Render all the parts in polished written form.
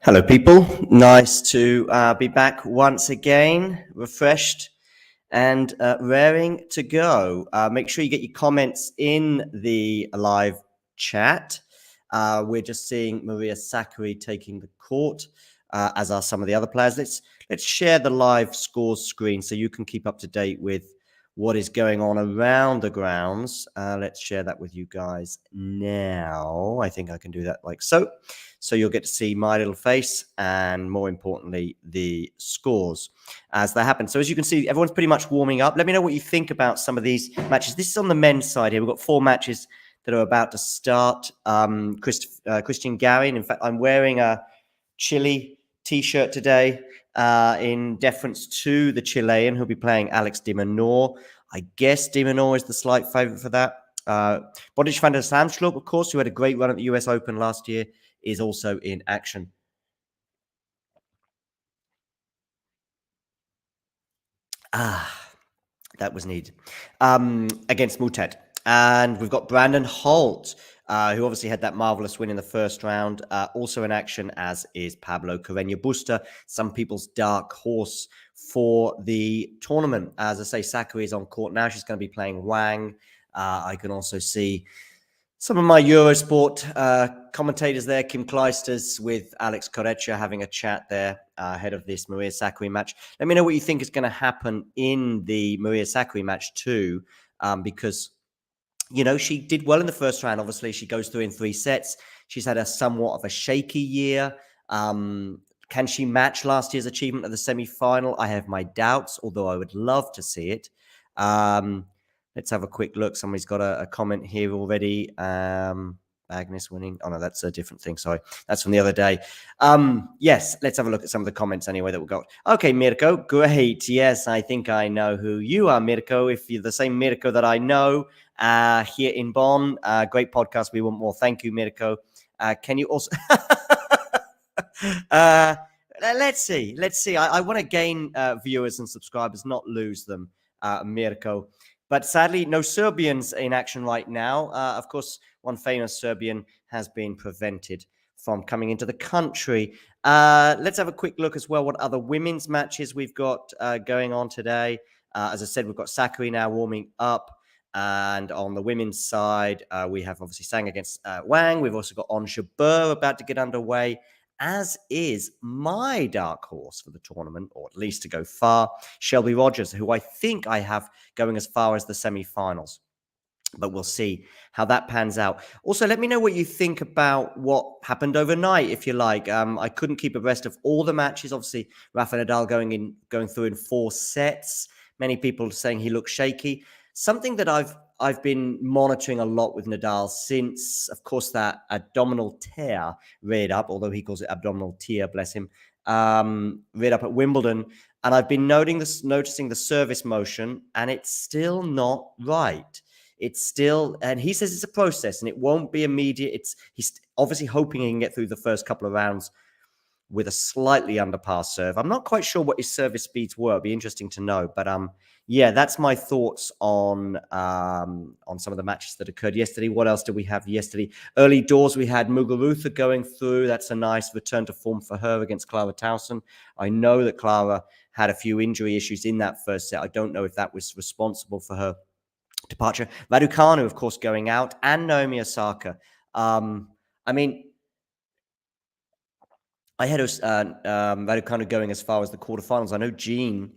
Hello, people. Nice to be back once again, refreshed and raring to go. Make sure you get your comments in the live chat. We're just seeing Maria Sakkari taking the court, as are some of the other players. Let's share the live scores screen so you can keep up to date with what is going on around the grounds. Let's share that with you guys now. I think I can do that like so. So you'll get to see my little face and, more importantly, the scores as they happen. So as you can see, everyone's pretty much warming up. Let me know what you think about some of these matches. This is on the men's side here. We've got 4 matches that are about to start. Christian Garin. In fact, I'm wearing a Chile T-shirt today in deference to the Chilean who'll be playing Alex de Minaur. I guess de Minaur is the slight favourite for that. Boris van der Zandschulp, of course, who had a great run at the US Open last year, is also in action. That was needed. Against Mutet. And we've got Brandon Holt, who obviously had that marvelous win in the first round. Also in action, as is Pablo Carreño Busta, some people's dark horse for the tournament. As I say, Sakkari is on court now. She's going to be playing Wang. I can also see some of my Eurosport commentators there, Kim Kleisters with Alex Correia having a chat there ahead of this Maria Sakkari match. Let me know what you think is going to happen in the Maria Sakkari match too, because, you know, she did well in the first round. Obviously, she goes through in 3 sets. She's had a somewhat of a shaky year. Can she match last year's achievement of the semi-final? I have my doubts, although I would love to see it. Let's have a quick look. Somebody's got a comment here already. Agnes winning. Oh, no, that's a different thing. Sorry. That's from the other day. Yes, let's have a look at some of the comments anyway that we got. Okay, Mirko, great. Yes, I think I know who you are, Mirko. If you're the same Mirko that I know here in Bonn, great podcast. We want more. Thank you, Mirko. Can you also... let's see. I want to gain viewers and subscribers, not lose them, Mirko. But sadly, no Serbians in action right now. Of course, one famous Serbian has been prevented from coming into the country. Let's have a quick look as well what other women's matches we've got going on today. As I said, we've got Sakkari now warming up. And on the women's side, we have obviously Sang against Wang. We've also got Ons Jabeur about to get underway, as is my dark horse for the tournament, or at least to go far, Shelby Rogers, who I think I have going as far as the semi-finals. But we'll see how that pans out. Also, let me know what you think about what happened overnight, if you like. I couldn't keep abreast of all the matches. Obviously, Rafa Nadal going through in 4 sets. Many people saying he looks shaky. Something that I've been monitoring a lot with Nadal since, of course, that abdominal tear reared up, although he calls it abdominal tear, bless him, reared up at Wimbledon. And I've been noticing the service motion, and it's still not right. It's still, and he says it's a process and it won't be immediate. He's obviously hoping he can get through the first couple of rounds with a slightly underpass serve. I'm not quite sure what his service speeds were. It'd be interesting to know. But yeah, that's my thoughts on some of the matches that occurred yesterday. What else did we have yesterday? Early doors, we had Muguruza going through. That's a nice return to form for her against Clara Towson. I know that Clara had a few injury issues in that first set. I don't know if that was responsible for her departure. Raducanu, of course, going out, and Naomi Osaka. I mean, I had Raducanu going as far as the quarterfinals. I know Jean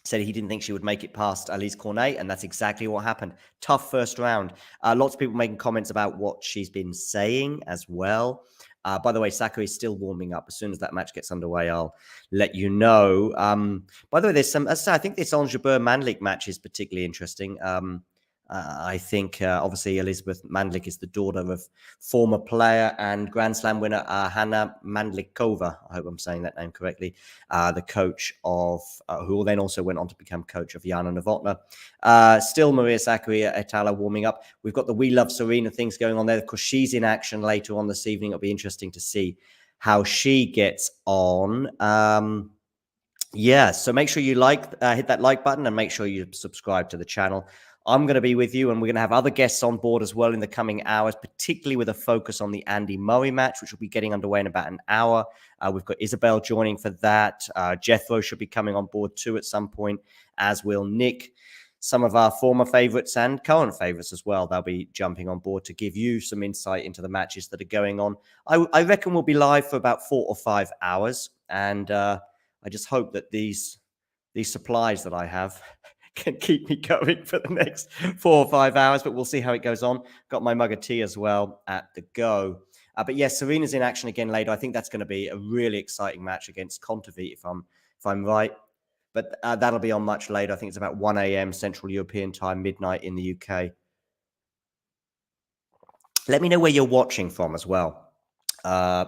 said he didn't think she would make it past Alice Cornet, and that's exactly what happened. Tough first round. Lots of people making comments about what she's been saying as well. By the way, Sakkari is still warming up. As soon as that match gets underway, I'll let you know. By the way, there's some... I think this Ons Jabeur Mandlik match is particularly interesting. I think, obviously, Elizabeth Mandlik is the daughter of former player and Grand Slam winner Hanna Mandlikova. I hope I'm saying that name correctly. The coach of, who then also went on to become coach of Jana Novotná. Still Maria Sakkari et al. Warming up. We've got the We Love Serena things going on there. Of course, she's in action later on this evening. It'll be interesting to see how she gets on. Yeah, so make sure you hit that like button and make sure you subscribe to the channel. I'm going to be with you, and we're going to have other guests on board as well in the coming hours, particularly with a focus on the Andy Murray match, which will be getting underway in about an hour. We've got Isabel joining for that. Jethro should be coming on board too at some point, as will Nick. Some of our former favorites and current favorites as well. They'll be jumping on board to give you some insight into the matches that are going on. I reckon we'll be live for about 4 or 5 hours. And I just hope that these supplies that I have can keep me going for the next 4 or 5 hours, but we'll see how it goes on. Got my mug of tea as well at the go. But yes, Serena's in action again later. I think that's going to be a really exciting match against Kontaveit, if I'm right. But that'll be on much later. I think it's about 1 a.m. Central European time, midnight in the UK. Let me know where you're watching from as well.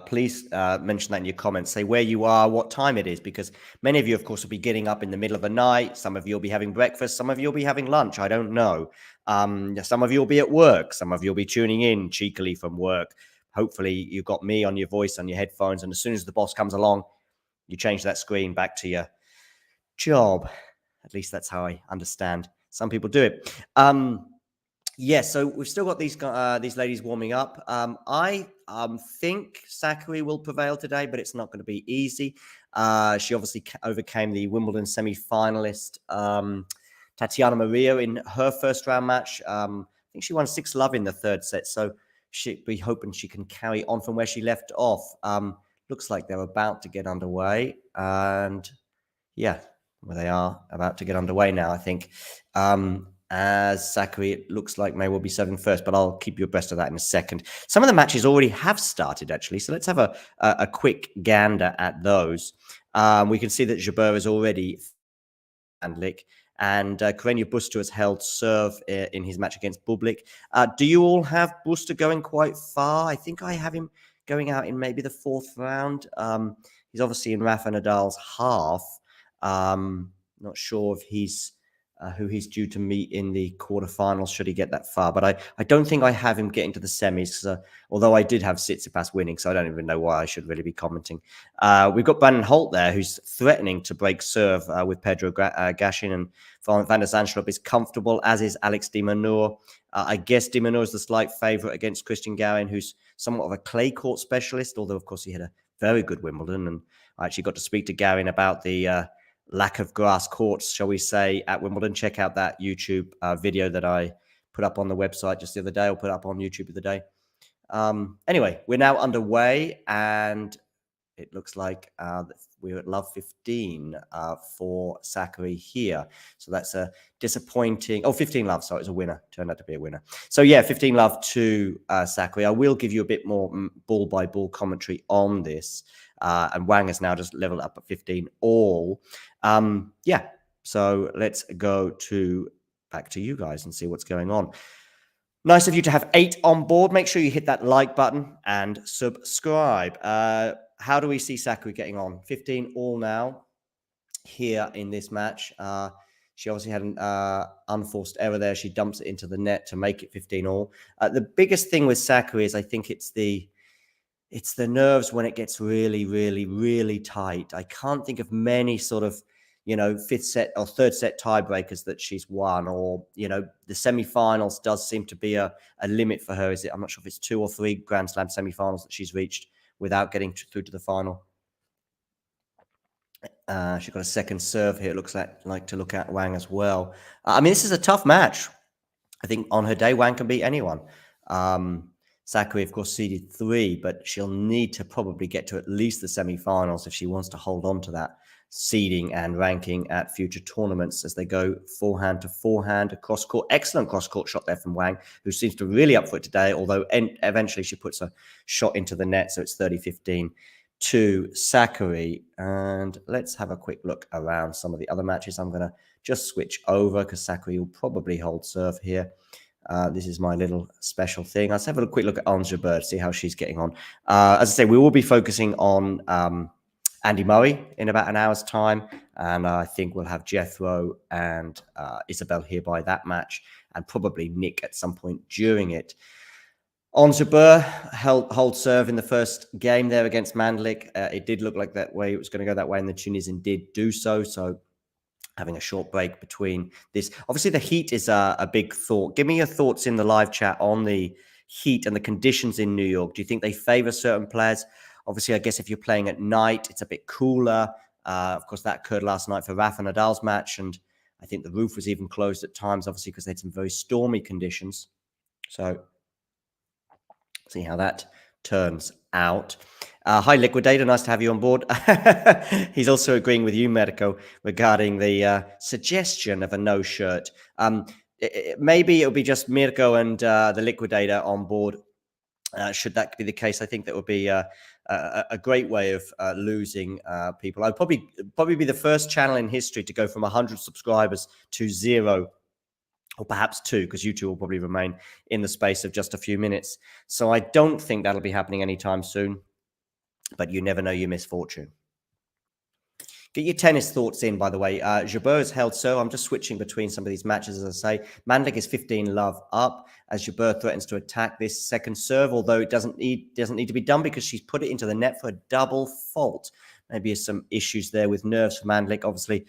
Please mention that in your comments. Say where you are, what time it is, because many of you, of course, will be getting up in the middle of the night. Some of you will be having breakfast. Some of you will be having lunch. I don't know. Some of you will be at work. Some of you will be tuning in cheekily from work. Hopefully, you've got me on your voice, on your headphones. And as soon as the boss comes along, you change that screen back to your job. At least that's how I understand some people do it. Yes, so we've still got these ladies warming up. I think Sakkari will prevail today, but it's not going to be easy. She obviously overcame the Wimbledon semi-finalist Tatiana Maria in her first round match. I think she won 6-love in the third set, so she'll be hoping she can carry on from where she left off. Looks like they're about to get underway, and yeah, well, they are about to get underway now, I think. As Sakkari, it looks like may well be serving first, but I'll keep you abreast of that in a second. Some of the matches already have started, actually, so let's have a quick gander at those. We can see that Jabeur is already Mandlik, and Carreño Busta has held serve in his match against Bublik. Do you all have Busta going quite far? I think I have him going out in maybe the 4th round. He's obviously in Rafa Nadal's half. Not sure if he's who he's due to meet in the quarterfinals should he get that far. But I don't think I have him getting to the semis, although I did have Tsitsipas winning, so I don't even know why I should really be commenting. We've got Brandon Holt there, who's threatening to break serve with Pedro Gashin, and Van der Zandschulp is comfortable, as is Alex de Minaur. I guess de Minaur is the slight favourite against Christian Garin, who's somewhat of a clay court specialist, although, of course, he had a very good Wimbledon. And I actually got to speak to Garin about the lack of grass courts, shall we say, at Wimbledon. Check out that YouTube video that I put up on the website just the other day, or put up on YouTube the other day. Anyway, we're now underway, and it looks like we're at love 15 for Sakkari here. So that's a disappointing... Oh, 15 love, sorry, it was a winner. Turned out to be a winner. So yeah, 15 love to Sakkari. I will give you a bit more ball-by-ball commentary on this. And Wang has now just leveled up at 15 all. Yeah, so let's go back to you guys and see what's going on. Nice of you to have 8 on board. Make sure you hit that like button and subscribe. How do we see Sakkari getting on? 15 all now here in this match. She obviously had an unforced error there. She dumps it into the net to make it 15 all. The biggest thing with Sakkari is I think it's the nerves when it gets really, really, really tight. I can't think of many sort of, 5th set or 3rd set tiebreakers that she's won, or, the semi-finals does seem to be a limit for her. I'm not sure if it's 2 or 3 Grand Slam semi-finals that she's reached without getting through to the final. She's got a second serve here. It looks like to look at Wang as well. I mean, this is a tough match. I think on her day, Wang can beat anyone. Sakkari, of course, seeded 3, but she'll need to probably get to at least the semi-finals if she wants to hold on to that seeding and ranking at future tournaments as they go forehand to forehand, a cross-court. Excellent cross-court shot there from Wang, who seems to really up for it today, although eventually she puts a shot into the net, so it's 30-15 to Sakkari. And let's have a quick look around some of the other matches. I'm going to just switch over because Sakkari will probably hold serve here. This is my little special thing. Let's have a quick look at Ons Jabeur, see how she's getting on. As I say, we will be focusing on Andy Murray in about an hour's time, and I think we'll have Jethro and Isabel here by that match, and probably Nick at some point during it. Ons Jabeur hold serve in the first game there against Mandlik. It did look like that way it was going to go that way, and the Tunisian did do so. So having a short break between this. Obviously, the heat is a big thought. Give me your thoughts in the live chat on the heat and the conditions in New York. Do you think they favor certain players? Obviously, I guess if you're playing at night, it's a bit cooler. Of course, that occurred last night for Rafa Nadal's match, and I think the roof was even closed at times, obviously, because they had some very stormy conditions. So, see how that turns out. Hi, Liquidator. Nice to have you on board. He's also agreeing with you, Medico, regarding the suggestion of a no shirt. Maybe it'll be just Mirko and the Liquidator on board. Should that be the case, I think that would be a great way of losing people. I'd probably be the first channel in history to go from 100 subscribers to 0, or perhaps 2, because you two will probably remain in the space of just a few minutes. So I don't think that'll be happening anytime soon, but you never know your misfortune. Get your tennis thoughts in, by the way. Jabeur has held serve. I'm just switching between some of these matches, as I say. Mandlik is 15 love up as Jabeur threatens to attack this second serve, although it doesn't need to be done because she's put it into the net for a double fault. Maybe some issues there with nerves for Mandlik. Obviously,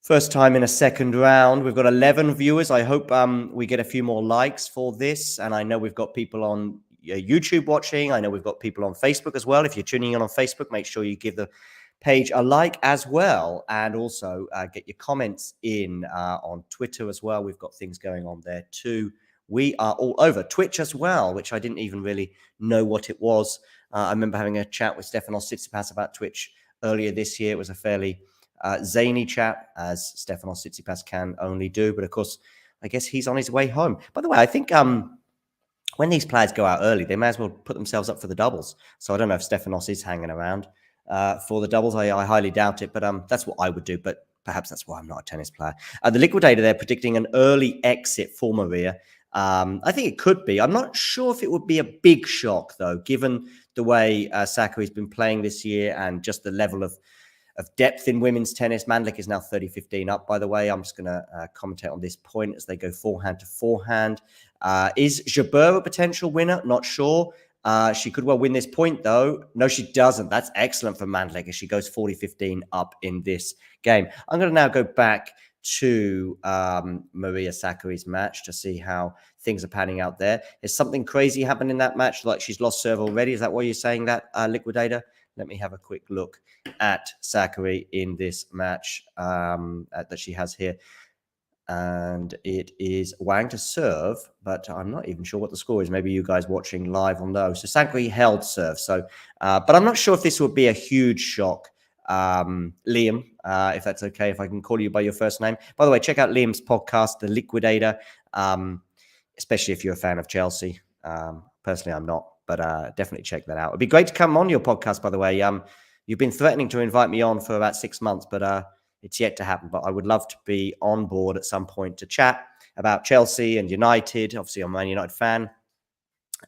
first time in a second round. We've got 11 viewers. I hope we get a few more likes for this. And I know we've got people on YouTube watching. I know we've got people on Facebook as well. If you're tuning in on Facebook, make sure you give the page a like as well, and also get your comments in on Twitter as well. We've got things going on there too. We are all over Twitch as well, which I didn't even really know what it was. I remember having a chat with Stefanos Tsitsipas about Twitch earlier this year. It was a fairly zany chat, as Stefanos Tsitsipas can only do. But of course, I guess he's on his way home. By the way, I think when these players go out early, they may as well put themselves up for the doubles. So I don't know if Stefanos is hanging around for the doubles. I highly doubt it, but that's what I would do. But perhaps that's why I'm not a tennis player. The Liquidator, they're predicting an early exit for Maria. I think it could be. I'm not sure if it would be a big shock, though, given the way Sakkari's been playing this year and just the level of depth in women's tennis. Mandlik is now 30-15 up, by the way. I'm just going to commentate on this point as they go forehand to forehand. Is Jabeur a potential winner? Not sure. She could well win this point, though. No, she doesn't. That's excellent for Mandlik as she goes 40-15 up in this game. I'm going to now go back to Maria Sakkari's match to see how things are panning out there. Has something crazy happened in that match? Like she's lost serve already? Is that why you're saying that, Liquidator? Let me have a quick look at Sakkari in this match that she has here. And it is Wang to serve, but I'm not even sure what the score is. Maybe you guys watching live will know. So Sakkari held serve. So, but I'm not sure if this would be a huge shock. Liam, if that's okay, if I can call you by your first name. By the way, check out Liam's podcast, The Liquidator, especially if you're a fan of Chelsea. Personally, I'm not, but definitely check that out. It'd be great to come on your podcast, by the way. You've been threatening to invite me on for about 6 months, but it's yet to happen. But I would love to be on board at some point to chat about Chelsea and United. Obviously, I'm a Man United fan.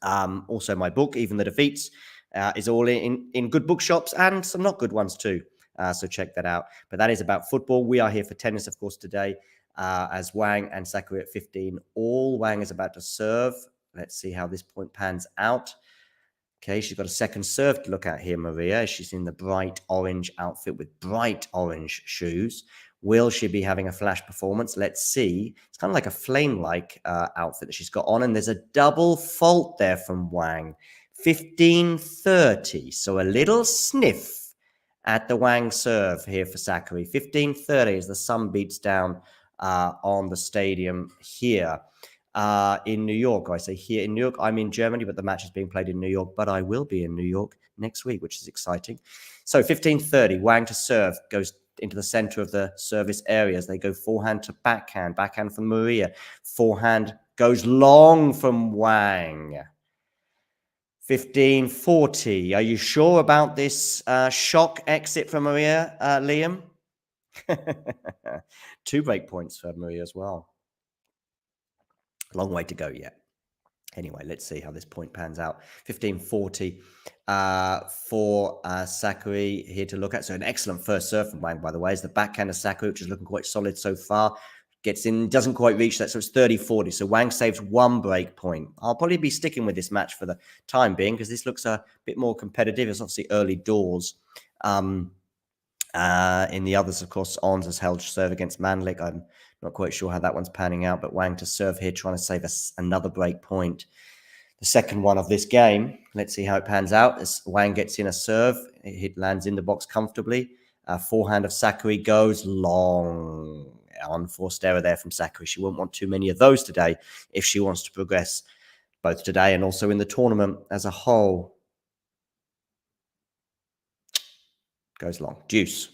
Also, my book, Even the Defeats, is all in good bookshops and some not good ones too. So check that out. But that is about football. We are here for tennis, of course, today, as Wang and Sakkari at 15 all. Wang is about to serve. Let's see how this point pans out. Okay, she's got a second serve to look at here, Maria. She's in the bright orange outfit with bright orange shoes. Will she be having a flash performance? Let's see. It's kind of like a flame-like outfit that she's got on, and there's a double fault there from Wang. 15-30, so a little sniff at the Wang serve here for Sakkari. 15-30 as the sun beats down on the stadium here. In New York. I say here in New York. I'm in Germany, but the match is being played in New York. But I will be in New York next week, which is exciting. So 15-30, Wang to serve, goes into the center of the service areas. They go forehand to backhand, backhand from Maria. Forehand goes long from Wang. 15-40. Are you sure about this shock exit from Maria, Liam? 2 break points for Maria as well. Long way to go yet. Anyway, let's see how this point pans out. 15-40 for Sakkari here to look at. So an excellent first serve from Wang, by the way, is the backhand of Sakkari, which is looking quite solid so far. Gets in, doesn't quite reach that, so it's 30-40. So Wang saves 1 break point. I'll probably be sticking with this match for the time being because this looks a bit more competitive. It's obviously early doors. And In the others, of course, Ons has held serve against Mandlik. I'm not quite sure how that one's panning out, but Wang to serve here, trying to save us another break point. The second one of this game. Let's see how it pans out as Wang gets in a serve. It lands in the box comfortably. Forehand of Sakkari goes long. Unforced error there from Sakkari. She won't want too many of those today if she wants to progress both today and also in the tournament as a whole. Goes long. Deuce.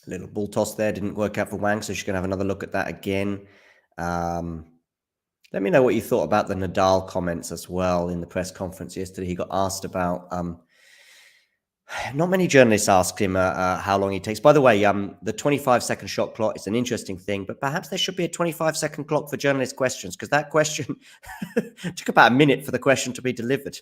A little ball toss there. Didn't work out for Wang, so she's going to have another look at that again. Let me know what you thought about the Nadal comments as well in the press conference yesterday. He got asked about... not many journalists asked him how long he takes. By the way, the 25-second shot clock is an interesting thing, but perhaps there should be a 25-second clock for journalist questions, because that question took about a minute for the question to be delivered.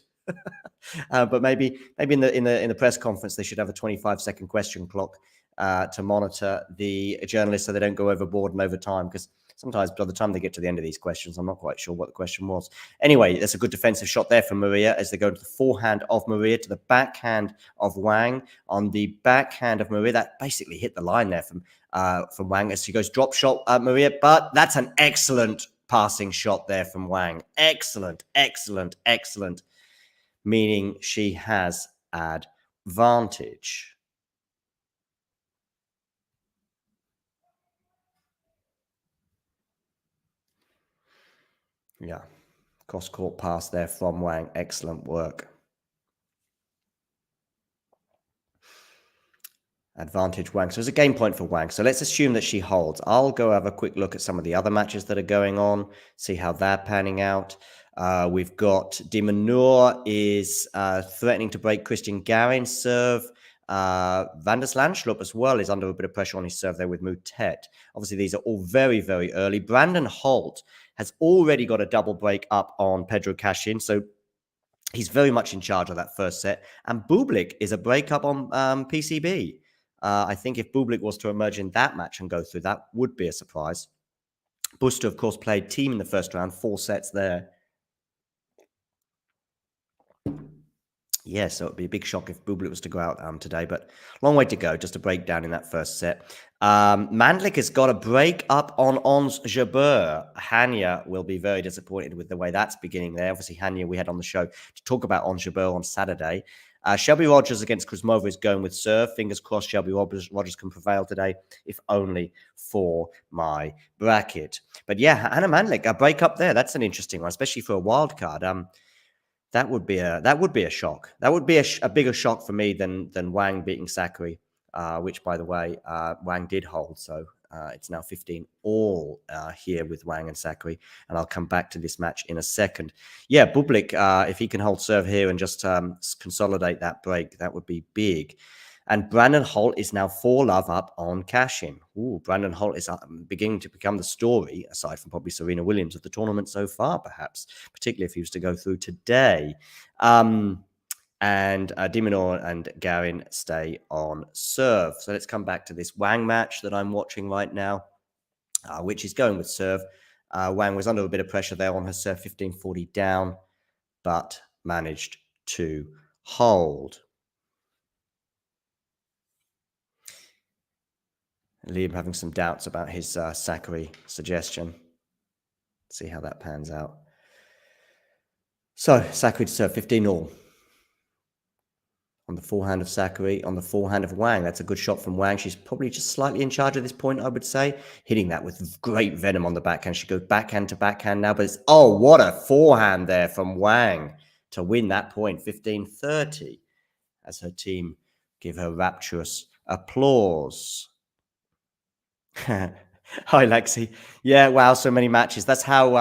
But maybe in the press conference they should have a 25-second question clock to monitor the journalists so they don't go overboard and over time, because sometimes by the time they get to the end of these questions, I'm not quite sure what the question was. Anyway, that's a good defensive shot there from Maria as they go to the forehand of Maria to the backhand of Wang. On the backhand of Maria, that basically hit the line there from Wang as she goes drop shot Maria, but that's an excellent passing shot there from Wang. Excellent, excellent, excellent, meaning she has advantage. Yeah, cross-court pass there from Wang. Excellent work. Advantage Wang. So it's a game point for Wang. So let's assume that she holds. I'll go have a quick look at some of the other matches that are going on, see how they're panning out. We've got De Minaur is threatening to break Christian Garin's serve. Van der Slanschlup as well is under a bit of pressure on his serve there with Moutet. Obviously, these are all very, very early. Brandon Holt has already got a double break up on Pedro Cashin, so he's very much in charge of that first set. And Bublik is a breakup on PCB. I think if Bublik was to emerge in that match and go through, that would be a surprise. Buster, of course, played team in the first round, 4 sets there. Yeah, so it would be a big shock if Bublik was to go out today, but long way to go, just a breakdown in that first set. Mandlik has got a break up on Ons Jabeur. Hanya will be very disappointed with the way that's beginning there. Obviously, Hanya we had on the show to talk about Ons Jabeur on Saturday. Shelby Rogers against Kuzmova is going with serve. Fingers crossed Shelby Rogers can prevail today, if only for my bracket. But yeah, Hannah Mandlik, a break up there. That's an interesting one, especially for a wild card. That would be a shock. That would be a bigger shock for me than Wang beating Sakkari, which, by the way, Wang did hold. So it's now 15-all here with Wang and Sakkari, and I'll come back to this match in a second. Yeah, Bublik, if he can hold serve here and just consolidate that break, that would be big. And Brandon Holt is now 4-love up on Cashin. Ooh, Brandon Holt is beginning to become the story, aside from probably Serena Williams, of the tournament so far, perhaps, particularly if he was to go through today. And De Minaur and Garin stay on serve. So let's come back to this Wang match that I'm watching right now, which is going with serve. Wang was under a bit of pressure there on her serve, 15-40 down, but managed to hold. Liam having some doubts about his Sakkari suggestion. See how that pans out. So, Sakkari to serve 15-all. On the forehand of Sakkari, on the forehand of Wang. That's a good shot from Wang. She's probably just slightly in charge at this point, I would say. Hitting that with great venom on the backhand. She goes backhand to backhand now, but it's... Oh, what a forehand there from Wang to win that point, 15-30, as her team give her rapturous applause. Hi, Lexi. Yeah, wow, so many matches. That's how...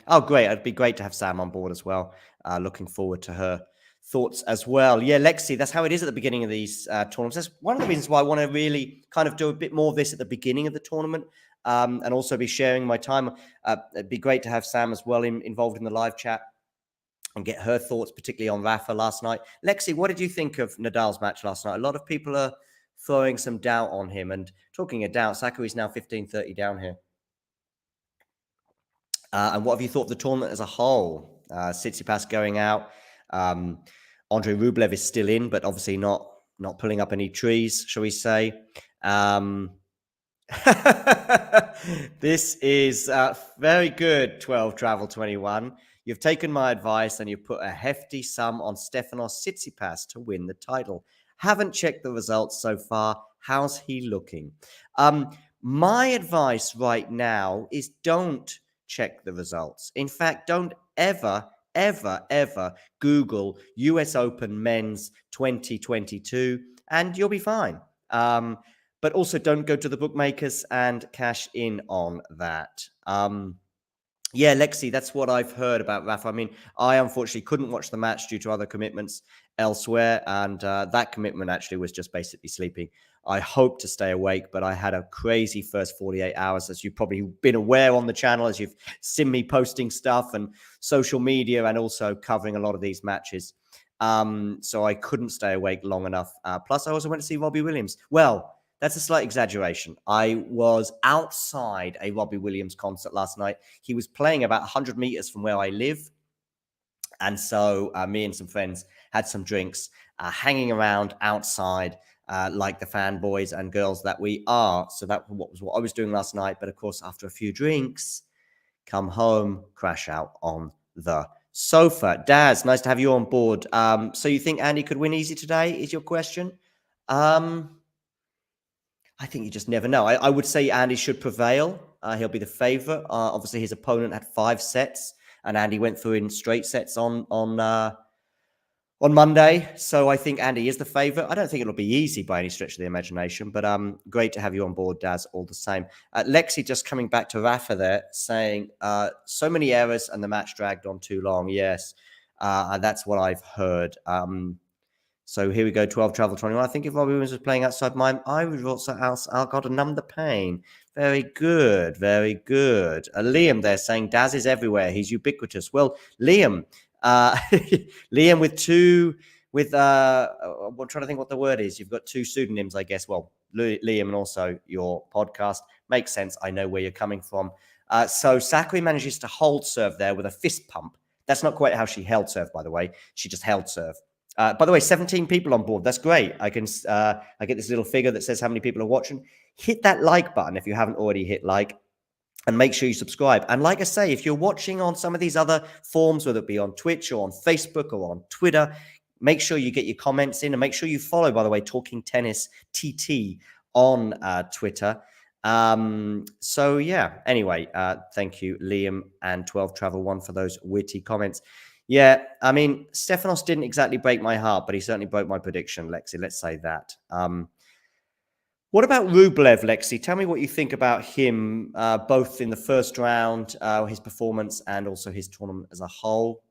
oh, great. It'd be great to have Sam on board as well. Looking forward to her thoughts as well. Yeah, Lexi, that's how it is at the beginning of these tournaments. That's one of the reasons why I want to really kind of do a bit more of this at the beginning of the tournament, and also be sharing my time. It'd be great to have Sam as well involved in the live chat and get her thoughts, particularly on Rafa last night. Lexi, what did you think of Nadal's match last night? A lot of people are throwing some doubt on him, and talking of doubt, Sakkari's now 15-30 down here. And what have you thought of the tournament as a whole? Tsitsipas going out. Andre Rublev is still in, but obviously not pulling up any trees, shall we say. This is very good, 12 Travel 21. You've taken my advice and you've put a hefty sum on Stefanos Tsitsipas to win the title. Haven't checked the results so far. How's he looking? My advice right now is don't check the results. In fact, don't ever Google US Open Men's 2022 and you'll be fine. But also don't go to the bookmakers and cash in on that. Yeah, Lexi, that's what I've heard about Rafa. I mean, I unfortunately couldn't watch the match due to other commitments elsewhere. And that commitment actually was just basically sleeping. I hope to stay awake, but I had a crazy first 48 hours, as you've probably been aware on the channel, as you've seen me posting stuff and social media and also covering a lot of these matches. So I couldn't stay awake long enough. Plus, I also went to see Robbie Williams. Well, that's a slight exaggeration. I was outside a Robbie Williams concert last night. He was playing about 100 meters from where I live. And so me and some friends had some drinks, hanging around outside like the fanboys and girls that we are. So that was what I was doing last night. But of course, after a few drinks, come home, crash out on the sofa. Daz, nice to have you on board. So you think Andy could win easy today, is your question? I think you just never know. I would say Andy should prevail. He'll be the favorite. Obviously, his opponent had 5 sets, and Andy went through in straight sets on Monday. So I think Andy is the favorite. I don't think it'll be easy by any stretch of the imagination, but great to have you on board, Daz, all the same. Lexi just coming back to Rafa there, saying so many errors and the match dragged on too long. Yes, that's what I've heard. So here we go, 12 Travel 21. I think if Robbie Williams was playing outside mine, I would also got to numb the pain. Very good, very good. Liam there saying Daz is everywhere. He's ubiquitous. Well, Liam, Liam I'm trying to think what the word is. You've got 2 pseudonyms, I guess. Well, Liam and also your podcast. Makes sense. I know where you're coming from. So Sakkari manages to hold serve there with a fist pump. That's not quite how she held serve, by the way. She just held serve. By the way, 17 people on board. That's great. I get this little figure that says how many people are watching. Hit that like button if you haven't already hit like, and make sure you subscribe. And like I say, if you're watching on some of these other forms, whether it be on Twitch or on Facebook or on Twitter, make sure you get your comments in, and make sure you follow, by the way, Talking Tennis TT on Twitter. So yeah, anyway, thank you, Liam and 12 Travel 1 for those witty comments. Yeah, I mean, Stefanos didn't exactly break my heart, but he certainly broke my prediction, Lexi. Let's say that. What about Rublev, Lexi? Tell me what you think about him, both in the first round, his performance, and also his tournament as a whole.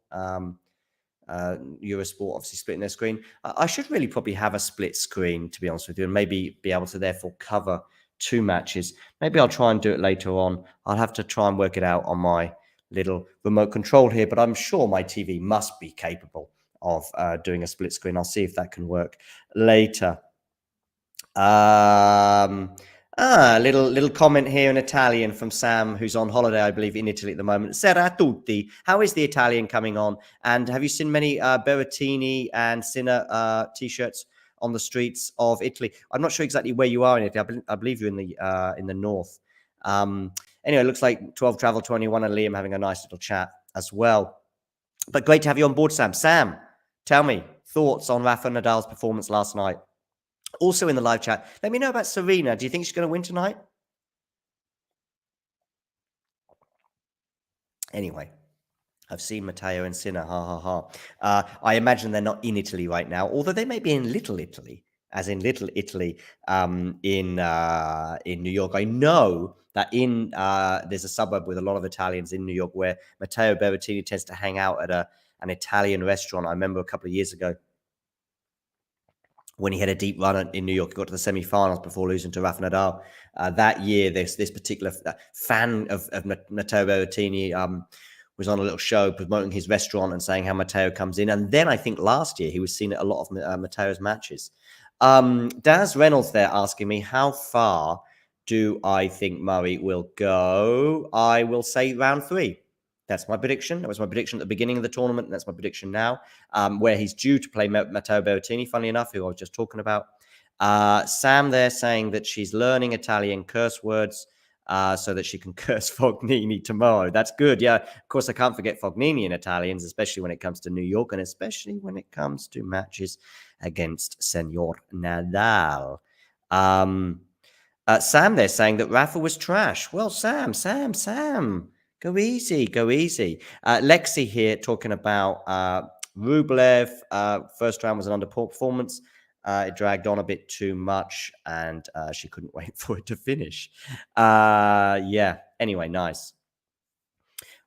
Eurosport obviously splitting their screen. I should really probably have a split screen, to be honest with you, and maybe be able to therefore cover 2 matches. Maybe I'll try and do it later on. I'll have to try and work it out on my little remote control here, but I'm sure my TV must be capable of doing a split screen. I'll see if that can work later. Little comment here in Italian from Sam, who's on holiday, I believe, in Italy at the moment. Sera a tutti. How is the Italian coming on? And have you seen many Berrettini and Sinner t-shirts on the streets of Italy? I'm not sure exactly where you are in Italy. I believe you're in the north. Anyway, it looks like 12 Travel 21 and Liam having a nice little chat as well. But great to have you on board, Sam. Sam, tell me thoughts on Rafa Nadal's performance last night. Also in the live chat, let me know about Serena. Do you think she's going to win tonight? Anyway, I've seen Matteo and Sinner. Ha, ha, ha. I imagine they're not in Italy right now, although they may be in Little Italy, as in Little Italy in New York. I know that there's a suburb with a lot of Italians in New York where Matteo Berrettini tends to hang out at an Italian restaurant. I remember a couple of years ago when he had a deep run in New York, he got to the semi-finals before losing to Rafa Nadal. That year, this particular fan of Matteo Berrettini was on a little show promoting his restaurant and saying how Matteo comes in. And then I think last year he was seen at a lot of Matteo's matches. Daz Reynolds there asking me, how far do I think Murray will go? I will say round 3. That's my prediction. That was my prediction at the beginning of the tournament, and that's my prediction now, where he's due to play Matteo Berrettini, funnily enough, who I was just talking about. Sam there saying that she's learning Italian curse words so that she can curse Fognini tomorrow. That's good. Yeah, of course, I can't forget Fognini in Italians, especially when it comes to New York and especially when it comes to matches against Senor Nadal. Sam there saying that Rafa was trash. Well, Sam, go easy, go easy. Lexi here talking about Rublev. First round was an underperformance. It dragged on a bit too much, and she couldn't wait for it to finish. Yeah, anyway, nice.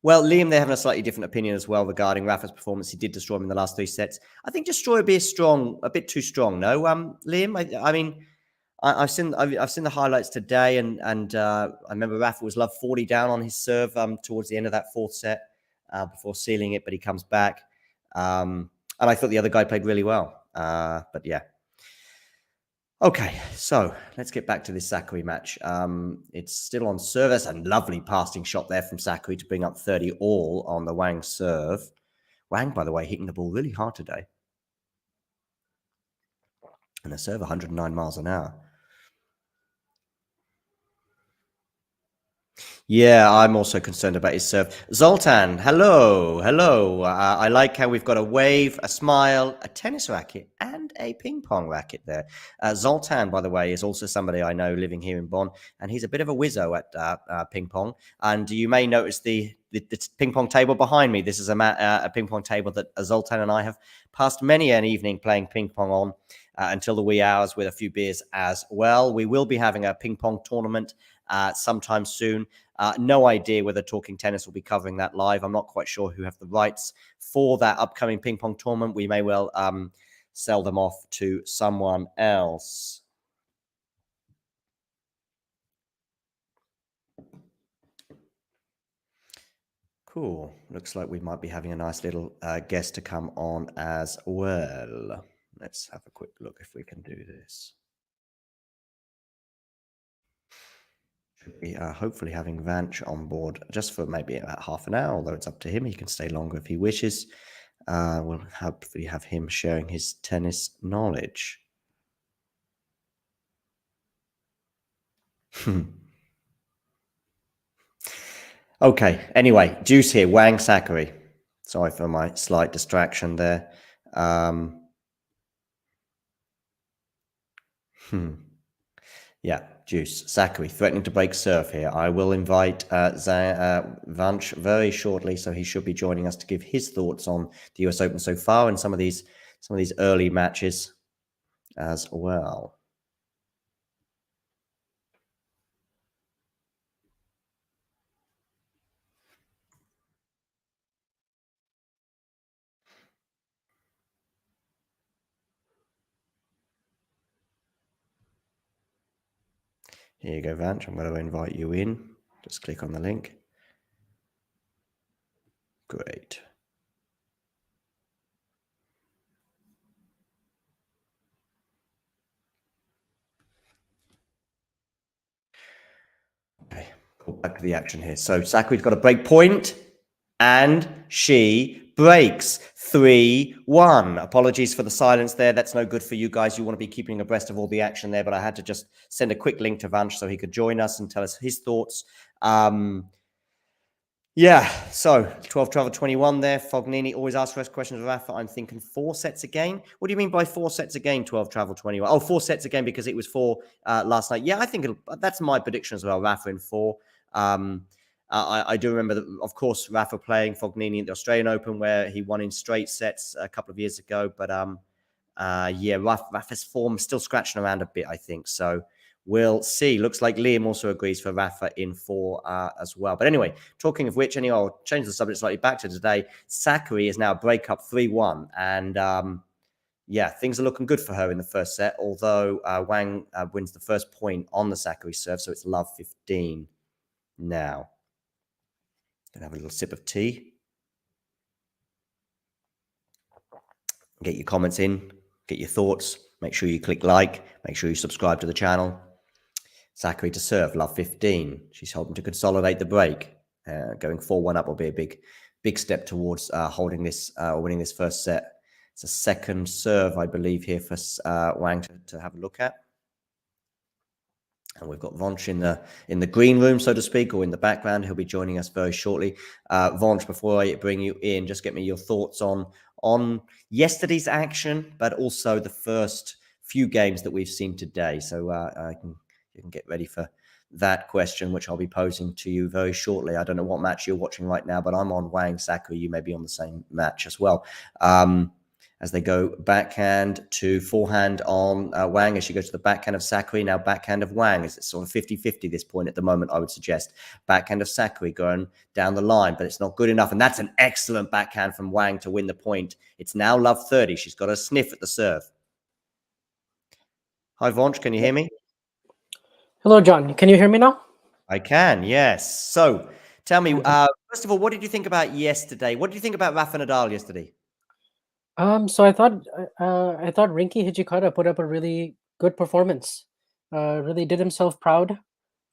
Well, Liam, they're having a slightly different opinion as well regarding Rafa's performance. He did destroy him in the last 3 sets. I think destroy would be a bit too strong. No, Liam. I mean, I've seen the highlights today, and I remember Rafa was love 40 down on his serve towards the end of that 4th set before sealing it, but he comes back, and I thought the other guy played really well. But yeah. Okay, so let's get back to this Sakkari match. It's still on service, and lovely passing shot there from Sakkari to bring up 30 all on the Wang serve. Wang, by the way, hitting the ball really hard today. And the serve 109 miles an hour. Yeah, I'm also concerned about his serve. Zoltan, hello. I like how we've got a wave, a smile, a tennis racket, and a ping pong racket there. Zoltan, by the way, is also somebody I know living here in Bonn, and he's a bit of a wizzo at ping pong. And you may notice the ping pong table behind me. This is a ping pong table that Zoltan and I have passed many an evening playing ping pong on until the wee hours with a few beers as well. We will be having a ping pong tournament sometime soon. No idea whether Talking Tennis will be covering that live. I'm not quite sure who have the rights for that upcoming ping pong tournament. We may well sell them off to someone else. Cool. Looks like we might be having a nice little guest to come on as well. Let's have a quick look if we can do this. Be hopefully having Vanch on board just for maybe about half an hour, although it's up to him. He can stay longer if he wishes. We'll hopefully have him sharing his tennis knowledge. Okay, anyway, Juice here, Wang Sakkari. Sorry for my slight distraction there. Yeah, Juice. Sakkari threatening to break serve here. I will invite Vanch very shortly, so he should be joining us to give his thoughts on the US Open so far and some of these early matches as well. Here you go, Vanch. I'm going to invite you in. Just click on the link. Great. Okay, cool. Back to the action here. So Sakkari's got a break point, and she breaks 3-1. Apologies for the silence there. That's no good for you guys. You want to be keeping abreast of all the action there, but I had to just send a quick link to Vanch so he could join us and tell us his thoughts. Yeah, so 12-12-21 there. Fognini always asks first questions of Rafa. I'm thinking 4 sets again. What do you mean by 4 sets again, 12-12-21? Oh, 4 sets again because it was 4 last night. Yeah, I think that's my prediction as well, Rafa in 4. I do remember, that, of course, Rafa playing Fognini at the Australian Open where he won in straight sets a couple of years ago. But yeah, Rafa's form still scratching around a bit, I think. So we'll see. Looks like Liam also agrees for Rafa in 4 as well. But anyway, talking of which, anyway, I'll change the subject slightly back to today. Sakkari is now breakup 3-1. And yeah, things are looking good for her in the first set, although Wang wins the first point on the Sakkari serve. So it's love 15 now. Gonna have a little sip of tea. Get your comments in. Get your thoughts. Make sure you click like. Make sure you subscribe to the channel. Sakkari to serve, love 15. She's hoping to consolidate the break. Going 4-1 up will be a big step towards holding this or winning this first set. It's a second serve, I believe, here for Wang to have a look at. And we've got Vonch in the green room, so to speak, or in the background. He'll be joining us very shortly. Vonch, before I bring you in, just get me your thoughts on yesterday's action, but also the first few games that we've seen today. So you can get ready for that question, which I'll be posing to you very shortly. I don't know what match you're watching right now, but I'm on Wang Sakkari. You may be on the same match as well. As they go backhand to forehand on Wang, as she goes to the backhand of Sakkari, now backhand of Wang. It's sort of 50-50 this point at the moment, I would suggest. Backhand of Sakkari going down the line, but it's not good enough. And that's an excellent backhand from Wang to win the point. It's now love 30. She's got a sniff at the serve. Hi, Vonch, can you hear me? Hello, John. Can you hear me now? I can, yes. So tell me, first of all, what did you think about yesterday? What did you think about Rafa Nadal yesterday? So I thought Rinky Hijikata put up a really good performance. Really did himself proud.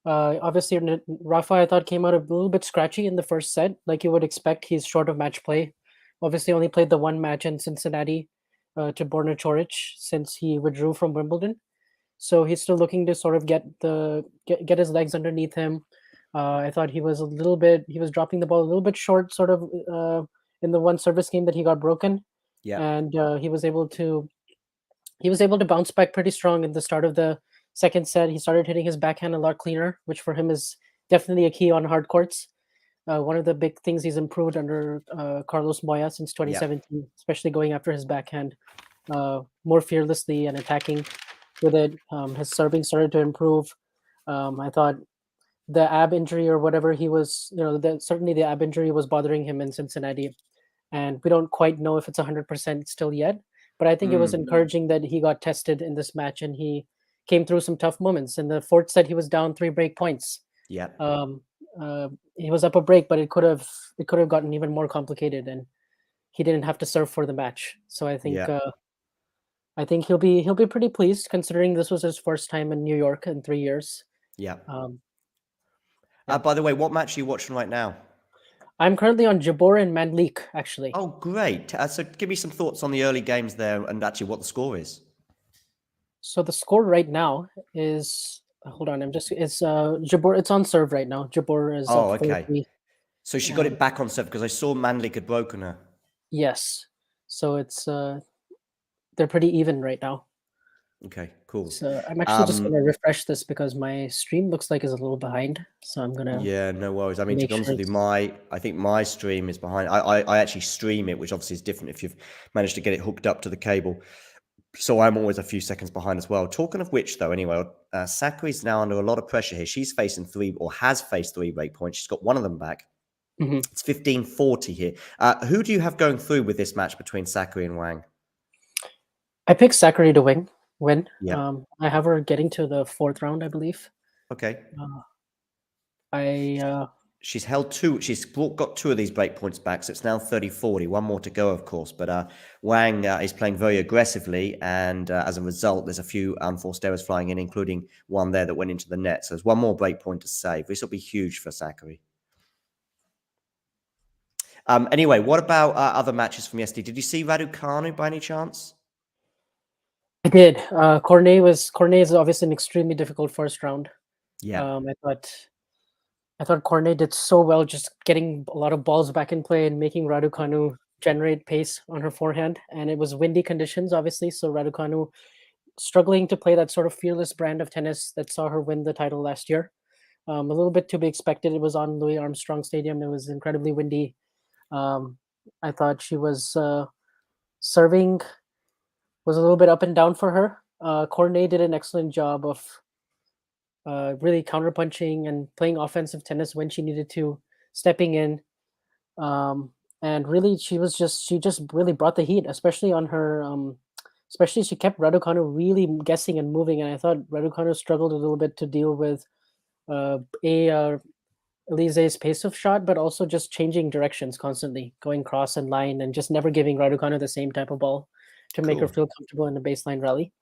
Obviously, Rafa, I thought, came out a little bit scratchy in the first set, like you would expect. He's short of match play. Obviously, only played the one match in Cincinnati to Borna Coric since he withdrew from Wimbledon. So he's still looking to sort of get his legs underneath him. I thought he was dropping the ball a little bit short, sort of in the one service game that he got broken. Yeah. And he was able to bounce back pretty strong in the start of the second set. He started hitting his backhand a lot cleaner, which for him is definitely a key on hard courts. One of the big things he's improved under Carlos Moya since 2017, especially going after his backhand more fearlessly and attacking with it. His serving started to improve. I thought the ab injury or whatever he was, certainly the ab injury was bothering him in Cincinnati. And we don't quite know if it's 100% still yet. But I think it was encouraging that he got tested in this match and he came through some tough moments. In the fourth set, he was down 3 break points. Yeah. He was up a break, but it could have gotten even more complicated, and he didn't have to serve for the match. So I think he'll be pretty pleased considering this was his first time in New York in 3 years. Yeah. By the way, what match are you watching right now? I'm currently on Jabeur and Mandlik, actually. Oh, great. So give me some thoughts on the early games there and actually what the score is. So the score right now is, hold on, it's Jabeur, it's on serve right now. Jabeur is up 4-3. So she got it back on serve because I saw Mandlik had broken her. Yes. So it's, they're pretty even right now. Okay, cool. So I'm actually just going to refresh this because my stream looks like is a little behind. So I'm going to... Yeah, no worries. I mean, to be honest with you, I think my stream is behind. I actually stream it, which obviously is different if you've managed to get it hooked up to the cable. So I'm always a few seconds behind as well. Talking of which, though, anyway, Sakkari's now under a lot of pressure here. She's facing has faced 3 break points. She's got one of them back. It's 15-40 here. Who do you have going through with this match between Sakkari and Wang? I picked Sakkari to win. Yeah. I have her getting to the 4th round, I believe. Okay. She's held 2. She's got 2 of these break points back, so it's now 30-40. One more to go, of course. But Wang is playing very aggressively, and as a result, there's a few unforced errors flying in, including one there that went into the net. So there's one more break point to save. This will be huge for Sakkari. Anyway, what about other matches from yesterday? Did you see Raducanu by any chance? I did. Cornet is obviously an extremely difficult first round. Yeah. I thought Cornet did so well just getting a lot of balls back in play and making Raducanu generate pace on her forehand. And it was windy conditions, obviously, so Raducanu struggling to play that sort of fearless brand of tennis that saw her win the title last year. A little bit to be expected. It was on Louis Armstrong Stadium. It was incredibly windy. I thought she was serving was a little bit up and down for her. Cornet did an excellent job of really counterpunching and playing offensive tennis when she needed to, stepping in. And really, she just really brought the heat, especially on her. Especially she kept Raducanu really guessing and moving, and I thought Raducanu struggled a little bit to deal with Elise's pace of shot, but also just changing directions constantly, going cross and line, and just never giving Raducanu the same type of ball to make her feel comfortable in the baseline rally.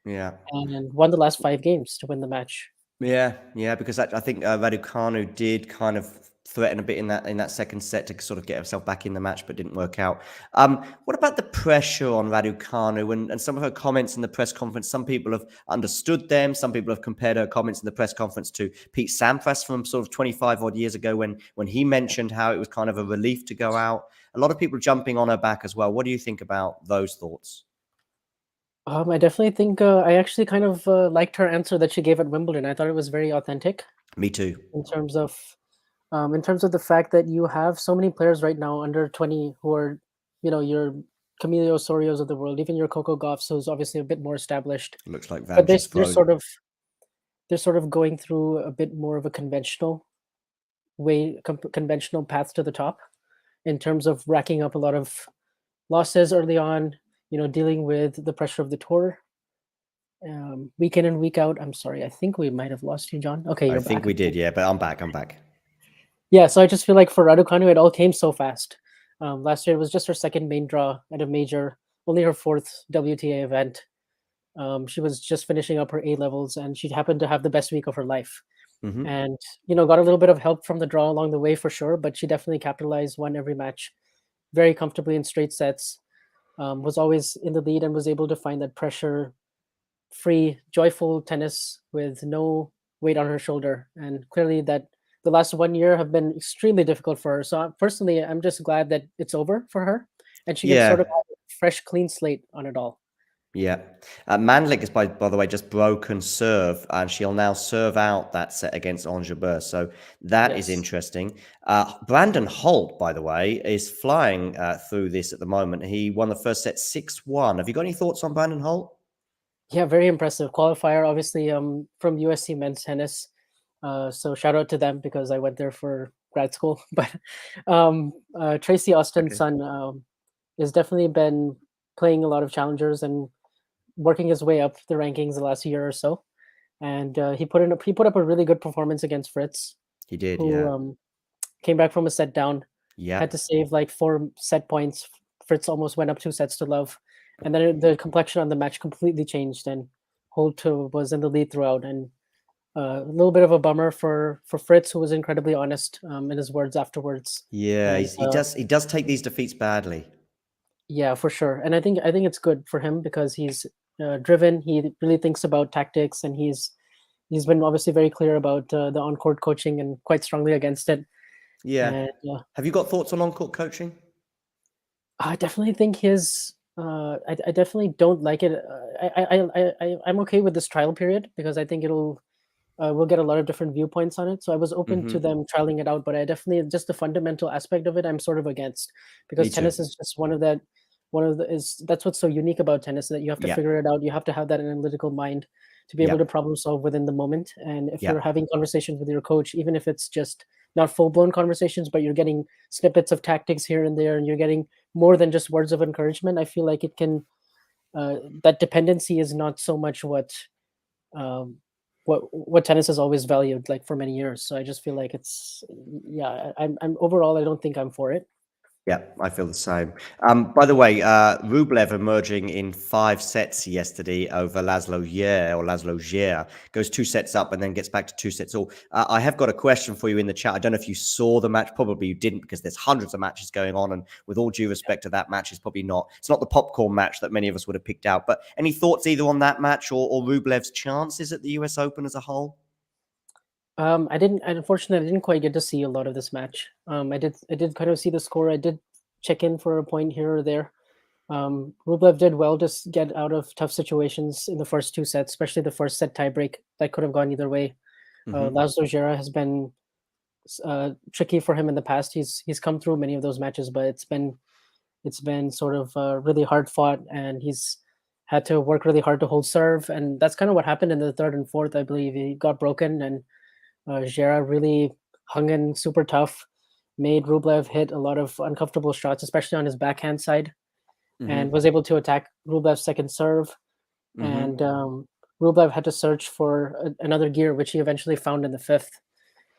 Yeah. And won the last 5 games to win the match. Yeah, because I think Raducanu did kind of threaten a bit in that second set to sort of get herself back in the match, but didn't work out. What about the pressure on Raducanu and some of her comments in the press conference? Some people have understood them. Some people have compared her comments in the press conference to Pete Sampras from sort of 25 odd years ago when he mentioned how it was kind of a relief to go out. A lot of people jumping on her back as well. What do you think about those thoughts? I definitely think I actually kind of liked her answer that she gave at Wimbledon. I thought it was very authentic Me too. in terms of the fact that you have so many players right now under 20 who are, your Emilio Osorios of the world, even your Coco Gauffs, who's obviously a bit more established. Looks like But Vange's they're frozen. sort of going through a bit more of a conventional conventional path to the top in terms of racking up a lot of losses early on, dealing with the pressure of the tour, week in and week out. I'm sorry, I think we might have lost you, John. Okay, I you're think back. we did, yeah, but I'm back. Yeah, so I just feel like for Raducanu, it all came so fast. Last year it was just her second main draw at a major, only her fourth WTA event. She was just finishing up her A levels, and she happened to have the best week of her life. Hmm. And got a little bit of help from the draw along the way for sure, but she definitely capitalized, won every match very comfortably in straight sets. Was always in the lead and was able to find that pressure-free, joyful tennis with no weight on her shoulder. And clearly, that the last 1 year have been extremely difficult for her. So personally, I'm just glad that it's over for her, and she can sort Yeah. of have a fresh, clean slate on it all. Yeah. Mandlik is, by the way, just broken serve, and she'll now serve out that set against Ons Jabeur. So that is Yes. interesting. Brandon Holt, by the way, is flying through this at the moment. He won the first set 6-1. Have you got any thoughts on Brandon Holt? Yeah, very impressive qualifier. Obviously, from USC men's tennis. So shout out to them because I went there for grad school. But Tracy Austin's Okay. son has definitely been playing a lot of challengers and working his way up the rankings the last year or so. And he put up a really good performance against Fritz, He did, who yeah. came back from a set down, Yeah. had to save like 4 set points. Fritz almost went up 2 sets to love, and then the complexion on the match completely changed, and Holt was in the lead throughout. And a little bit of a bummer for Fritz, who was incredibly honest in his words afterwards. Yeah, And he does take these defeats badly. yeah, for sure. And I think it's good for him because he's driven. He really thinks about tactics, and he's been obviously very clear about the on-court coaching and quite strongly against it. Yeah. And Have you got thoughts on on-court coaching? I definitely think I definitely don't like it. I'm okay with this trial period because I think we'll get a lot of different viewpoints on it. So I was open to Hmm. them trialing it out, but I definitely just the fundamental aspect of it, I'm sort of against Me because too. tennis is just that's what's so unique about tennis, that you have to Yeah. figure it out. You have to have that analytical mind to be able Yeah. to problem solve within the moment. And if Yeah. you're having conversations with your coach, even if it's just not full blown conversations, but you're getting snippets of tactics here and there, and you're getting more than just words of encouragement, I feel like it can that dependency is not so much um, what tennis has always valued, like for many years. So I just feel like I'm overall, I don't think I'm for it. Yeah, I feel the same. By the way, Rublev emerging in 5 sets yesterday over Laszlo Gier, goes 2 sets up and then gets back to 2 sets all. I have got a question for you in the chat. I don't know if you saw the match. Probably you didn't because there's hundreds of matches going on. And with all due respect to that match, it's not the popcorn match that many of us would have picked out. But any thoughts either on that match or Rublev's chances at the US Open as a whole? Unfortunately, I didn't quite get to see a lot of this match. I did kind of see the score. I did check in for a point here or there. Rublev did well to get out of tough situations in the first 2 sets, especially the first set tiebreak that could have gone either way. Mm-hmm. Laszlo Gier has been tricky for him in the past. He's come through many of those matches, but it's been sort of really hard fought, and he's had to work really hard to hold serve, and that's kind of what happened in the third and fourth. I believe he got broken, and Gera really hung in super tough, made Rublev hit a lot of uncomfortable shots, especially on his backhand side, and Mm-hmm. was able to attack Rublev's second serve. Mm-hmm. And Rublev had to search for another gear, which he eventually found in the fifth.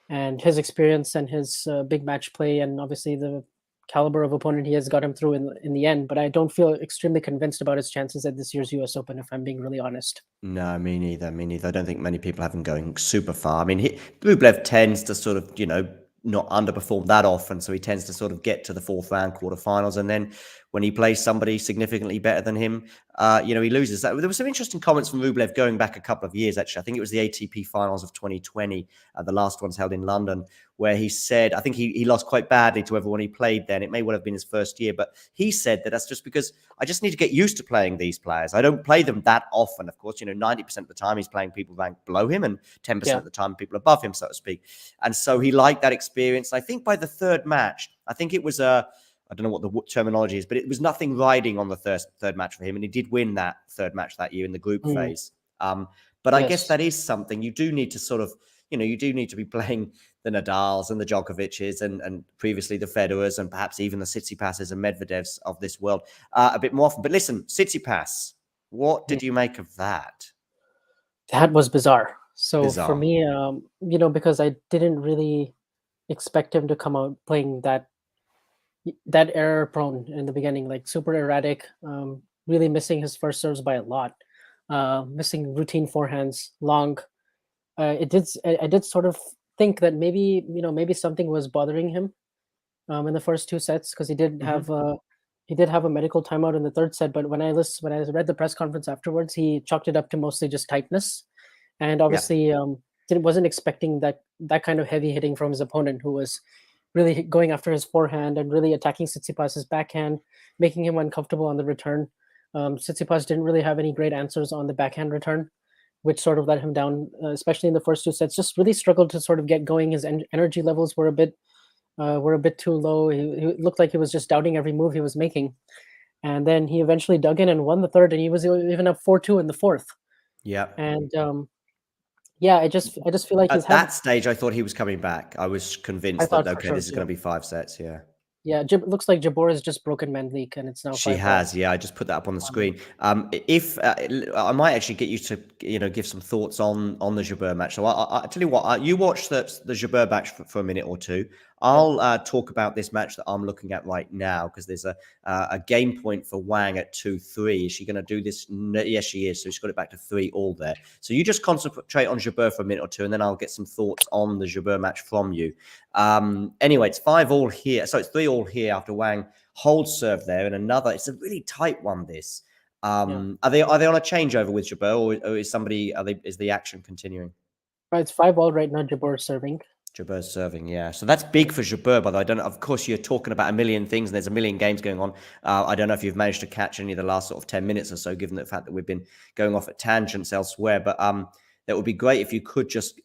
And his experience and his big match play, and obviously the caliber of opponent he has, got him through in the end. But I don't feel extremely convinced about his chances at this year's US Open, if I'm being really honest. No, me neither. Me neither. I don't think many people have him going super far. I mean, Rublev tends to sort of, not underperformed that often, so he tends to sort of get to the fourth round quarterfinals, and then when he plays somebody significantly better than him, he loses. There were some interesting comments from Rublev going back a couple of years, actually. I think it was the ATP finals of 2020, the last ones held in London, where he said, I think he lost quite badly to everyone he played then. It may well have been his first year, but he said that's just because I just need to get used to playing these players. I don't play them that often, of course. 90% of the time he's playing people ranked below him, and 10% of the time people above him, so to speak. And so he liked that experience. I think by the third match, I think it was I don't know what the terminology is, but it was nothing riding on the third match for him. And he did win that third match that year in the group phase. But I guess that is something you do need to sort of, you do need to be playing the Nadals and the Djokovic's and previously the Federers and perhaps even the Tsitsipas's and Medvedev's of this world a bit more often. But listen, Tsitsipas, what did you make of that? That was bizarre. So for me, because I didn't really expect him to come out playing that error prone in the beginning, like super erratic, really missing his first serves by a lot, missing routine forehands, long. I did sort of think that maybe something was bothering him in the first two sets, because he did have a medical timeout in the third set. But when I read the press conference afterwards, he chalked it up to mostly just tightness, and obviously wasn't expecting that kind of heavy hitting from his opponent, who was really going after his forehand and really attacking Tsitsipas's backhand, making him uncomfortable on the return. Tsitsipas didn't really have any great answers on the backhand return, which sort of let him down, especially in the first two sets. Just really struggled to sort of get going. His energy levels were a bit too low. He looked like he was just doubting every move he was making. And then he eventually dug in and won the third, and he was even up 4-2 in the fourth. Yeah. And I just feel like at that stage, I thought he was coming back. I was convinced that this is going to be 5 sets. Yeah. Yeah, it looks like Jabeur has just broken Mandlik, and it's now 5-4. She has, yeah. I just put that up on the screen. If I might actually get you to, give some thoughts on the Jabeur match. So I tell you what, you watch the Jabeur match for a minute or two. I'll talk about this match that I'm looking at right now, because there's a game point for Wang at 2-3. Is she going to do this? No, yes, she is. So she's got it back to 3-all there. So you just concentrate on Jabeur for a minute or two, and then I'll get some thoughts on the Jabeur match from you. Anyway, it's 5-all here. So it's 3-all here after Wang holds serve there, and another. It's a really tight one. This. Are they on a changeover with Jabeur, or is the action continuing? It's 5-all right now. Jabeur serving. Jabeur's serving, yeah. So that's big for Jabeur, but I don't know. Of course, you're talking about a million things, and there's a million games going on. I don't know if you've managed to catch any of the last sort of 10 minutes or so, given the fact that we've been going off at tangents elsewhere. But that would be great if you could just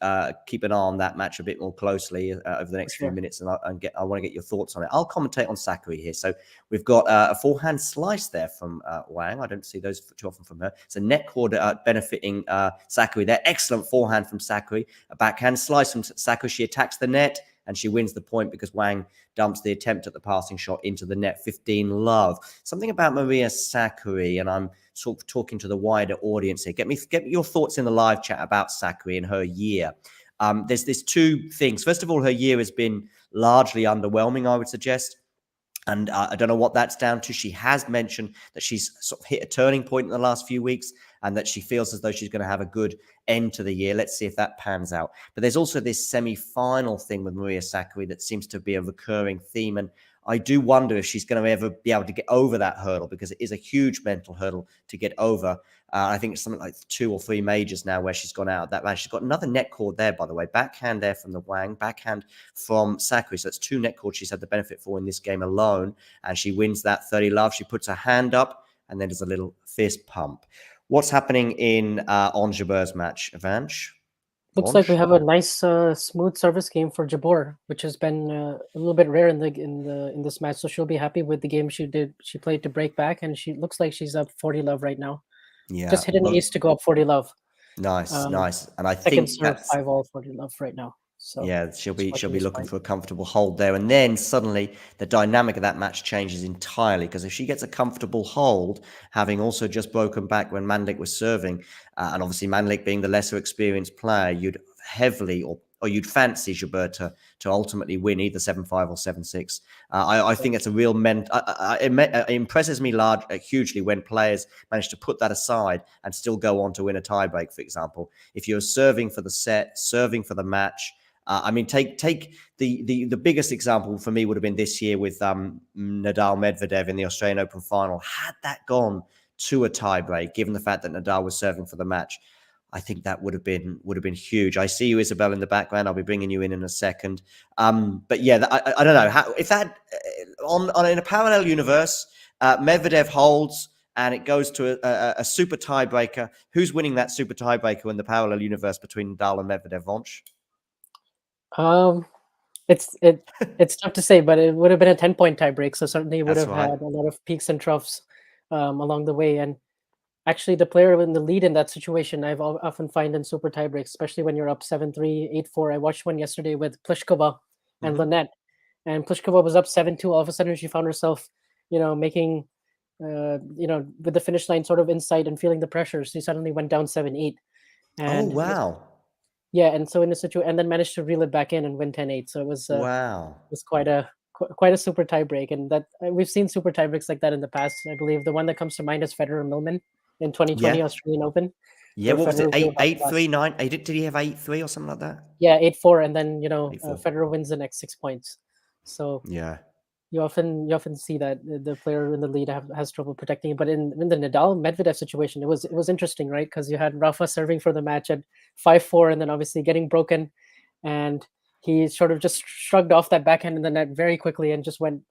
keep an eye on that match a bit more closely over the next few minutes, and I want to get your thoughts on it. I'll commentate on Sakkari here. So we've got a forehand slice there from Wang. I don't see those too often from her. It's a net cord benefiting Sakkari there. Excellent forehand from Sakkari. A backhand slice from Sakkari. She attacks the net, and she wins the point because Wang dumps the attempt at the passing shot into the net. 15-love. Something about Maria Sakkari, and I'm sort of talking to the wider audience here. Get your thoughts in the live chat about Sakkari and her year. There's two things. First of all, her year has been largely underwhelming, I would suggest. And I don't know what that's down to. She has mentioned that she's sort of hit a turning point in the last few weeks, and that she feels as though she's going to have a good end to the year. Let's see if that pans out. But there's also this semi-final thing with Maria Sakkari that seems to be a recurring theme. And I do wonder if she's going to ever be able to get over that hurdle, because it is a huge mental hurdle to get over. I think it's something like 2 or 3 majors now where she's gone out of that match. She's got another net cord there, by the way. Backhand there from the Wang, backhand from Sakkari. So that's 2 net cords she's had the benefit for in this game alone. And she wins that 30-love. She puts her hand up, and then does a little fist pump. What's happening in Ons Jabeur's match, Vansh? Looks like we have a nice smooth service game for Jabeur, which has been a little bit rare in this match. So she'll be happy with the game she played to break back, and she looks like she's up 40-love right now. Yeah, just hit an ace to go up 40-love. Nice. And I think that's 5-all 40-love right now. So yeah, she'll be looking for a comfortable hold there, and then suddenly the dynamic of that match changes entirely, because if she gets a comfortable hold, having also just broken back when Mandlik was serving, and obviously Mandlik being the lesser experienced player, you'd heavily or you'd fancy Jabeur to ultimately win either 7-5 or 7-6. I think it's a real it impresses me hugely when players manage to put that aside and still go on to win a tiebreak, for example. If you're serving for the set, serving for the match, I mean, take the biggest example for me would have been this year with Nadal Medvedev in the Australian Open final. Had that gone to a tiebreak, given the fact that Nadal was serving for the match, I think that would have been huge. I see you, Isabel, in the background. I'll be bringing you in a second. But yeah, I don't know how, if that on in a parallel universe, Medvedev holds and it goes to a super tiebreaker. Who's winning that super tiebreaker in the parallel universe between Nadal and Medvedev, Vonch? It's tough to say, but it would have been a 10-point tiebreak, so certainly would That's have right. had a lot of peaks and troughs along the way. And actually, the player in the lead in that situation, I've often find in super tiebreaks, especially when you're up 7-3, 8-4. I watched one yesterday with Pliskova and Lynette, and Pliskova was up 7-2. All of a sudden, she found herself, making, with the finish line sort of in sight and feeling the pressure. She suddenly went down 7-8. Oh, And wow. yeah, and so in a situation, and then managed to reel it back in and win 10-8. So it Wow. was quite a super tiebreak, and that we've seen super tiebreaks like that in the past. I believe the one that comes to mind is Federer Millman in 2020 Yeah. Australian Open, Yeah, where what was it? Federer blew him out Eight last. three nine. Did he have 8-3 or something like that? Yeah, 8-4, and then 8-4. Federer wins the next 6 points. So Yeah. you often see that the player in the lead has trouble protecting it. But in the Nadal Medvedev situation, it was interesting, right? Because you had Rafa serving for the match at 5-4, and then obviously getting broken, and he sort of just shrugged off that backhand in the net very quickly and just went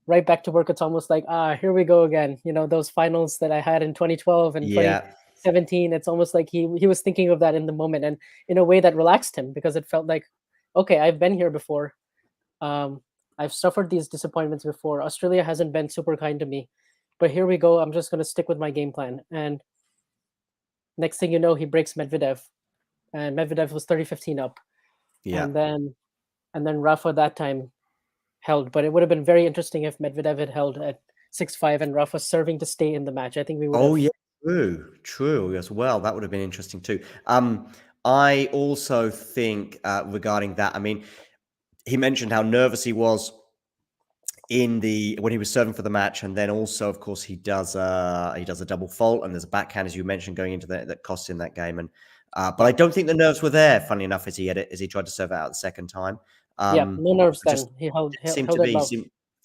right back to work. It's almost like, here we go again. Those finals that I had in 2012 and Yeah. 2017. It's almost like he was thinking of that in the moment, and in a way that relaxed him, because it felt like, okay, I've been here before. I've suffered these disappointments before. Australia hasn't been super kind to me, but here we go. I'm just going to stick with my game plan. And next thing you know, he breaks Medvedev, and Medvedev was 30-15 up. Yeah. And then Rafa that time held. But it would have been very interesting if Medvedev had held at 6-5 and Rafa serving to stay in the match. I think we would have. Oh, yeah. True as well. That would have been interesting too. I also think regarding that, I mean, he mentioned how nervous he was when he was serving for the match, and then also, of course, he does a double fault, and there's a backhand, as you mentioned, going into that cost him that game. And but I don't think the nerves were there. Funny enough, as he tried to serve it out the second time. Yeah, no nerves then. Just He held seemed held to it be love.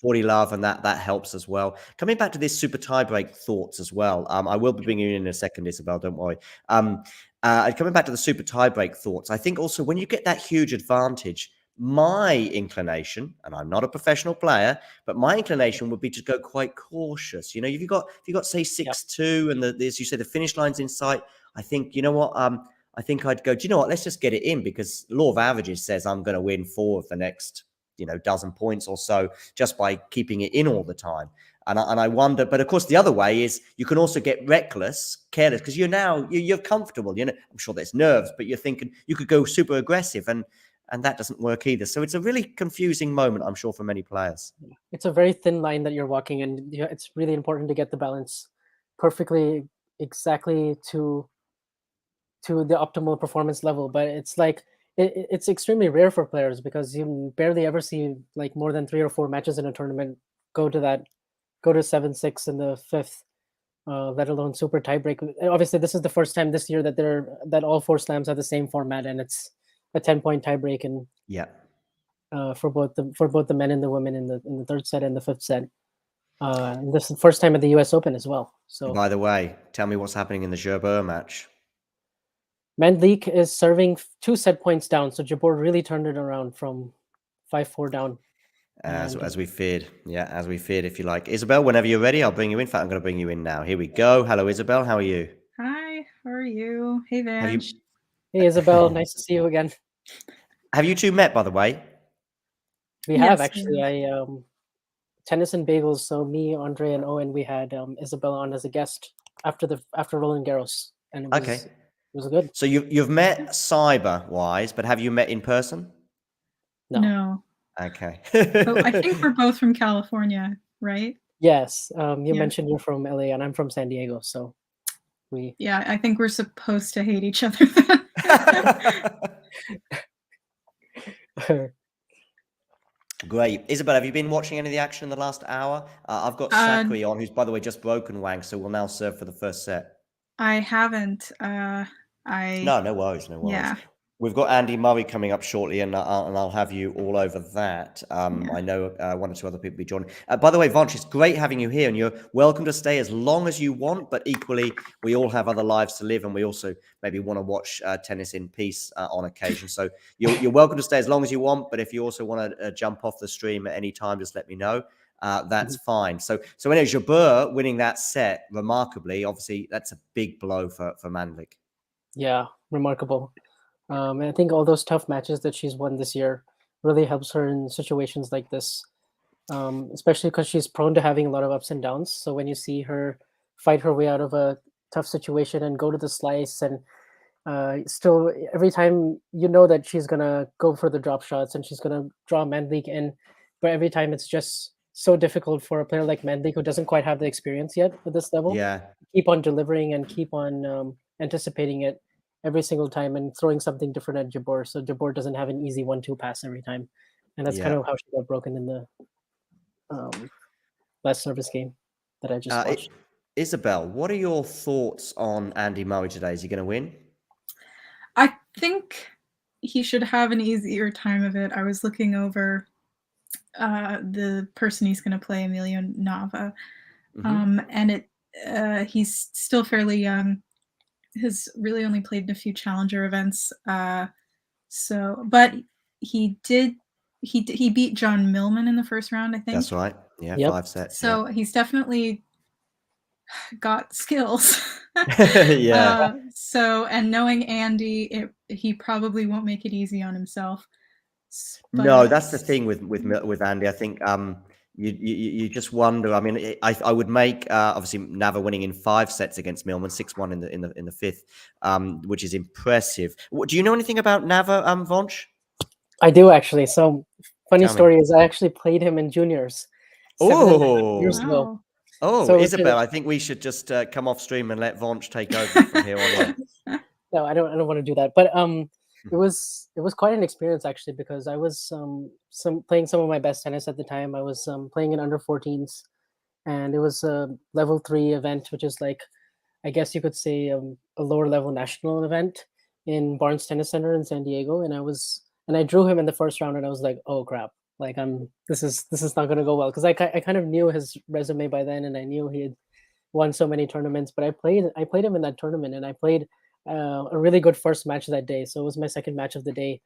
40 love, and that helps as well. Coming back to this super tiebreak thoughts as well. I will be bringing you in a second, Isabel. Don't worry. Coming back to the super tiebreak thoughts, I think also when you get that huge advantage, my inclination, and I'm not a professional player, but my inclination would be to go quite cautious. If you got say 6-2, and as you say, the finish line's in sight, I think what. I think I'd go, do you know what? Let's just get it in, because law of averages says I'm going to win 4 of the next, dozen points or so just by keeping it in all the time. And I wonder, but of course, the other way is you can also get reckless, careless, because you're comfortable. I'm sure there's nerves, but you're thinking you could go super aggressive, and that doesn't work either. So it's a really confusing moment, I'm sure, for many players. It's a very thin line that you're walking, and it's really important to get the balance perfectly, exactly to the optimal performance level. But it's like it's extremely rare for players, because you barely ever see like more than 3 or 4 matches in a tournament go to 7-6 in the fifth, let alone super tiebreak. Obviously, this is the first time this year that all 4 slams have the same format, and it's a 10-point tiebreak, and Yeah. for both the men and the women in the third set and the fifth set. And this is the first time at the U.S. Open as well. So By the way, tell me what's happening in the Jabeur match. Mandlik is serving 2 set points down, so Jabeur really turned it around from 5-4 down. As we feared. Yeah, as we feared, if you like. Isabel, whenever you're ready, I'll bring you in. In fact, I'm going to bring you in now. Here we go. Hello, Isabel. How are you? Hi, how are you? Hey, Vanj. Hey, Isabel. Nice to see you again. Have you two met, by the way? We have, actually. Tennis and Bagels. So me, Andre, and Owen, we had Isabel on as a guest after Roland Garros, and it was good. So you've met cyber-wise, but have you met in person? No. Okay. But I think we're both from California, right? Yes. You mentioned you're from LA, and I'm from San Diego, so Yeah, I think we're supposed to hate each other then. Great. Isabel, have you been watching any of the action in the last hour? I've got Sakkari on, who's, by the way, just broken Wang, so will now serve for the first set. I haven't. No worries. Yeah. We've got Andy Murray coming up shortly, and I'll have you all over that. I know one or two other people will be joining. By the way, Vonch, it's great having you here, and you're welcome to stay as long as you want. But equally, we all have other lives to live, and we also maybe want to watch tennis in peace on occasion. So you're welcome to stay as long as you want. But if you also want to jump off the stream at any time, just let me know. That's fine. So anyway, Jabeur winning that set remarkably. Obviously, that's a big blow for Mandlik. Yeah, remarkable. And I think all those tough matches that she's won this year really helps her in situations like this, especially because she's prone to having a lot of ups and downs. So when you see her fight her way out of a tough situation and go to the slice, and still every time you know that she's gonna go for the drop shots and she's gonna draw Mandlik in, but every time it's just so difficult for a player like Mandlik who doesn't quite have the experience yet at this level. Yeah. Keep on delivering and keep on anticipating it every single time and throwing something different at Jabeur, so Jabeur doesn't have an easy 1-2 pass every time, and that's kind of how she got broken in the last service game that I just watched. Isabel, what are your thoughts on Andy Murray today? Is he going to win? I think he should have an easier time of it. I was looking over the person he's going to play, Emilio Nava, and he's still fairly young. Has really only played in a few challenger events. But he beat John Millman in the first round, I think. That's right. Yeah, 5 sets. So he's definitely got skills. Yeah. And knowing Andy, he probably won't make it easy on himself. No, that's the thing with Andy. I think you just wonder. I mean, I would make obviously Nava winning in 5 sets against Millman, 6-1 in the fifth, which is impressive. Do you know anything about Nava, Vonch? I do actually. So funny story is I actually played him in juniors 7.5 years ago. Oh, so Isabel, I think we should just come off stream and let Vonch take over from here on. No, I don't want to do that. But it was quite an experience actually, because I was playing some of my best tennis at the time. I was playing in under 14s, and it was a level 3 event, which is like, I guess you could say a lower level national event in Barnes Tennis Center in San Diego. And I drew him in the first round, and I was like, oh crap, like this is not going to go well, because I kind of knew his resume by then, and I knew he had won so many tournaments. But I played him in that tournament, and I played a really good first match that day. So it was my second match of the day,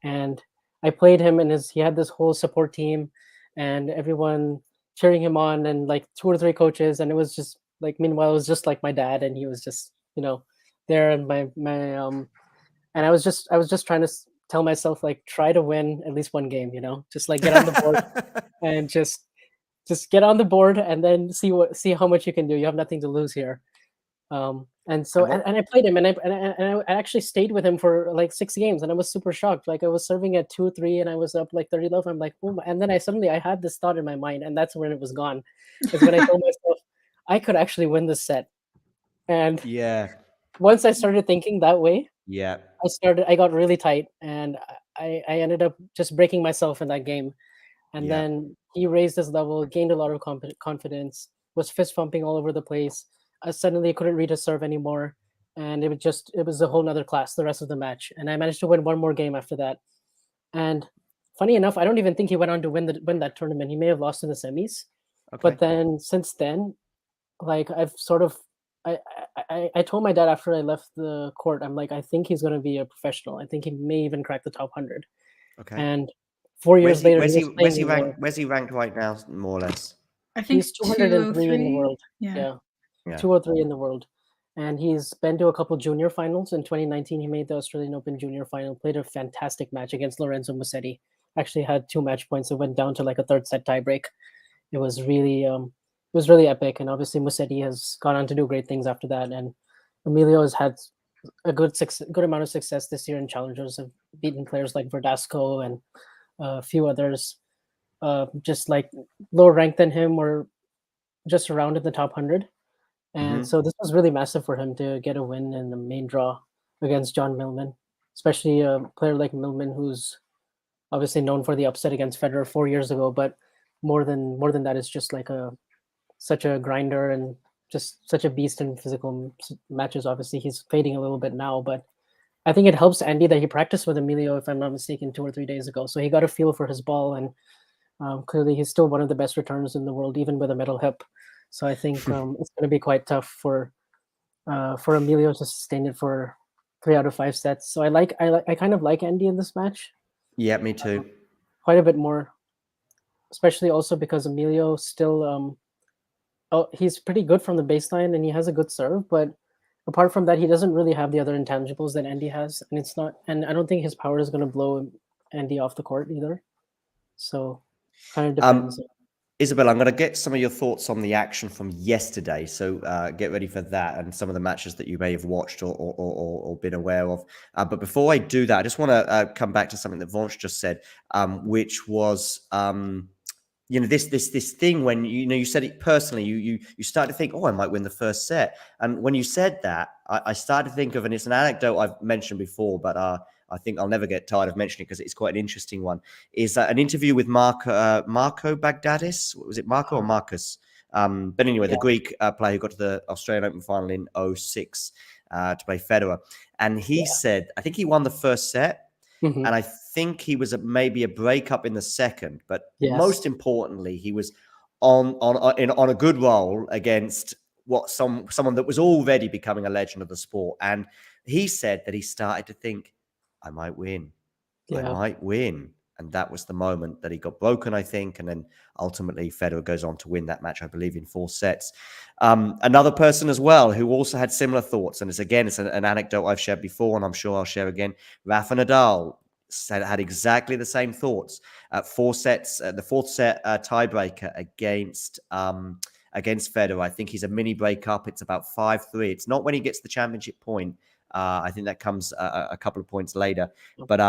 and I played him, and he had this whole support team and everyone cheering him on, and like 2 or 3 coaches, and it was just like, meanwhile it was just like my dad, and he was just there, and and I was just trying to tell myself, like, try to win at least one game, just like get on the board and just get on the board, and then see how much you can do. You have nothing to lose here. And so and I played him, and I actually stayed with him for like 6 games, and I was super shocked. Like, I was serving at 2-3, and I was up like 30 love. I'm like, oh my. And then I had this thought in my mind, and that's when it was gone. Is when I told myself I could actually win this set. And once I started thinking that way, I got really tight, and I ended up just breaking myself in that game. And then he raised his level, gained a lot of confidence, was fist pumping all over the place. I suddenly couldn't read his serve anymore, and it was a whole nother class the rest of the match. And I managed to win one more game after that. And funny enough, I don't even think he went on to win that tournament. He may have lost in the semis. But then since then, like, I've sort of I told my dad after I left the court, I'm like, I think he's going to be a professional. I think he may even crack the top 100. And 4 years later, where's he ranked right now, more or less? I think he's 203 in the world. Yeah. 203 in the world. And he's been to a couple junior finals. In 2019, he made the Australian Open junior final, played a fantastic match against Lorenzo Musetti. Actually had 2 match points. It went down to like a 3rd set tiebreak. It was really epic. And obviously Musetti has gone on to do great things after that. And Emilio has had a good amount of success this year in challengers, have beaten players like Verdasco and a few others, just like lower ranked than him, or just around in the top 100. And so this was really massive for him to get a win in the main draw against John Millman, especially a player like Millman, who's obviously known for the upset against Federer 4 years ago. But more than that, is just like such a grinder and just such a beast in physical matches. Obviously, he's fading a little bit now, but I think it helps Andy that he practiced with Emilio, if I'm not mistaken, 2 or 3 days ago. So he got a feel for his ball, and clearly he's still one of the best returners in the world, even with a metal hip. So I think it's going to be quite tough for Emilio to sustain it for 3 out of 5 sets. So I kind of like Andy in this match. Yeah, me too. Quite a bit more, especially also because Emilio still he's pretty good from the baseline and he has a good serve, but apart from that, he doesn't really have the other intangibles that Andy has, and I don't think his power is going to blow Andy off the court either. So kind of depends. Isabel, I'm going to get some of your thoughts on the action from yesterday. So get ready for that and some of the matches that you may have watched or been aware of. But before I do that, I just want to come back to something that Vonch just said, which was, this thing when, you said it personally, you started to think, oh, I might win the first set. And when you said that, I started to think of, and it's an anecdote I've mentioned before, but I think I'll never get tired of mentioning it because it's quite an interesting one, is an interview with Marco Baghdadis. Was it Marco or Marcus? But anyway, the Greek player who got to the Australian Open final in 2006 to play Federer. And he said, I think he won the first set. Mm-hmm. And I think he was maybe a breakup in the second. But most importantly, he was on a good roll against someone that was already becoming a legend of the sport. And he said that he started to think, I might win. I might win. And that was the moment that he got broken, I think. And then ultimately Federer goes on to win that match, I believe, in 4 sets. Another person as well who also had similar thoughts. And it's an anecdote I've shared before, and I'm sure I'll share again. Rafa Nadal had exactly the same thoughts. 4 sets, the 4th set tiebreaker against Federer. I think he's a mini breakup. It's about 5-3. It's not when he gets the championship point. I think that comes a couple of points later. But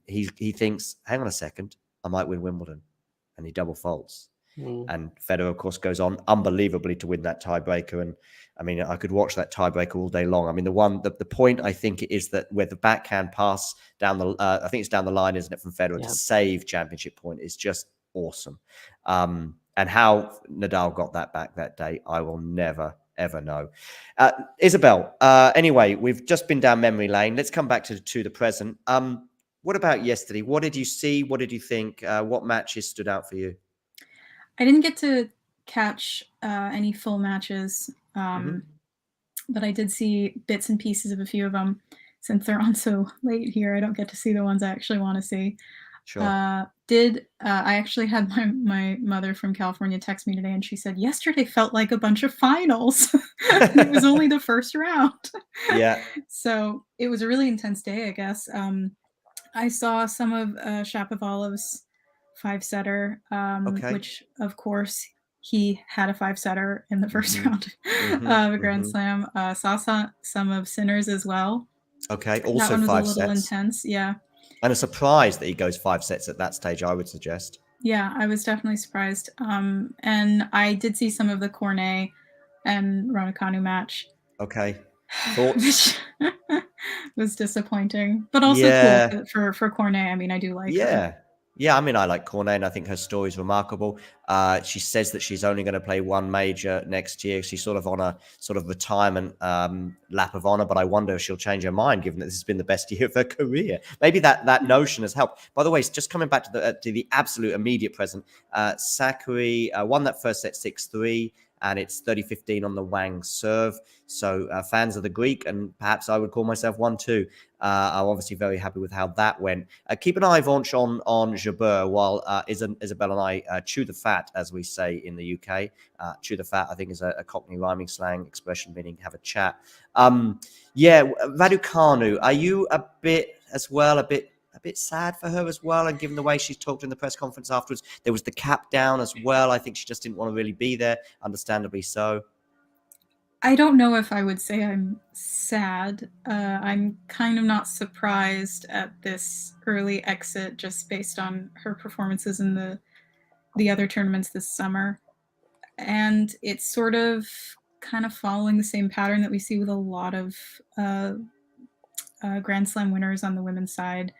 he thinks, hang on a second, I might win Wimbledon. And he double faults. And Federer, of course, goes on unbelievably to win that tiebreaker. And I mean, I could watch that tiebreaker all day long. I mean, the point I think is that where the backhand pass down I think it's down the line, isn't it, from Federer to save championship point is just awesome. And how Nadal got that back that day, I will never ever know. Isabel, anyway, we've just been down memory lane. Let's come back to the present. What about yesterday? What did you see? What did you think? What matches stood out for you? I didn't get to catch any full matches, but I did see bits and pieces of a few of them. Since they're on so late here, I don't get to see the ones I actually want to see. Sure. I actually had my mother from California text me today, and she said yesterday felt like a bunch of finals. It was only the first round. Yeah. So it was a really intense day, I guess. I saw some of Shapovalov's 5-setter, which of course he had a 5-setter in the first round of a Grand Slam. Saw some of Sinner's as well. Okay, That also one was 5 a little sets. intense, yeah. And a surprise that he goes 5 sets at that stage, I would suggest. Yeah, I was definitely surprised. And I did see some of the Cornet and Raducanu match. Okay. Thoughts? Was disappointing, but also cool for Cornet. I mean, I do like her. Yeah, I mean, I like Cornet, and I think her story is remarkable. She says that she's only going to play 1 major next year. She's sort of on a sort of retirement lap of honor, but I wonder if she'll change her mind, given that this has been the best year of her career. Maybe that notion has helped. By the way, just coming back to the absolute immediate present, Sakkari won that first set 6-3. And it's 30-15 on the Wang serve. So fans of the Greek, and perhaps I would call myself one too, are obviously very happy with how that went. Keep an eye, Vonch, on Jabeur while Isabel and I chew the fat, as we say in the UK. Chew the fat, I think, is a Cockney rhyming slang expression meaning have a chat. Raducanu, are you a bit sad for her as well? And given the way she talked in the press conference afterwards, there was the cap down as well. I think she just didn't want to really be there, understandably so. I don't know if I would say I'm sad. I'm kind of not surprised at this early exit just based on her performances in the other tournaments this summer. And it's sort of kind of following the same pattern that we see with a lot of Grand Slam winners on the women's side.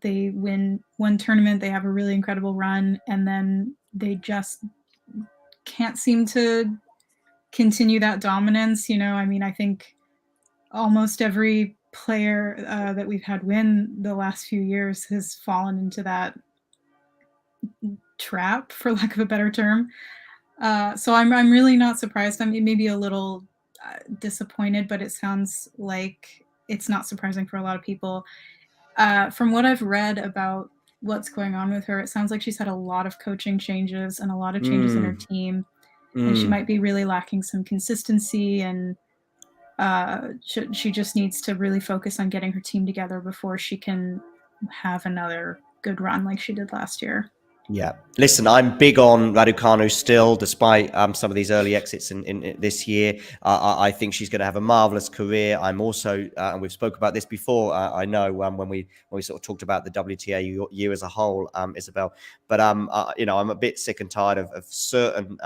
They win one tournament, they have a really incredible run, and then they just can't seem to continue that dominance. I mean, I think almost every player that we've had win the last few years has fallen into that trap, for lack of a better term. So I'm really not surprised. I mean, maybe a little disappointed, but it sounds like it's not surprising for a lot of people. From what I've read about what's going on with her, it sounds like she's had a lot of coaching changes and a lot of changes in her team, and she might be really lacking some consistency, and she just needs to really focus on getting her team together before she can have another good run like she did last year. Yeah. Listen, I'm big on Raducanu still, despite some of these early exits in this year. I think she's going to have a marvelous career. I'm also, and we've spoke about this before, I know when we sort of talked about the WTA year as a whole, Isabel, but you know, I'm a bit sick and tired of certain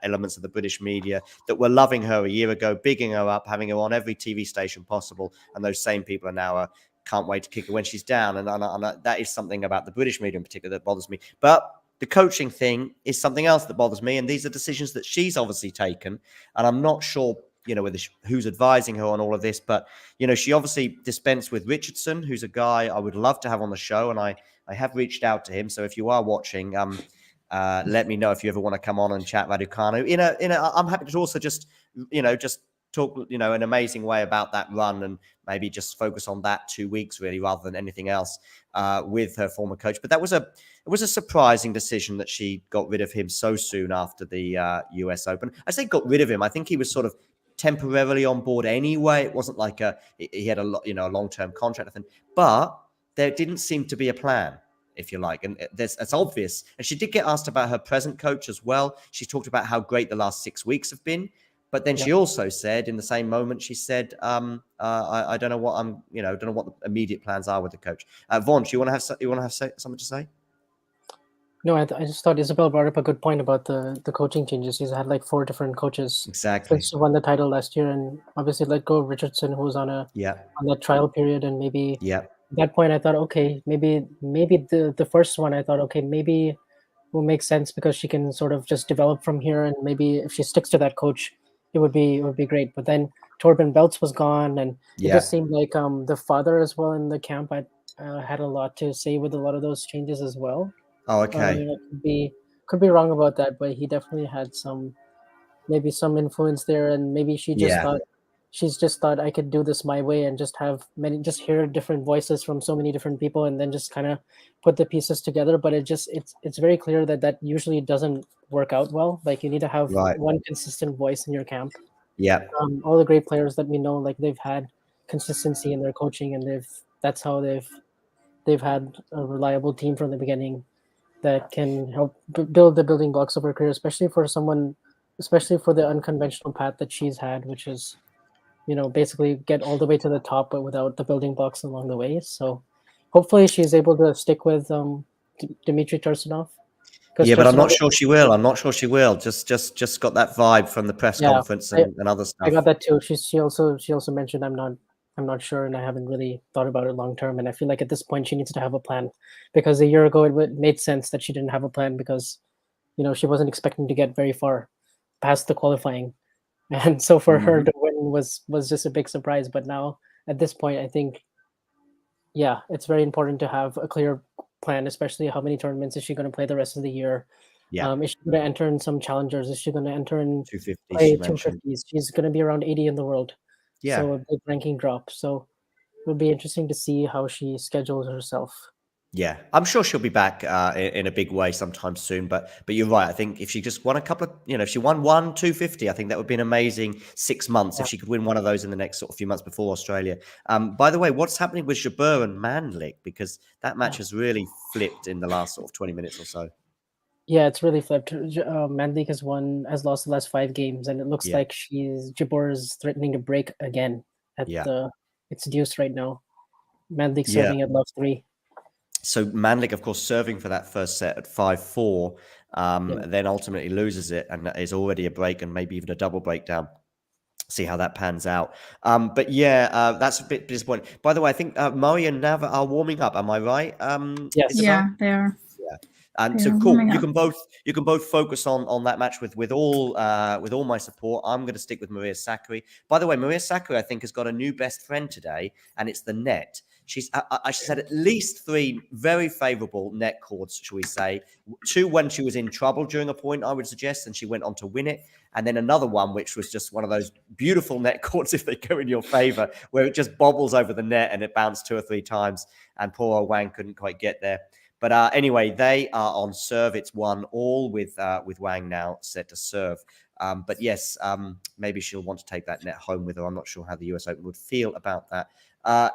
elements of the British media that were loving her a year ago, bigging her up, having her on every TV station possible, and those same people are now can't wait to kick her when she's down. And that is something about the British media in particular that bothers me. But the coaching thing is something else that bothers me. And these are decisions that she's obviously taken. And I'm not sure, you know, who's advising her on all of this. But, you know, she obviously dispensed with Richardson, who's a guy I would love to have on the show. And I have reached out to him. So if you are watching, let me know if you ever want to come on and chat Raducanu. I'm happy to also just talk, you know, an amazing way about that run, and maybe just focus on that 2 weeks really, rather than anything else with her former coach. But it was a surprising decision that she got rid of him so soon after the US Open. I say got rid of him. I think he was sort of temporarily on board anyway. It wasn't like he had a long-term contract, but there didn't seem to be a plan, if you like. And it's obvious. And she did get asked about her present coach as well. She talked about how great the last 6 weeks have been. But then she also said, in the same moment, she said, I don't know what don't know what the immediate plans are with the coach. Vaughn, do you want to have something to say? No, I just thought Isabel brought up a good point about the coaching changes. He's had like 4 different coaches Exactly. since he won the title last year, and obviously let go of Richardson, who was on that trial period, and maybe at that point I thought, okay, maybe the first one I thought, okay, maybe will make sense because she can sort of just develop from here, and maybe if she sticks to that coach, it would be great. But then Torben Belts was gone, and it just seemed like the father as well in the camp had a lot to say with a lot of those changes as well. Oh, okay. Could be wrong about that, but he definitely had maybe some influence there, and maybe she's just thought I could do this my way and just hear different voices from so many different people, and then just kind of put the pieces together. But it's very clear that usually doesn't work out well. Like, you need to have one consistent voice in your camp. All the great players that we know, like, they've had consistency in their coaching, and that's how they've had a reliable team from the beginning that can help build the building blocks of her career, especially for the unconventional path that she's had, which is, basically get all the way to the top, but without the building blocks along the way. So hopefully she's able to stick with Dmitry Tursunov. Yeah, but I'm not sure she will. Just got that vibe from the press conference and other stuff. I got that too. She also mentioned I'm not sure, and I haven't really thought about it long term. And I feel like at this point she needs to have a plan, because a year ago it made sense that she didn't have a plan, because she wasn't expecting to get very far past the qualifying. And so for her to win was just a big surprise. But now at this point, I think, it's very important to have a clear plan, especially how many tournaments is she going to play the rest of the year. Is she going to enter in some challengers? Is she going to enter in 250s? She's going to be around 80 in the world. So a big ranking drop. So it would be interesting to see how she schedules herself. Yeah, I'm sure she'll be back in a big way sometime soon. But you're right. I think if she just won a couple of, if she won 250, I think that would be an amazing 6 months if she could win one of those in the next sort of few months before Australia. By the way, what's happening with Jabeur and Mandlik? Because that match has really flipped in the last sort of 20 minutes or so. Yeah, it's really flipped. Mandlik has lost the last 5 games, and it looks like Jabeur is threatening to break again it's deuce right now. Mandlik serving at love 3. So Mandlik, of course, serving for that first set at 5-4, then ultimately loses it, and is already a break and maybe even a double breakdown. See how that pans out. But that's a bit disappointing. By the way, I think Murray and Nava are warming up. Am I right? Yes. Yeah, they are. Yeah. And so Yeah, cool. warming You up. can both focus on that match with all my support. I'm going to stick with Maria Sakkari. By the way, Maria Sakkari, I think, has got a new best friend today, and it's the net. She's had at least 3 very favourable net chords, shall we say. 2 when she was in trouble during a point, I would suggest, and she went on to win it. And then another one, which was just one of those beautiful net chords, if they go in your favour, where it just bobbles over the net and it bounced 2 or 3 times, and poor old Wang couldn't quite get there. But anyway, they are on serve. It's 1-1 with Wang now set to serve. But yes, maybe she'll want to take that net home with her. I'm not sure how the US Open would feel about that.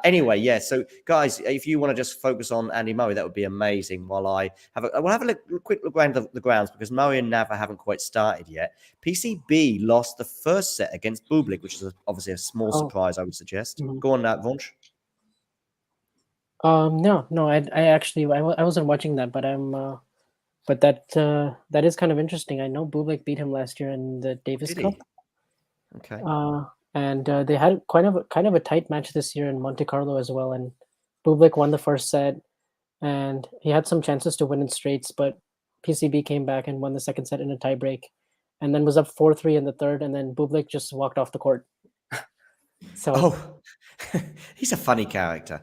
Anyway, yeah. So, guys, if you want to just focus on Andy Murray, that would be amazing. While we'll have a quick look around the grounds, because Murray and Nava haven't quite started yet. PCB lost the first set against Bublik, which is obviously a small surprise, I would suggest. Go on, Vonch. No, I actually I wasn't watching that, but that is kind of interesting. I know Bublik beat him last year in the Davis Did he? Cup. Okay. And they had kind of a tight match this year in Monte Carlo as well. And Bublik won the first set, and he had some chances to win in straights, but PCB came back and won the second set in a tiebreak, and then was up 4-3 in the third, and then Bublik just walked off the court. So he's a funny character.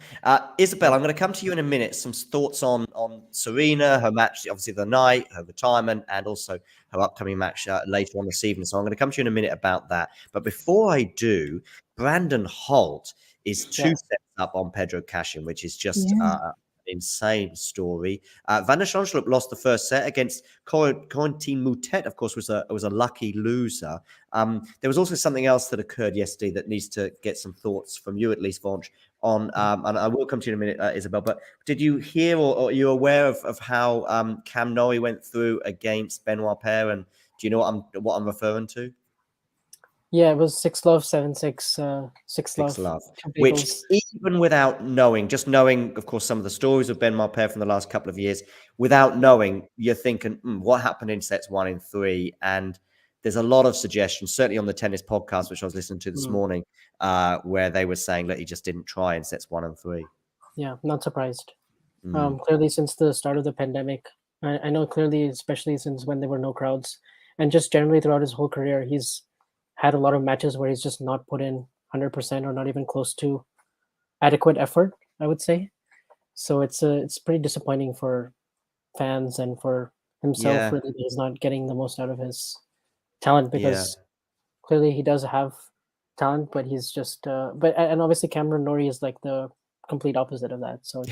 Isabel, I'm going to come to you in a minute. Some thoughts on Serena, her match, obviously the night, her retirement, and also her upcoming match later on this evening. So I'm going to come to you in a minute about that. But before I do, Brandon Holt is 2 sets up on Pedro Cashin, which is just an insane story. Van der Schonschlup lost the first set against Corentin Moutet, of course, was a lucky loser. There was also something else that occurred yesterday that needs to get some thoughts from you, at least, Vonch, on, and I will come to you in a minute, Isabel, but did you hear or are you aware of how Cam Norrie went through against Benoit Paire, and do you know what I'm referring to? yeah, it was 6-love, 7-6, 6-love, which even without knowing, just knowing, of course, some of the stories of Benoit Paire from the last couple of years, without knowing, you're thinking, what happened in sets 1 and 3? And there's a lot of suggestions, certainly on the tennis podcast, which I was listening to this morning, where they were saying that he just didn't try in sets 1 and 3. Yeah, not surprised. Clearly, since the start of the pandemic, I know clearly, especially since when there were no crowds, and just generally throughout his whole career, he's had a lot of matches where he's just not put in 100% or not even close to adequate effort, I would say. So it's pretty disappointing for fans and for himself, really, that he's not getting the most out of his talent, because clearly he does have talent, but he's just and obviously Cameron Norrie is like the complete opposite of that. So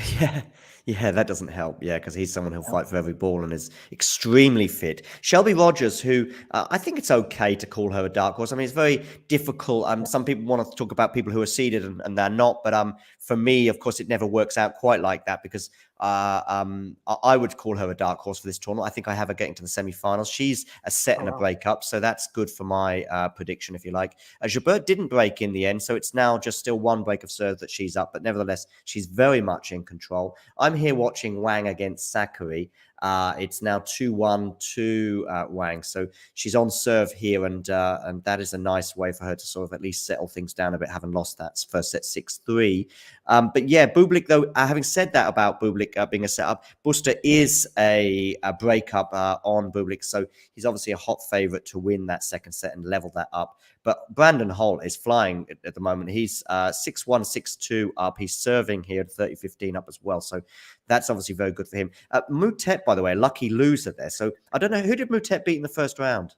that doesn't help. Because he's someone who'll fight for every ball and is extremely fit. Shelby Rogers, who I think it's okay to call her a dark horse. I mean, it's very difficult. Some people want to talk about people who are seeded and they're not, but for me, of course, it never works out quite like that, because I would call her a dark horse for this tournament. I think I have her getting to the semi-finals. She's a set and a breakup, so that's good for my prediction, if you like. Jabeur didn't break in the end, so it's now just still 1 break of serve that she's up, but nevertheless, she's very much in control. I'm here watching Wang against Sakkari. It's now 2-1 to Wang, so she's on serve here, and that is a nice way for her to sort of at least settle things down a bit, having lost that first set 6-3. But yeah, Bublik, though, having said that about Bublik being a setup, Buster is a breakup on Bublik, so he's obviously a hot favorite to win that second set and level that up. But Brandon Holt is flying at the moment. He's 6-1, 6-2 up. He's serving here at 30-15 up as well. So that's obviously very good for him. Moutet, by the way, lucky loser there. So I don't know, who did Moutet beat in the first round?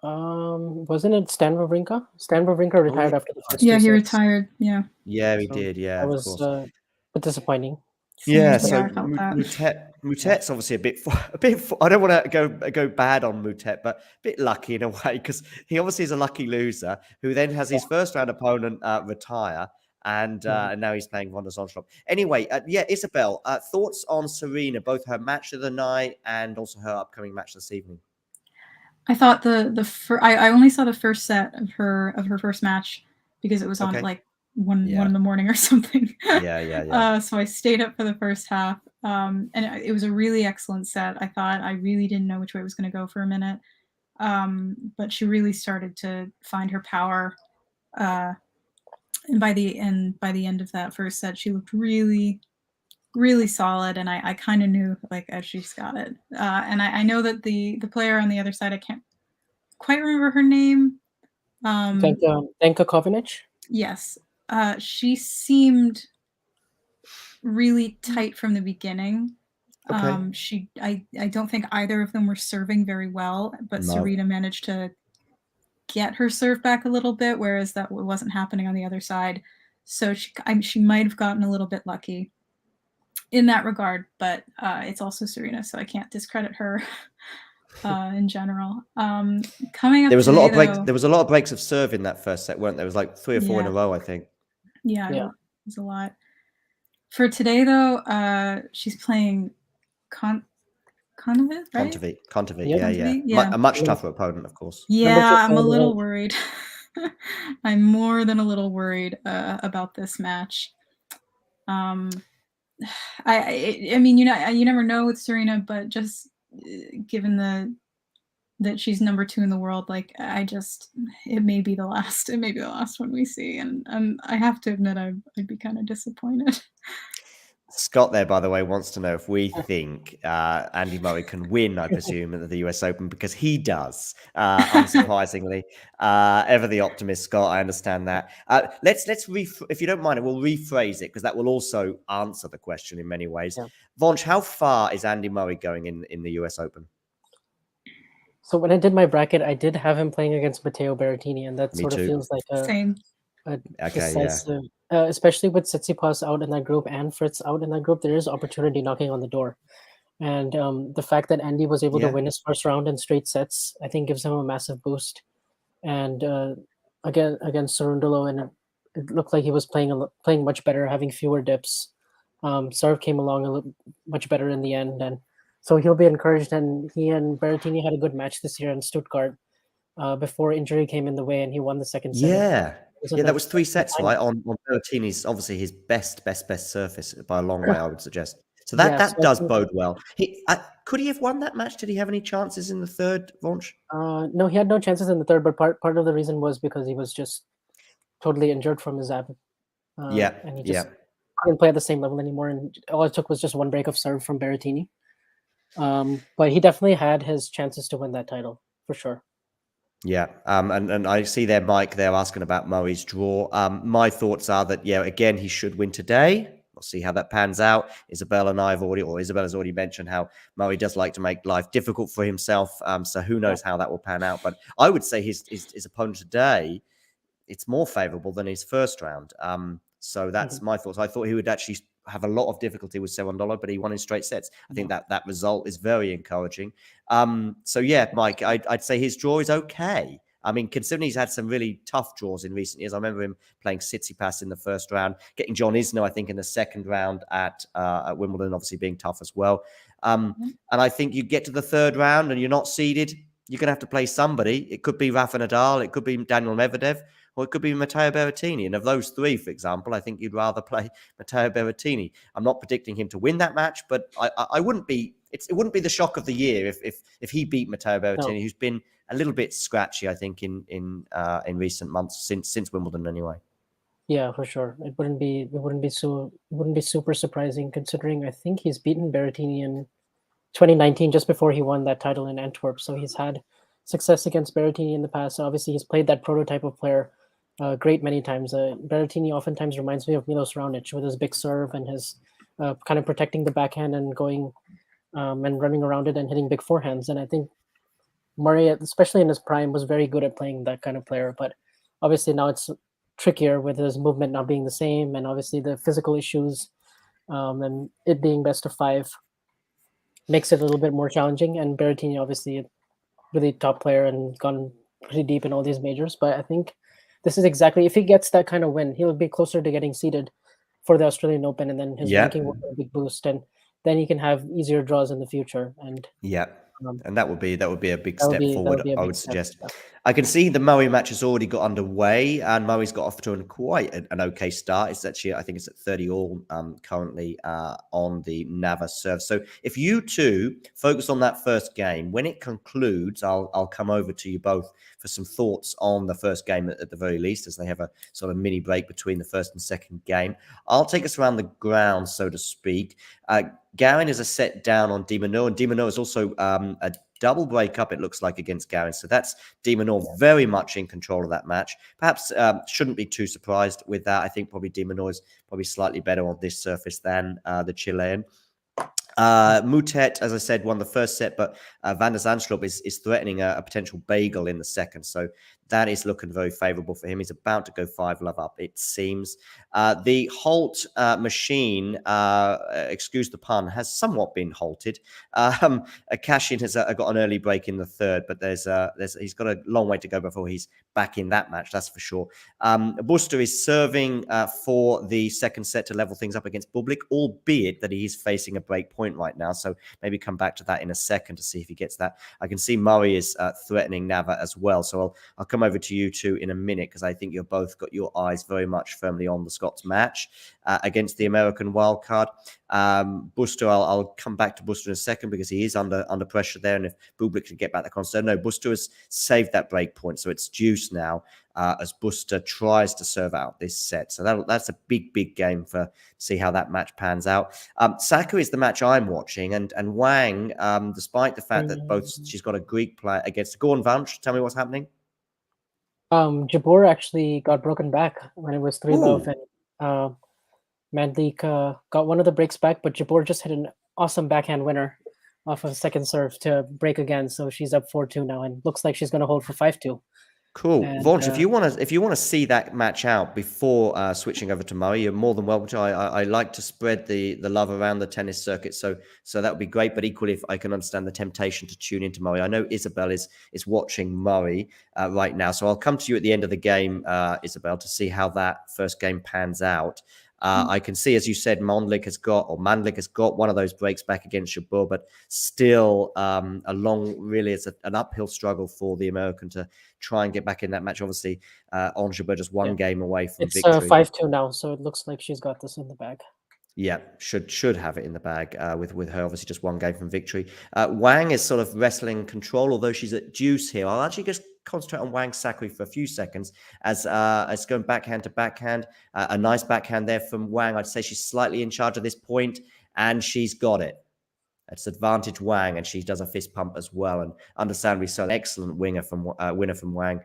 Wasn't it Stan Wawrinka? Stan Wawrinka retired after the first 2 sets. He retired. Yeah, he did. Yeah, that was a bit disappointing. Yeah, so so Moutet's obviously a bit. I don't want to go bad on Moutet, but a bit lucky in a way, because he obviously is a lucky loser who then has his first round opponent retire, and now he's playing Van der Schonschlup. Anyway, Isabel, thoughts on Serena, both her match of the night and also her upcoming match this evening? I thought I only saw the first set of her first match because it was on like 1 in the morning or something. So I stayed up for the first half, and it was a really excellent set. I thought I really didn't know which way it was going to go for a minute, but she really started to find her power. And by the end of that first set, she looked really, really solid, and I kind of knew like she's got it. And I know that the player on the other side, I can't quite remember her name. Danka Kovinic? Yes, she seemed really tight from the beginning. Okay. I don't think either of them were serving very well, but No. Serena managed to get her serve back a little bit, whereas that wasn't happening on the other side. So she might have gotten a little bit lucky in that regard, but it's also Serena, so I can't discredit her in general. Coming up, There was today, a lot of breaks. though, There was a lot of breaks of serve in that first set, weren't there? It was like 3 or 4 in Yeah. a row, I think. yeah, it was a lot. For today, though, she's playing Kontaveit, right? Kontaveit, Kontaveit, yeah. A much tougher opponent, of course. Yeah, I'm a little worried. I'm more than a little worried about this match. I mean, you never know with Serena, but just given that she's number 2 in the world, like it may be the last. It may be the last one we see, and I have to admit, I'd be kind of disappointed. Scott there, by the way, wants to know if we think Andy Murray can win, I presume, at the US Open, because he does, unsurprisingly. Ever the optimist, Scott, I understand that. If you don't mind, we'll rephrase it, because that will also answer the question in many ways. Yeah. Vonch, how far is Andy Murray going in the US Open? So when I did my bracket, I did have him playing against Matteo Berrettini, and that sort of feels like a decisive, especially with Tsitsipas out in that group and Fritz out in that group, there is opportunity knocking on the door. And the fact that Andy was able to win his first round in straight sets, I think gives him a massive boost. And again against Cerundolo, and it looked like he was playing much better, having fewer dips. Serve came along much better in the end, and so he'll be encouraged. And he and Berrettini had a good match this year in Stuttgart before injury came in the way, and he won the second set. Yeah, that was 3 sets, right? On Berrettini's, obviously his best surface by a long way, I would suggest. So that does bode well. Could he have won that match? Did he have any chances in the third, Vonch? No, he had no chances in the third, but part of the reason was because he was just totally injured from his ab. And he just couldn't play at the same level anymore. And all it took was just one break of serve from Berrettini. But he definitely had his chances to win that title, for sure. Yeah, and I see there, Mike, they're asking about Murray's draw. My thoughts are that, again, he should win today. We'll see how that pans out. Isabella's already mentioned how Murray does like to make life difficult for himself. So who knows how that will pan out. But I would say his opponent today, it's more favorable than his first round. So that's my thoughts. I thought he would actually have a lot of difficulty with Cerundolo, but he won in straight sets. I think that result is very encouraging. So yeah, Mike, I'd say his draw is okay. I mean, considering he's had some really tough draws in recent years. I remember him playing Tsitsipas in the first round, getting John Isner, I think, in the second round at Wimbledon, obviously being tough as well. And I think you get to the third round and you're not seeded, you're going to have to play somebody. It could be Rafa Nadal, it could be Daniel Medvedev, or it could be Matteo Berrettini. And of those 3, for example, I think you'd rather play Matteo Berrettini. I'm not predicting him to win that match, but I wouldn't be. It wouldn't be the shock of the year if he beat Matteo Berrettini, who's been a little bit scratchy, I think, in recent months since Wimbledon, anyway. Yeah, for sure. It wouldn't be super surprising, considering I think he's beaten Berrettini in 2019, just before he won that title in Antwerp. So he's had success against Berrettini in the past. So obviously, he's played that prototype of player great many times. Berrettini oftentimes reminds me of Milos Raonic with his big serve and his kind of protecting the backhand and going and running around it and hitting big forehands. And I think Murray, especially in his prime, was very good at playing that kind of player. But obviously now it's trickier with his movement not being the same, and obviously the physical issues and it being best of 5 makes it a little bit more challenging. And Berrettini, obviously, a really top player and gone pretty deep in all these majors. But I think this is exactly, if he gets that kind of win, he'll be closer to getting seeded for the Australian Open, and then his ranking will get a big boost, and then he can have easier draws in the future. And and that would be a big step forward, I would suggest. I can see the Murray match has already got underway, and Murray's got off to quite an okay start. It's actually, I think it's at 30 all currently on the Nava serve. So if you two focus on that first game, when it concludes, I'll come over to you both for some thoughts on the first game at the very least, as they have a sort of mini break between the first and second game. I'll take us around the ground, so to speak. Garin is a set down on de Minaur, and de Minaur is also a double break up, it looks like, against Garin. So that's de Minaur very much in control of that match. Perhaps shouldn't be too surprised with that. I think probably de Minaur is probably slightly better on this surface than the Chilean. Moutet, as I said, won the first set, but Van der Zandschulp is threatening a potential bagel in the second. So that is looking very favorable for him. He's about to go 5-love up, it seems. The Holt machine, excuse the pun, has somewhat been halted. Cashin has got an early break in the third, but he's got a long way to go before he's back in that match, that's for sure. Buster is serving for the second set to level things up against Bublik, albeit that he is facing a break point right now. So maybe come back to that in a second to see if he gets that. I can see Murray is threatening Nava as well. So I'll come over to you two in a minute, because I think you've both got your eyes very much firmly on the Scots match against the American wildcard. Buster, I'll come back to Buster in a second, because he is under pressure there. And if Bublik can get back the concert, no, Buster has saved that break point. So it's juice now as Buster tries to serve out this set. So that's a big game for see how that match pans out. Sakkari is the match I'm watching, and Wang, despite the fact that both she's got a Greek player against. Go on, Vanch, tell me what's happening. Jabeur actually got broken back when it was 3-love, and Mandlik got one of the breaks back, but Jabeur just hit an awesome backhand winner off of second serve to break again. So she's up 4-2 now, and looks like she's going to hold for 5-2. Cool, Vonch. If you want to see that match out before switching over to Murray, you're more than welcome to. I like to spread the love around the tennis circuit, so that would be great. But equally, if I can understand the temptation to tune into Murray, I know Isabel is watching Murray right now, so I'll come to you at the end of the game, Isabel, to see how that first game pans out. I can see, as you said, Mandlik has got one of those breaks back against Jabeur, but still really it's an uphill struggle for the American to try and get back in that match. Obviously, Ons Jabeur just one game away from victory. It's 5-2 now, so it looks like she's got this in the bag. Yeah, should have it in the bag with her obviously just one game from victory. Wang is sort of wrestling control, although she's at deuce here. I'll actually just concentrate on Wang Sakkari for a few seconds as going backhand to backhand. A nice backhand there from Wang. I'd say she's slightly in charge at this point, and she's got it. It's advantage Wang, and she does a fist pump as well. And understandably so, an excellent winner from Wang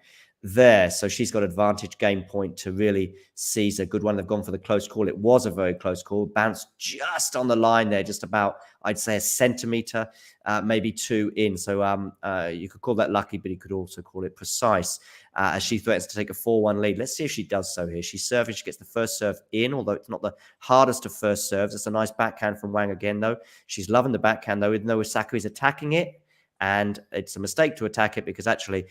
there. So she's got advantage game point to really seize a good one. They've gone for the close call. It was a very close call. Bounced just on the line there, just about, I'd say, a centimetre, maybe 2 in. So you could call that lucky, but you could also call it precise as she threatens to take a 4-1 lead. Let's see if she does so here. She's serving. She gets the first serve in, although it's not the hardest of first serves. It's a nice backhand from Wang again, though. She's loving the backhand, though, even though Sakkari's attacking it. And it's a mistake to attack it because actually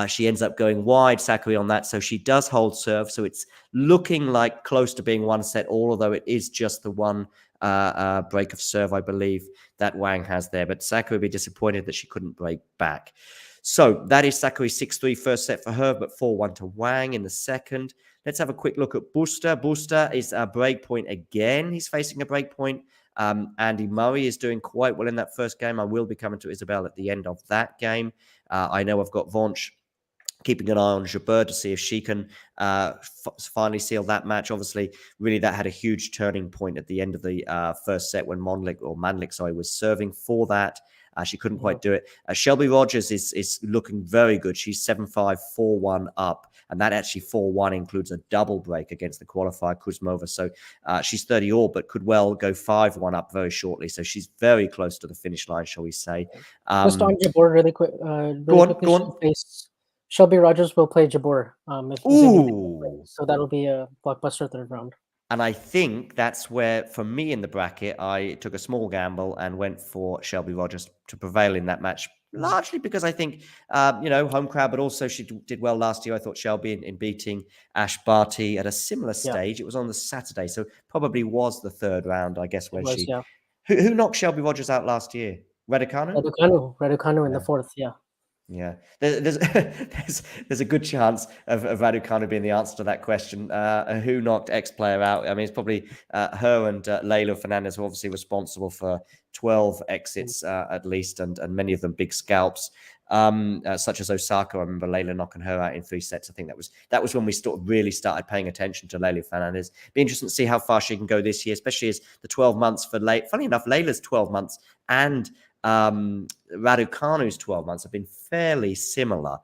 she ends up going wide, Sakkari, on that. So she does hold serve. So it's looking like close to being one set all, although it is just the one break of serve, I believe, that Wang has there. But Sakkari would be disappointed that she couldn't break back. So that is Sakkari 6-3 first set for her, but 4-1 to Wang in the second. Let's have a quick look at Buster. Buster is a break point again. He's facing a break point. Andy Murray is doing quite well in that first game. I will be coming to Isabel at the end of that game. I know I've got Vonch keeping an eye on Jabeur to see if she can finally seal that match. Obviously, really that had a huge turning point at the end of the first set when Mandlik was serving for that. She couldn't quite do it. Shelby Rogers is looking very good. She's 7-5, 4-1 up. And that actually 4-1 includes a double break against the qualifier Kuzmova. So she's 30 all, but could well go 5-1 up very shortly. So she's very close to the finish line, shall we say. Just on Jabeur really quick. Go on. Shelby Rogers will play Jabeur. Ooh. So that'll be a blockbuster third round. And I think that's where, for me in the bracket, I took a small gamble and went for Shelby Rogers to prevail in that match, largely because I think, home crowd, but also she did well last year. I thought Shelby in beating Ash Barty at a similar stage. Yeah. It was on the Saturday, so probably was the third round, I guess, when she... Yeah. Who knocked Shelby Rogers out last year? Raducanu? Raducanu in the fourth, yeah. Yeah, there's a good chance of Raducanu being the answer to that question. Who knocked X player out? I mean, it's probably her and Leylah Fernandez, were obviously responsible for 12 exits at least, and many of them big scalps, such as Osaka. I remember Leylah knocking her out in 3 sets. I think that was when we really started paying attention to Leylah Fernandez. Be interesting to see how far she can go this year, especially as the 12 months for Leylah. Funny enough, Leylah's 12 months and Raducanu's 12 months have been fairly similar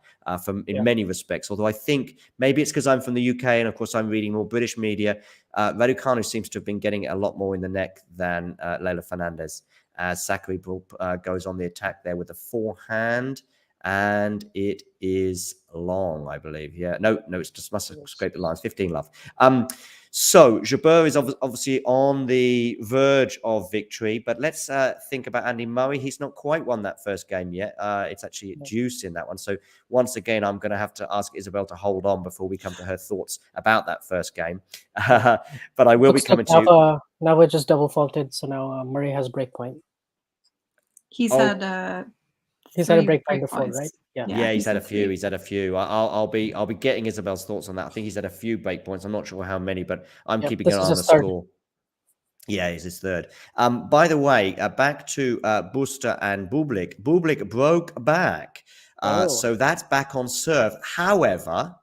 in many respects, although I think maybe it's because I'm from the UK and of course I'm reading more British media. Raducanu seems to have been getting it a lot more in the neck than Leylah Fernandez, as Sakkari goes on the attack there with a forehand, and it is long, I believe. Yeah, no, it's just must have scraped the lines. 15 love. So Jabeur is obviously on the verge of victory, but let's think about Andy Murray. He's not quite won that first game yet. It's actually deuce in that one. So once again, I'm going to have to ask Isabel to hold on before we come to her thoughts about that first game. But I will be coming to Nava just double faulted, so now Murray has break point. He's had a break point before, right? Yeah, he's had a few. He's had a few. I'll be getting Isabel's thoughts on that. I think he's had a few break points. I'm not sure how many, but I'm keeping an eye on the score. Yeah, he's his third. By the way, back to Buster and Bublik. Bublik broke back. So that's back on serve. However,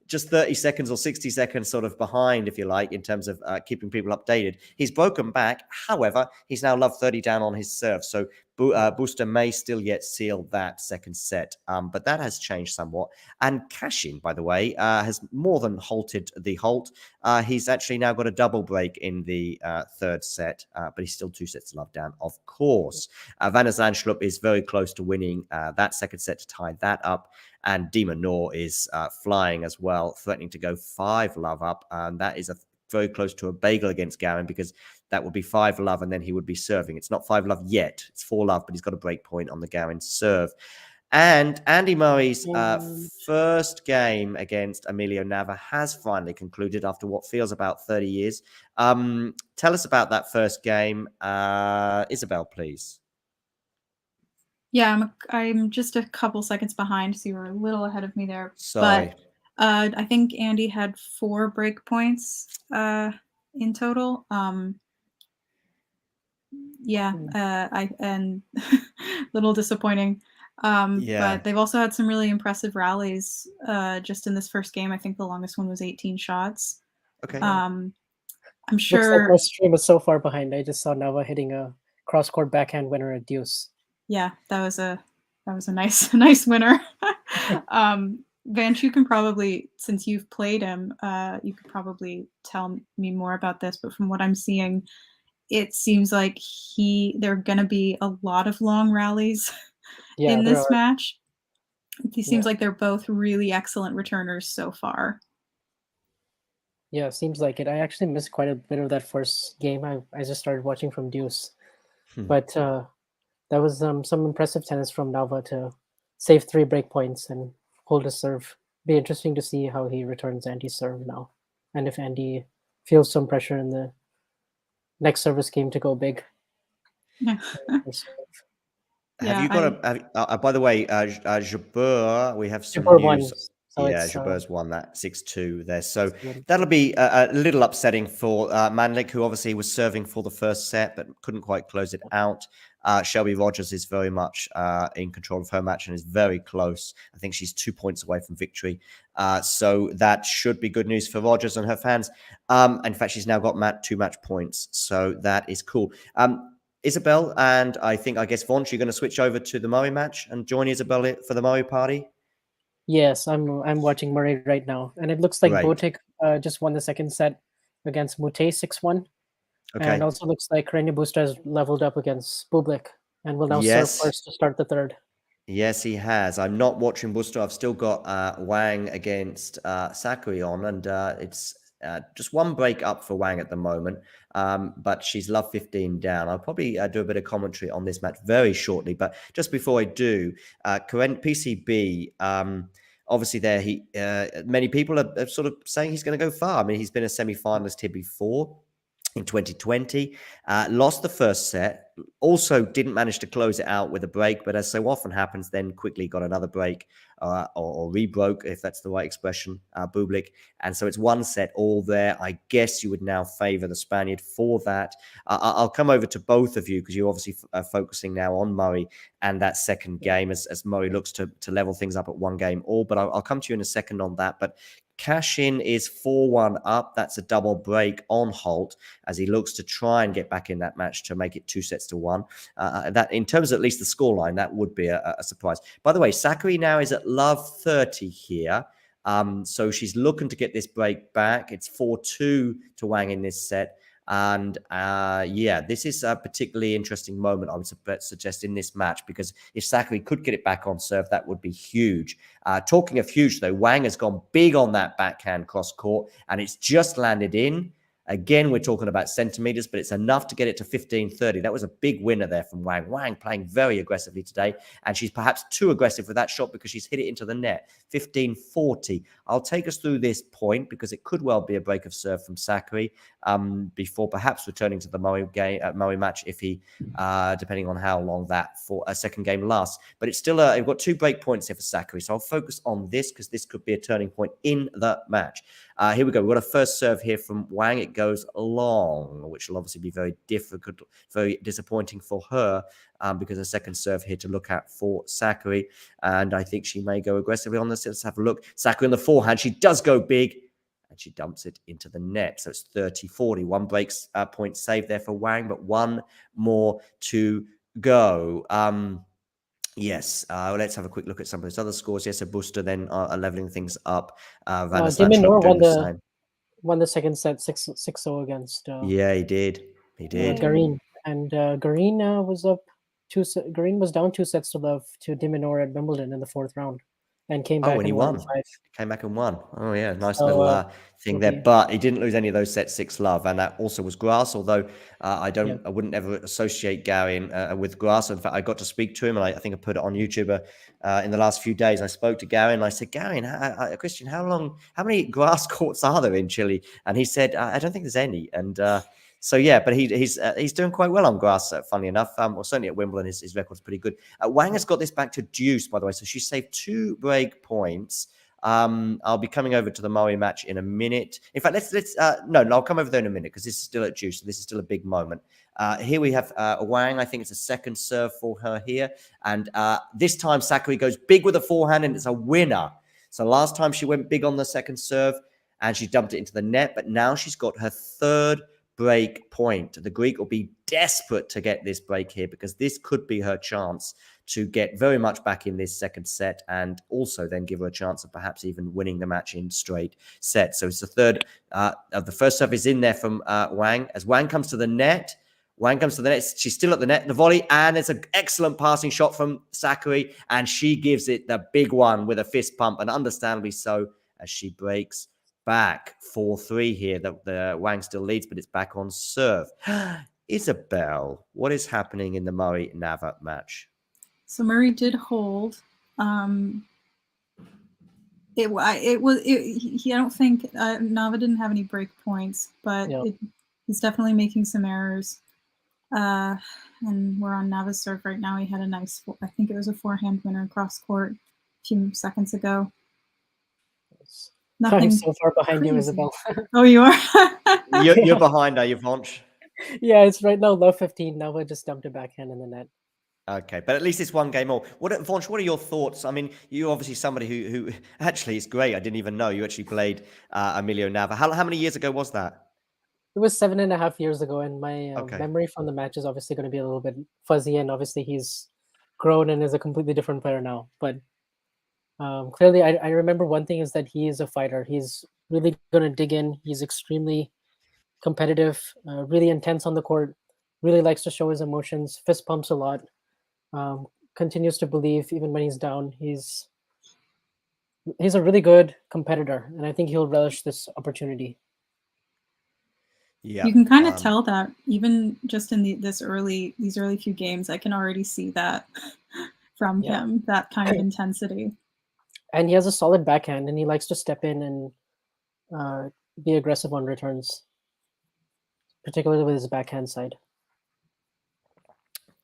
just 30 seconds or 60 seconds sort of behind, if you like, in terms of keeping people updated. He's broken back. However, he's now love 30 down on his serve. So Buster may still yet seal that second set. But that has changed somewhat. And Cashin, by the way, has more than halted the halt. He's actually now got a double break in the third set, but he's still 2 sets to love down, of course. Van der Zandschulp is very close to winning that second set to tie that up. And Dima Noor is flying as well, threatening to go 5 love up. And that is very close to a bagel against Gavin, because that would be 5 love and then he would be serving. It's not 5 love yet. It's 4 love, but he's got a break point on the Gavin serve. And Andy Murray's first game against Emilio Nava has finally concluded after what feels about 30 years. Tell us about that first game. Isabel, please. Yeah, I'm just a couple seconds behind, so you were a little ahead of me there. Sorry. But I think Andy had 4 break points in total. And little disappointing. But they've also had some really impressive rallies just in this first game. I think the longest one was 18 shots. Okay. I'm sure. Looks like my stream is so far behind. I just saw Nava hitting a cross-court backhand winner at deuce. Yeah, that was a nice winner. Vance, you can probably, since you've played him, you could probably tell me more about this. But from what I'm seeing, it seems like there are going to be a lot of long rallies in this match. It seems like they're both really excellent returners so far. Yeah, seems like it. I actually missed quite a bit of that first game. I just started watching from deuce. But that was some impressive tennis from Nava to save 3 break points and hold a serve. Be interesting to see how he returns Andy's serve now, and if Andy feels some pressure in the next service game to go big. Yeah. Have you got by the way, Jabeur, we have some Jabeur news. Jabeur's won that 6-2 there. So that'll be a little upsetting for Mandlik, who obviously was serving for the first set but couldn't quite close it out. Shelby Rogers is very much in control of her match and is very close. I think she's 2 points away from victory. So that should be good news for Rogers and her fans. In fact, she's now got 2 match points. So that is cool. Isabel, and I guess Vonch, you're going to switch over to the Murray match and join Isabel for the Murray party? Yes, I'm watching Murray right now. And it looks like Botic just won the second set against Mute 6-1. Okay. And also looks like Karenia Busta has leveled up against Bublik and will now serve first to start the third. Yes, he has. I'm not watching Busta. I've still got Wang against Sakkari on, and it's just 1 break up for Wang at the moment. But she's love 15 down. I'll probably do a bit of commentary on this match very shortly. But just before I do, PCB, obviously there many people are sort of saying he's going to go far. I mean, he's been a semi-finalist here before in 2020, lost the first set, also didn't manage to close it out with a break, but as so often happens, then quickly got another break or rebroke, if that's the right expression, Bublik. And so it's one set all there. I guess you would now favor the Spaniard for that. I'll come over to both of you because you're obviously focusing now on Murray and that second game as Murray looks to level things up at one game all. But I'll come to you in a second on that. But Cash-in is 4-1 up. That's a double break on Holt as he looks to try and get back in that match to make it 2-1. That, in terms of at least the scoreline, that would be a surprise. By the way, Sakkari now is at love 30 here. So she's looking to get this break back. It's 4-2 to Wang in this set. And yeah, this is a particularly interesting moment, I would suggest, in this match, because if Sakkari could get it back on serve, that would be huge. Talking of huge, though, Wang has gone big on that backhand cross court, and it's just landed in. Again, we're talking about centimeters, but it's enough to get it to 15-30. That was a big winner there from Wang. Wang playing very aggressively today, and she's perhaps too aggressive with that shot because she's hit it into the net. 15-40. I'll take us through this point because it could well be a break of serve from Sakkari before perhaps returning to the Murray match if he, depending on how long that for a second game lasts. But it's still, we've got 2 break points here for Sakkari, so I'll focus on this because this could be a turning point in the match. Here we go. We've got a first serve here from Wang. It goes long, which will obviously be very difficult, very disappointing for her because a second serve here to look at for Sakkari. And I think she may go aggressively on this. Let's have a look. Sakkari on the forehand. She does go big and she dumps it into the net. So it's 30-40. 1 breaks point saved there for Wang, but 1 more to go. Yes, let's have a quick look at some of those other scores. Yes, a Buster then leveling things up. De Minaur won the second set 6-0 against. Yeah, he did. He did. Garin, and Garin was up Garin was down 2-0 to De Minaur at Wimbledon in the 4th round, and came back and he won won. 5. Came back and won. Oh yeah, nice little thing there. But he didn't lose any of those sets 6-love, and that also was grass. Although I wouldn't ever associate Garin with grass. In fact, I got to speak to him, and I think I put it on YouTube in the last few days. I spoke to Garin, and I said, Garin, Christian, how many grass courts are there in Chile? And he said, I don't think there's any. And so yeah, but he's doing quite well on grass, funnily enough. Well, certainly at Wimbledon, his record's pretty good. Wang has got this back to deuce, by the way, so she saved 2 break points. I'll be coming over to the Murray match in a minute. In fact, I'll come over there in a minute because this is still at deuce, so this is still a big moment. Here we have Wang. I think it's a second serve for her here, and this time Sakkari goes big with a forehand, and it's a winner. So last time she went big on the second serve, and she dumped it into the net, but now she's got her 3rd break point. The Greek will be desperate to get this break here because this could be her chance to get very much back in this second set and also then give her a chance of perhaps even winning the match in straight sets. So it's the 3rd of the first serve is in there from Wang. As Wang comes to the net, she's still at the net, the volley, and it's an excellent passing shot from Sakkari, and she gives it the big one with a fist pump, and understandably so, as she breaks back. 4-3 here. The Wang still leads, but it's back on serve. Isabel, what is happening in the Murray-Nava match? So Murray did hold. I don't think Nava didn't have any break points, but he's definitely making some errors. And we're on Nava's serve right now. He had a nice, I think it was a forehand winner cross court a few seconds ago. Nothing so far behind crazy. You, Isabel. Oh, you are? You're behind, are you, Vonch? Yeah, it's right now love 15. Nava just dumped a backhand in the net. Okay, but at least it's 1 game more. Vonch, what are your thoughts? I mean, you're obviously somebody who actually is great. I didn't even know you actually played Emilio Nava. How many years ago was that? It was 7.5 years ago, and my memory from the match is obviously going to be a little bit fuzzy, and obviously he's grown and is a completely different player now. But clearly, I remember one thing is that he is a fighter. He's really going to dig in. He's extremely competitive, really intense on the court, really likes to show his emotions, fist pumps a lot, continues to believe even when he's down. He's a really good competitor, and I think he'll relish this opportunity. Yeah, you can kind of tell that even just in these early few games. I can already see that from him, that kind of intensity. And he has a solid backhand, and he likes to step in and be aggressive on returns, particularly with his backhand side.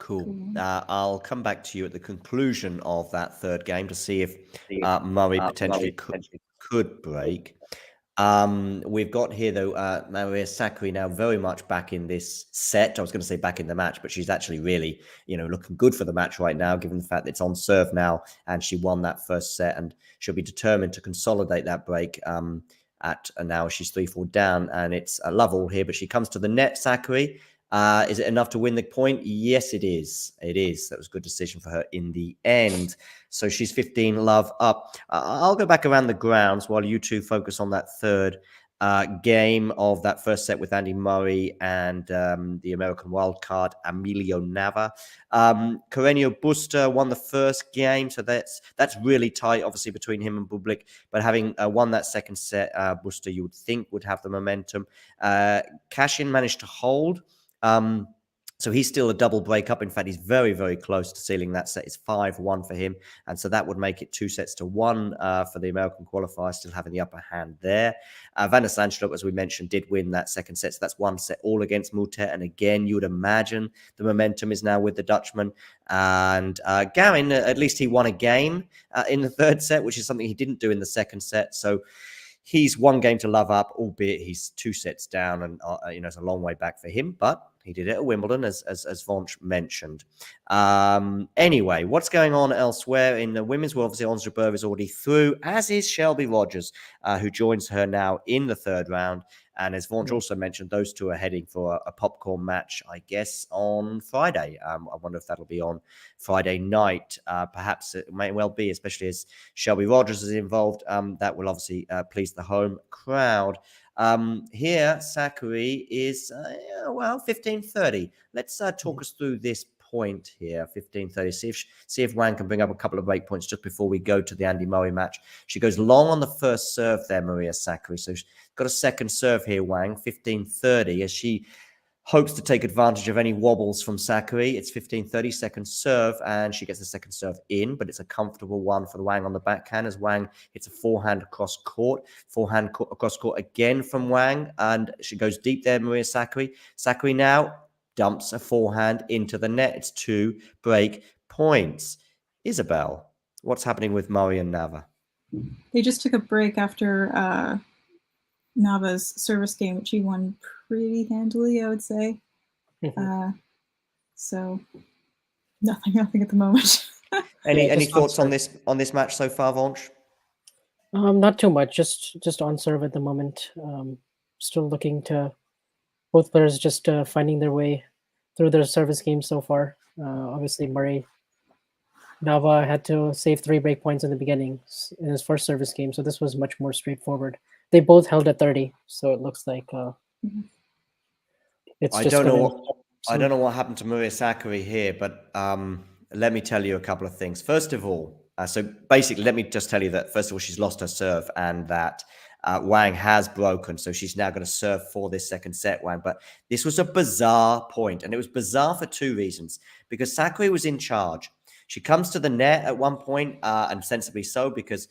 Cool. I'll come back to you at the conclusion of that third game to see if Murray potentially could break. We've got here, though, Maria Sakkari now very much back in this set. I was going to say back in the match, but she's actually really, looking good for the match right now, given the fact that it's on serve now, and she won that first set, and she'll be determined to consolidate that break. Now she's 3-4 down, and it's a love all here, but she comes to the net, Sakkari. Is it enough to win the point? Yes, it is. It is. That was a good decision for her in the end. So she's 15 love up. I'll go back around the grounds while you two focus on that third game of that first set with Andy Murray and the American wildcard, Emilio Nava. Carreño Busta won the first game, so that's really tight, obviously, between him and Bublik. But having won that second set, Busta, you would think, would have the momentum. Cashin managed to hold. So he's still a double breakup. In fact, he's very, very close to sealing that set. It's 5-1 for him. And so that would make it 2-1 for the American qualifier, still having the upper hand there. Van der Sandstrup, as we mentioned, did win that second set. So that's one set all against Mutet. And again, you would imagine the momentum is now with the Dutchman. And Garin, at least he won a game in the third set, which is something he didn't do in the second set. So he's one game to love up, albeit he's 2 sets down, and it's a long way back for him. But he did it at Wimbledon, as Vonch mentioned. Anyway, what's going on elsewhere in the women's world? Obviously, Ons Jabeur is already through, as is Shelby Rogers, who joins her now in the third round. And as Vonch also mentioned, those two are heading for a popcorn match, I guess, on Friday. I wonder if that'll be on Friday night. Perhaps it may well be, especially as Shelby Rogers is involved. That will obviously please the home crowd. Here, Sakkari is, 15:30. Let's talk us through this point here, 15:30. See if Wang can bring up a couple of break points just before we go to the Andy Murray match. She goes long on the first serve there, Maria Sakkari. So she's got a second serve here, Wang, 15:30, as she hopes to take advantage of any wobbles from Sakkari. It's 15:30, second serve, and she gets the second serve in, but it's a comfortable one for the Wang on the backhand, as Wang hits a forehand across court. Forehand across court again from Wang, and she goes deep there, Maria Sakkari. Sakkari now dumps a forehand into the net. It's 2 break points. Isabel, what's happening with Murray and Nava? They just took a break after Nava's service game, which he won pretty handily, I would say. So nothing at the moment. Any thoughts on this match so far, Vonch? Not too much. Just on serve at the moment. Still looking to both players just finding their way through their service game so far. Obviously, Nava had to save 3 break points in the beginning in his first service game, so this was much more straightforward. They both held at 30, so it looks like it's I don't know what happened to Maria Sakkari here, but let me tell you a couple of things. First of all, so basically, let me just tell you that first of all, she's lost her serve, and that Wang has broken, so she's now going to serve for this second set, Wang. But this was a bizarre point, and it was bizarre for 2 reasons. Because Sakkari was in charge. She comes to the net at one point, and sensibly so, because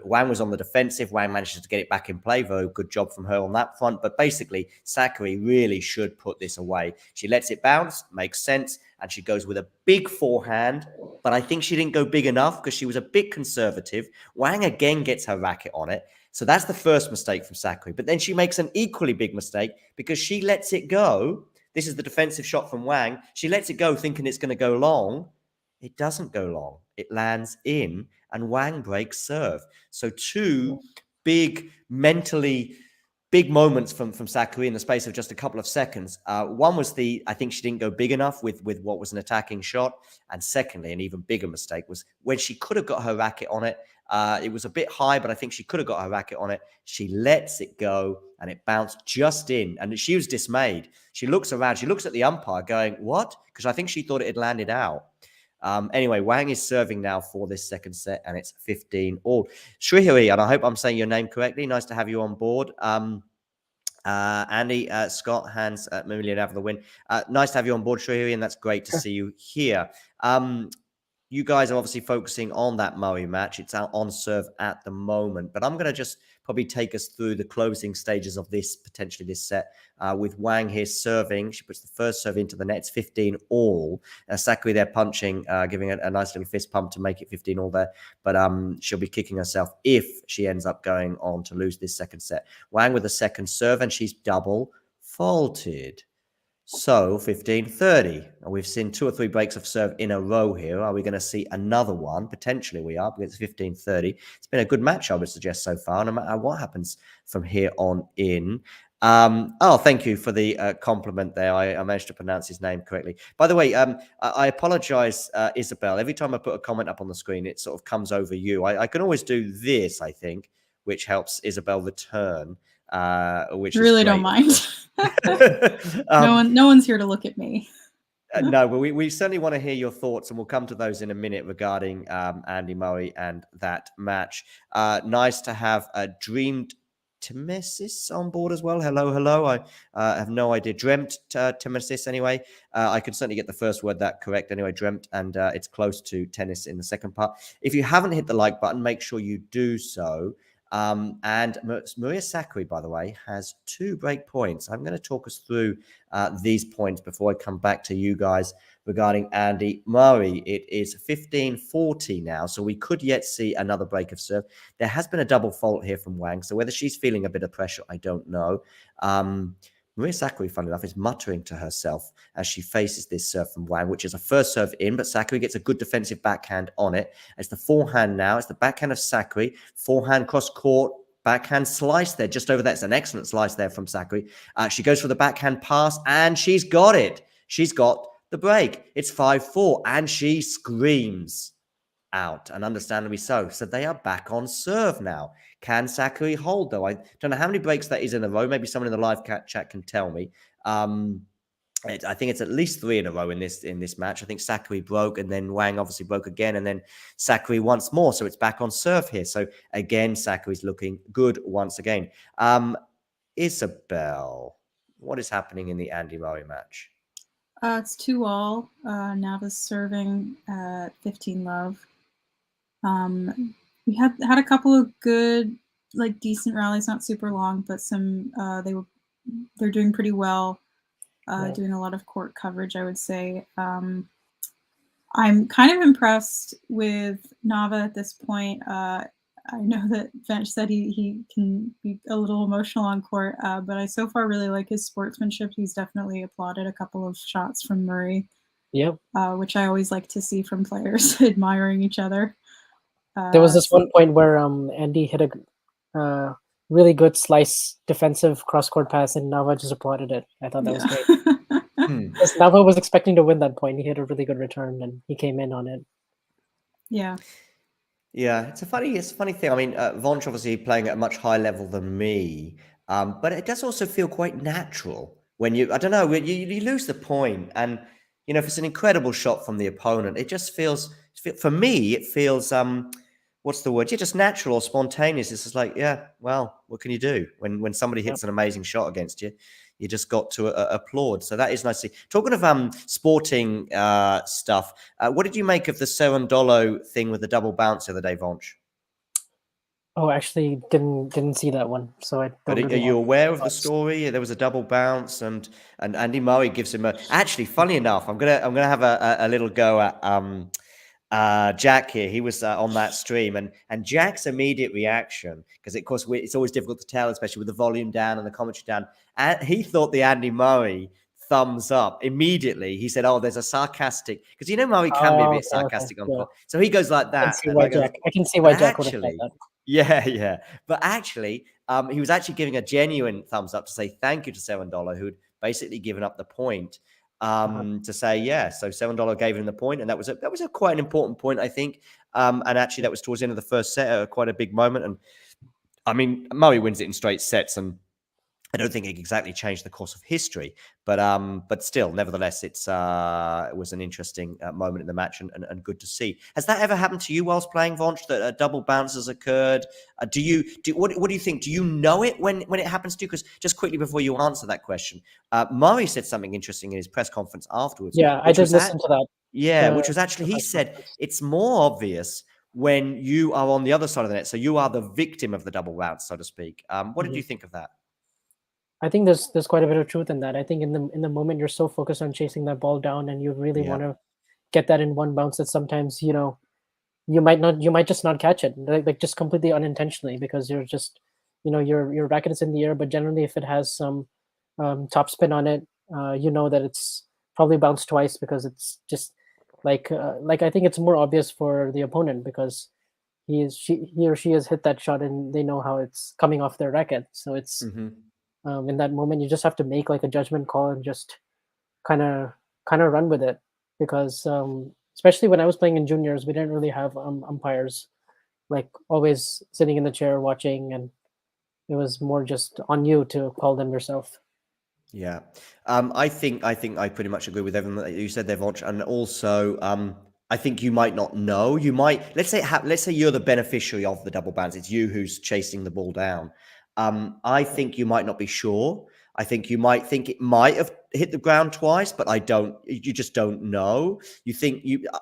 Wang was on the defensive. Wang manages to get it back in play. Very good job from her on that front. But basically, Sakkari really should put this away. She lets it bounce, makes sense, and she goes with a big forehand. But I think she didn't go big enough because she was a bit conservative. Wang again gets her racket on it. So that's the first mistake from Sakkari. But then she makes an equally big mistake because she lets it go. This is the defensive shot from Wang. She lets it go thinking it's going to go long. It doesn't go long. It lands in, and Wang breaks serve. So 2 big, mentally big moments from Sakkari in the space of just a couple of seconds. One was I think she didn't go big enough with what was an attacking shot. And secondly, an even bigger mistake was when she could have got her racket on it. It was a bit high, but I think she could have got her racket on it. She lets it go, and it bounced just in. And she was dismayed. She looks around. She looks at the umpire going, what? Because I think she thought it had landed out. Anyway, Wang is serving now for this second set, and it's 15-all. Srihari, and I hope I'm saying your name correctly. Nice to have you on board. Andy, Scott, Hans, Emilio Nava the win. Nice to have you on board, Srihari, and that's great to see you here. you guys are obviously focusing on that Murray match. It's out on serve at the moment, but I'm going to just probably take us through the closing stages of potentially this set, with Wang here serving. She puts the first serve into the net. It's 15 all. Sakkari there punching, giving a nice little fist pump to make it 15 all there, but she'll be kicking herself if she ends up going on to lose this second set. Wang with a second serve, and she's double faulted. So 15-30. We've seen 2 or 3 breaks of serve in a row here. Are we going to see another one? Potentially we are, because it's 15-30. It's been a good match, I would suggest, so far, no matter what happens from here on in. Thank you for the compliment there. I managed to pronounce his name correctly. By the way, I apologize, Isabel. Every time I put a comment up on the screen, it sort of comes over you. I can always do this, I think, which helps Isabel return. Which really is great, don't mind. No one's here to look at me. No, but we certainly want to hear your thoughts, and we'll come to those in a minute regarding Andy Murray and that match. Nice to have Dreamed Timesis on board as well. Hello. I have no idea. Dreamt Timesis anyway. I could certainly get the first word that correct anyway, dreamt, and it's close to tennis in the second part. If you haven't hit the like button, make sure you do so. And Maria Sakkari, by the way, has 2 break points. I'm going to talk us through these points before I come back to you guys regarding Andy Murray. It is 15-40 now, so we could yet see another break of serve. There has been a double fault here from Wang, so whether she's feeling a bit of pressure, I don't know. Maria Sakkari, funnily enough, is muttering to herself as she faces this serve from Wang, which is a first serve in, but Sakkari gets a good defensive backhand on it. It's the forehand now. It's the backhand of Sakkari. Forehand cross-court, backhand slice there, just over there. It's an excellent slice there from Sakkari. She goes for the backhand pass, and she's got it. She's got the break. It's 5-4, and she screams out, and understandably so. So they are back on serve now. Can Sakkari hold, though? I don't know how many breaks that is in a row. Maybe someone in the live chat can tell me. I think it's at least 3 in a row in this match. I think Sakkari broke, and then Wang obviously broke again, and then Sakkari once more. So it's back on serve here. So again, Sakkari's looking good once again. Isabel, what is happening in the Andy Murray match? It's 2-all. Nava's serving at 15 love. We had a couple of good, decent rallies, not super long, but some they're doing pretty well. Doing a lot of court coverage, I would say. I'm kind of impressed with Nava at this point. I know that Vench said he can be a little emotional on court, but I so far really like his sportsmanship. He's definitely applauded a couple of shots from Murray, which I always like to see from players admiring each other. There was this one point where Andy hit a really good slice defensive cross-court pass, and Nava just applauded it. I thought that was great. Because Nava was expecting to win that point. He hit a really good return, and he came in on it. Yeah. Yeah, it's a funny thing. I mean, Vonch obviously playing at a much higher level than me, but it does also feel quite natural when I don't know, you lose the point, and if it's an incredible shot from the opponent, it just feels, for me, it feels what's the word? Yeah, just natural or spontaneous. It's just like, yeah, well, what can you do when somebody hits an amazing shot against you? You just got to applaud. So that is nice to see. Talking of sporting stuff, what did you make of the Cerundolo thing with the double bounce the other day, Vonch? Oh, actually, didn't see that one. So I. But are you aware of the story? There was a double bounce, and Andy Murray gives him a. Actually, funny enough, I'm gonna have a little go at Jack here. He was on that stream, and Jack's immediate reaction, because of course it's always difficult to tell, especially with the volume down and the commentary down. And he thought the Andy Murray thumbs up immediately. He said, "Oh, there's a sarcastic," because Murray can be a bit sarcastic on court. So he goes like that. I can see why Jack would have said that. Yeah. But actually, he was actually giving a genuine thumbs up to say thank you to Cerundolo, who'd basically given up the point. To say, yeah, so $7 gave him the point, and that was a quite an important point, I think. And actually, that was towards the end of the first set, quite a big moment. And I mean, Murray wins it in straight sets, and I don't think it exactly changed the course of history, but still, nevertheless, it was an interesting moment in the match, and good to see. Has that ever happened to you whilst playing, Vonch, that a double bounce has occurred? What do you think? Do you know it when it happens to you? Because just quickly before you answer that question, Murray said something interesting in his press conference afterwards. Yeah, I did listen to that. Yeah, which was The actually, he French said, Masters. it's more obvious when you are on the other side of the net. So you are the victim of the double bounce, so to speak. What did you think of that? I think there's quite a bit of truth in that. I think in the moment you're so focused on chasing that ball down, and you really Yeah. want to get that in one bounce, that sometimes you might just not catch it, like just completely unintentionally, because you're just your racket is in the air. But generally, if it has some topspin on it, that it's probably bounced twice, because it's just like I think it's more obvious for the opponent, because he or she has hit that shot and they know how it's coming off their racket. So it's Mm-hmm. in that moment you just have to make like a judgment call and just kind of run with it, because especially when I was playing in juniors, we didn't really have umpires like always sitting in the chair watching, and it was more just on you to call them yourself. Yeah, I think I pretty much agree with everything that you said there, Vonch. And also, I think you might not know. You might, let's say you're the beneficiary of the double bounce. It's you who's chasing the ball down. I think you might not be sure. I think you might think it might have hit the ground twice, but you just don't know.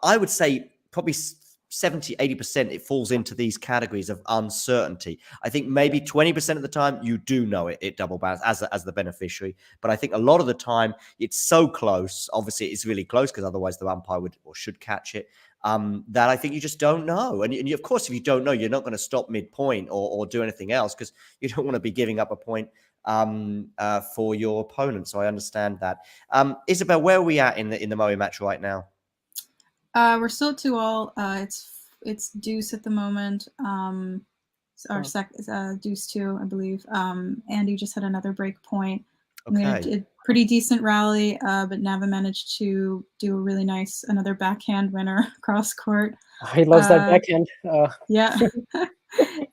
I would say probably 70-80% it falls into these categories of uncertainty. I think maybe 20% of the time you do know it double bounce as the beneficiary. But I think a lot of the time it's so close. Obviously, it's really close, because otherwise the umpire would or should catch it. That I think you just don't know. And of course, if you don't know, you're not going to stop midpoint or do anything else, because you don't want to be giving up a point for your opponent. So I understand that. Isabel, where are we at in the Murray match right now? We're still at 2-all. It's deuce at the moment. Deuce 2, I believe. Andy just had another break point. Okay. A pretty decent rally, but Nava managed to do a really nice another backhand winner cross court. He loves that backhand. Yeah.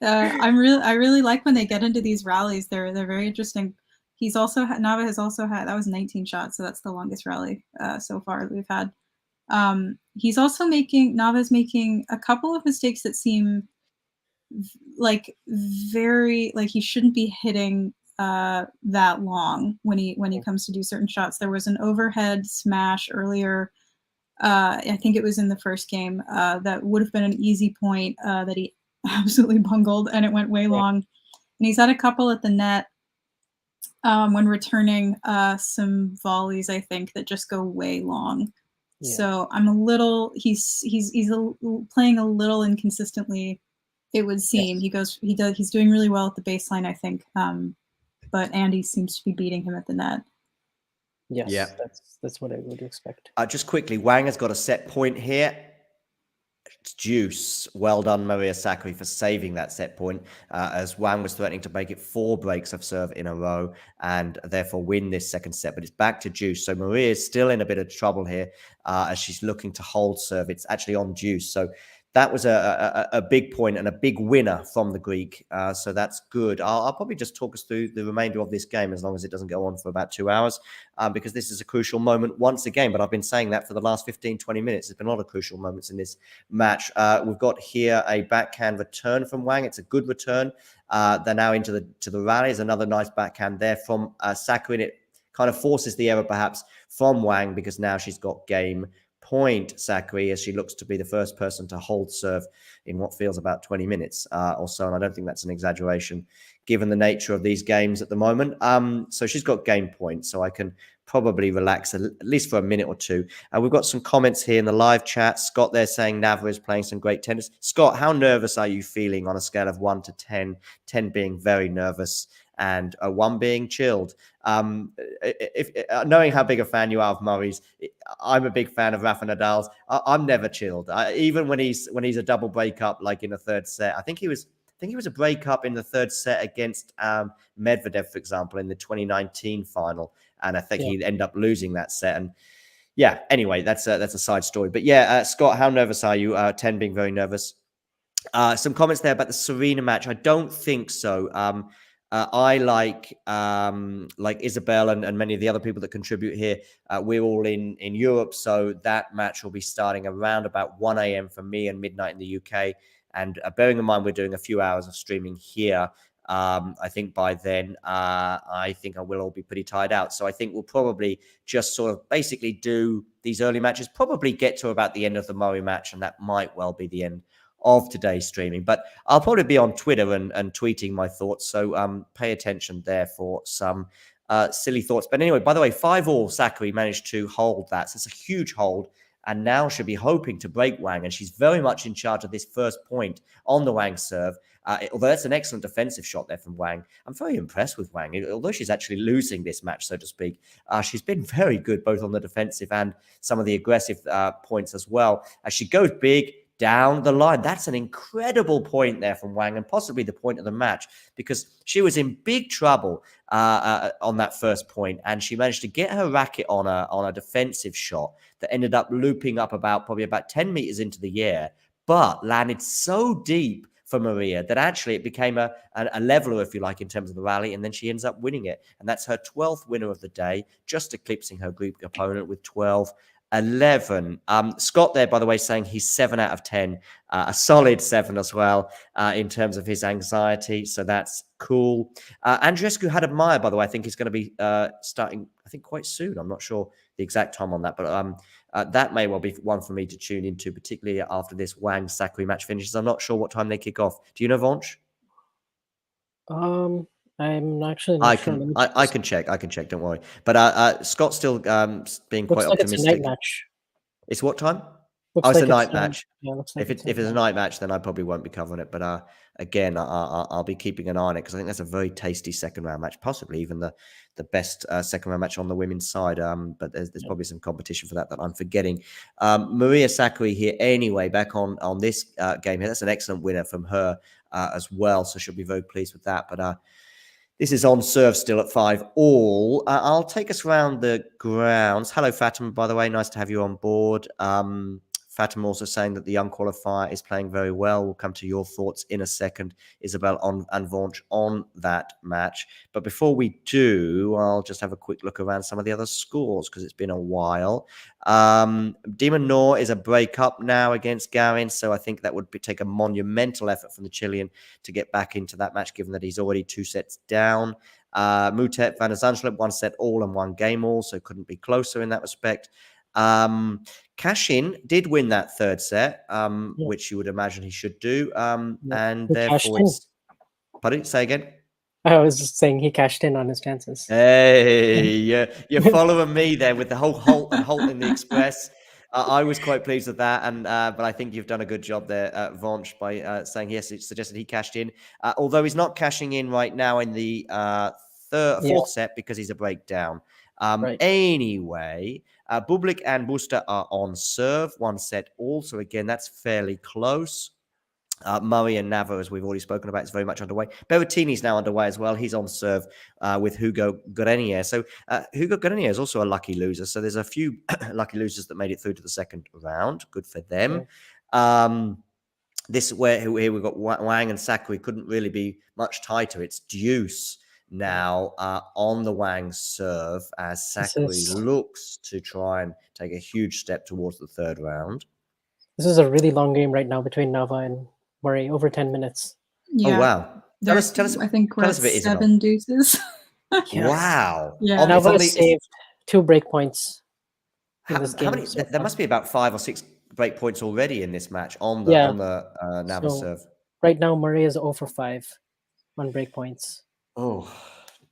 I really like when they get into these rallies. They're very interesting. Nava has also had, that was 19 shots, so that's the longest rally so far that we've had. Nava's making a couple of mistakes that seem like very, like he shouldn't be hitting that long when he comes to do certain shots. There was an overhead smash earlier. I think it was in the first game that would have been an easy point that he absolutely bungled, and it went way long. And he's had a couple at the net when returning some volleys, I think, that just go way long. Yeah. So I'm a little, he's playing a little inconsistently, it would seem. Yes. He's doing really well at the baseline, I think. But Andy seems to be beating him at the net. Yes, yeah. That's what I would expect. Just quickly, Wang has got a set point here. It's deuce. Well done, Maria Sakkari, for saving that set point, as Wang was threatening to make it 4 breaks of serve in a row and therefore win this second set. But it's back to deuce. So Maria is still in a bit of trouble here as she's looking to hold serve. It's actually on deuce. So that was a big point and a big winner from the Greek. So that's good. I'll probably just talk us through the remainder of this game, as long as it doesn't go on for about 2 hours, because this is a crucial moment once again. But I've been saying that for the last 15, 20 minutes. There's been a lot of crucial moments in this match. We've got here a backhand return from Wang. It's a good return. They're now into the rallies. Another nice backhand there from Sakkari. And it kind of forces the error perhaps from Wang, because now she's got game point, Sakkari, as she looks to be the first person to hold serve in what feels about 20 minutes or so. And I don't think that's an exaggeration, given the nature of these games at the moment. So she's got game point, so I can probably relax at least for a minute or two. We've got some comments here in the live chat. Scott there saying Nava is playing some great tennis. Scott, how nervous are you feeling on a scale of 1 to 10? 10 being very nervous and 1 being chilled. Knowing how big a fan you are of Murray's, I'm a big fan of Rafa Nadal's. I'm never chilled. Even when he's a double breakup, like in the third set. I think he was a breakup in the third set against Medvedev, for example, in the 2019 final, and I think he'd end up losing that set. And yeah, anyway, that's a side story. But yeah, Scott, how nervous are you? 10 being very nervous. Some comments there about the Serena match. I don't think so. I like Isabel and many of the other people that contribute here. We're all in Europe, so that match will be starting around about 1 a.m. for me and midnight in the UK. And bearing in mind we're doing a few hours of streaming here, I think by then, I think I will all be pretty tired out. So I think we'll probably just sort of basically do these early matches, probably get to about the end of the Murray match, and that might well be the end of today's streaming. But I'll probably be on Twitter and tweeting my thoughts. So pay attention there for some silly thoughts. But anyway, by the way, 5-all, Sakkari managed to hold that. So it's a huge hold. And now she'll be hoping to break Wang. And she's very much in charge of this first point on the Wang serve. Although that's an excellent defensive shot there from Wang. I'm very impressed with Wang. Although she's actually losing this match, so to speak, she's been very good both on the defensive and some of the aggressive points as well. As she goes big down the line. That's an incredible point there from Wang, and possibly the point of the match, because she was in big trouble on that first point, and she managed to get her racket on a defensive shot that ended up looping up probably about 10 meters into the air, but landed so deep for Maria that actually it became a leveler, if you like, in terms of the rally, and then she ends up winning it. And that's her 12th winner of the day, just eclipsing her group opponent with 12-11. Scott there, by the way, saying he's 7 out of 10, a solid 7 as well in terms of his anxiety. So that's cool. Andrescu Hadamaya, by the way, I think is going to be starting, I think, quite soon. I'm not sure the exact time on that, but that may well be one for me to tune into, particularly after this Wang Sakkari match finishes. I'm not sure what time they kick off. Do you know, Vonch? I'm actually not sure. I can check. I can check. Don't worry. But Scott's still being quite optimistic. It's a night match. It's what time? Looks it's a night match. Yeah, looks like if it's a night match, then I probably won't be covering it. But again, I'll be keeping an eye on it because I think that's a very tasty second round match, possibly even the best second round match on the women's side. But there's probably some competition for that I'm forgetting. Maria Sakkari here anyway, back on this game here. That's an excellent winner from her as well. So she'll be very pleased with that. But this is on serve still at 5-all. I'll take us around the grounds. Hello, Fatima, by the way. Nice to have you on board. Fatima also saying that the young qualifier is playing very well. We'll come to your thoughts in a second, Isabel and Vonch, on that match. But before we do, I'll just have a quick look around some of the other scores because it's been a while. Demon Noor is a break-up now against Garin, so I think that would take a monumental effort from the Chilean to get back into that match, given that he's already 2 sets down. Mutet van der Zandschulp 1-set-all and 1-game-all, so couldn't be closer in that respect. Cashin did win that third set, which you would imagine he should do. And therefore it's... Pardon? Say again? I was just saying he cashed in on his chances. Hey, you're following me there with the whole Holt in the Express. I was quite pleased with that, but I think you've done a good job there, Vonch, by saying yes, it suggested he cashed in. Although he's not cashing in right now in the fourth set because he's a breakdown. Anyway, Bublik and Busta are on serve, 1-set-all. So again, that's fairly close. Murray and Nava, as we've already spoken about, is very much underway. Berrettini's now underway as well. He's on serve with Hugo Grenier. So Hugo Grenier is also a lucky loser. So there's a few lucky losers that made it through to the second round. Good for them. Here we've got Wang and Sakkari. Couldn't really be much tighter. It's deuce now on the Wang serve as Sakkari looks to try and take a huge step towards the third round. This is a really long game right now between Nava and Murray, over 10 minutes. Yeah. Oh, wow. Tell us, I think we're at 7 deuces. Wow. Yeah. Nava has saved 2 break points in this game. How many, there must be about 5 or 6 break points already in this match on the Nava serve. Right now, Murray is 0 for 5 on break points. Oh,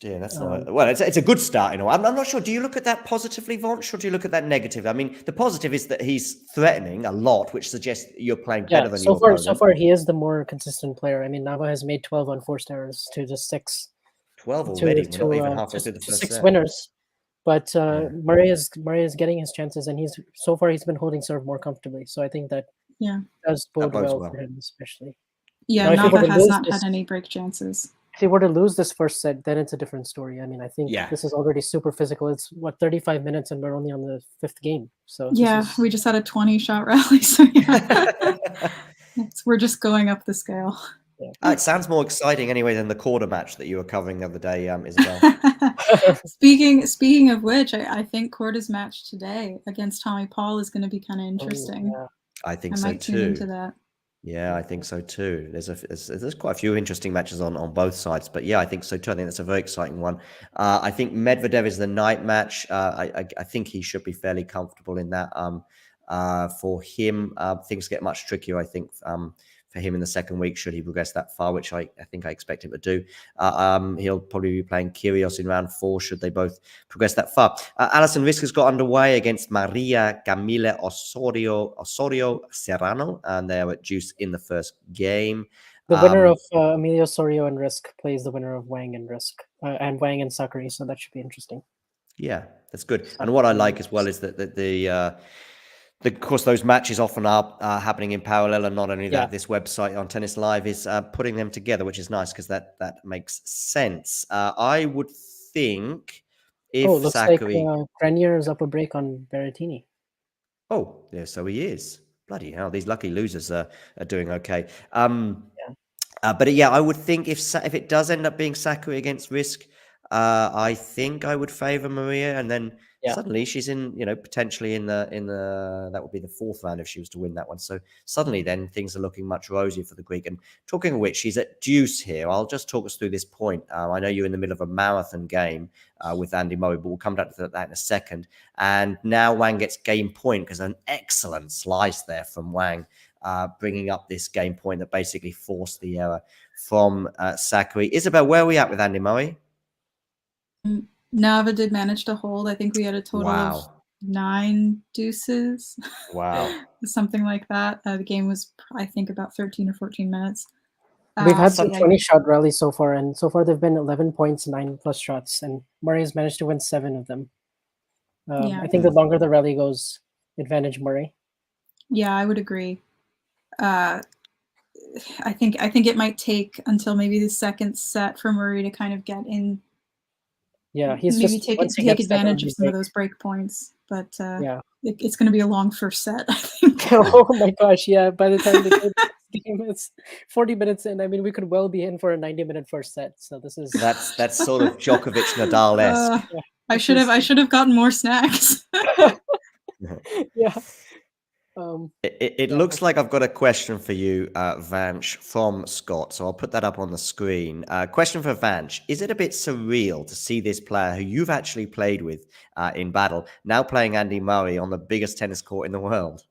dear, that's not... Well, it's a good start, you know. I'm not sure. Do you look at that positively, Vonch, or do you look at that negatively? I mean, the positive is that he's threatening a lot, which suggests you're playing better than your opponent. So far, he is the more consistent player. I mean, Nava has made 12 unforced errors to just 6. 12 already? We're not even halfway through the first 6 set. winners. But Murray is getting his chances, and he's been holding serve more comfortably. So I think that does bode well for him, especially. Yeah, Nava has not had any break chances. If he were to lose this first set, then it's a different story. I mean, I think this is already super physical. It's 35 minutes, and we're only on the 5th game. So we just had a 20-shot rally. So we're just going up the scale. Yeah. It sounds more exciting anyway than the quarter match that you were covering the other day, Isabel. Speaking of which, I think Korda's match today against Tommy Paul is going to be kind of interesting. I think I so might too. tune into that. Yeah, I think so too. There's quite a few interesting matches on both sides, but yeah, I think so too. I think that's a very exciting one. I think Medvedev is the night match. I think he should be fairly comfortable in that. For him, things get much trickier. I think for him in the second week, should he progress that far, which I think I expect him to do. He'll probably be playing Kyrgios in round 4, should they both progress that far. Alison Risk has got underway against Maria Camila Osorio Serrano, and they are at deuce in the first game. The winner of Emilio Osorio and Risk plays the winner of Wang and Risk, and Wang and Sakkari, so that should be interesting. Yeah, that's good. And what I like as well is that of course, those matches often are happening in parallel, and not only that, this website on Tennis Live is putting them together, which is nice because that makes sense. I would think if looks Sakkari... like Grenier is up a break on Berrettini. Oh, yeah, so he is. Bloody hell, these lucky losers are doing okay. But yeah, I would think if it does end up being Sakkari against Risk, I think I would favour Maria, and then suddenly she's in, potentially in the that would be the 4th round if she was to win that one. So suddenly then things are looking much rosier for the Greek. And talking of which, she's at deuce here. I'll just talk us through this point. I know you're in the middle of a marathon game with Andy Murray, but we'll come back to that in a second. And now Wang gets game point because an excellent slice there from Wang, bringing up this game point that basically forced the error from Sakkari. Isabel, where are we at with Andy Murray? Nava did manage to hold. I think we had a total of 9 deuces. Wow. Something like that. The game was, I think, about 13 or 14 minutes. We've had some 20-shot rallies so far, and so far they've been 11 points, 9+ shots, and Murray has managed to win 7 of them. I think the longer the rally goes, advantage Murray. Yeah, I would agree. I think it might take until maybe the second set for Murray to kind of get in. Yeah, he's maybe just take advantage of some of those break points, but it's going to be a long first set, I think. Oh my gosh, yeah! By the time the game is 40 minutes in, I mean, we could well be in for a 90-minute first set. So this is that's sort of Djokovic Nadal-esque. I should have gotten more snacks. Yeah. It looks like I've got a question for you, Vanch, from Scott. So I'll put that up on the screen. Question for Vanch. Is it a bit surreal to see this player who you've actually played with in battle now playing Andy Murray on the biggest tennis court in the world?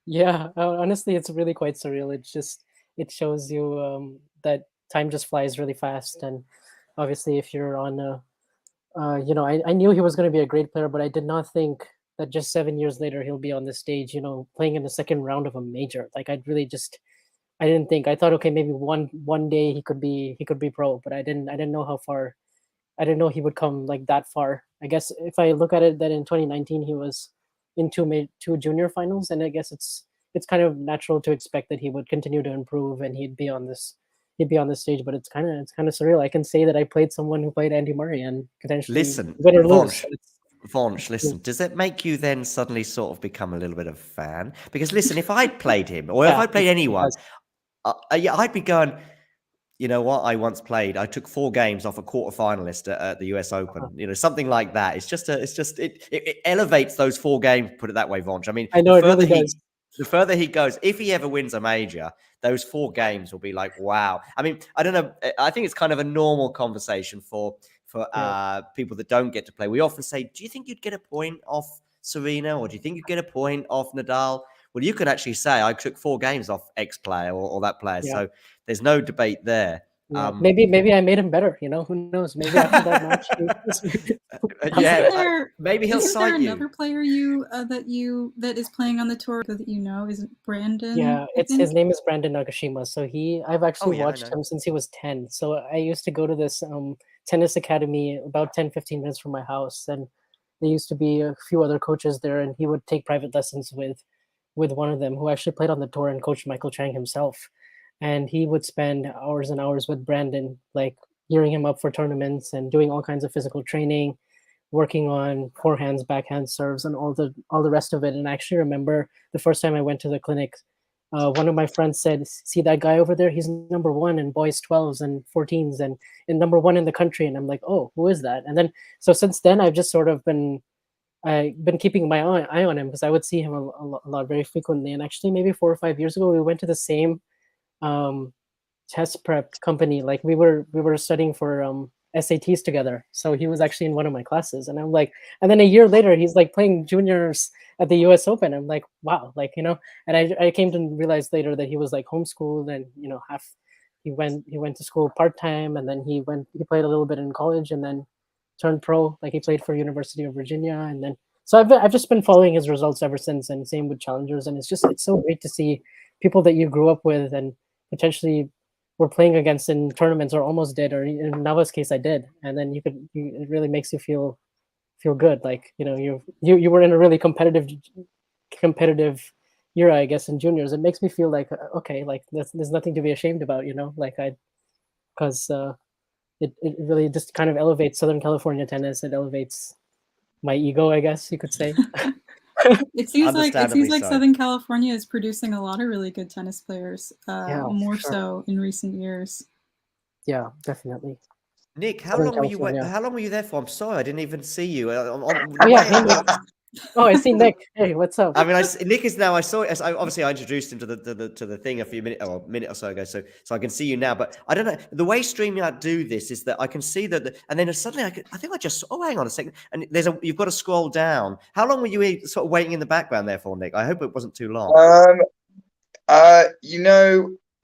Yeah, honestly, it's really quite surreal. It shows you that time just flies really fast. And obviously, if you're on I knew he was going to be a great player, but I did not think that just 7 years later he'll be on the stage, playing in the second round of a major. Like I didn't think. I thought, okay, maybe one day he could be pro, but I didn't know how far. I didn't know he would come like that far. I guess if I look at it, that in 2019 he was in two junior finals, and I guess it's kind of natural to expect that he would continue to improve and he'd be on this stage. But it's kind of surreal. I can say that I played someone who played Andy Murray and potentially win or lose. Vonch, listen, does it make you then suddenly sort of become a little bit of a fan? Because listen, if I'd played him, or if I'd played anyone, I'd be going, you know what, I took 4 games off a quarterfinalist at the US Open, something like that. It elevates those 4 games, put it that way, Vonch. I mean, I know it really does. The further he goes, if he ever wins a major, those 4 games will be like, wow. I mean, I don't know. I think it's kind of a normal conversation for people that don't get to play. We often say, do you think you'd get a point off Serena, or do you think you'd get a point off Nadal? Well, you could actually say, I took 4 games off X player or that player. Yeah. So there's no debate there. Yeah. Maybe I made him better. Who knows? Maybe after that match, maybe he'll cite you. Is there another player that is playing on the tour that you know? Is it Brandon? Yeah, his name is Brandon Nagashima. So I've actually watched him since he was 10. So I used to go to this tennis academy about 10-15 minutes from my house, and there used to be a few other coaches there, and he would take private lessons with one of them who actually played on the tour and coached Michael Chang himself. And he would spend hours and hours with Brandon, like gearing him up for tournaments and doing all kinds of physical training, working on forehands, backhand serves, and all the rest of it. And I actually remember the first time I went to the clinic, one of my friends said, "See that guy over there? He's number 1 in boys 12s and 14s and number 1 in the country." And I'm like, "Oh, who is that?" And then so since then, I've just sort of been I've been keeping my eye on him because I would see him a lot very frequently. And actually, maybe 4 or 5 years ago, we went to the same um, test prep company. Like we were studying for SATs together. So he was actually in one of my classes, and I'm like, and then a year later, he's like playing juniors at the U.S. Open. I'm like, wow, like And I came to realize later that he was like homeschooled, and half he went to school part time, and then he played a little bit in college, and then turned pro. Like he played for University of Virginia, and then so I've just been following his results ever since, and same with challengers. And it's so great to see people that you grew up with and potentially were playing against in tournaments or almost did, or in Nava's case, I did, and then it really makes you feel good. Like you were in a really competitive era, I guess, in juniors. It makes me feel like okay, like there's nothing to be ashamed about, because it really just kind of elevates Southern California tennis. It elevates my ego, I guess you could say. It seems like Understandably so. Southern California is producing a lot of really good tennis players, Yeah, more sure. so in recent years. Yeah, definitely. Nick, how Southern long were you? California. How long were you there for? I'm sorry, I didn't even see you. Oh yeah, hey, Nick. Oh, I see Nick. Hey, what's up? I mean, Nick is now. I saw it. Obviously, I introduced him to the thing a minute or so ago, so I can see you now. But I don't know the way StreamYard do this is that I can see that, and then suddenly I think I just. Oh, hang on a second. And you've got to scroll down. How long were you sort of waiting in the background there for, Nick? I hope it wasn't too long. I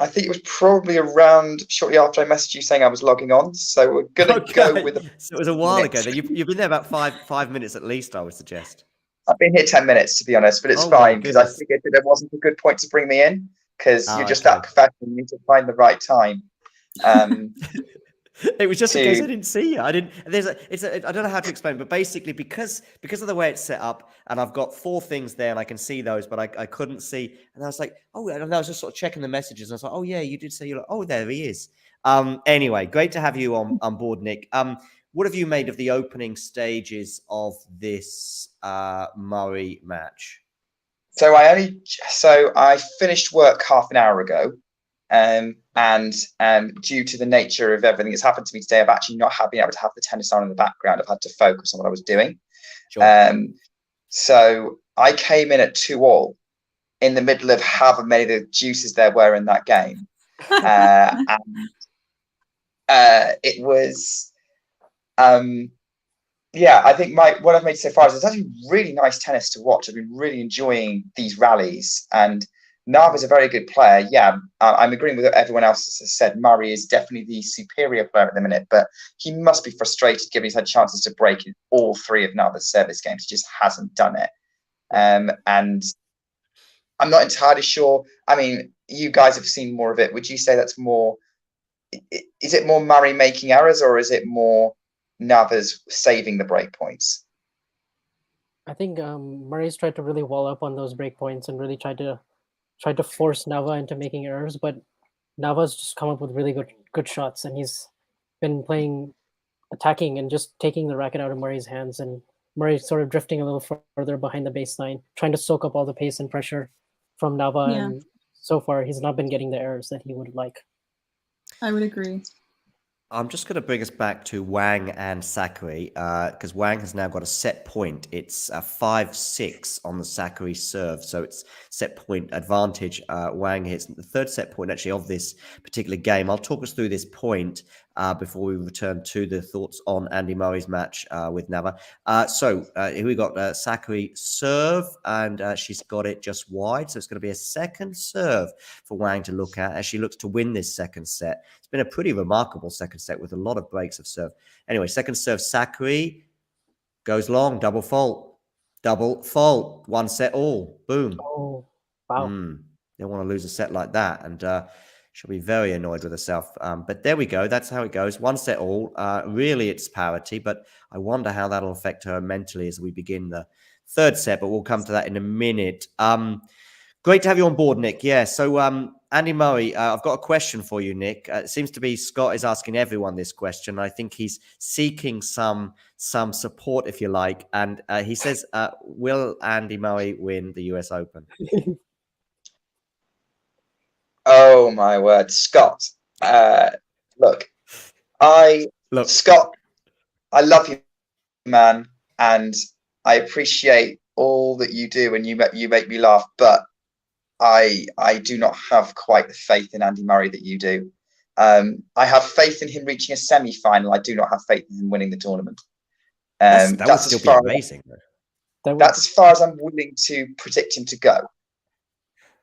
think it was probably around shortly after I messaged you saying I was logging on. So we're gonna go with. So it was a while ago. Then you've been there about five minutes at least, I would suggest. I've been here 10 minutes, to be honest, but it's fine because I figured that there wasn't a good point to bring me in because you're just that professional. You need to find the right time. It was just in case I didn't see you. I didn't. I don't know how to explain, but basically because of the way it's set up, and I've got 4 things there, and I can see those, but I couldn't see. And I was like, oh, and I was just sort of checking the messages. And I was like, oh yeah, you did say you're like, oh, there he is. Anyway, great to have you on board, Nick. What have you made of the opening stages of this Murray match? So I finished work half an hour ago, and due to the nature of everything that's happened to me today, I've actually not been able to have the tennis on in the background. I've had to focus on what I was doing. Sure. So I came in at 2-2 in the middle of however many of the juices there were in that game, and it was. Yeah, I think what I've made so far is it's actually really nice tennis to watch. I've been really enjoying these rallies, and Nava's a very good player. Yeah, I'm agreeing with what everyone else has said. Murray is definitely the superior player at the minute, but he must be frustrated given he's had chances to break in all 3 of Nava's service games. He just hasn't done it. And I'm not entirely sure. I mean, you guys have seen more of it. Would you say that's more? Is it more Murray making errors, or is it more Nava's saving the break points? I think Murray's tried to really wall up on those break points and really tried to force Nava into making errors, but Nava's just come up with really good shots, and he's been attacking and just taking the racket out of Murray's hands, and Murray's sort of drifting a little further behind the baseline, trying to soak up all the pace and pressure from Nava, and so far he's not been getting the errors that he would like. I would agree. I'm just going to bring us back to Wang and Sakkari because Wang has now got a set point. It's 5-6 on the Sakkari serve, so it's set point advantage. Wang hits the 3rd set point actually of this particular game. I'll talk us through this point before we return to the thoughts on Andy Murray's match with Nava. So here we got Sakkari serve, and she's got it just wide, so it's going to be a second serve for Wang to look at as she looks to win this second set. It's been a pretty remarkable second set with a lot of breaks of serve. Anyway, second serve, Sakkari goes long, double fault, 1 set all, boom. Oh, wow. Don't want to lose a set like that, and she'll be very annoyed with herself. But there we go. That's how it goes. 1 set all. Really, it's parity, but I wonder how that'll affect her mentally as we begin the 3rd set, but we'll come to that in a minute. Great to have you on board, Nick. Yeah, so Andy Murray, I've got a question for you, Nick. It seems to be Scott is asking everyone this question. I think he's seeking some support, if you like. And he says, will Andy Murray win the US Open? Oh, my word. Scott, Scott, I love you, man. And I appreciate all that you do, and you make me laugh, but I do not have quite the faith in Andy Murray that you do. I have faith in him reaching a semi-final. I do not have faith in him winning the tournament. That would still be amazing. That's as far as I'm willing to predict him to go.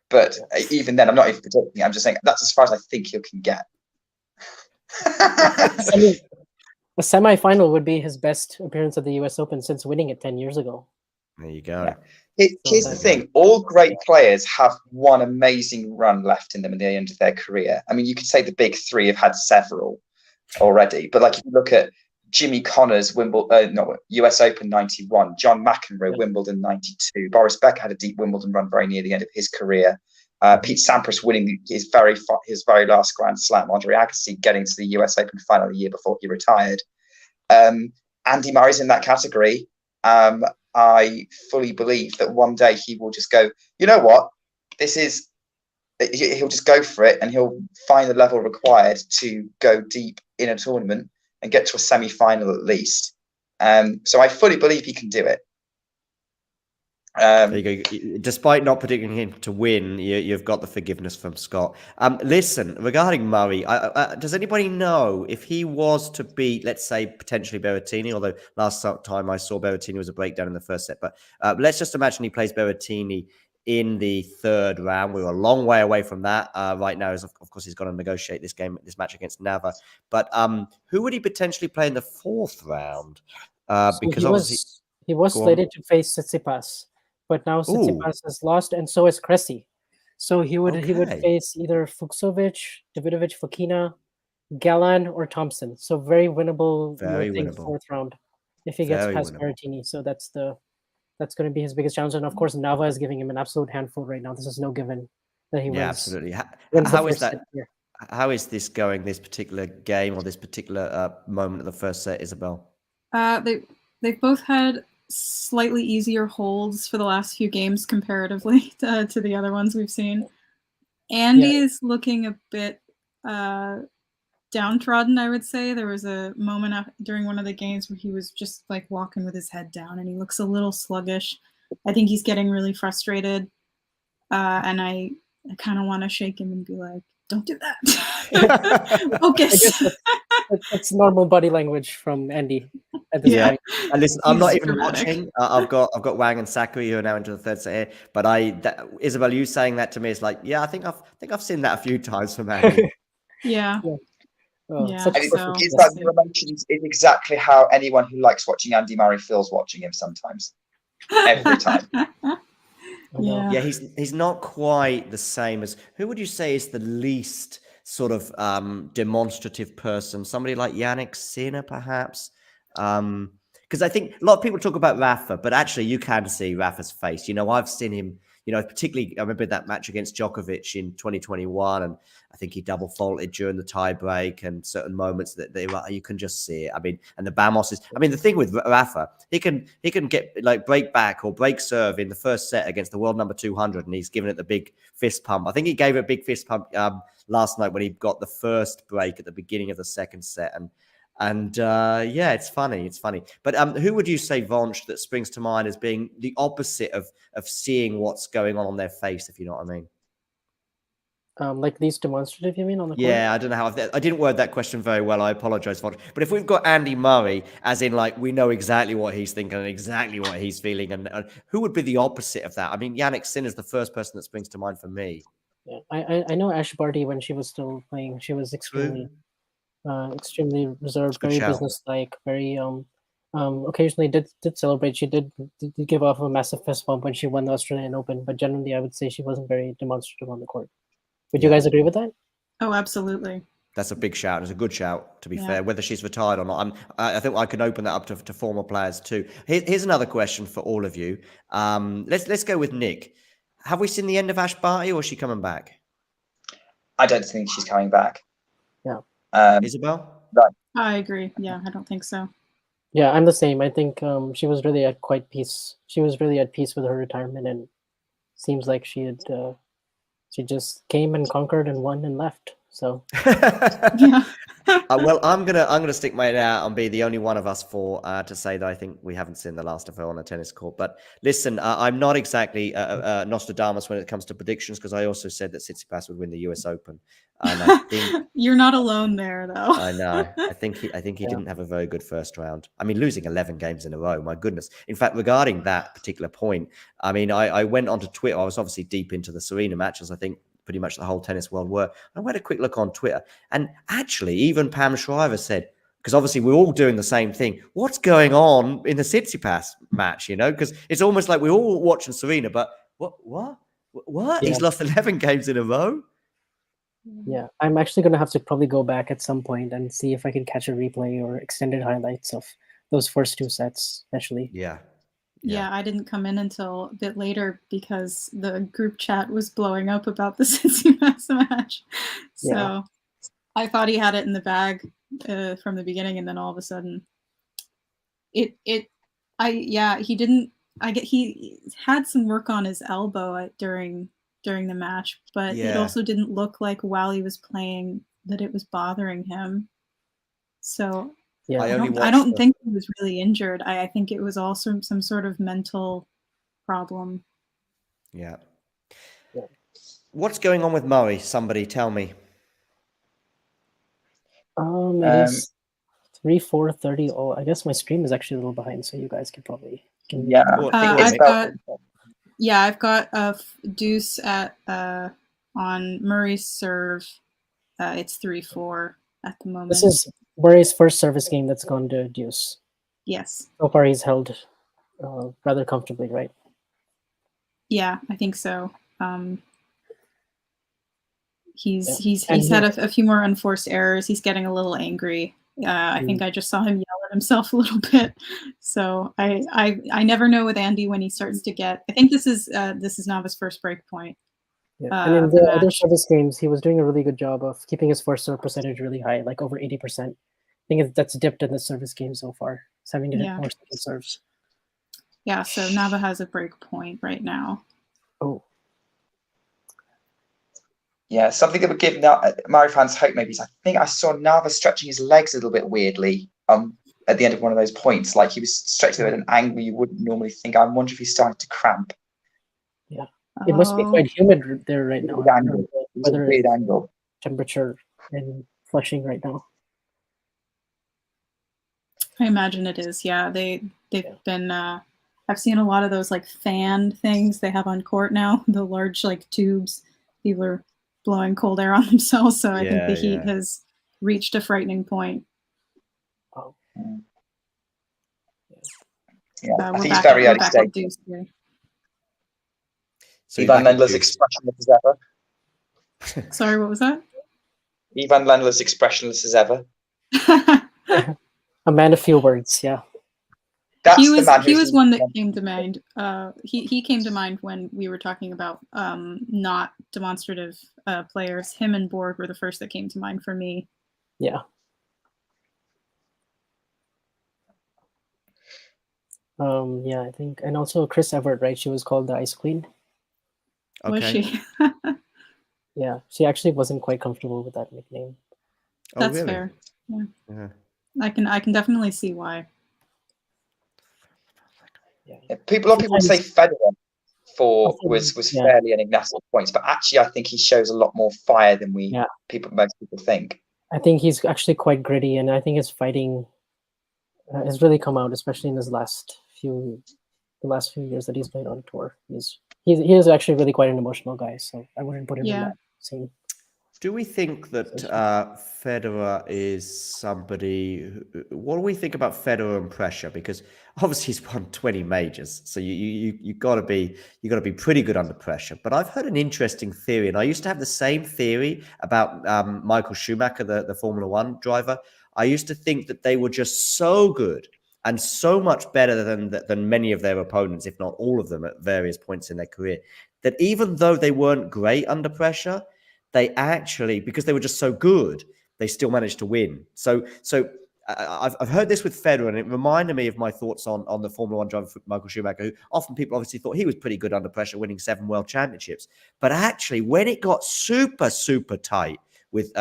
But even then, I'm not even predicting. I'm just saying that's as far as I think he can get. A semi-final would be his best appearance at the U.S. Open since winning it 10 years ago. There you go. Here's the thing. All great players have one amazing run left in them at the end of their career. I mean, you could say the big three have had several already. But like if you look at Jimmy Connors, US Open 91, John McEnroe, Wimbledon 92, Boris Becker had a deep Wimbledon run very near the end of his career. Pete Sampras winning his very last Grand Slam. Andre Agassi getting to the US Open final a year before he retired. Andy Murray's in that category. I fully believe that one day he will just go, you know what, he'll just go for it, and he'll find the level required to go deep in a tournament and get to a semi-final at least. So I fully believe he can do it. There you go. Despite not predicting him to win, you've got the forgiveness from Scott. Listen, regarding Murray, does anybody know if he was to beat, let's say, potentially Berrettini? Although last time I saw Berrettini was a breakdown in the first set. But let's just imagine he plays Berrettini in the third round. We're a long way away from that right now. As of course, he's got to negotiate this match against Nava. But who would he potentially play in the fourth round? Because he was slated to face Tsitsipas. But now Tsitsipas has lost, and so is Cressy. So he would face either Fucsovic, Davidovich Fokina, Galan, or Thompson. So very winnable, fourth round if he gets past Berrettini. So that's going to be his biggest challenge. And of course, Nava is giving him an absolute handful right now. This is no given that he wins. Yeah, absolutely. How is that? How is this going? This particular game or this particular moment of the first set, Isabel? They've both had slightly easier holds for the last few games comparatively to the other ones we've seen. Andy is looking a bit downtrodden, I would say. There was a moment during one of the games where he was just like walking with his head down, and he looks a little sluggish. I think he's getting really frustrated, and I kind of want to shake him and be like, don't do that. Focus. That's normal body language from Andy at this point. And listen, I'm not even watching. I've got Wang and Sakkari who are now into the third set here. But Isabel, you saying that to me is like, I think I've seen that a few times from Andy. These emotions is exactly how anyone who likes watching Andy Murray feels watching him sometimes. Every time. Yeah, he's not quite the same as, who would you say is the least sort of demonstrative person? Somebody like Yannick Sinner, perhaps? Because I think a lot of people talk about Rafa, but actually you can see Rafa's face. I've seen him, particularly, I remember that match against Djokovic in 2021, and I think he double faulted during the tie break, and certain moments that you can just see it. I mean, and the Bamos is, the thing with Rafa, he can get like break back or break serve in the first set against the world number 200, and he's given it the big fist pump. I think he gave it a big fist pump last night when he got the first break at the beginning of the second set, and it's funny. But who would you say, Vonch, that springs to mind as being the opposite of seeing what's going on their face, if you know what I mean? Like least demonstrative, you mean, on the court? Yeah, I don't know how I didn't word that question very well. I apologize, Vonch. But if we've got Andy Murray, as in like we know exactly what he's thinking and exactly what he's feeling, and who would be the opposite of that? I mean, Yannick Sinner is the first person that springs to mind for me. Yeah, I know Ash Barty when she was still playing. She was extremely reserved, very businesslike, very occasionally did celebrate. She did give off a massive fist bump when she won the Australian Open, but generally I would say she wasn't very demonstrative on the court. Would you guys agree with that? Oh, absolutely. That's a big shout. It's a good shout, to be fair, whether she's retired or not. I think I can open that up to former players too. Here's another question for all of you. Let's go with Nick. Have we seen the end of Ash Barty, or is she coming back? I don't think she's coming back. Yeah. Isabel? Right. I agree. Yeah, I don't think so. Yeah, I'm the same. I think she was really at peace. She was really at peace with her retirement, and seems like she just came and conquered and won and left. So Well, I'm gonna stick my head out and be the only one of us four to say that I think we haven't seen the last of her on a tennis court. But listen, I'm not exactly Nostradamus when it comes to predictions, because I also said that Tsitsipas would win the U.S. Open, and I think You're not alone there, though. I know. I think he didn't have a very good first round. I mean, losing 11 games in a row, my goodness. In fact, regarding that particular point, I mean, I went onto Twitter. I was obviously deep into the Serena matches. I think pretty much the whole tennis world were. I went a quick look on Twitter, and actually, even Pam Shriver said, because obviously we're all doing the same thing. What's going on in the Tsitsipas match? You know, because it's almost like we're all watching Serena, but what? Yeah. He's lost 11 games in a row. Yeah, I'm actually going to have to probably go back at some point and see if I can catch a replay or extended highlights of those first two sets, especially. Yeah. Yeah, I didn't come in until a bit later because the group chat was blowing up about the Tsitsipas match. So Yeah. I thought he had it in the bag from the beginning, and then all of a sudden, he had some work on his elbow during the match, but it also didn't look like while he was playing that it was bothering him. So Yeah, I don't think he was really injured. I think it was also some sort of mental problem. Yeah. What's going on with Murray? Somebody tell me. It is 3-4-30. Oh, I guess my stream is actually a little behind, so you guys can probably. I've got a deuce at on Murray's serve. It's 3-4 at the moment. This is Murray's first service game that's gone to deuce. Yes. So far, he's held rather comfortably, right? Yeah, I think so. He's had a few more unforced errors. He's getting a little angry. I think I just saw him yell at himself a little bit. So I never know with Andy when he starts to get. I think this is Nava's first break point. Yeah. And in the other service games, he was doing a really good job of keeping his first serve percentage really high, like over 80%. I think that's dipped in the service game so far. He's having to hit more second serves. Yeah, so Nava has a break point right now. Oh. Yeah, something that would give Murray fans hope maybe is I think I saw Nava stretching his legs a little bit weirdly at the end of one of those points. Like he was stretching at an angle you wouldn't normally think. I wonder if he started to cramp. Yeah. It must be quite humid there right now. Weird angle. Temperature in Flushing right now. I imagine it is. Yeah, they've been. I've seen a lot of those like fan things they have on court now. The large like tubes. People are blowing cold air on themselves. So I think the heat has reached a frightening point. Oh. Yeah, I think it's very early stage. Ivan Lendler's expressionless as ever. Sorry, what was that? Ivan Lendler's expressionless as ever. A man of few words, yeah. He was one that came to mind. He came to mind when we were talking about not demonstrative players. Him and Borg were the first that came to mind for me. Yeah. Yeah, I think, and also Chris Evert, right? She was called the Ice Queen. Okay. Was she? Yeah, she actually wasn't quite comfortable with that nickname. That's fair. Yeah. I can definitely see why. Yeah. A lot of people say Federer was fairly enigmatic points, but actually I think he shows a lot more fire than most people think. I think he's actually quite gritty, and I think his fighting has really come out, especially in his last few years that he's played on tour. He is actually really quite an emotional guy, so I wouldn't put him in that same. Do we think that Federer is somebody? What do we think about Federer and pressure? Because obviously he's won 20 majors, so you got to be pretty good under pressure. But I've heard an interesting theory, and I used to have the same theory about Michael Schumacher, the Formula One driver. I used to think that they were just so good and so much better than many of their opponents, if not all of them, at various points in their career, that even though they weren't great under pressure, they actually, because they were just so good, they still managed to win. So I've heard this with Federer, and it reminded me of my thoughts on the Formula One driver Michael Schumacher, who often people obviously thought he was pretty good under pressure, winning 7 world championships. But actually, when it got super, super tight,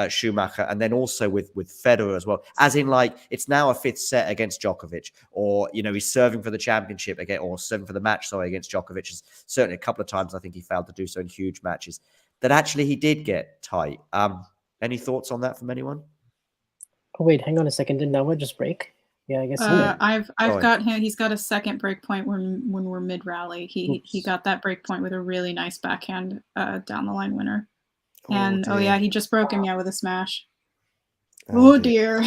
Schumacher, and then also with Federer as well. As in, like, it's now a fifth set against Djokovic, or he's serving for the championship again, or serving for the match, against Djokovic. Certainly a couple of times I think he failed to do so in huge matches. That actually he did get tight. Any thoughts on that from anyone? Oh wait, hang on a second. Did Nava just break? Yeah, I guess he did. I've got him. He's got a second break point when we're mid rally. He got that break point with a really nice backhand down the line winner. And yeah, he just broke him with a smash. Oh dear.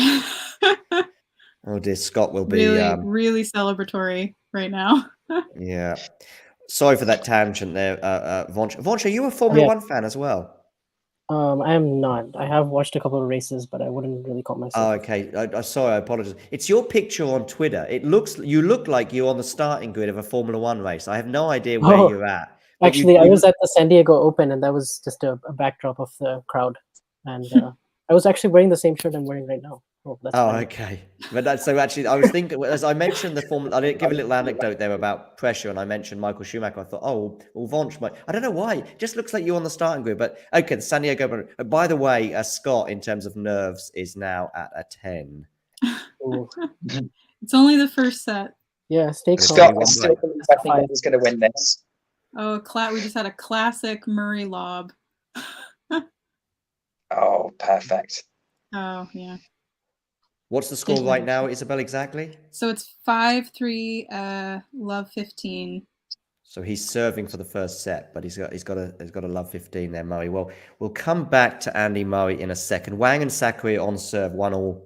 Oh dear, Scott will be really celebratory right now. Yeah. Sorry for that tangent there, Vonch. Vonch, are you a Formula One fan as well? I am not. I have watched a couple of races, but I wouldn't really call myself. Oh, okay. I'm sorry. I apologize. It's your picture on Twitter. You look like you're on the starting grid of a Formula One race. I have no idea where you're at. Actually, I was at the San Diego Open, and that was just a backdrop of the crowd. And I was actually wearing the same shirt I'm wearing right now. Oh, okay. But that's so actually, I was thinking, as I mentioned the Formula, I did give a little anecdote there about pressure, and I mentioned Michael Schumacher. I thought, oh, well, Vonch might. I don't know why. It just looks like you're on the starting grid. But okay, the San Diego. By the way, Scott, in terms of nerves, is now at a 10. It's only the first set. Yeah, stay calm. Scott is still going to win this. Oh, we just had a classic Murray lob. Oh, perfect. Oh, yeah. What's the score right now, Isabel, exactly? So it's 5-3, love 15. So he's serving for the first set, but he's got a love 15 there, Murray. Well, we'll come back to Andy Murray in a second. Wang and Sakkari on serve 1-1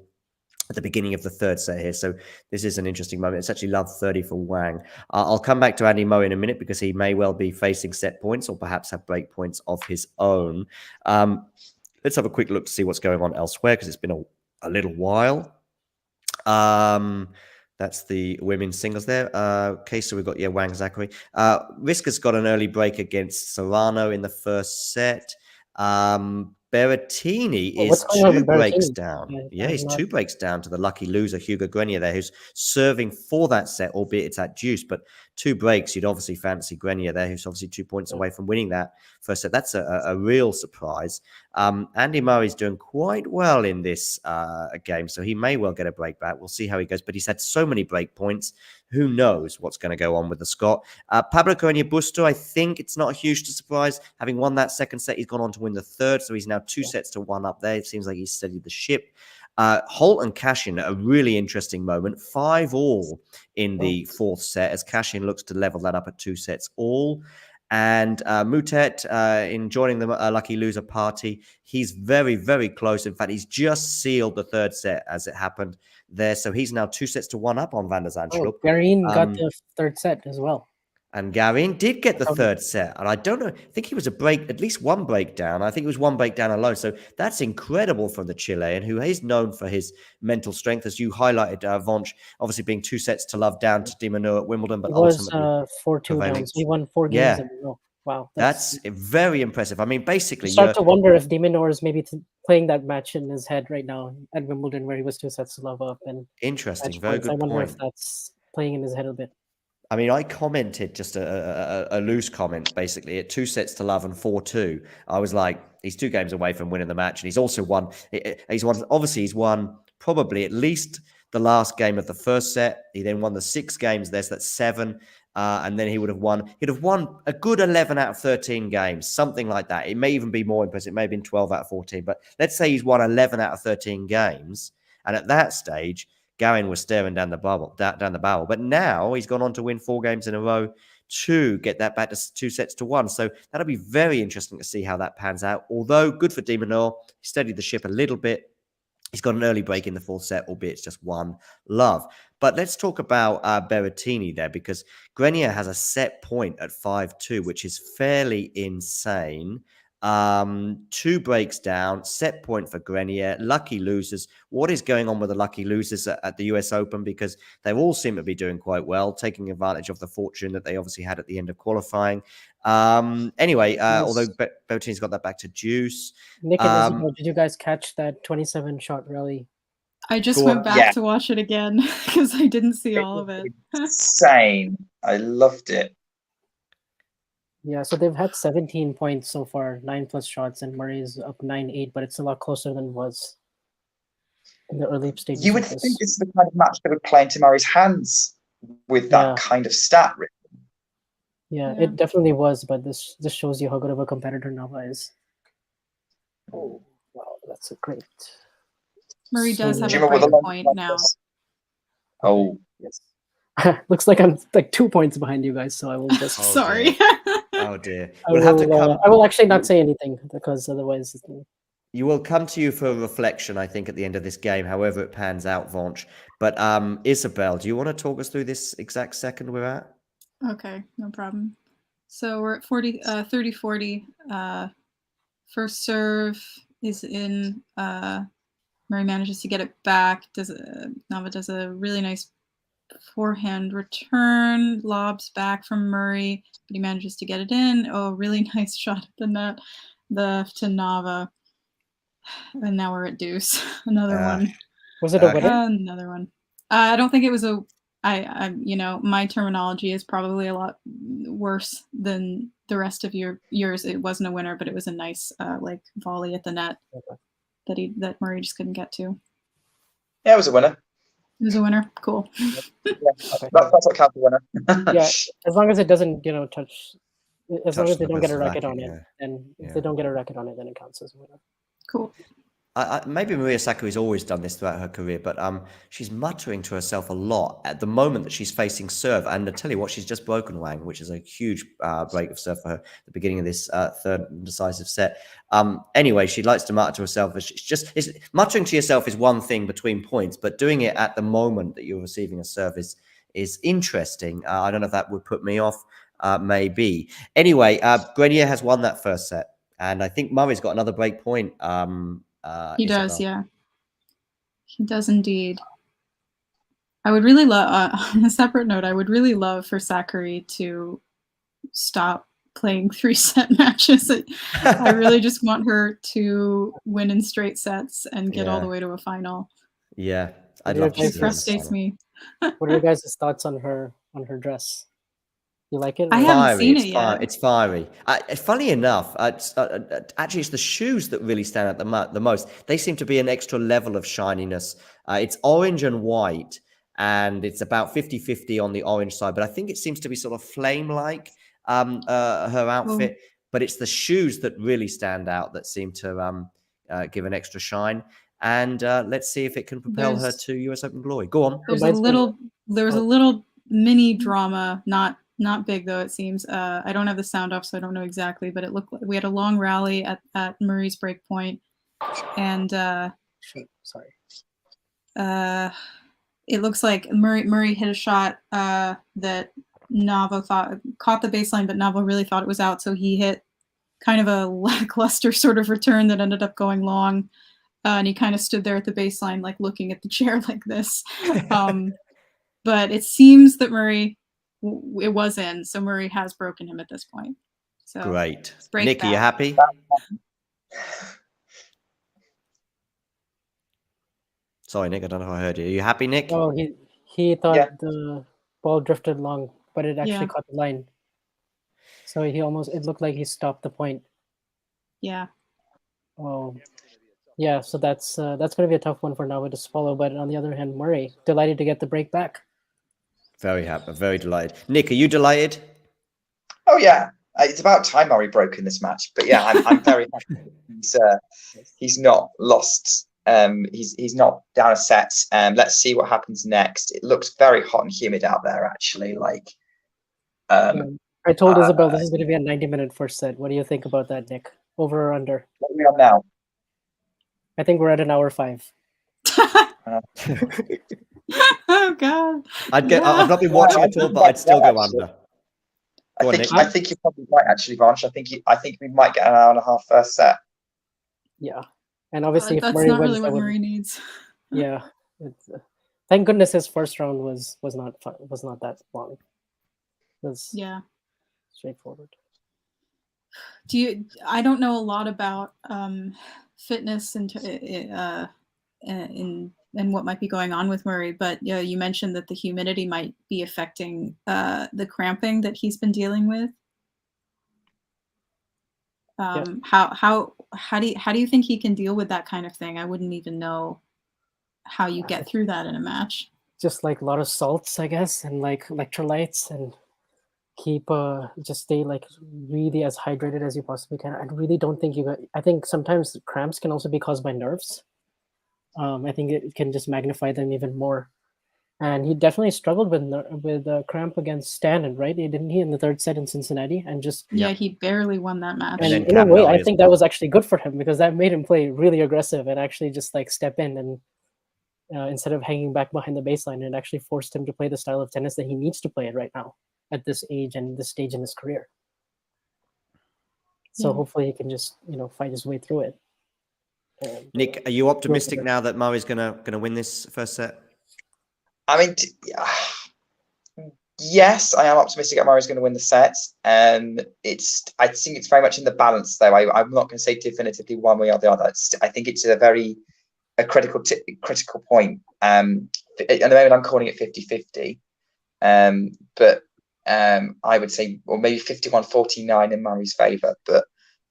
at the beginning of the third set here. So this is an interesting moment. It's actually love 30 for Wang. I'll come back to Andy Murray in a minute because he may well be facing set points or perhaps have break points of his own. Let's have a quick look to see what's going on elsewhere because it's been a little while. That's the women's singles there. Okay, so we've got Wang, Sakkari. Riska's got an early break against Serrano in the first set. Berrettini is 2 breaks down. Yeah, he's 2 breaks down to the lucky loser, Hugo Grenier there, who's serving for that set, albeit it's at deuce. But 2 breaks, you'd obviously fancy Grenier there, who's obviously 2 points away from winning that first set. That's a real surprise. Andy Murray's doing quite well in this game, so he may well get a break back. We'll see how he goes. But he's had so many break points. Who knows what's going to go on with the Scot? Pablo Carreño Busto, I think it's not a huge surprise. Having won that second set, he's gone on to win the third, so he's now 2 sets to 1 up there. It seems like he's steadied the ship. Holt and Cashin, a really interesting moment. 5-all in the fourth set as Cashin looks to level that up at 2 sets all. And Moutet, in joining the lucky loser party, he's very, very close. In fact, he's just sealed the third set as it happened there. So he's now 2 sets to 1 up on Van der Zandschulp. Garin got the third set as well. And Garin did get the third set. And I don't know, I think he was at least 1 breakdown. I think it was 1 breakdown alone. So that's incredible from the Chilean, who is known for his mental strength, as you highlighted, Vonch, obviously being 2 sets to love down to De Minaur at Wimbledon. But it was 4-2 down. So he won 4 games in a row. Wow. That's very impressive. I mean, basically, you start to wonder if De Minaur is maybe playing that match in his head right now at Wimbledon, where he was 2 sets to love up. And interesting. Very good I wonder point. if that's playing in his head a bit. I mean, I commented just a loose comment, basically, at 2 sets to love and 4-2. I was like, he's 2 games away from winning the match. And he's also won. He's won probably at least the last game of the first set. He then won the 6 games there. So that's 7. And then he'd have won a good 11 out of 13 games, something like that. It may even be more impressive. It may have been 12 out of 14. But let's say he's won 11 out of 13 games. And at that stage, Garin was staring down the barrel. But now he's gone on to win 4 games in a row to get that back to 2 sets to 1. So that'll be very interesting to see how that pans out. Although good for De Minaur, he steadied the ship a little bit. He's got an early break in the 4th set, albeit it's just 1 love. But let's talk about Berrettini there, because Grenier has a set point at 5-2, which is fairly insane. 2 breaks down, set point for Grenier, lucky losers. What is going on with the lucky losers at the US Open? Because they all seem to be doing quite well, taking advantage of the fortune that they obviously had at the end of qualifying. Anyway, although Berrettini's got that back to deuce. Nick and Isabel, did you guys catch that 27-shot rally? I just went back to watch it again because I didn't see all of it. Insane. I loved it. Yeah, so they've had 17 points so far, 9+ shots, and Murray's up 9-8, but it's a lot closer than it was in the early stages You would of this. think this is the kind of match that would play into Murray's hands with that kind of stat. Yeah, it definitely was, but this shows you how good of a competitor Nava is. Oh, wow, that's a great. Murray does have a Jimmer with break a point now. Oh, yes. Looks like I'm like 2 points behind you guys, so I will just. Sorry. Oh dear. I We'll have to come. I will actually not say anything because otherwise. You will come to you for reflection, I think, at the end of this game, however it pans out, Vonch. But Isabel, do you want to talk us through this exact second we're at? Okay, no problem. So we're at 30-40. First serve is in. Murray manages to get it back. Nava does a really nice forehand return, lobs back from Murray, but he manages to get it in. Oh, really nice shot at the net, to Nava. And now we're at deuce. Another one. Was it a winner? Another one. I don't think it was a. My terminology is probably a lot worse than the rest of yours. It wasn't a winner, but it was a nice volley at the net that Murray just couldn't get to. Yeah, it was a winner. It was a winner. Cool. That's what counts a winner. Yeah, as long as it doesn't, touch. As long as they the don't get a personal racket on racket, it, and if they don't get a racket on it, then it counts as a winner. Cool. Maybe Maria Sakkari's always done this throughout her career, but she's muttering to herself a lot at the moment that she's facing serve. And I tell you what, she's just broken Wang, which is a huge break of serve for her at the beginning of this third decisive set. Anyway, she likes to mutter to herself. Muttering to yourself is one thing between points, but doing it at the moment that you're receiving a serve is interesting. I don't know if that would put me off. Maybe. Anyway, Grenier has won that first set, and I think Murray's got another break point. He does, yeah. He does indeed. I would really love, on a separate note, I would really love for Sakkari to stop playing 3-set matches. I really just want her to win in straight sets and get all the way to a final. Yeah, I'd love to see it. It frustrates me. What are your guys' thoughts on her dress? You like it? I haven't seen it yet. It's fiery. Funny enough, actually, it's the shoes that really stand out the most. They seem to be an extra level of shininess. It's orange and white, and it's about 50-50 on the orange side. But I think it seems to be sort of flame-like, her outfit. But it's the shoes that really stand out that seem to give an extra shine. And let's see if it can propel her to US Open glory. Go on. There was a little mini drama, not big though, it seems. I don't have the sound off, so I don't know exactly, but it looked like we had a long rally at Murray's break point, and it looks like Murray hit a shot that Nava caught the baseline, but Nava really thought it was out, so he hit kind of a lackluster sort of return that ended up going long, and he kind of stood there at the baseline, like looking at the chair like this. But it seems that it was in, so Murray has broken him at this point. So great. Nick, are you happy? Sorry, Nick, I don't know if I heard you. Are you happy, Nick? Oh, he thought the ball drifted long, but it actually caught the line. So it looked like he stopped the point. Yeah. Oh, yeah. So that's going to be a tough one for Nava to swallow. But on the other hand, Murray, delighted to get the break back. Very happy, very delighted. Nick, are you delighted? Oh yeah, it's about time Murray broke in this match. But yeah, I'm very happy. He's not lost. He's not down a set. Let's see what happens next. It looks very hot and humid out there, actually. I told Isabel this is going to be a 90-minute first set. What do you think about that, Nick? Over or under? What are we on now? I think we're at an hour 5. Oh God! I've not been watching at all, but I'd still go under. I think you're probably right, actually, Vansh. I think we might get an hour and a half first set. Yeah, and obviously, if that's Murray not wins, really what Murray needs. Yeah, thank goodness his first round was not that long. It was straightforward. I don't know a lot about fitness and what might be going on with Murray, but you mentioned that the humidity might be affecting the cramping that he's been dealing with. How do you think he can deal with that kind of thing? I wouldn't even know how you get through that in a match. Just like a lot of salts, I guess, and like electrolytes, and keep just stay like really as hydrated as you possibly can. I really don't think I think sometimes cramps can also be caused by nerves. I think it can just magnify them even more. And he definitely struggled with cramp against Stanton, right? Didn't he in the third set in Cincinnati? And just yeah, he barely won that match. And in a way, I think that was actually good for him, because that made him play really aggressive and actually just like step in and instead of hanging back behind the baseline, it actually forced him to play the style of tennis that he needs to play it right now at this age and this stage in his career. So hopefully he can just fight his way through it. And, Nick, are you optimistic now that Murray's gonna win this first set? I mean, yes, I am optimistic that Murray's going to win the set. I think it's very much in the balance, though. I'm not going to say definitively one way or the other. I think it's a critical point. At the moment, I'm calling it 50-50. But I would say, or maybe 51-49 in Murray's favour. But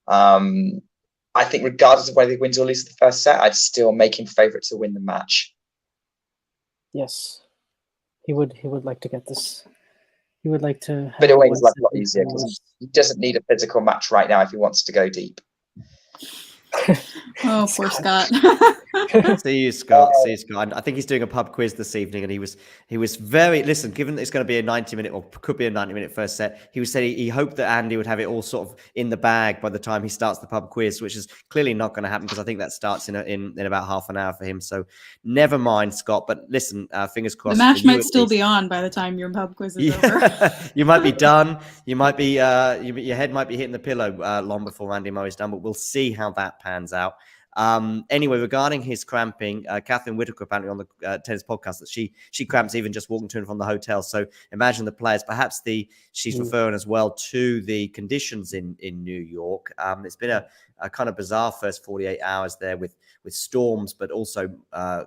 I think regardless of whether he wins or loses the first set, I'd still make him favourite to win the match. Yes, he would like to get this. He would like to. But it always like a lot easier because he doesn't need a physical match right now if he wants to go deep. Oh, poor Scott. See you, Scott. See you, Scott. I think he's doing a pub quiz this evening, and he was very given that it's going to be a 90-minute or could be a 90-minute first set. He said he hoped that Andy would have it all sort of in the bag by the time he starts the pub quiz, which is clearly not going to happen because I think that starts in about half an hour for him. So never mind, Scott. But listen, fingers crossed. The match might still be on by the time your pub quiz is over. You might be done. You might be your head might be hitting the pillow long before Andy Murray's done. But we'll see how that pans out. Anyway, regarding his cramping, Catherine Whitaker apparently on the tennis podcast that she cramps even just walking to and from the hotel. So imagine the players. Perhaps she's referring as well to the conditions in New York. It's been a kind of bizarre first 48 hours there with storms, but also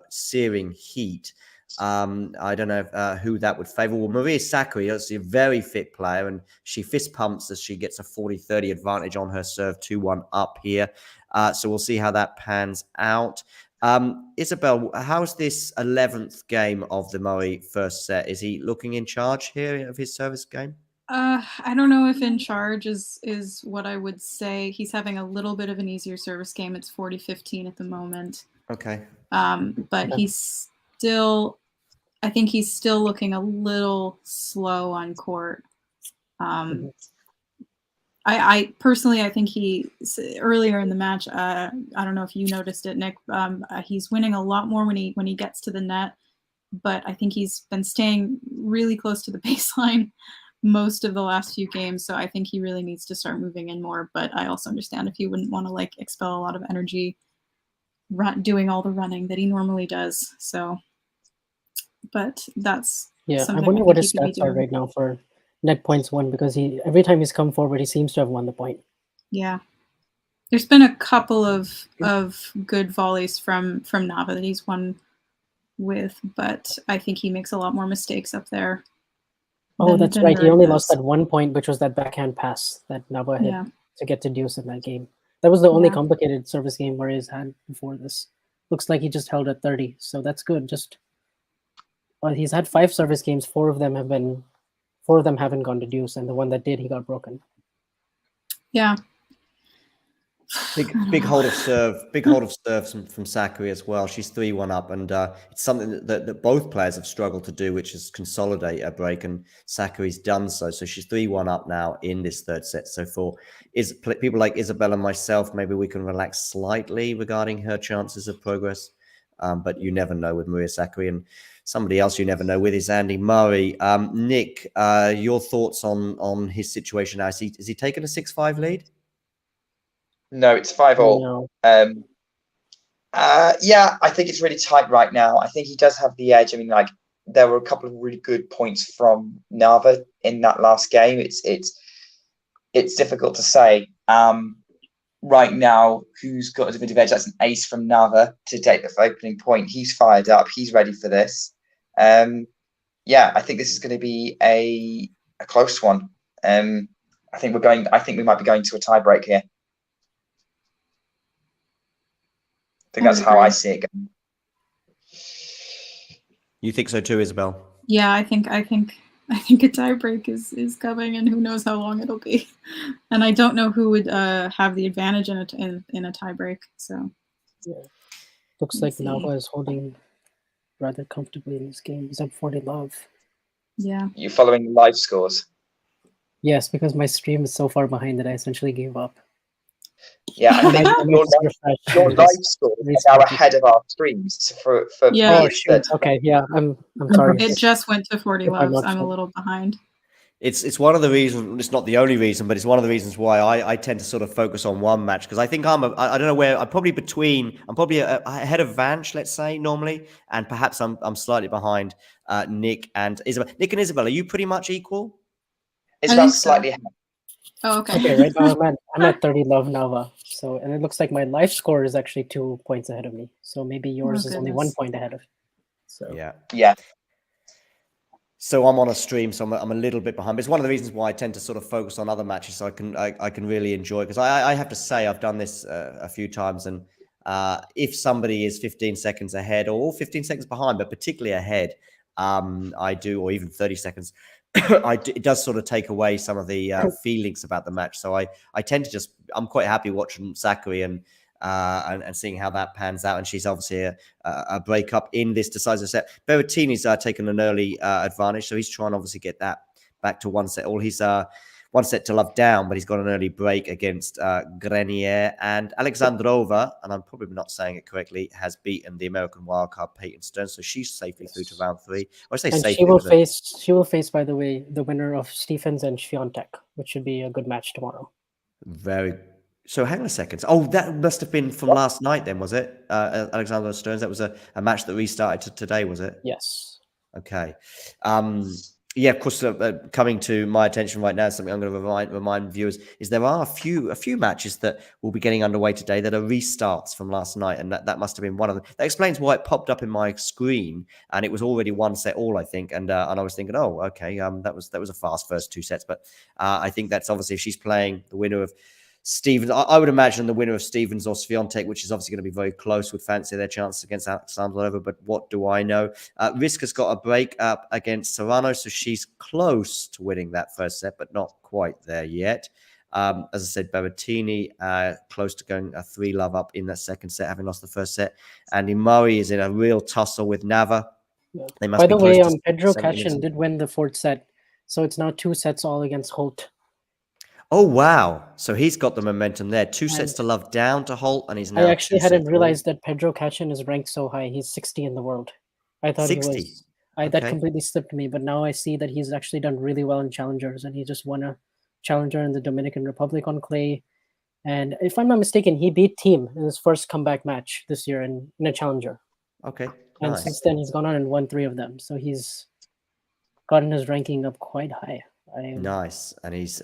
searing heat. I don't know who that would favor. Well, Maria Sakkari is a very fit player, and she fist pumps as she gets a 40-30 advantage on her serve, 2-1 up here. So we'll see how that pans out. Isabel, how's this 11th game of the Murray first set? Is he looking in charge here of his service game? I don't know if in charge is what I would say. He's having a little bit of an easier service game. It's 40-15 at the moment. Okay. But he's still, I think he's still looking a little slow on court. I personally, I think earlier in the match, I don't know if you noticed it, Nick, he's winning a lot more when he gets to the net, but I think he's been staying really close to the baseline most of the last few games. So I think he really needs to start moving in more, but I also understand if he wouldn't want to expel a lot of energy doing all the running that he normally does. So, but that's I wonder what his stats are right now for net points won, because every time he's come forward, he seems to have won the point. Yeah, there's been a couple of good volleys from Nava that he's won with, but I think he makes a lot more mistakes up there. Oh, that's right. He only lost that 1 point, which was that backhand pass that Nava hit to get to deuce in that game. That was the only complicated service game where he's had before this. Looks like he just held at 30, so that's good. He's had 5 service games. 4 of them haven't gone to deuce, and the one that did, he got broken. Yeah. Big hold of serve from Sakkari as well. She's 3-1 up, and it's something that both players have struggled to do, which is consolidate a break, and Sakkari's done so. So she's 3-1 up now in this third set. So for people like Isabel and myself, maybe we can relax slightly regarding her chances of progress. But you never know with Maria Sakkari, and somebody else you never know with is Andy Murray. Nick, your thoughts on his situation now? Is he taking a 6-5 lead? No, it's 5-all. Yeah, I think it's really tight right now. I think he does have the edge. I mean, there were a couple of really good points from Nava in that last game. It's difficult to say. Right now, who's got a definitive edge? That's an ace from Nava to take the opening point. He's fired up. He's ready for this. Yeah, I think this is going to be a close one. I think we might be going to a tie break here. think that's how I see it going. You think so too, Isabel? Yeah, I think a tiebreak is coming, and who knows how long it'll be. And I don't know who would have the advantage in a tiebreak. So yeah. Looks like Nava is holding rather comfortably in this game. He's up 40 love. Yeah. You following the live scores? Yes, because my stream is so far behind that I essentially gave up. Yeah, I think your live scores are now ahead of our streams for Yeah. Oh shoot! Okay, yeah, I'm sorry. It just went to 40 loves. I'm a little behind. It's one of the reasons. It's not the only reason, but it's one of the reasons why I tend to sort of focus on one match, because I think I don't know where I'm probably ahead of Vanch, let's say, normally, and perhaps I'm slightly behind Nick and Isabel. Nick and Isabel, are you pretty much equal? Isabel's slightly ahead. Oh, okay. Okay, right now I'm at 30 love Nava. So, and it looks like my life score is actually 2 points ahead of me. So maybe yours is only 1 point ahead of. So yeah. So I'm on a stream, so I'm a little bit behind. But it's one of the reasons why I tend to sort of focus on other matches, so I can really enjoy. Because I have to say I've done this a few times, and if somebody is 15 seconds ahead or 15 seconds behind, but particularly ahead, I do, or even 30 seconds, it does sort of take away some of the feelings about the match. So I tend to I'm quite happy watching Sakkari and seeing how that pans out. And she's obviously a breakup in this decisive set. Berrettini's taken an early advantage, so he's trying to obviously get that back to one set. All he's 1 set to love down, but he's got an early break against Grenier. And Alexandrova, and I'm probably not saying it correctly, has beaten the American wildcard Peyton Stern, so she's safely through to round 3. I say and safely. She will face, by the way, the winner of Stephens and Świątek, which should be a good match tomorrow. So hang on a second. Oh, that must have been from last night then, was it? Alexander Stearns. That was a match that restarted today, was it? Yes. Okay. Yeah, of course. Coming to my attention right now, something I'm going to remind viewers is there are a few matches that will be getting underway today that are restarts from last night, and that must have been one of them. That explains why it popped up in my screen, and it was already 1 set all, I think, and I was thinking, oh, okay, that was a fast first 2 sets, but I think that's obviously if she's playing the winner of Stevens, I would imagine the winner of Stevens or Świątek, which is obviously going to be very close, would fancy their chances against Alexandrova. But what do I know? Risk has got a break up against Serrano, so she's close to winning that first set, but not quite there yet. As I said, Berrettini close to going a 3 love up in that second set, having lost the first set. Andy Murray is in a real tussle with Nava. Yeah. They must By be the close way, to Pedro 70 minutes. Cachin did win the 4th set, so it's now 2 sets all against Holt. Oh, wow. So he's got the momentum there. 2 sets to love down to Holt, and he's now I actually 2 hadn't sets realized that Pedro Cachin is ranked so high. He's 60 in the world. I thought 60? he was. That completely slipped me, but now I see that he's actually done really well in challengers, and he just won a challenger in the Dominican Republic on clay. And if I'm not mistaken, he beat Team in his first comeback match this year in a challenger. Okay. And Nice. since then, he's gone on and won 3 of them. So he's gotten his ranking up quite high. Nice, and he's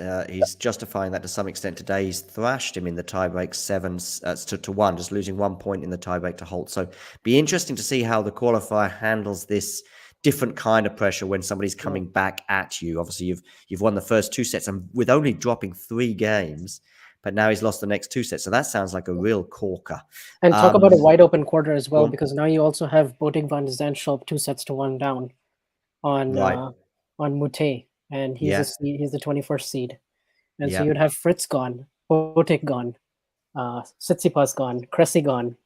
justifying that to some extent today. He's thrashed him in the tiebreak 7 to 1, just losing 1 point in the tiebreak to Holt. So be interesting to see how the qualifier handles this different kind of pressure when somebody's coming back at you. Obviously, you've won the first 2 sets, and with only dropping 3 games, but now he's lost the next 2 sets. So that sounds like a real corker. And talk about a wide open quarter as well, because now you also have Botic van Zandschulp 2 sets to 1 down on Mute. And he's the 21st seed. And so you'd have Fritz gone, Botic gone, Tsitsipas gone, Cressy gone.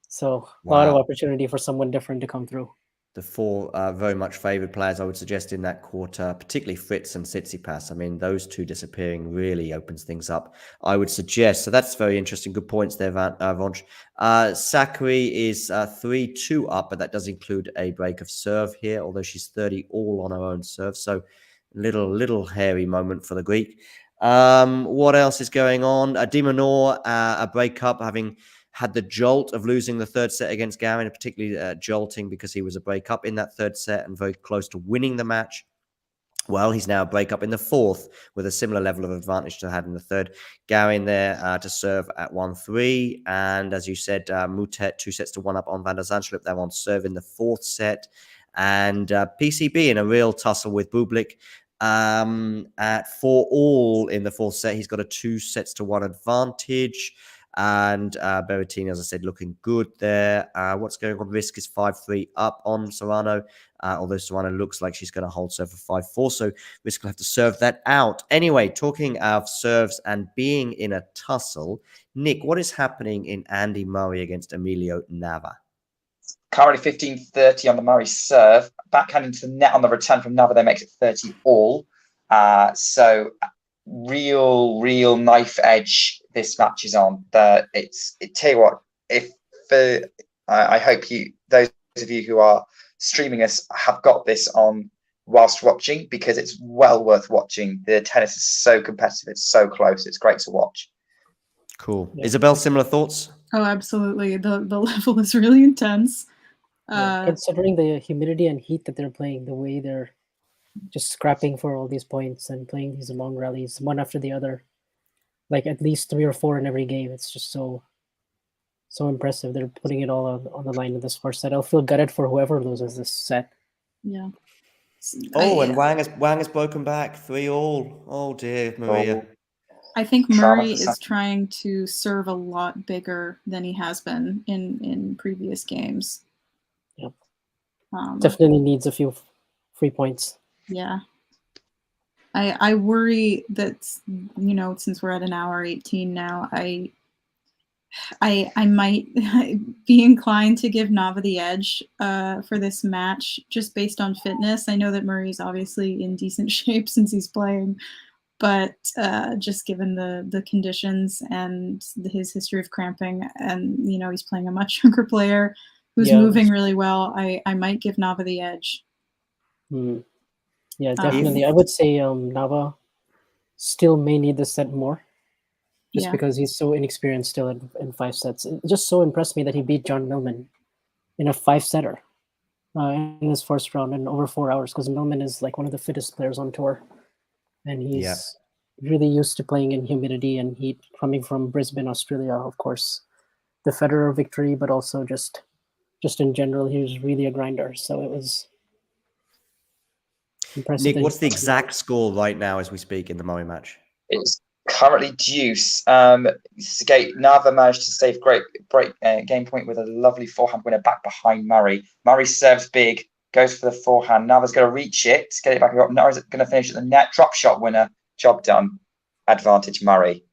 So a lot of opportunity for someone different to come through. The 4 very much favoured players, I would suggest, in that quarter, particularly Fritz and Tsitsipas. I mean, those 2 disappearing really opens things up, I would suggest. So that's very interesting. Good points there, Vonch. Sakkari is 3-2 up, but that does include a break of serve here, although she's 30 all on her own serve. So little hairy moment for the Greek. What else is going on? Dimonor, a breakup, having had the jolt of losing the 3rd set against Garin, particularly jolting because he was a breakup in that 3rd set and very close to winning the match. Well, he's now a breakup in the 4th with a similar level of advantage to had in the 3rd. Garin there to serve at 1-3. And as you said, Mutet 2 sets to 1 up on Van der Zandschulp. They're on serve in the 4th set. And PCB in a real tussle with Bublik. At 4 all in the 4th set. He's got a 2 sets to 1 advantage. And Berrettini, as I said, looking good there. What's going on? Risk is 5-3 up on Serrano, although Serrano looks like she's going to hold serve for 5-4, so Risk will have to serve that out. Anyway, talking of serves and being in a tussle, Nick, what is happening in Andy Murray against Emilio Nava? Currently 15-30 on the Murray serve. Backhand into the net on the return from Nava, that makes it 30 all. So real knife edge this match is on. Tell you what, I hope those of you who are streaming us have got this on whilst watching, because it's well worth watching. The tennis is so competitive, it's so close, it's great to watch. Cool. Yeah. Isabel, similar thoughts? Oh, absolutely. The level is really intense. Considering the humidity and heat that they're playing, the way they're just scrapping for all these points and playing these long rallies, one after the other, like at least 3 or 4 in every game. It's just so impressive. They're putting it all on the line in this first set. I'll feel gutted for whoever loses this set. Yeah. And Wang has broken back 3-all. Oh dear, Maria. I think Murray is trying to serve a lot bigger than he has been in previous games. Yep. Definitely needs a few free points. Yeah. I worry that, since we're at an hour 18 now, I might be inclined to give Nava the edge for this match, just based on fitness. I know that Murray's obviously in decent shape since he's playing, but just given the conditions and his history of cramping, and he's playing a much younger player who's moving really well, I might give Nava the edge. Yeah, definitely. I would say Nava still may need this set more, just because he's so inexperienced still in 5 sets. It just so impressed me that he beat John Millman in a 5-setter in his first round in over 4 hours, because Millman is like one of the fittest players on tour. And he's really used to playing in humidity and heat, coming from Brisbane, Australia, of course. The Federer victory, but also just in general, he was really a grinder. So it was impressive. Nick, what's the exact score right now as we speak in the Murray match? It's currently deuce. Nava managed to save great game point with a lovely forehand winner back behind Murray. Murray serves big, goes for the forehand. Nava's going to reach it, get it back up. Nava's going to finish at the net. Drop shot winner. Job done. Advantage Murray.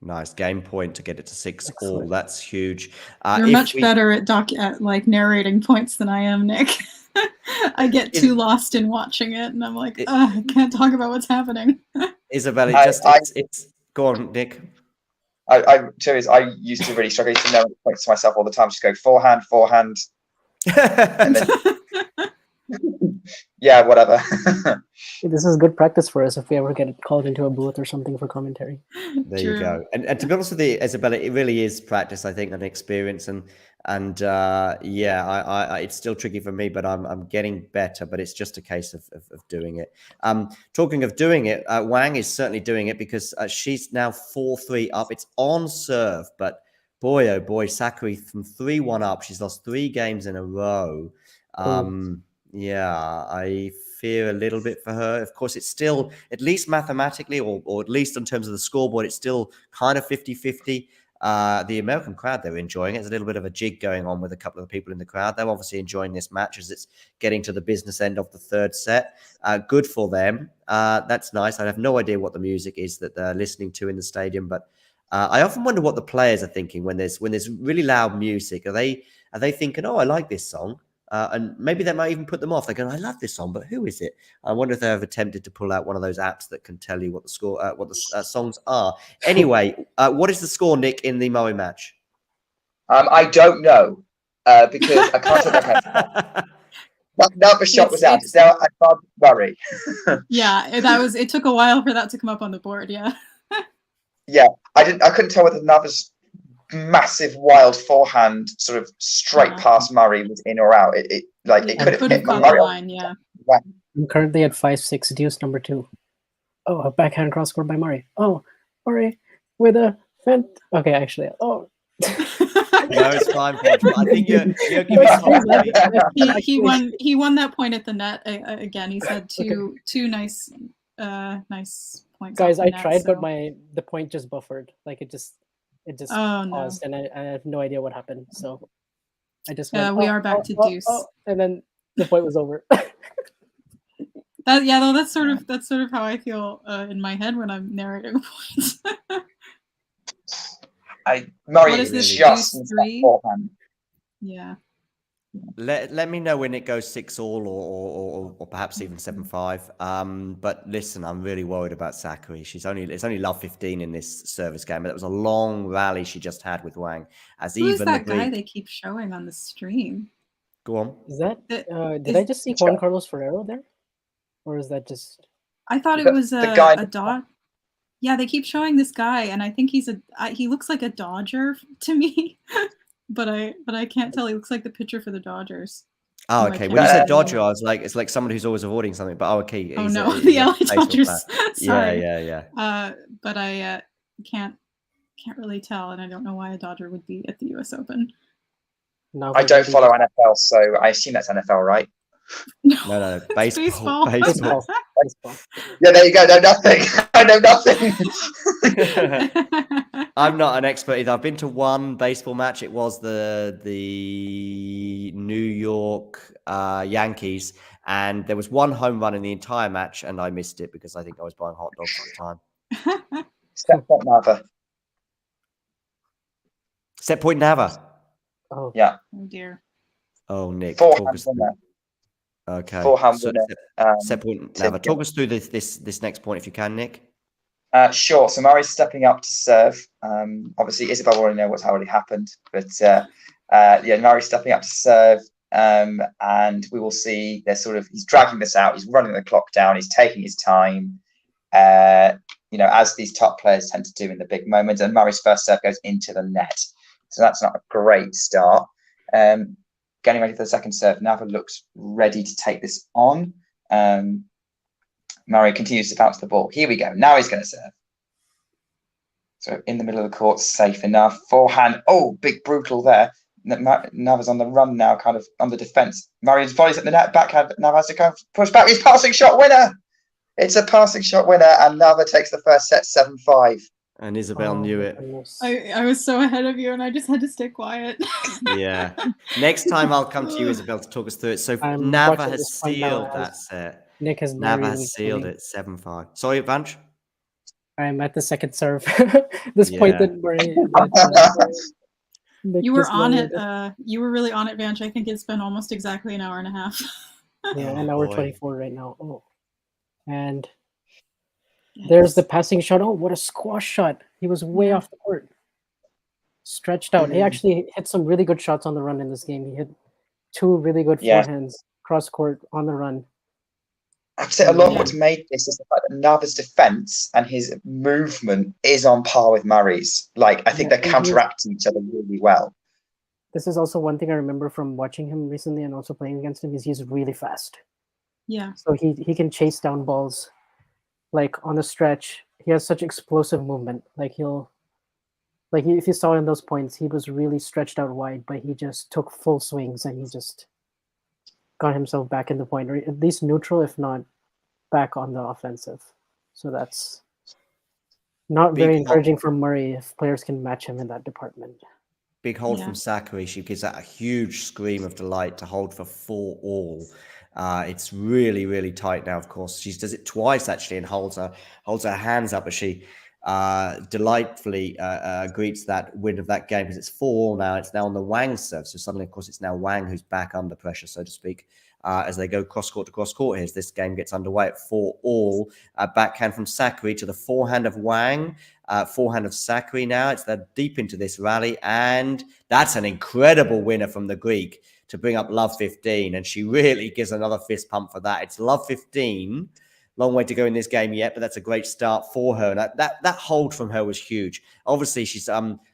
Nice game point to get it to 6-all. That's huge. You're much better at narrating points than I am, Nick. I get too lost in watching it, and I'm like, I can't talk about what's happening. Isabel, it's go on, Nick. I used to really struggle. I used to know points to myself all the time. Just go forehand, and then yeah, whatever. This is good practice for us if we ever get called into a booth or something for commentary. There you go. And to be honest with you, Isabella, it really is practice, I think, and experience. And it's still tricky for me, but I'm getting better. But it's just a case of doing it. Talking of doing it, Wang is certainly doing it, because she's now 4-3 up. It's on serve, but boy, oh boy, Sakkari from 3-1 up. She's lost 3 games in a row. I fear a little bit for her. Of course, it's still, at least mathematically, or at least in terms of the scoreboard, it's still kind of 50-50. The American crowd, they're enjoying it. There's a little bit of a jig going on with a couple of the people in the crowd. They're obviously enjoying this match as it's getting to the business end of the 3rd set. Good for them. That's nice. I have no idea what the music is that they're listening to in the stadium, but I often wonder what the players are thinking when there's really loud music. Are they thinking, oh, I like this song? And maybe that might even put them off. They're going, I love this song, but who is it? I wonder if they've ever attempted to pull out one of those apps that can tell you what the score, what the songs are. Anyway, what is the score, Nick, in the Murray match? I don't know, because I can't take my hands. Now the shot was out. It's now I can't worry. Yeah, it took a while for that to come up on the board. Yeah. Yeah, I couldn't tell whether Nava's massive wild forehand sort of straight past Murray was in or out. It could have hit gone Murray. The line, yeah. I'm currently at 5-6, deuce number 2. Oh, a backhand cross court by Murray. Oh, Murray with a fent. Okay, actually, no, it's fine. I think you're giving he won that point at the net. Again, he's had two nice points. Guys, I tried, but the point just buffered. Like it just it just Oh, no. paused, and I have no idea what happened. So I just Yeah, went, we are back to deuce. and then the point was over. That's sort of how I feel in my head when I'm narrating points. Murray What is this, just deuce missed that 3? forehand. Yeah. Let me know when it goes 6-all or perhaps even 7-5. But listen, I'm really worried about Sakkari. It's only love 15 in this service game, but it was a long rally she just had with Wang. Who is that guy they keep showing on the stream? Go on. Is that did I just see Juan Carlos Ferrero there, or is that just? I thought it was the guy. a dog. Yeah, they keep showing this guy, and I think he looks like a Dodger to me, but I can't tell. He looks like the pitcher for the Dodgers. Oh, okay. When you said Dodger, I was like, it's like someone who's always avoiding something. But okay. Oh no, the LA Dodgers. Sorry. Yeah. But I can't really tell, and I don't know why a Dodger would be at the U.S. Open. No, I don't follow NFL, so I assume that's NFL, right? No. Baseball. Baseball. Yeah, there you go. No, nothing. I know nothing. I'm not an expert either. I've been to one baseball match. It was the New York Yankees, and there was one home run in the entire match, and I missed it because I think I was buying hot dogs at the time. Set point Nava. Set point Nava. Oh yeah. Oh dear. Oh, Nick. Forehand winner. Okay. Forehand winner. Set point Nava. Talk us through this next point if you can, Nick. Sure. So Murray's stepping up to serve. Obviously, Isabel already know what's already happened, but Murray's stepping up to serve, and we will see. He's dragging this out. He's running the clock down. He's taking his time. As these top players tend to do in the big moments. And Murray's first serve goes into the net, so that's not a great start. Getting ready for the second serve. Nava looks ready to take this on. Murray continues to bounce the ball. Here we go. Now he's going to serve. So in the middle of the court, safe enough. Forehand. Oh, big brutal there. Nava's on the run now, kind of on the defense. Murray's volley's at the net. Backhand. Nava has to kind of push back. His passing shot winner. It's a passing shot winner, and Nava takes the first set 7-5. And Isabel knew it. I was so ahead of you, and I just had to stay quiet. Yeah. Next time I'll come to you, Isabel, to talk us through it. So Nava has sealed that set. Nick has sealed it 7-5. Sorry, Vanch. I'm at the second serve. This point that Murray. You were on it. You were really on it, Vanch. I think it's been almost exactly an hour and a half. Yeah, an hour 24 right now. Oh, and there's the passing shot. Oh, what a squash shot! He was way off the court, stretched out. He actually hit some really good shots on the run in this game. He hit 2 really good forehands cross court on the run. I'd say a lot of what's made this is the fact that Nava's defense and his movement is on par with Murray's. I think they're counteracting each other really well. This is also one thing I remember from watching him recently and also playing against him is he's really fast. Yeah. So he can chase down balls, on the stretch. He has such explosive movement. If you saw in those points, he was really stretched out wide, but he just took full swings and he just got himself back in the point, or at least neutral, if not back on the offensive. So that's not very encouraging for Murray if players can match him in that department. Big hold from Sakkari. She gives that a huge scream of delight to hold for 4-all. It's really, really tight now, of course. She does it twice, actually, and holds her hands up as she delightfully greets that win of that game, because it's 4-all now. It's now on the Wang serve. So suddenly, of course, it's now Wang who's back under pressure, so to speak, as they go cross-court to cross-court here. As this game gets underway at 4-all. Backhand from Sakkari to the forehand of Wang. Forehand of Sakkari now. It's deep into this rally, and that's an incredible winner from the Greek to bring up love 15, and she really gives another fist pump for that. It's love 15. Long way to go in this game yet, but that's a great start for her. And that hold from her was huge. Obviously, she's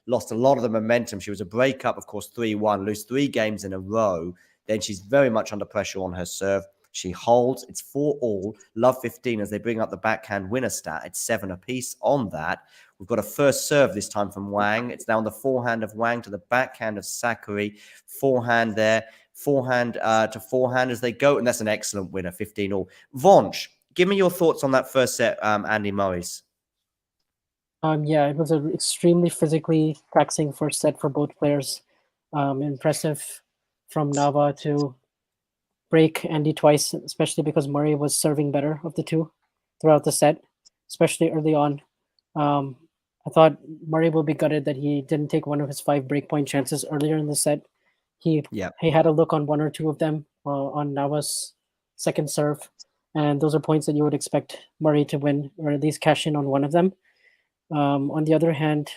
lost a lot of the momentum. She was a breakup, of course, 3-1, lose 3 games in a row. Then she's very much under pressure on her serve. She holds. It's 4-all. Love 15 as they bring up the backhand winner stat. It's 7 apiece on that. We've got a first serve this time from Wang. It's now on the forehand of Wang to the backhand of Sakkari. Forehand there. Forehand to forehand as they go. And that's an excellent winner, 15-all. Vonch, give me your thoughts on that first set, Andy Murray's. Yeah, it was an extremely physically taxing first set for both players. Impressive from Nava to break Andy twice, especially because Murray was serving better of the two throughout the set, especially early on. I thought Murray will be gutted that he didn't take one of his 5 breakpoint chances earlier in the set. He had a look on one or two of them on Nava's second serve, and those are points that you would expect Murray to win or at least cash in on one of them. On the other hand,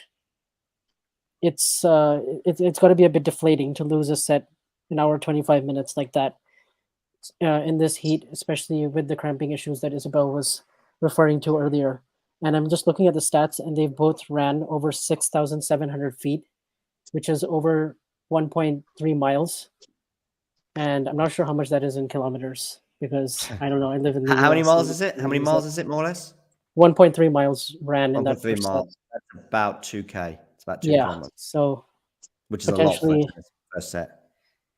it's got to be a bit deflating to lose a set in hour 25 minutes like that in this heat, especially with the cramping issues that Isabel was referring to earlier. And I'm just looking at the stats, and they've both ran over 6,700 feet, which is over 1.3 miles. And I'm not sure how much that is in kilometers because I don't know. I live in the How many US, miles so is it? How many miles is it, more or less? 1.3 miles ran in that 1.3 first miles. set. That's about 2K. It's about 2 Yeah, kilometers, so which is a lot for a potentially, tennis first set.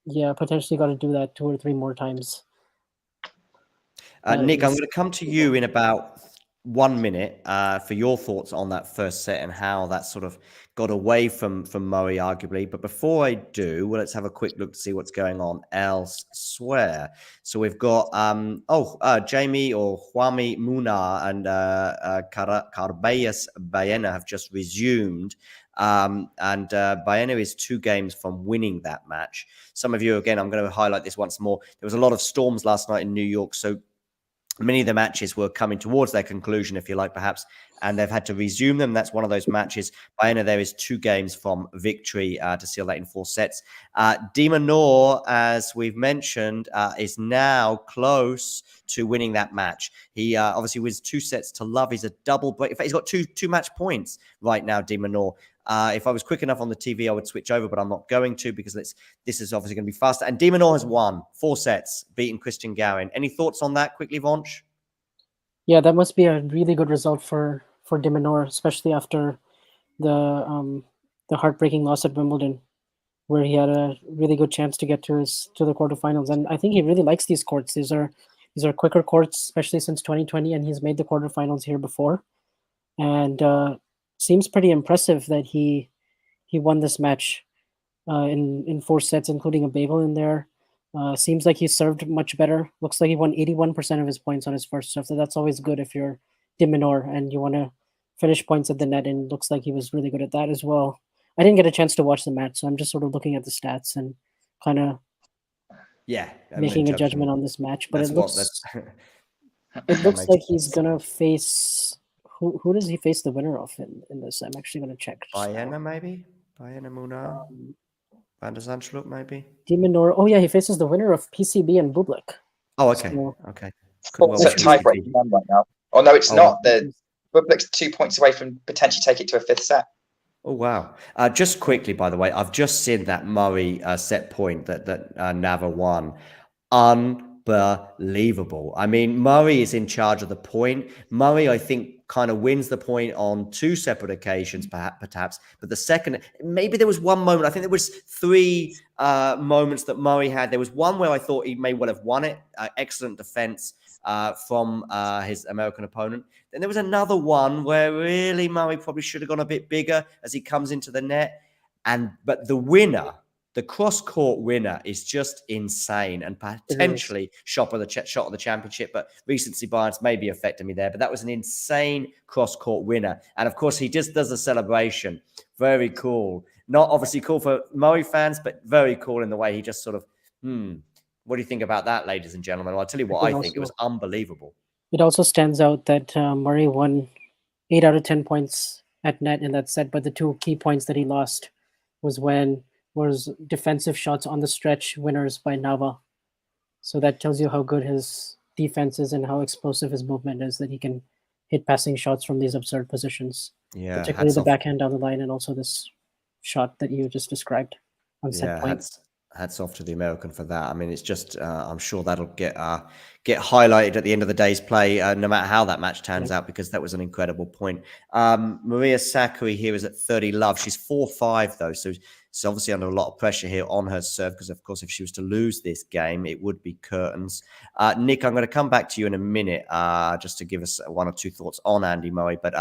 yeah, potentially got to do that 2 or 3 more times. Nick, I'm going to come to you in about 1 minute for your thoughts on that first set and how that sort of got away from Murray, arguably. But before I do, well, let's have a quick look to see what's going on elsewhere. So we've got Jamie or Juami Muna and Carbayas Baena have just resumed. And Baena is 2 games from winning that match. Some of you, again, I'm going to highlight this once more. There was a lot of storms last night in New York, so many of the matches were coming towards their conclusion, if you like, perhaps, and they've had to resume them. That's one of those matches. Baena there is 2 games from victory to seal that in 4 sets. De Minaur, as we've mentioned, is now close to winning that match. He obviously wins 2 sets to love. He's a double break. In fact, he's got two match points right now, De Minaur. If I was quick enough on the TV, I would switch over, but I'm not going to because this is obviously going to be faster. And De Minaur has won 4 sets, beating Christian Garin. Any thoughts on that quickly, Vonch? Yeah, that must be a really good result for De Minaur, especially after the heartbreaking loss at Wimbledon, where he had a really good chance to get to the quarterfinals. And I think he really likes these courts. These are quicker courts, especially since 2020, and he's made the quarterfinals here before. And seems pretty impressive that he won this match in 4 sets, including a bagel in there. Seems like he served much better. Looks like he won 81% of his points on his first serve. So that's always good if you're De Minaur and you want to finish points at the net. And looks like he was really good at that as well. I didn't get a chance to watch the match, so I'm just sort of looking at the stats and kind of making a judgment on this match. But it looks like he's gonna face who does he face the winner of in this? I'm actually gonna check. Baena, maybe? Baena Muna? Van der Zandschulp, maybe? De Minaur. Oh yeah, he faces the winner of PCB and Bublik. Oh, okay. So, okay. Tie-breaking run right now. Oh no, it's not. The Bublik's 2 points away from potentially take it to a 5th set. Oh wow! Just quickly, by the way, I've just seen that Murray set point that Nava won. Unbelievable! I mean, Murray is in charge of the point. Murray, I think, kind of wins the point on 2 separate occasions, perhaps. But the second, maybe there was one moment. I think there was 3 moments that Murray had. There was one where I thought he may well have won it. Excellent defense from his American opponent. Then there was another one where really Murray probably should have gone a bit bigger as he comes into the net. But the winner, the cross-court winner, is just insane and potentially shot of the championship. But recency bias may be affecting me there. But that was an insane cross-court winner. And of course, he just does a celebration. Very cool. Not obviously cool for Murray fans, but very cool in the way he just sort of, what do you think about that, ladies and gentlemen? Well, I'll tell you what I think. It was unbelievable. It also stands out that Murray won 8 out of 10 points at net in that set, but the 2 key points that he lost was defensive shots on the stretch winners by Nava. So that tells you how good his defense is and how explosive his movement is, that he can hit passing shots from these absurd positions. Yeah, particularly the backhand down the line and also this shot that you just described on set point. Hats off to the American for that. I mean, it's just, I'm sure that'll get highlighted at the end of the day's play, no matter how that match turns out, because that was an incredible point. Maria Sakkari here is at 30 love. She's 4-5 though, so She's obviously under a lot of pressure here on her serve because, of course, if she was to lose this game, it would be curtains. Nick, I'm going to come back to you in a minute just to give us one or two thoughts on Andy Murray, but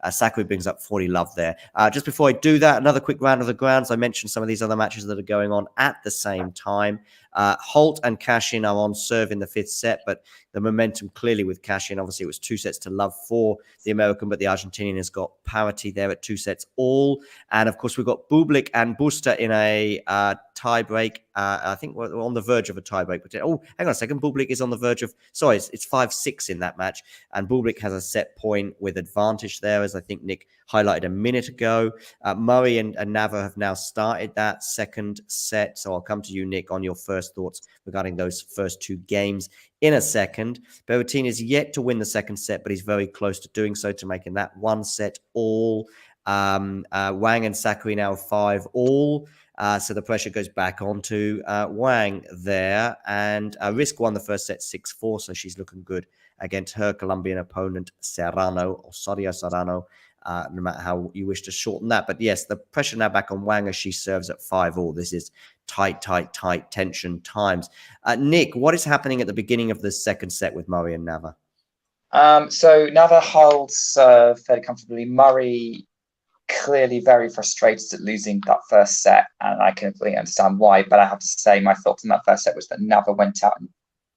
Sakkari brings up 40 love there. Just before I do that, another quick round of the grounds. I mentioned some of these other matches that are going on at the same time. Holt and Cashin are on serve in the 5th set, but the momentum clearly with Cashin. Obviously, it was 2 sets to love for the American, but the Argentinian has got parity there at 2 sets all. And of course, we've got Bublik and Busta in a tie break. I think we're on the verge of a tie break. But oh, hang on a second. Bublik is on the verge of, sorry, it's 5-6 in that match. And Bublik has a set point with advantage there, as I think Nick highlighted a minute ago. Murray and Nava have now started that second set. So I'll come to you, Nick, on your first thoughts regarding those first 2 games in a second. Berrettini is yet to win the second set, but he's very close to doing so, to making that 1 set all. Wang and Sakkari now 5 all. So the pressure goes back onto Wang there. And Risk won the first set 6-4, so she's looking good against her Colombian opponent, Osorio Serrano, no matter how you wish to shorten that. But yes, the pressure now back on Wang as she serves at 5 all. This is tight tension times. Nick, what is happening at the beginning of the second set with Murray and Nava? So Nava holds fairly comfortably. Murray clearly very frustrated at losing that first set, and I can completely understand why. But I have to say, my thoughts on that first set was that Nava went out and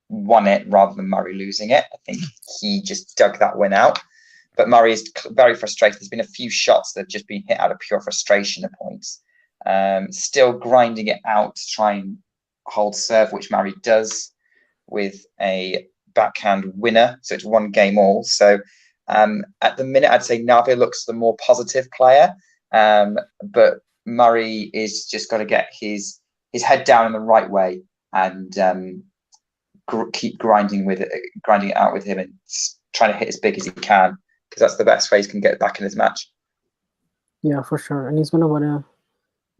won it rather than Murray losing it. I think he just dug that win out. But Murray is very frustrated. There's been a few shots that have just been hit out of pure frustration at points. Still grinding it out to try and hold serve, which Murray does with a backhand winner. So it's 1 game all. So at the minute, I'd say Nava looks the more positive player. But Murray is just got to get his head down in the right way and keep grinding it out with him and trying to hit as big as he can, because that's the best way he can get back in his match. Yeah, for sure. And he's going to want to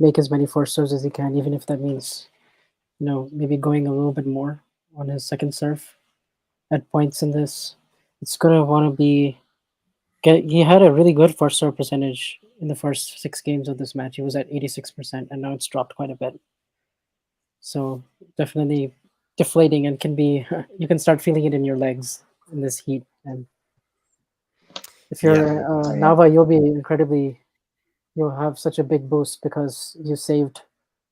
make as many first serves as he can, even if that means, maybe going a little bit more on his second serve at points in this. It's going to want to be... He had a really good first serve percentage in the first 6 games of this match. He was at 86%, and now it's dropped quite a bit. So definitely deflating, and can be... You can start feeling it in your legs in this heat. And if you're Nava, you'll have such a big boost because you saved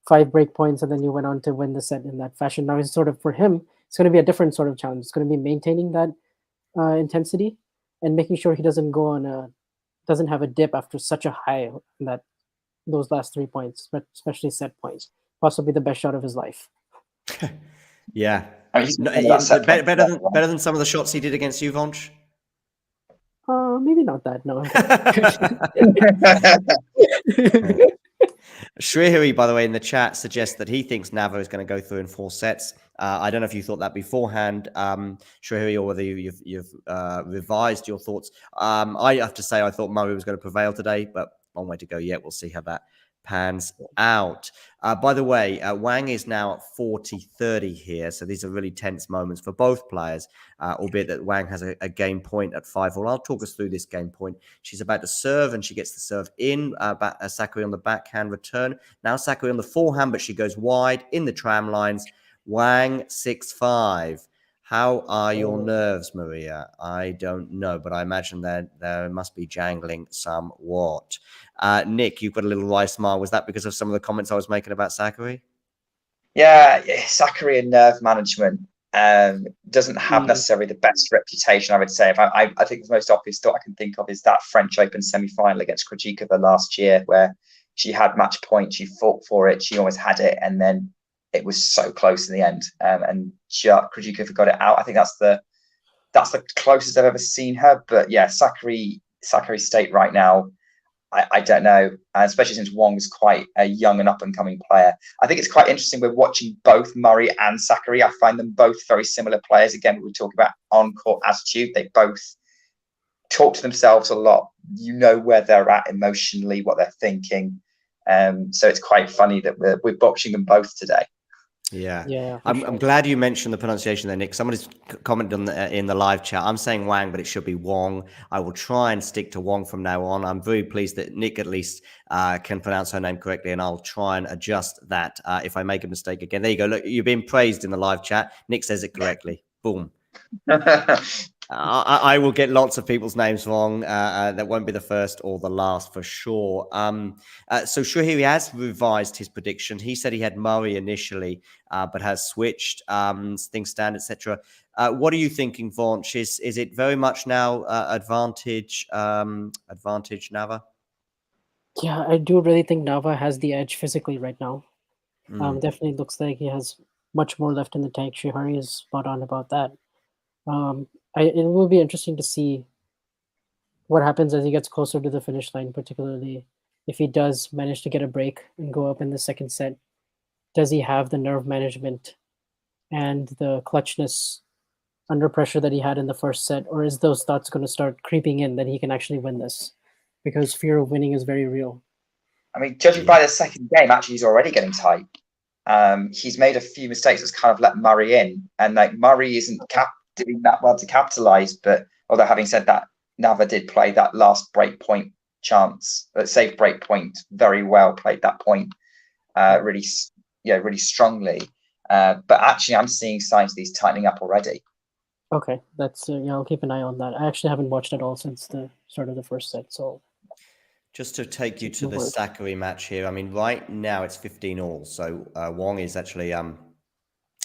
5 break points and then you went on to win the set in that fashion. Now, it's sort of, for him, it's going to be a different sort of challenge. It's going to be maintaining that intensity and making sure he doesn't doesn't have a dip after such a high in those last 3 points, but especially set points. Possibly the best shot of his life. Yeah. Better than some of the shots he did against you, Vonch? Maybe not that, no. Shrihari, by the way, in the chat suggests that he thinks Nava is going to go through in 4 sets. I don't know if you thought that beforehand, Shrihari, or whether you've revised your thoughts. I have to say I thought Murray was going to prevail today, but long way to go yet. We'll see how that pans out. By the way, Wang is now at 40-30 here, so these are really tense moments for both players, albeit that Wang has a game point at 5-all. I'll talk us through this game point. She's about to serve, and she gets the serve in. Sakkari on the backhand return. Now Sakkari on the forehand, but she goes wide in the tram lines. Wang 6-5. How are your nerves, Maria? I don't know, but I imagine that there must be jangling somewhat. Nick, you've got a little wry smile. Was that because of some of the comments I was making about Sakkari? Yeah, Sakkari and nerve management doesn't have necessarily the best reputation, I would say. I think the most obvious thought I can think of is that French Open semi-final against Krejcikova last year, where she had match point, she fought for it, she always had it, and then it was so close in the end, and Krejcikova got it out. I think that's the closest I've ever seen her. But yeah, Sakkari's state right now, I don't know, especially since Wang's quite a young and up and coming player. I think it's quite interesting. We're watching both Murray and Sakkari. I find them both very similar players. Again, we talk about on-court attitude. They both talk to themselves a lot. You know where they're at emotionally, what they're thinking. So it's quite funny that we're watching them both today. Yeah, Yeah, for I'm sure. glad you mentioned the pronunciation there, Nick. Somebody's commented on in the live chat. I'm saying Wang, but it should be Wong. I will try and stick to Wong from now on. I'm very pleased that Nick at least can pronounce her name correctly, and I'll try and adjust that if I make a mistake again. There you go. Look, you're being praised in the live chat. Nick says it correctly. Boom. I will get lots of people's names wrong. That won't be the first or the last for sure. So Shuhiri has revised his prediction. He said he had Murray initially, but has switched. Things stand, etc. What are you thinking, Vaunch? Is it very much now advantage Nava? Yeah, I do really think Nava has the edge physically right now. Definitely looks like he has much more left in the tank. Shuhari is spot on about that. It will be interesting to see what happens as he gets closer to the finish line, particularly if he does manage to get a break and go up in the second set. Does he have the nerve management and the clutchness under pressure that he had in the first set, or is those thoughts going to start creeping in that he can actually win this? Because fear of winning is very real. I mean, judging by the second game, actually, he's already getting tight. He's made a few mistakes that's kind of let Murray in, and like Murray isn't doing that well to capitalize. But although having said that, Nava did play that last break point chance, safe break point very well. Played that point really strongly. But actually, I'm seeing signs of these tightening up already. Okay, that's yeah. I'll keep an eye on that. I actually haven't watched at all since the start of the first set, so. Just to take you to the Sakkari match here, I mean, right now it's 15-all, so Wong is actually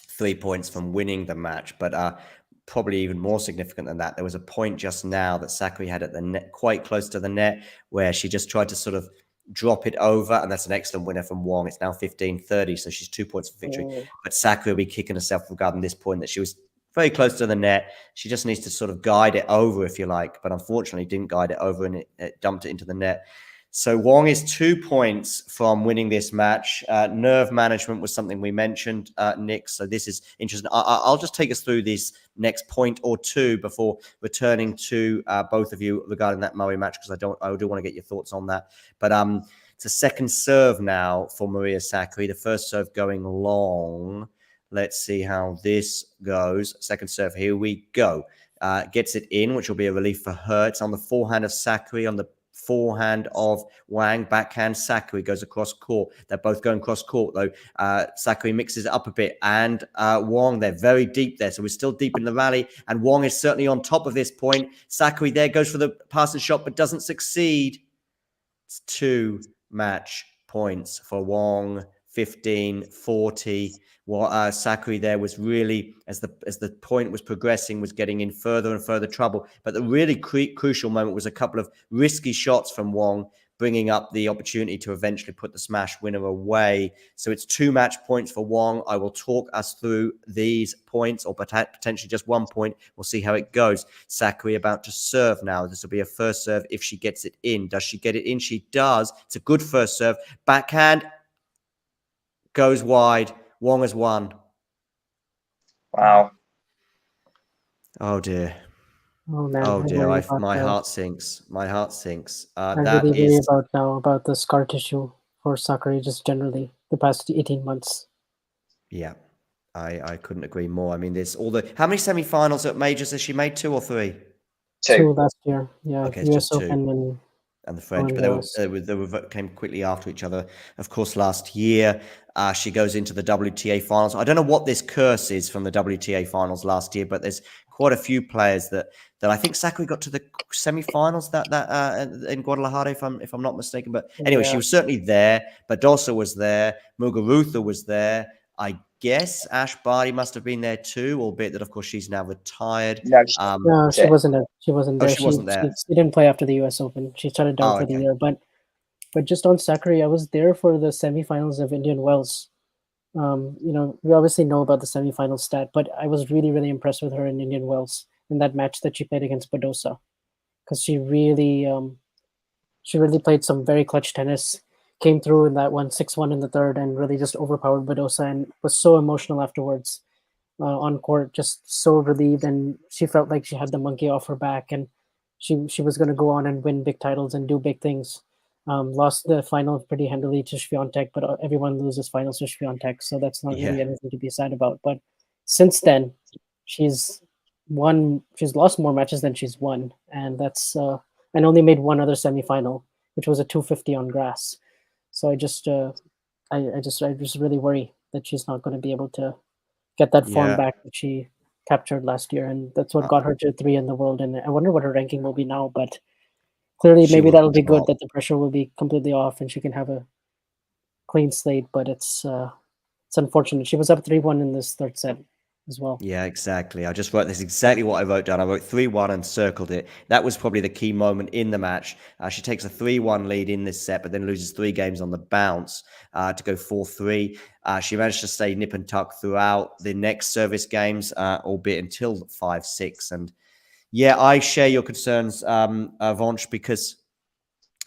3 points from winning the match, but probably even more significant than that. There was a point just now that Sakkari had at the net, quite close to the net, where she just tried to sort of drop it over, and that's an excellent winner from Wong. It's now 15-30, so she's 2 points for victory. Oh. But Sakkari will be kicking herself regarding this point that she was very close to the net. She just needs to sort of guide it over, if you like, but unfortunately didn't guide it over, and it dumped it into the net. So Wong is 2 points from winning this match. Nerve management was something we mentioned, Nick. So this is interesting. I'll just take us through this next point or two before returning to both of you regarding that Murray match, because I do want to get your thoughts on that. But it's a second serve now for Maria Sakkari. The first serve going long. Let's see how this goes. Second serve. Here we go. Gets it in, which will be a relief for her. It's on the forehand of Sakkari, on the forehand of Wang, backhand Sakkari goes across court. They're both going cross court though. Sakkari mixes it up a bit, and Wong, they're very deep there, so we're still deep in the rally, and Wong is certainly on top of this point. Sakkari there goes for the passing shot but doesn't succeed. It's 2 match points for Wong. 15-40. Well, Sakkari there was really, as the point was progressing, was getting in further and further trouble. But the really crucial moment was a couple of risky shots from Wong, bringing up the opportunity to eventually put the smash winner away. So it's 2 match points for Wong. I will talk us through these points, or potentially just 1 point. We'll see how it goes. Sakkari about to serve now. This will be a first serve if she gets it in. Does she get it in? She does. It's a good first serve. Backhand goes wide. Wong has won. Wow. Oh dear. Oh man. Oh dear. My heart sinks. My heart sinks. I really worry about the scar tissue for Sakkari just generally the past 18 months. Yeah. I couldn't agree more. I mean, there's how many semi-finals at majors has she made? 2 or 3? 2 last year. Yeah. Okay, it's US just 2. Open And the French, but they came quickly after each other. Of course, last year she goes into the WTA finals. I don't know what this curse is from the WTA finals last year, but there's quite a few players that I think Sakkari got to the semi-finals that in Guadalajara, if I'm not mistaken. But anyway, she was certainly there. Badosa was there. Muguruza was there. I guess Ash Barty must have been there too, albeit that of course she's now retired. No, she wasn't there. She wasn't there. She wasn't there. She didn't play after the US Open. She shut it down for the year. But just on Sakkari, I was there for the semifinals of Indian Wells. We obviously know about the semifinal stat, but I was really, really impressed with her in Indian Wells in that match that she played against Badosa, because she really played some very clutch tennis. Came through in that 6-1 in the third and really just overpowered Badosa, and was so emotional afterwards on court, just so relieved, and she felt like she had the monkey off her back, and she was going to go on and win big titles and do big things. Lost the final pretty handily to Swiatek, but everyone loses finals to Swiatek, so that's not really anything to be sad about. But since then, she's lost more matches than she's won, and that's and only made one other semifinal, which was a 250 on grass. So I just really worry that she's not going to be able to get that form back that she captured last year, and that's what got her to 3 in the world. And I wonder what her ranking will be now, but clearly maybe that'll be good, that the pressure will be completely off and she can have a clean slate. But it's unfortunate. She was up 3-1 in this third set as well. Yeah, exactly. I just wrote this exactly what I wrote down. I wrote 3-1 and circled it. That was probably the key moment in the match. She takes a 3-1 lead in this set, but then loses 3 games on the bounce to go 4-3. She managed to stay nip and tuck throughout the next service games, albeit until 5-6. And yeah, I share your concerns, Vonch, because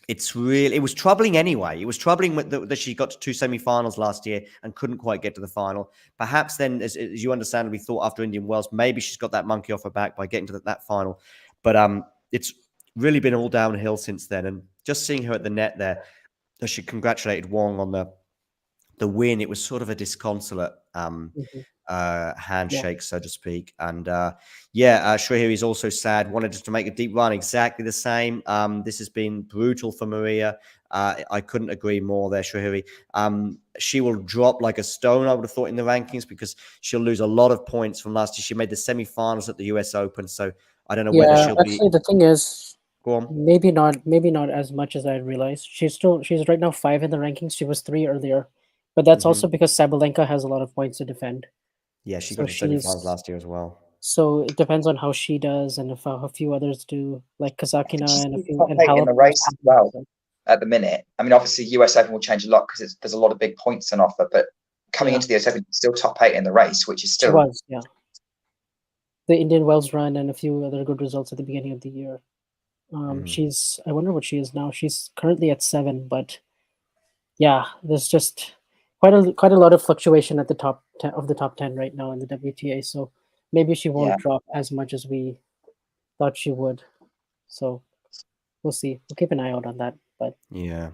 it was troubling anyway. It was troubling that she got to 2 semi-finals last year and couldn't quite get to the final. Perhaps then, as you understandably thought after Indian Wells, maybe she's got that monkey off her back by getting to that final. But it's really been all downhill since then. And just seeing her at the net there, as she congratulated Wang on the win, it was sort of a disconsolate handshake, so to speak. And Shrihari's also sad, wanted us to make a deep run, exactly the same. This has been brutal for Maria. I couldn't agree more there, Shrihari. She will drop like a stone, I would have thought, in the rankings, because she'll lose a lot of points from last year. She made the semi-finals at the US Open, so I don't know whether she'll be... Actually, the thing is, go on. Maybe not as much as I realized. She's right now 5 in the rankings. She was 3 earlier. But that's also because Sabalenka has a lot of points to defend. Yeah, she got to semi-finals last year as well. So it depends on how she does and if a few others do, like Kazakina and a few in the race as well at the minute. I mean, obviously US Open will change a lot because there's a lot of big points on offer, but coming into the US Open, still top 8 in the race, which is still... She was, yeah. The Indian Wells run and a few other good results at the beginning of the year. I wonder what she is now. She's currently at 7, but yeah, there's just quite a lot of fluctuation at the top 10 of the top 10 right now in the WTA. So maybe she won't drop as much as we thought she would. So we'll see. We'll keep an eye out on that. But yeah,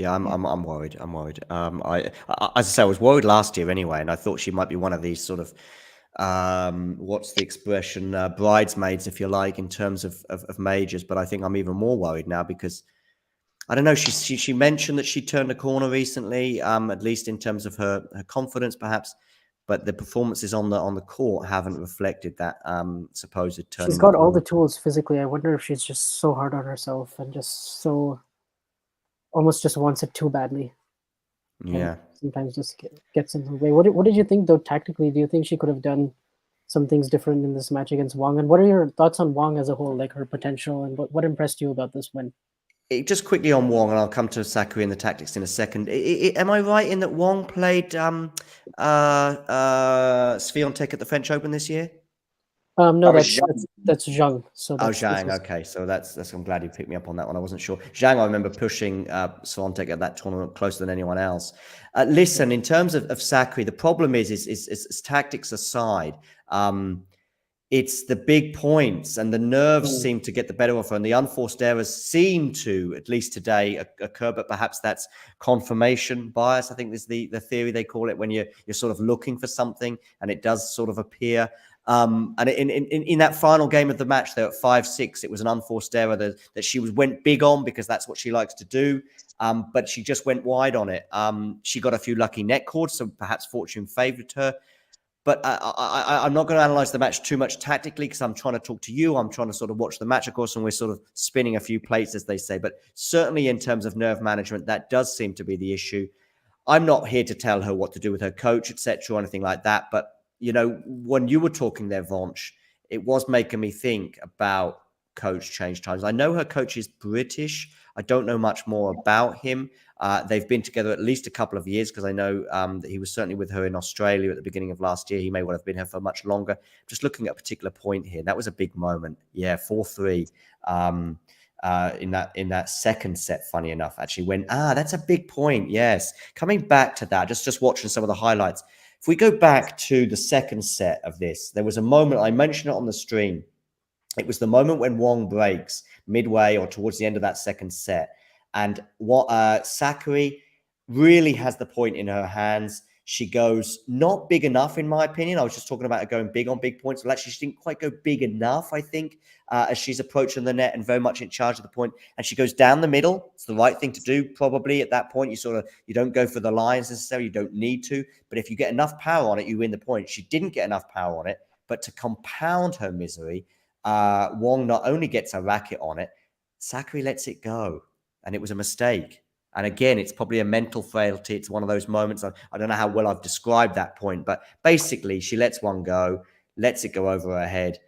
I'm worried. As I say, I was worried last year anyway, and I thought she might be one of these sort of what's the expression, bridesmaids, if you like, in terms of majors. But I think I'm even more worried now because I don't know. She mentioned that she turned a corner recently, at least in terms of her confidence, perhaps. But the performances on the court haven't reflected that supposed turn. She's got all the tools physically. I wonder if she's just so hard on herself and just so almost just wants it too badly. Yeah. And sometimes just gets in the way. What did you think though tactically? Do you think she could have done some things different in this match against Wang? And what are your thoughts on Wang as a whole, like her potential, and what impressed you about this win? Just quickly on Wang, and I'll come to Sakkari and the tactics in a second. Am I right in that Wang played Swiatek at the French Open this year? No, that's Zhang. So Zhang. Okay, so that's. I'm glad you picked me up on that one. I wasn't sure. Zhang, I remember pushing Swiatek at that tournament closer than anyone else. Listen, in terms of Sakkari, the problem is tactics aside. It's the big points and the nerves seem to get the better of her, and the unforced errors seem to, at least today, occur. But perhaps that's confirmation bias. I think is the theory they call it, when you're sort of looking for something and it does sort of appear. And in that final game of the match, there at 5-6, it was an unforced error that she went big on because that's what she likes to do. But she just went wide on it. She got a few lucky net cords, so perhaps fortune favored her. But I'm not going to analyze the match too much tactically because I'm trying to talk to you. I'm trying to sort of watch the match, of course, and we're sort of spinning a few plates, as they say. But certainly in terms of nerve management, that does seem to be the issue. I'm not here to tell her what to do with her coach, etc., or anything like that. But, you know, when you were talking there, Vonch, it was making me think about coach change times. I know her coach is British. I don't know much more about him. They've been together at least a couple of years because I know that he was certainly with her in Australia at the beginning of last year. He may well have been here for much longer. Just looking at a particular point here, that was a big moment. Yeah, 4-3 in that second set. Funny enough, actually, when that's a big point. Yes, coming back to that, just watching some of the highlights. If we go back to the second set of this, there was a moment I mentioned it on the stream. It was the moment when Wang breaks midway or towards the end of that second set. And what Sakkari really has the point in her hands. She goes not big enough, in my opinion. I was just talking about her going big on big points. Well, actually, she didn't quite go big enough, I think, as she's approaching the net and very much in charge of the point. And she goes down the middle. It's the right thing to do, probably, at that point. You don't go for the lines necessarily. You don't need to. But if you get enough power on it, you win the point. She didn't get enough power on it. But to compound her misery, Wang not only gets a racket on it, Sakkari lets it go. And it was a mistake. And again, it's probably a mental frailty. It's one of those moments. I don't know how well I've described that point, but basically she lets one go, lets it go over her head,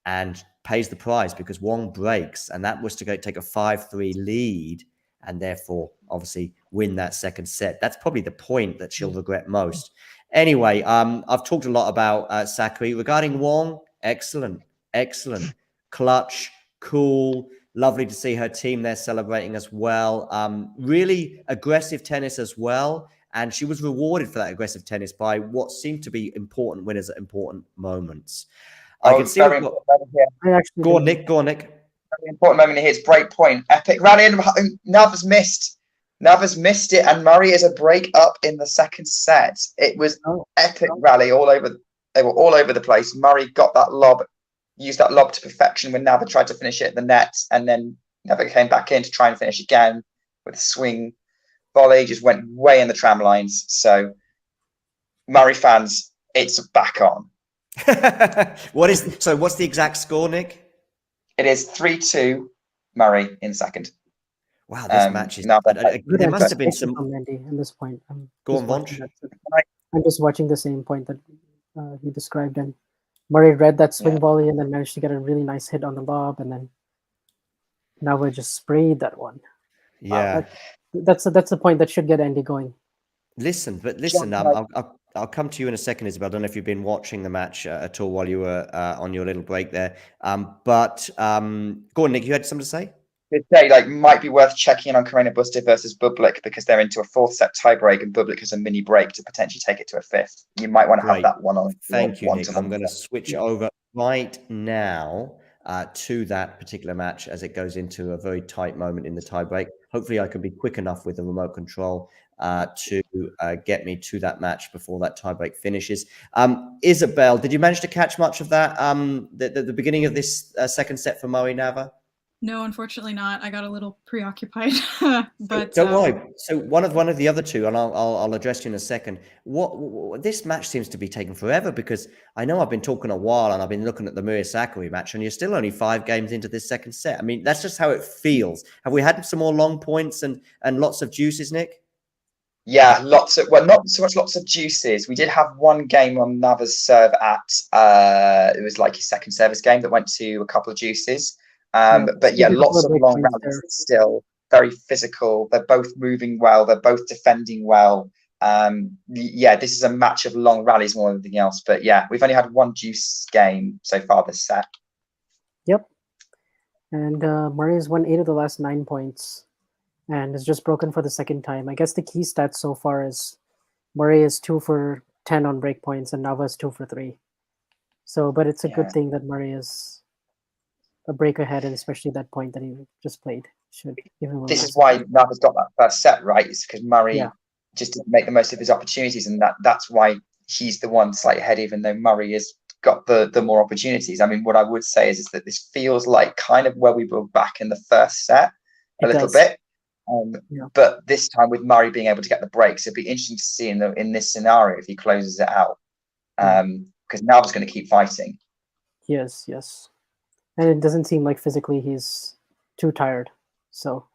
and pays the price because Wang breaks. And that was to go take a 5-3 lead and therefore obviously win that second set. That's probably the point that she'll regret most. Anyway, I've talked a lot about Sakkari. Regarding Wang, excellent, clutch, cool. Lovely to see her team there celebrating as well. Really aggressive tennis as well. And she was rewarded for that aggressive tennis by what seemed to be important winners at important moments. I can see very important moment here. Go on, Nick. Very important moment here. It's break point. Epic rally. And Nava's missed. Nava's missed it. And Murray is a break up in the second set. It was epic rally all over. They were all over the place. Murray got that lob. Used that lob to perfection when Nava tried to finish it at the net, and then Nava came back in to try and finish again with a swing volley, just went way in the tram lines. So Murray fans, it's back on. What's the exact score, Nick? It is 3-2 Murray in second. Wow, this match is there must have been some in this point. Go on, Vonch. I'm just watching the same point that he described, and Murray read that swing volley and then managed to get a really nice hit on the lob, and then Nava just sprayed that one. Yeah, that's the point that should get Andy going. Listen, I'll come to you in a second, Isabel. I don't know if you've been watching the match at all while you were on your little break there. But go on, Nick. You had something to say? Might be worth checking in on Karina Buster versus Bublik because they're into a fourth set tiebreak and Bublik has a mini break to potentially take it to a fifth. You might want to have that one on. Thank you, Nick. I'm going to switch over right now to that particular match as it goes into a very tight moment in the tiebreak. Hopefully, I can be quick enough with the remote control to get me to that match before that tiebreak finishes. Isabel, did you manage to catch much of that? The beginning of this second set for Murray Nava? No, unfortunately not. I got a little preoccupied. But don't worry. So one of the other two, and I'll address you in a second. What this match seems to be taking forever because I know I've been talking a while and I've been looking at the Murray Sakkari match, and you're still only 5 games into this second set. I mean, that's just how it feels. Have we had some more long points and lots of juices, Nick? Yeah, not so much lots of juices. We did have one game on Nava's serve at it was like his second service game that went to a couple of juices. But yeah, lots of long rallies. Still very physical. They're both moving well. They're both defending well. Yeah, this is a match of long rallies more than anything else. But yeah, we've only had one juice game so far this set. Yep. And Murray has won 8 of the last 9 points and is just broken for the second time. I guess the key stats so far is Murray is 2 for 10 on break points and Nava is 2 for 3. So, but it's a good thing that Murray is a break ahead, and especially that point that he just played should give him. This is why Nava's got that first set right. It's because Murray just didn't make the most of his opportunities, and that's why he's the one slightly ahead, even though Murray has got the more opportunities. I mean, what I would say is that this feels like kind of where we were back in the first set a little bit, but this time with Murray being able to get the breaks, it'd be interesting to see in this scenario if he closes it out, because Nava's going to keep fighting. Yes. And it doesn't seem like physically he's too tired. So,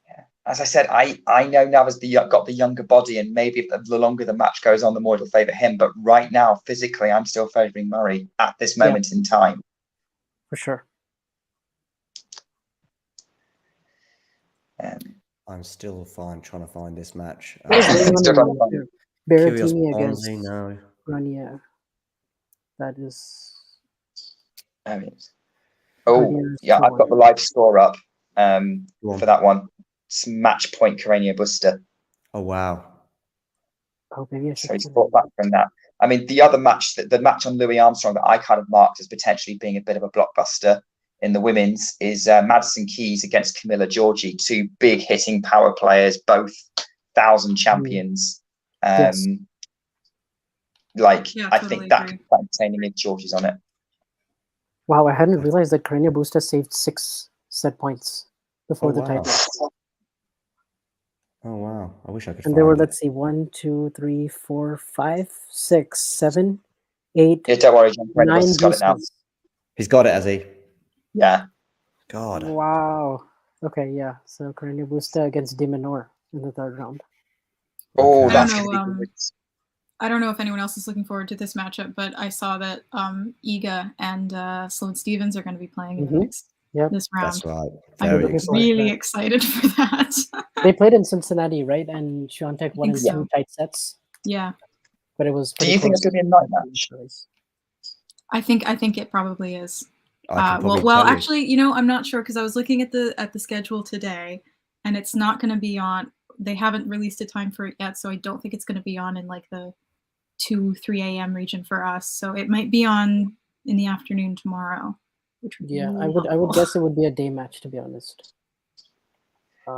yeah, as I said, I know Nava's got the younger body, and maybe the longer the match goes on, the more it'll favour him. But right now, physically, I'm still favouring Murray at this moment in time. For sure. I'm still trying to find this match. Berrettini against no. Rania. That is. I've got the live score up for that one. It's match point Karina Buster. Oh wow! Oh, maybe I should. So he's brought back from that. I mean, the other match, the match on Louis Armstrong that I kind of marked as potentially being a bit of a blockbuster, in the women's is Madison Keys against Camilla Giorgi, two big hitting power players, both 1,000 champions. Yes. Yeah, I totally think that agree. could be quite entertaining if Giorgi's on it. Wow, I hadn't realized that Carreño Busta saved 6 set points before the wow. title. Oh wow! I wish I could And find there were, it. let's see, 1, 2, 3, 4, 5, 6, 7, 8, Yeah, don't worry, John. 9 Bustas got it now. Bustas. He's got it, has he? Yeah. God. Wow. Okay, yeah. So Carreño Busta against De Minaur in the 3rd round. Oh, Okay. that's I don't going to know, be good. I don't know if anyone else is looking forward to this matchup, but I saw that Iga and Sloane Stephens are going to be playing in the next this round. That's right. I'm Very looking forward to really that. excited for that. They played in Cincinnati, right? And Swiatek won in think 2 so. tight sets. Yeah, But it was Do pretty you think close. it's going to be a night match? I think it probably is. I can probably well, tell you. actually, you know, I'm not sure because I was looking at the schedule today, and it's not going to be on. They haven't released a time for it yet, so I don't think it's going to be on in like the 2-3 a.m. region for us. So it might be on in the afternoon tomorrow. Which would be Yeah, really I would helpful. guess it would be a day match, to be honest.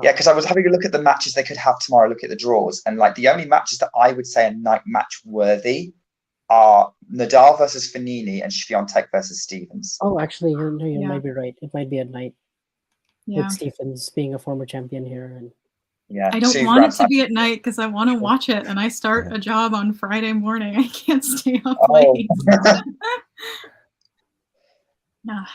Yeah, because I was having a look at the matches they could have tomorrow, look at the draws, and like the only matches that I would say are night match worthy are Nadal versus Fognini and Swiatek versus Stephens. Oh, actually, you Yeah. might be right. It might be at night. Yeah, With Stephens being a former champion here. And Yeah, I don't two want it Grand to Slam- be at night because I want to watch it, and I start a job on Friday morning. I can't stay up Oh. late. Nah,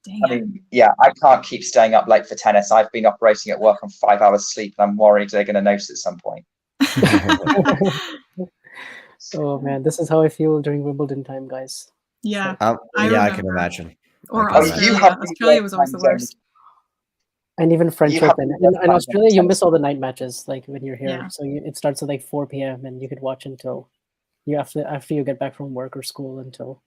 dang I it. mean, yeah, I can't keep staying up late for tennis. I've been operating at work on 5 hours sleep, and I'm worried they're going to notice at some point. oh man, this is how I feel during Wimbledon time, guys. Yeah, yeah, I can remember. imagine. Or I can Australia. you have Australia was always the time worst. And even French You have Open. the In time Australia, you zone. miss all the night matches, like when you're here. Yeah. So it starts at like 4 p.m. and you could watch until after you get back from work or school until.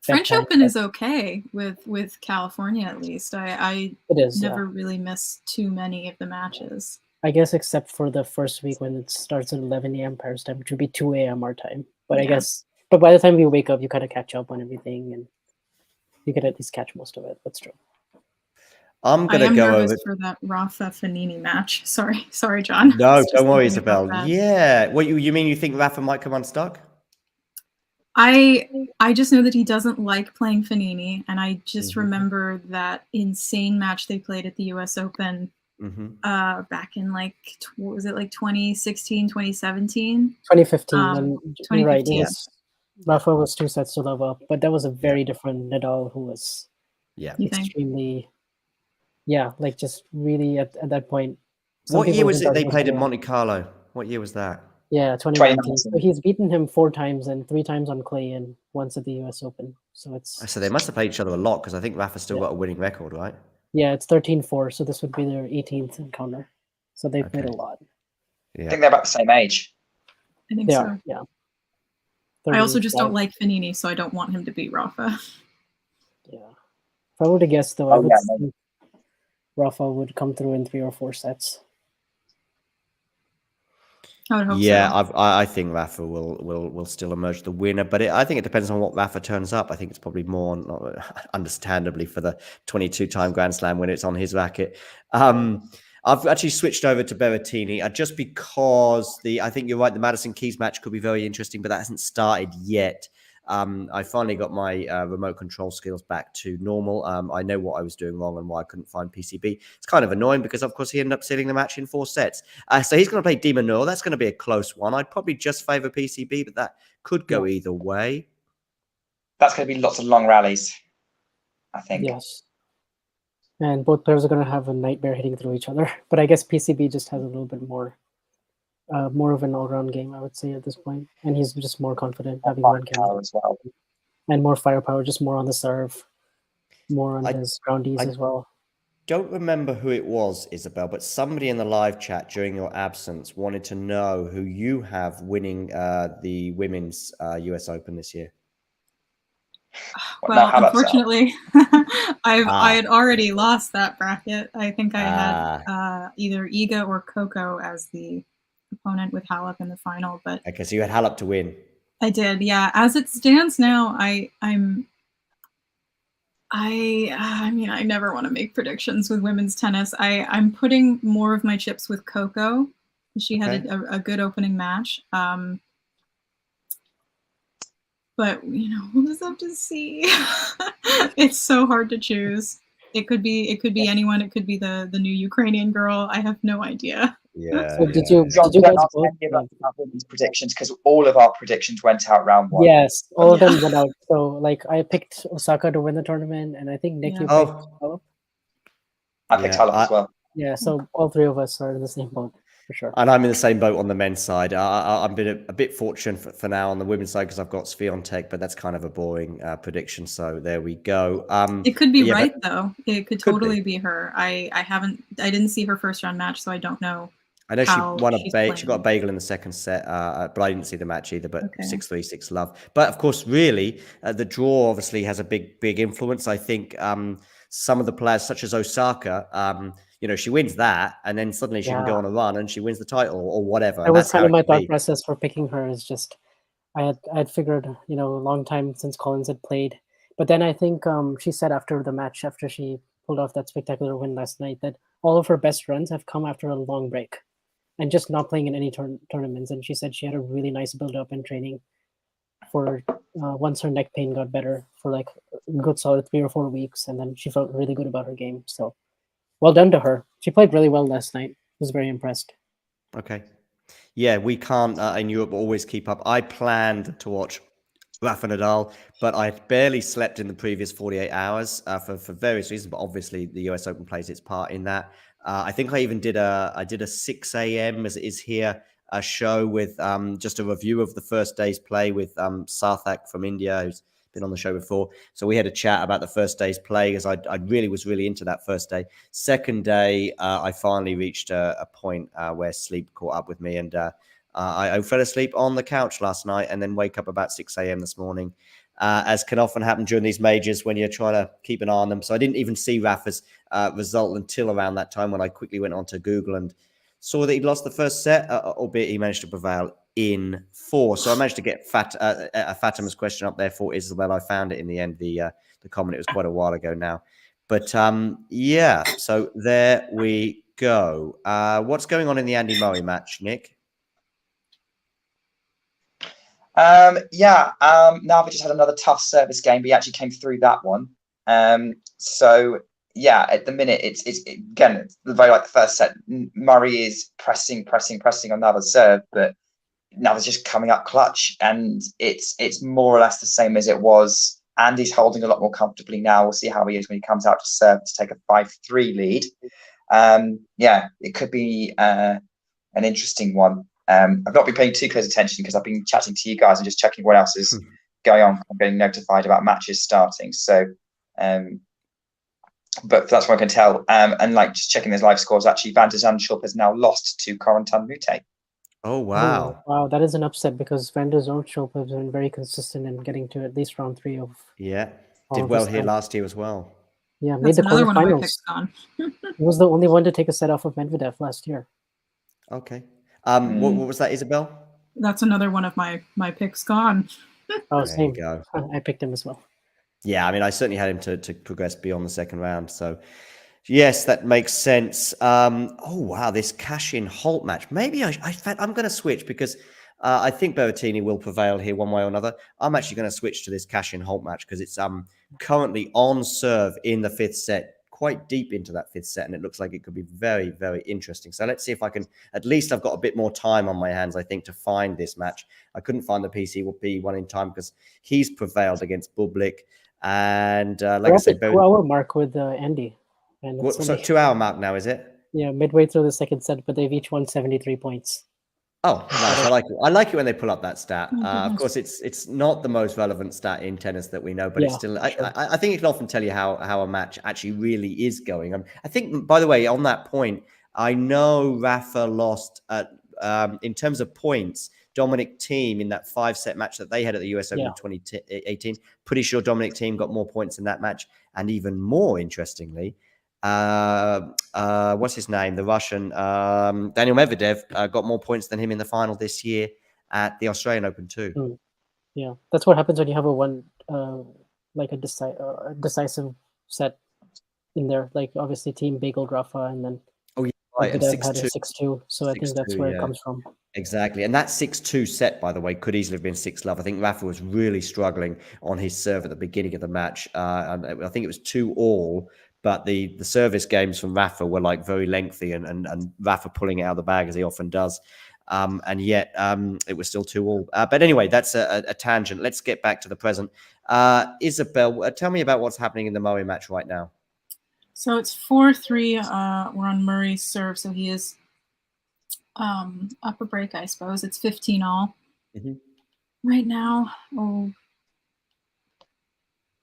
French bedtime. Open is okay with California at least. I It is. never really miss too many of the matches. I guess except for the first week when it starts at 11 a.m. Paris time, which would be 2 a.m. our time. But I Yeah. guess, but by the time you wake up, you kind of catch up on everything, and you could at least catch most of it. That's true. I'm I gonna am go nervous over. for that Rafa Fanini match. Sorry, John. No, It's just don't worry, thinking about Isabel. that. Yeah, what you mean? You think Rafa might come unstuck? I just know that he doesn't like playing Fanini, and I just Mhm. remember that insane match they played at the U.S. Open back in like what was it, like 2016, 2017? 2015. When, you're right. 2015. Rafa was 2 sets to love up, but that was a very different Nadal, who was Yeah. You think? extremely, like just really at that point. some What people year was even it they thought played in gonna- Monte Carlo? What year was that? Yeah, 2019. 2019. So he's beaten him 4 times and 3 times on clay and once at the U.S. Open. So it's So they must have played each other a lot because I think Rafa's still got a winning record, right? it's 13-4. So this would be their 18th encounter. So they've played a lot. I Yeah. think they're about the same age. I think They so. are, yeah. I also just 35. don't like Fanini, so I don't want him to beat Rafa. Yeah. If I were to guess, though, I Oh, would yeah, think Rafa would come through in 3 or 4 sets. I would hope Yeah, so. I think Rafa will still emerge the winner, but I think it depends on what Rafa turns up. I think it's probably more, understandably, for the 22-time Grand Slam when it's on his racket. I've actually switched over to Berrettini just because I think you're right. The Madison Keys match could be very interesting, but that hasn't started yet. I finally got my remote control skills back to normal. I know what I was doing wrong and why I couldn't find PCB. It's kind of annoying because, of course, he ended up sealing the match in 4 sets. So he's going to play De Minaur. That's going to be a close one. I'd probably just favor PCB, but that could go either way. That's going to be lots of long rallies, I think. Yes. And both players are going to have a nightmare hitting through each other. But I guess PCB just has a little bit more of an all-round game, I would say, at this point. And he's just more confident having one camera. As well. And more firepower, just more on the serve, more on his groundies as well. Don't remember who it was, Isabel, but somebody in the live chat during your absence wanted to know who you have winning the women's US Open this year. Well, unfortunately, I had already lost that bracket. I think I had either Iga or Coco as the opponent with Halep in the final. But okay, so you had Halep to win. I did, yeah. As it stands now, I mean, I never want to make predictions with women's tennis. I'm putting more of my chips with Coco. She had a good opening match. But we'll just have to see. It's so hard to choose. It could be anyone. It could be the new Ukrainian girl. I have no idea. Yeah. So did you John, guys don't ask both? any of us about women's predictions because all of our predictions went out round one. Yes, all of them went out. So like I picked Osaka to win the tournament, and I think Nick, you picked Halep. I picked Halep as well. Yeah, so all three of us are in the same boat for sure. And I'm in the same boat on the men's side. I've been a bit fortunate for now on the women's side because I've got Swiatek, but that's kind of a boring prediction. So there we go. It could be right though. It could totally be her. I didn't see her first round match, so I don't know. I know she won she got a bagel in the second set, but I didn't see the match either. But 6-3, 6-love. But of course, really, the draw obviously has a big influence. I think some of the players, such as Osaka, she wins that, and then suddenly she can go on a run and she wins the title or whatever. That was kind of my thought process for picking her. Is just I had figured a long time since Collins had played, but then I think she said after the match, after she pulled off that spectacular win last night, that all of her best runs have come after a long break and just not playing in any tournaments. And she said she had a really nice build up in training for once her neck pain got better for like a good solid 3 or 4 weeks, and then she felt really good about her game. So well done to her. She played really well last night. I was very impressed. Okay. Yeah, we can't in Europe always keep up. I planned to watch Rafa Nadal, but I barely slept in the previous 48 hours for various reasons. But obviously, the US Open plays its part in that. I think I even did a 6 a.m. as it is here, a show with just a review of the first day's play with Sarthak from India, who's been on the show before. So we had a chat about the first day's play because I really was into that first day. Second day, I finally reached a point where sleep caught up with me, and I fell asleep on the couch last night and then wake up about 6 a.m. this morning, as can often happen during these majors when you're trying to keep an eye on them. So I didn't even see Rafa's result until around that time when I quickly went onto Google and saw that he'd lost the first set, albeit he managed to prevail in 4. So I managed to get Fatima's question up there for Isabel. I found it in the end, the comment. It was quite a while ago now. But yeah, so there we go. What's going on in the Andy Murray match, Nick? Nava just had another tough service game, but he actually came through that one. So yeah, at the minute it's again very like the first set. Murray is pressing on Nava's serve, but Nava's just coming up clutch, and it's more or less the same as it was. Andy's holding a lot more comfortably now. We'll see how he is when he comes out to serve to take a 5-3 lead. It could be an interesting one. I've not been paying too close attention because I've been chatting to you guys and just checking what else is going on. I'm getting notified about matches starting. So, but that's what I can tell. And like just checking those live scores, actually, Van der Zandschulp has now lost to Corentin Moutet. Oh, wow. Oh, wow, that is an upset because Van der Zandschulp has been very consistent in getting to at least round 3 of. Yeah, did well here last year as well. Yeah, made the quarterfinals. He was the only one to take a set off of Medvedev last year. Okay. What was that, Isabel? That's another one of my picks gone. Oh, same. Go. I picked him as well. Yeah, I mean, I certainly had him to progress beyond the second round. So, yes, that makes sense. Oh, wow, this cash-in Holt match. Maybe I'm going to switch because I think Berrettini will prevail here one way or another. I'm actually going to switch to this cash-in Holt match because it's currently on serve in the 5th set, quite deep into that 5th set, and it looks like it could be very, very interesting. So let's see if I can, at least I've got a bit more time on my hands, I think, to find this match. I couldn't find the PCB one in time because he's prevailed against Bublik. And like I said, 2-hour mark with Andy. And so 2-hour mark now, is it? Yeah, midway through the second set, but they've each won 73 points. Oh, nice. I like it. I like it when they pull up that stat. Of course, it's not the most relevant stat in tennis that we know, but it's still. I think it can often tell you how a match actually really is going. I think, by the way, on that point, I know Rafa lost in terms of points. Dominic Thiem in that 5-set match that they had at the US Open in 2018. Pretty sure Dominic Thiem got more points in that match, and even more interestingly, what's his name? The Russian Daniil Medvedev got more points than him in the final this year at the Australian Open too. Yeah, that's what happens when you have a like a decisive set in there. Like obviously Team Bagel Rafa, and then Right, and Medvedev had a 6-2. 6-2. So I think that's 6-2, where it yeah. comes from. Exactly. And that 6-2 set, by the way, could easily have been 6-love. I think Rafa was really struggling on his serve at the beginning of the match. And I think it was 2-all, but the service games from Rafa were like very lengthy and Rafa pulling it out of the bag as he often does. And yet it was still 2-all. But anyway, that's a tangent. Let's get back to the present. Isabel, tell me about what's happening in the Murray match right now. So it's 4-3. We're on Murray's serve, so he is up a break, I suppose. It's 15-all right now. Oh,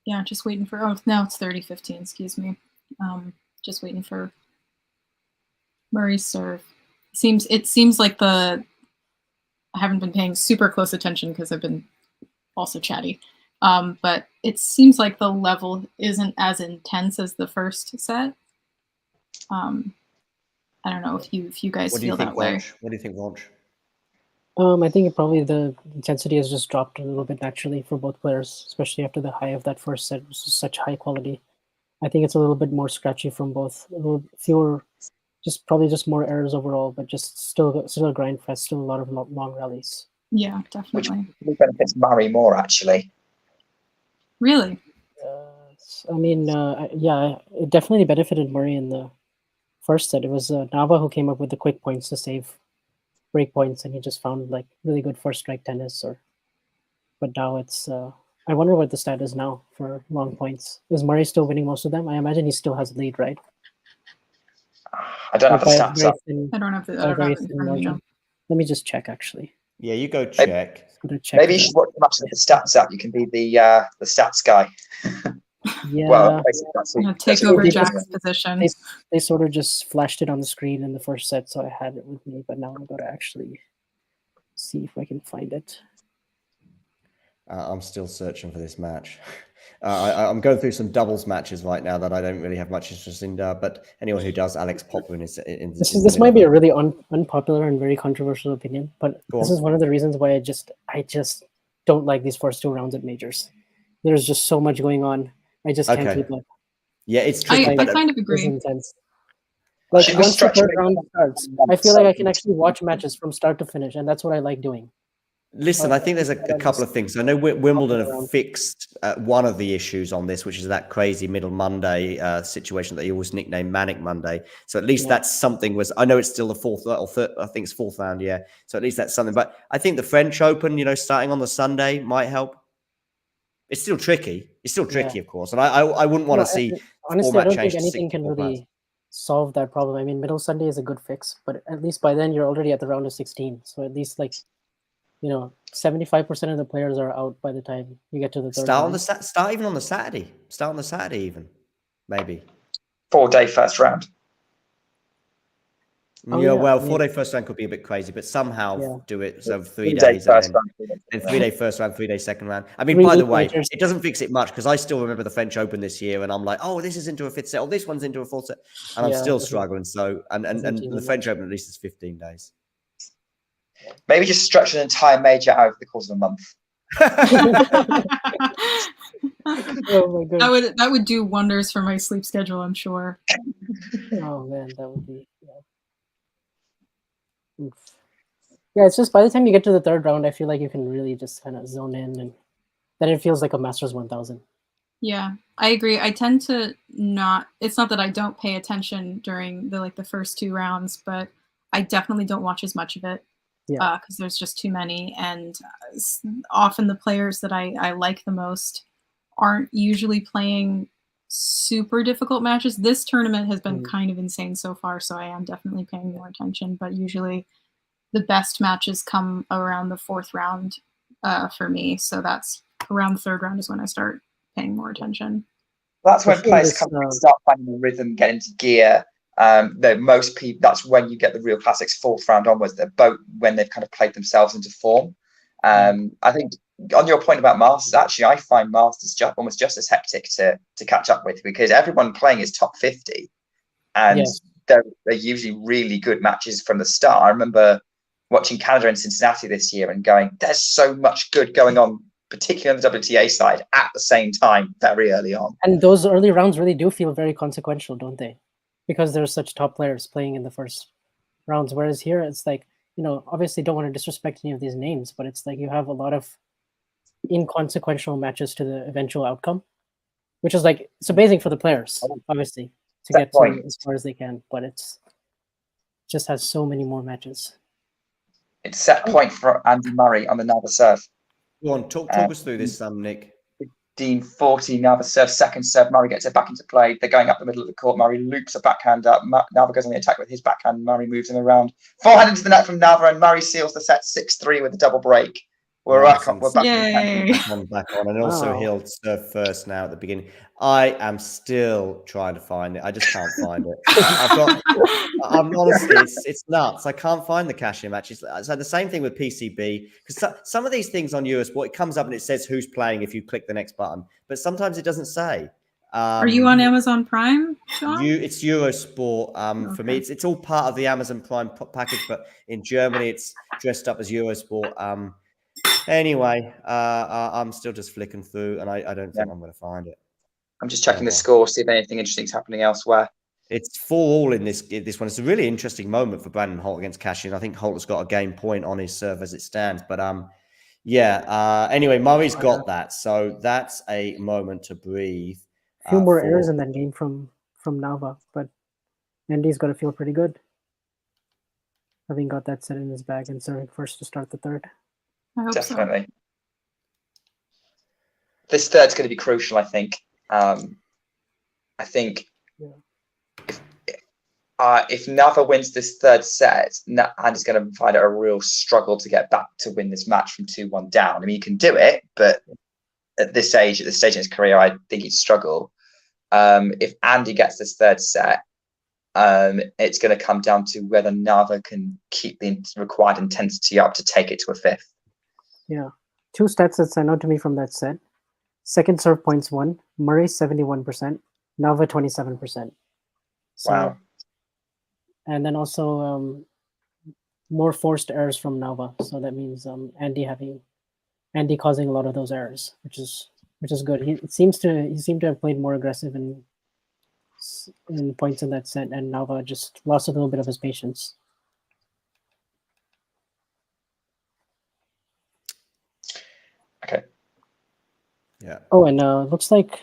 yeah, just waiting for. Oh, now it's 30-15. Excuse me. Just waiting for Murray's serve. It seems like I haven't been paying super close attention because I've been also chatty. But it seems like the level isn't as intense as the first set. I don't know if you guys feel that way. What do you think, Ronch? I think probably the intensity has just dropped a little bit naturally for both players, especially after the high of that first set. It was such high quality. I think it's a little bit more scratchy from both. A little fewer, probably just more errors overall, but just still a grind fest, still a lot of long rallies. Yeah, definitely. Which benefits Murray more, actually. Really? I mean, yeah, it definitely benefited Murray in the first set. It was Nava who came up with the quick points to save break points, and he just found like really good first strike tennis. But now it's I wonder what the stat is now for long points. Is Murray still winning most of them? I imagine he still has a lead, right? I don't have the stats up. I don't have the. Let me just check, actually. Yeah, you go check. Maybe you should watch the match with the stats up. You can be the stats guy. Yeah. Well, take over Jack's position. They sort of just flashed it on the screen in the first set, so I had it with me. But now I'm going to actually see if I can find it. I'm still searching for this match. I'm going through some doubles matches right now that I don't really have much interest in. But anyone who does, Alex Popwin is in. This might be a really unpopular and very controversial opinion, but this is one of the reasons why I just don't like these first two rounds at majors. There's just so much going on. I just can't keep up. Yeah, it's tricky. I kind of agree. It's intense. Like once the third round starts, I feel like I can actually watch matches from start to finish, and that's what I like doing. Listen, I think there's a couple of things. I know Wimbledon have fixed one of the issues on this, which is that crazy middle Monday situation that you always nickname Manic Monday. So at least that's something. I know it's still the fourth or third, I think it's fourth round, yeah. So at least that's something. But I think the French Open, starting on the Sunday might help. It's still tricky. It's still tricky, of course. And I wouldn't want to see. Honestly, I don't think anything can really solve that problem. I mean, middle Sunday is a good fix, but at least by then you're already at the round of 16. So at least 75% of the players are out by the time you get to the third round. Start even on the Saturday. Start on the Saturday even, maybe. 4-day first round. Yeah, well, 4-day first round could be a bit crazy, but somehow do it so 3 days and then 3-day first round, 3-day second round. I mean, by the way, it doesn't fix it much because I still remember the French Open this year, and I'm like, oh, this is into a fifth set, oh, this one's into a fourth set, and I'm still struggling. So, and the French Open at least is 15 days. Maybe just stretch an entire major out over the course of a month. Oh my God. That would do wonders for my sleep schedule, I'm sure. Oh man, that would be. Yeah, it's just by the time you get to the third round, I feel like you can really just kind of zone in, and then it feels like a Masters 1000. Yeah, I agree. I tend to not. It's not that I don't pay attention during the first two rounds, but I definitely don't watch as much of it because there's just too many, and often the players that I like the most aren't usually playing super difficult matches. This tournament has been kind of insane so far, so I am definitely paying more attention, but usually the best matches come around the fourth round for me, so that's around the third round is when I start paying more attention. That's when players start finding the rhythm, get into gear. Most people, that's when you get the real classics fourth round onwards. They're both when they've kind of played themselves into form. I think on your point about Masters, actually, I find Masters almost just as hectic to catch up with because everyone playing is top 50, and they're usually really good matches from the start. I remember watching Canada and Cincinnati this year and going, "There's so much good going on particularly on the WTA side, at the same time very early on. And those early rounds really do feel very consequential, don't they? Because there's such top players playing in the first rounds. Whereas here, it's like, obviously don't want to disrespect any of these names, but it's like you have a lot of inconsequential matches to the eventual outcome, which is like, it's amazing for the players, obviously, to get to as far as they can, but it's just has so many more matches. It's set point for Andy Murray on the Nava serve. Go on, talk us through this, Nick. 15-40, Nava serve, second serve. Murray gets it back into play. They're going up the middle of the court. Murray loops a backhand up. Nava goes on the attack with his backhand. Murray moves him around. Forehand into the net from Nava, and Murray seals the set 6-3 with a double break. We're back on. Yay. Back on, and also he'll serve first now at the beginning. I am still trying to find it. I just can't find it. I'm honestly, it's nuts. I can't find the cash-in matches. So the same thing with PCB, because some of these things on Eurosport, it comes up and it says who's playing if you click the next button, but sometimes it doesn't say. Are you on Amazon Prime, Sean? It's Eurosport. For me, it's all part of the Amazon Prime package, but in Germany, it's dressed up as Eurosport. Anyway, I'm still just flicking through, and I don't think I'm going to find it. I'm just checking the score, see if anything interesting is happening elsewhere. It's 4-all in this one. It's a really interesting moment for Brandon Holt against Cashin. I think Holt has got a game point on his serve as it stands. But anyway, Murray's got that, so that's a moment to breathe. A few more errors in that game from Nava, but Andy's got to feel pretty good, having got that set in his bag and serving first to start the third. I hope Definitely. So. This third's going to be crucial, I think. I think if Nava wins this third set, Andy's going to find it a real struggle to get back to win this match from 2-1 down. I mean, he can do it, but at this stage in his career, I think he'd struggle. If Andy gets this third set, it's going to come down to whether Nava can keep the required intensity up to take it to a fifth. Yeah. Two stats that stand out to me from that set. Second serve points won, Murray 71%, Nava 27%. So, wow. And then also more forced errors from Nava. So that means Andy causing a lot of those errors, which is good. He seemed to have played more aggressive in points in that set, and Nava just lost a little bit of his patience. Okay. Yeah. Oh, and looks like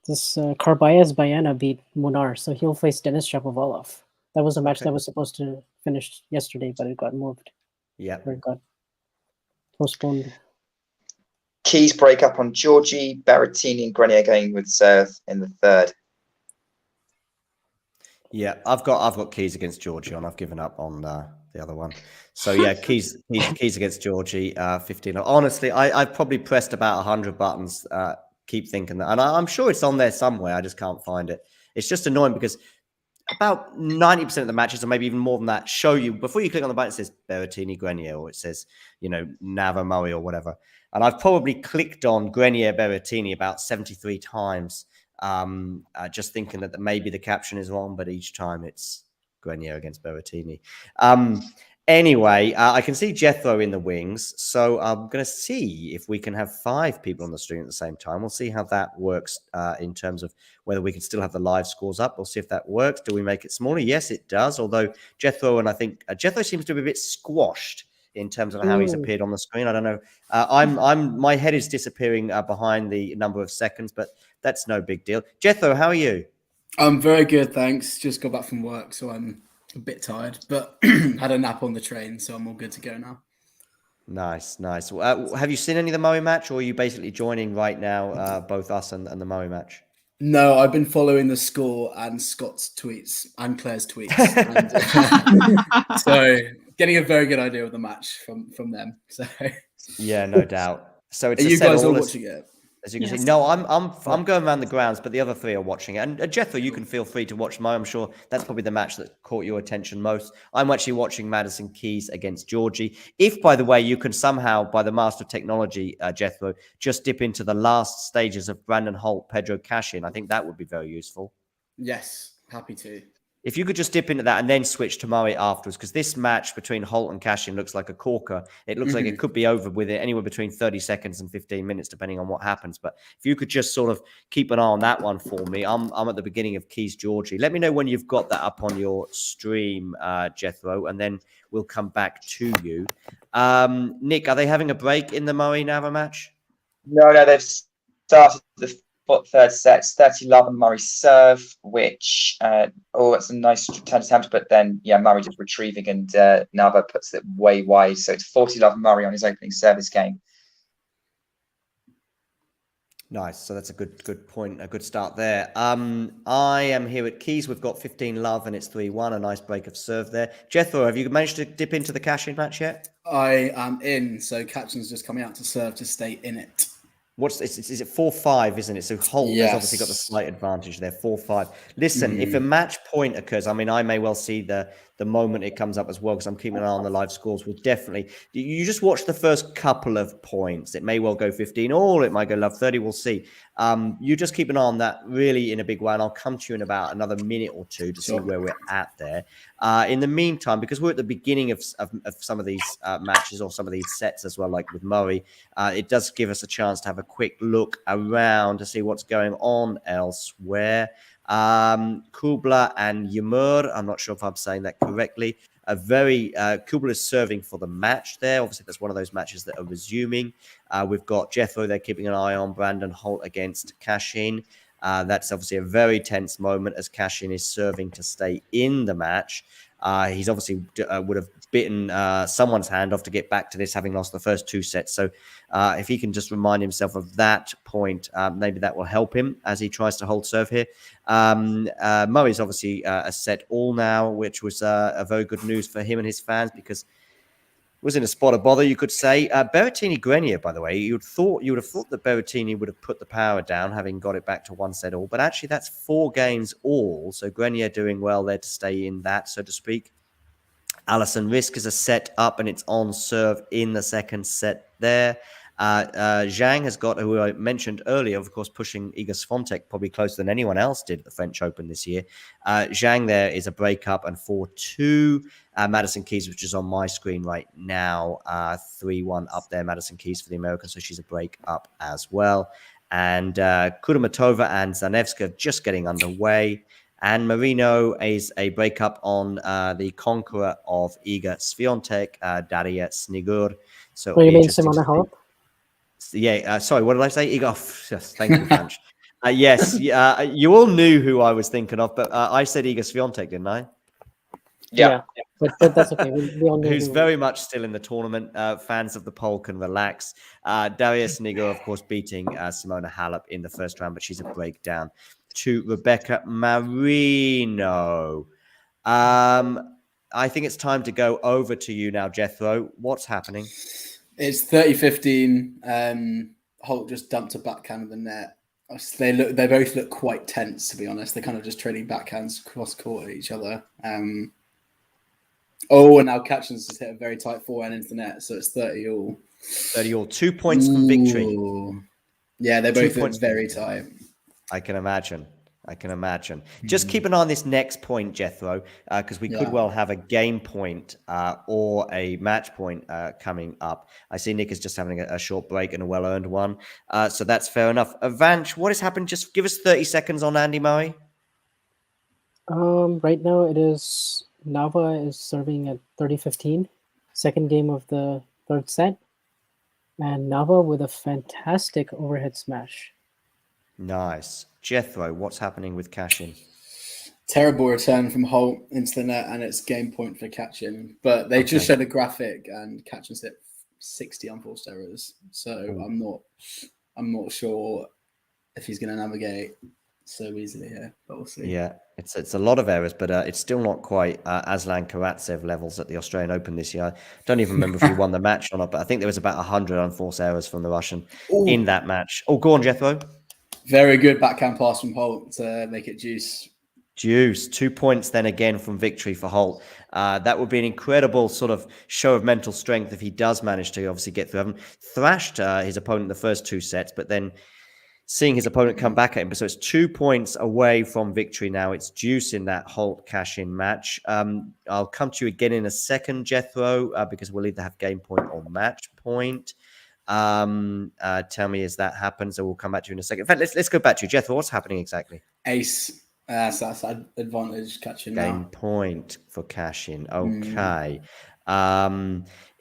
this Carbayez Bayana beat Munar, so he'll face Denis Shapovalov. That was a match that was supposed to finish yesterday, but it got moved. Yeah. Or it got postponed. Keys break up on Georgie, Berrettini and Grenier going with serve in the third. Yeah, I've got Keys against Georgie on. I've given up on the other one. So yeah, Keys against Georgie, 15. Honestly, I've probably pressed about 100 buttons. Keep thinking that, and I'm sure it's on there somewhere. I just can't find it. It's just annoying because about 90% of the matches, or maybe even more than that, show you before you click on the button. It says Berrettini, Grenier, or it says Nava, Murray, or whatever. And I've probably clicked on Grenier, Berrettini about 73 times. Just thinking that maybe the caption is wrong, but each time it's Grenier against Berrettini. Anyway, I can see Jethro in the wings, so I'm going to see if we can have 5 people on the stream at the same time. We'll see how that works in terms of whether we can still have the live scores up. We'll see if that works. Do we make it smaller? Yes, it does, although Jethro, and I think Jethro seems to be a bit squashed in terms of how he's appeared on the screen. I don't know. My head is disappearing behind the number of seconds, but that's no big deal. Jethro, how are you? I'm very good, thanks. Just got back from work, so I'm a bit tired, but had a nap on the train, so I'm all good to go now. Nice. Have you seen any of the Murray match, or are you basically joining right now, both us and the Murray match? No, I've been following the score and Scott's tweets and Claire's tweets. And, so getting a very good idea of the match from them. So yeah, no doubt. So it's are you guys all watching it? As you can see, no, I'm going around the grounds, but the other 3 are watching it. And Jethro, you can feel free to watch mine. I'm sure that's probably the match that caught your attention most. I'm actually watching Madison Keys against Georgie. If, by the way, you can somehow, by the master of technology, Jethro, just dip into the last stages of Brandon Holt, Pedro Cashin, I think that would be very useful. Yes, happy to. If you could just dip into that and then switch to Murray afterwards, because this match between Holt and Cashin looks like a corker. It looks like it could be over with it anywhere between 30 seconds and 15 minutes, depending on what happens. But if you could just sort of keep an eye on that one for me. I'm at the beginning of Keys Georgie. Let me know when you've got that up on your stream, Jethro, and then we'll come back to you. Nick, are they having a break in the Murray Nava match? No, they've started the third set. 30-love and Murray serve, which it's a nice turn attempt, but then Murray just retrieving and Nava puts it way wide. So it's 40-love Murray on his opening service game. Nice. So that's a good point, a good start there. I am here at Keys. We've got 15-love and it's 3-1. A nice break of serve there. Jethro, have you managed to dip into the Cashin match yet? I am in. So Cashin's just coming out to serve to stay in it. Is it 4-5, isn't it? So Holt has obviously got the slight advantage there, 4-5. Listen, if a match point occurs, I mean, I may well see the moment it comes up as well, because I'm keeping an eye on the live scores. We'll definitely, you just watch the first couple of points. It may well go 15 or it might go love 30. We'll see. You just keep an eye on that really in a big way, and I'll come to you in about another minute or two to see where we're at there. In the meantime, because we're at the beginning of some of these matches or some of these sets as well, like with Murray, it does give us a chance to have a quick look around to see what's going on elsewhere. Kubler and Jabeur, I'm not sure if I'm saying that correctly. Kubler is serving for the match there. Obviously, that's one of those matches that are resuming. We've got Jethro there keeping an eye on Brandon Holt against Cashin. That's obviously a very tense moment as Cashin is serving to stay in the match. He's obviously would have bitten someone's hand off to get back to this, having lost the first two sets. So if he can just remind himself of that point, maybe that will help him as he tries to hold serve here. Murray's obviously a set all now, which was a very good news for him and his fans, because was in a spot of bother, you could say. Berrettini-Grenier, by the way, you would have thought that Berrettini would have put the power down, having got it back to one set all. But actually, that's 4 games all. So Grenier doing well there to stay in that, so to speak. Alison Risk is a set up, and it's on serve in the second set there. Zhang has got, who I mentioned earlier, of course, pushing Iga Swiatek probably closer than anyone else did at the French Open this year. Zhang there is a breakup, and 4-2. Madison Keys, which is on my screen right now, 3-1 up there. Madison Keys for the American, so she's a break up as well. And Kudermetova and Zanevska just getting underway. And Marino is a breakup on the conqueror of Iga Swiatek, Daria Snegur. So you mean Simona Halep? Yeah, sorry, what did I say? Igor, yes, thank you, French. Yes, you all knew who I was thinking of, but I said Iga Swiatek, didn't I? Yeah. But that's okay. We all know who's very much still in the tournament. Fans of the poll can relax. Daria Snegur, of course, beating Simona Halep in the first round, but she's a breakdown to Rebecca Marino. I think it's time to go over to you now, Jethro. What's happening? It's 30-15. Holt just dumped a backhand of the net. They both look quite tense, to be honest. They're kind of just trading backhands cross court at each other. And now Cashin's just hit a very tight forehand into the net, so it's 30 all. 30 all. 2 points from victory. Yeah, they both look very tight. I can imagine. Just keep an eye on this next point, Jethro, because we could well have a game point or a match point coming up. I see Nick is just having a short break and a well-earned one. So that's fair enough. Vanch, what has happened? Just give us 30 seconds on Andy Murray. Right now it is Nava is serving at 30-15, second game of the third set. And Nava with a fantastic overhead smash. Nice. Jethro, what's happening with Cashin? Terrible return from Holt into the net, and it's game point for Cashin. But they just showed a graphic, and Cashin's hit 60 unforced errors. So I'm not sure if he's going to navigate so easily here, but we'll see. Yeah, it's a lot of errors, but it's still not quite Aslan Karatsev levels at the Australian Open this year. I don't even remember if he won the match or not, but I think there was about 100 unforced errors from the Russian in that match. Oh, go on, Jethro. Very good backhand pass from Holt to make it juice. 2 points then again from victory for Holt. That would be an incredible sort of show of mental strength if he does manage to obviously get through. Thrashed his opponent in the first 2 sets, but then seeing his opponent come back at him. So it's 2 points away from victory now. It's deuce in that Holt cash-in match. I'll come to you again in a second, Jethro, because we'll either have game point or match point. Tell me as that happens, and we'll come back to you in a second. In fact, let's go back to you, Jethro. What's happening exactly? Ace. So that's advantage catching Game now. point for cash-in. Okay.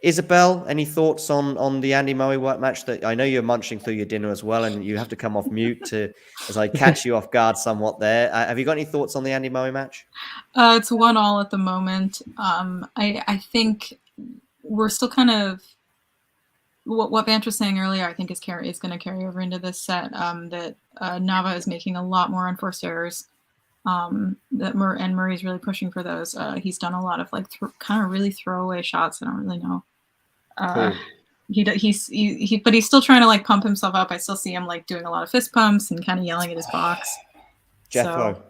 Isabel, any thoughts on the Andy Murray White match? That I know you're munching through your dinner as well, and you have to come off mute as I catch you off guard somewhat there. Have you got any thoughts on the Andy Murray match? It's 1-1 at the moment. I think we're still kind of what Vance was saying earlier. I think is going to carry over into this set. That Nava is making a lot more unforced errors. And Murray's really pushing for those. He's done a lot of like kind of really throwaway shots. I don't really know. Cool. But he's still trying to like pump himself up. I still see him like doing a lot of fist pumps and kind of yelling at his box. Jethro.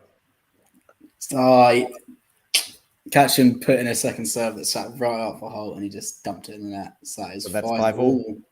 Catch him put in a second serve that sat right off a hole, and he just dumped it in the net. So that's 5-5.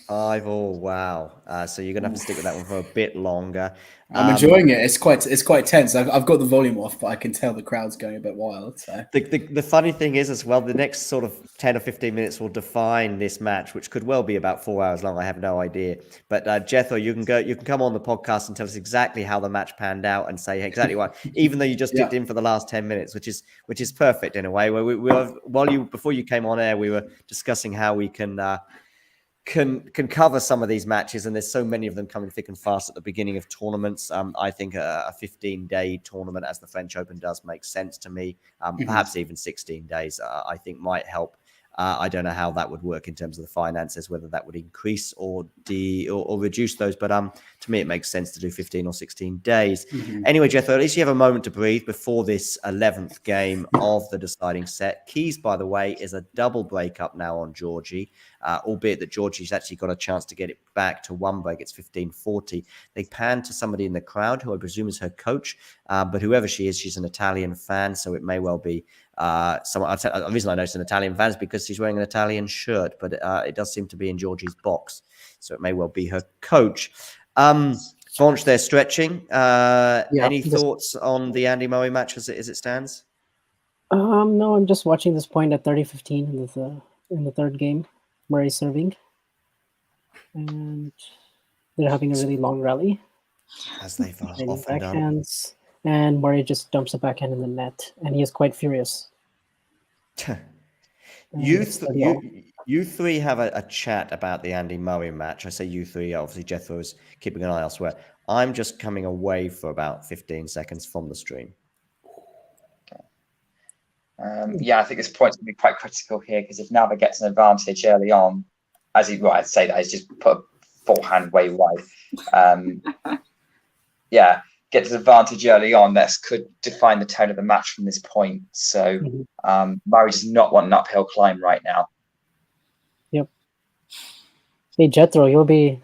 5-5. Wow. So you're gonna have to stick with that one for a bit longer. I'm enjoying it. It's quite tense. I've got the volume off, but I can tell the crowd's going a bit wild. So the funny thing is as well, the next sort of 10 or 15 minutes will define this match, which could well be about 4 hours long. I have no idea. But Jethro, you can come on the podcast and tell us exactly how the match panned out and say exactly why, even though you just dipped in for the last 10 minutes, which is perfect in a way. Where we were before you came on air, we were discussing how we can cover some of these matches, and there's so many of them coming thick and fast at the beginning of tournaments. I think a 15-day tournament, as the French Open does, makes sense to me. Perhaps even 16 days, I think might help. I don't know how that would work in terms of the finances, whether that would increase or reduce those. But to me, it makes sense to do 15 or 16 days. Anyway, Jethro, at least you have a moment to breathe before this 11th game of the deciding set. Keys, by the way, is a double breakup now on Georgie, albeit that Georgie's actually got a chance to get it back to one break. It's 15-40. They pan to somebody in the crowd who I presume is her coach, but whoever she is, she's an Italian fan, so it may well be the reason I know it's an Italian fan is because she's wearing an Italian shirt, but it does seem to be in Georgie's box, so it may well be her coach. Vonch, they're stretching. Any thoughts on the Andy Murray match as it stands? No, I'm just watching this point at 30-15 in the third game. Murray serving, and they're having a really long rally. As they've often backhands, and Murray just dumps a backhand in the net, and he is quite furious. You three have a chat about the Andy Murray match. I say you three, obviously Jethro is keeping an eye elsewhere. I'm just coming away for about 15 seconds from the stream. I think this point's going to be quite critical here, because if Nava gets an advantage early on, I'd say that he's just put a forehand way wide. Get the advantage early on, that could define the tone of the match from this point. So Murray does not want an uphill climb right now. Yep. Hey Jethro, you'll be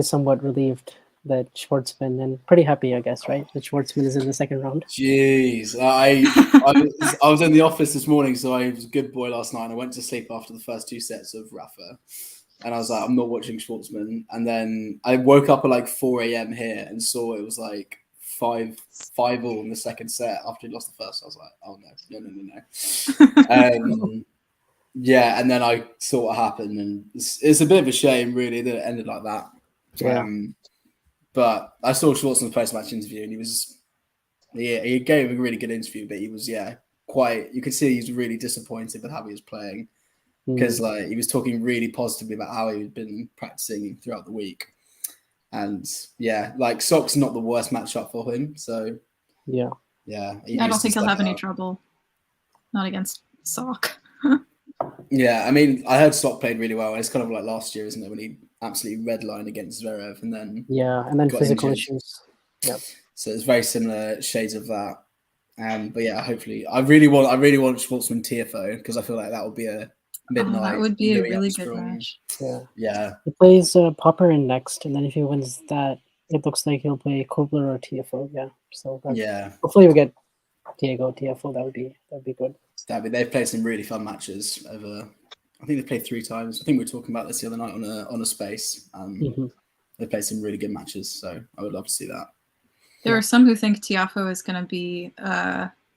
somewhat relieved that Schwartzman, and pretty happy, I guess, right? That Schwartzman is in the second round. Jeez, I was in the office this morning, so I was a good boy last night, and I went to sleep after the first two sets of Rafa. And I was like, I'm not watching Schwartzman. And then I woke up at like 4 a.m. here and saw it was like 5-5 all in the second set after he lost the first. I was like, oh no. And then I saw what happened, and it's a bit of a shame, really, that it ended like that. Yeah. But I saw Schwartzman's post-match interview, and he gave a really good interview, but he was, quite, you could see he was really disappointed with how he was playing. Because he was talking really positively about how he'd been practicing throughout the week, and Sock's not the worst matchup for him. So I don't think he'll have any trouble. Not against Sock. I mean, I heard Sock played really well. It's kind of like last year, isn't it, when he absolutely redlined against Zverev and then physical issues. Yeah. So it's very similar shades of that. But hopefully, I really want Schwartzman TFO, because I feel like that would be a midnight. That would be a really good match. Yeah. He plays Popper in next, and then if he wins that, it looks like he'll play Kobler or TFO. Yeah. So hopefully we get Diego TFO. That would be good. They've played some really fun matches over. I think they played 3 times. I think we were talking about this the other night on a space. They played some really good matches, so I would love to see that. There are some who think Tiafoe is going to be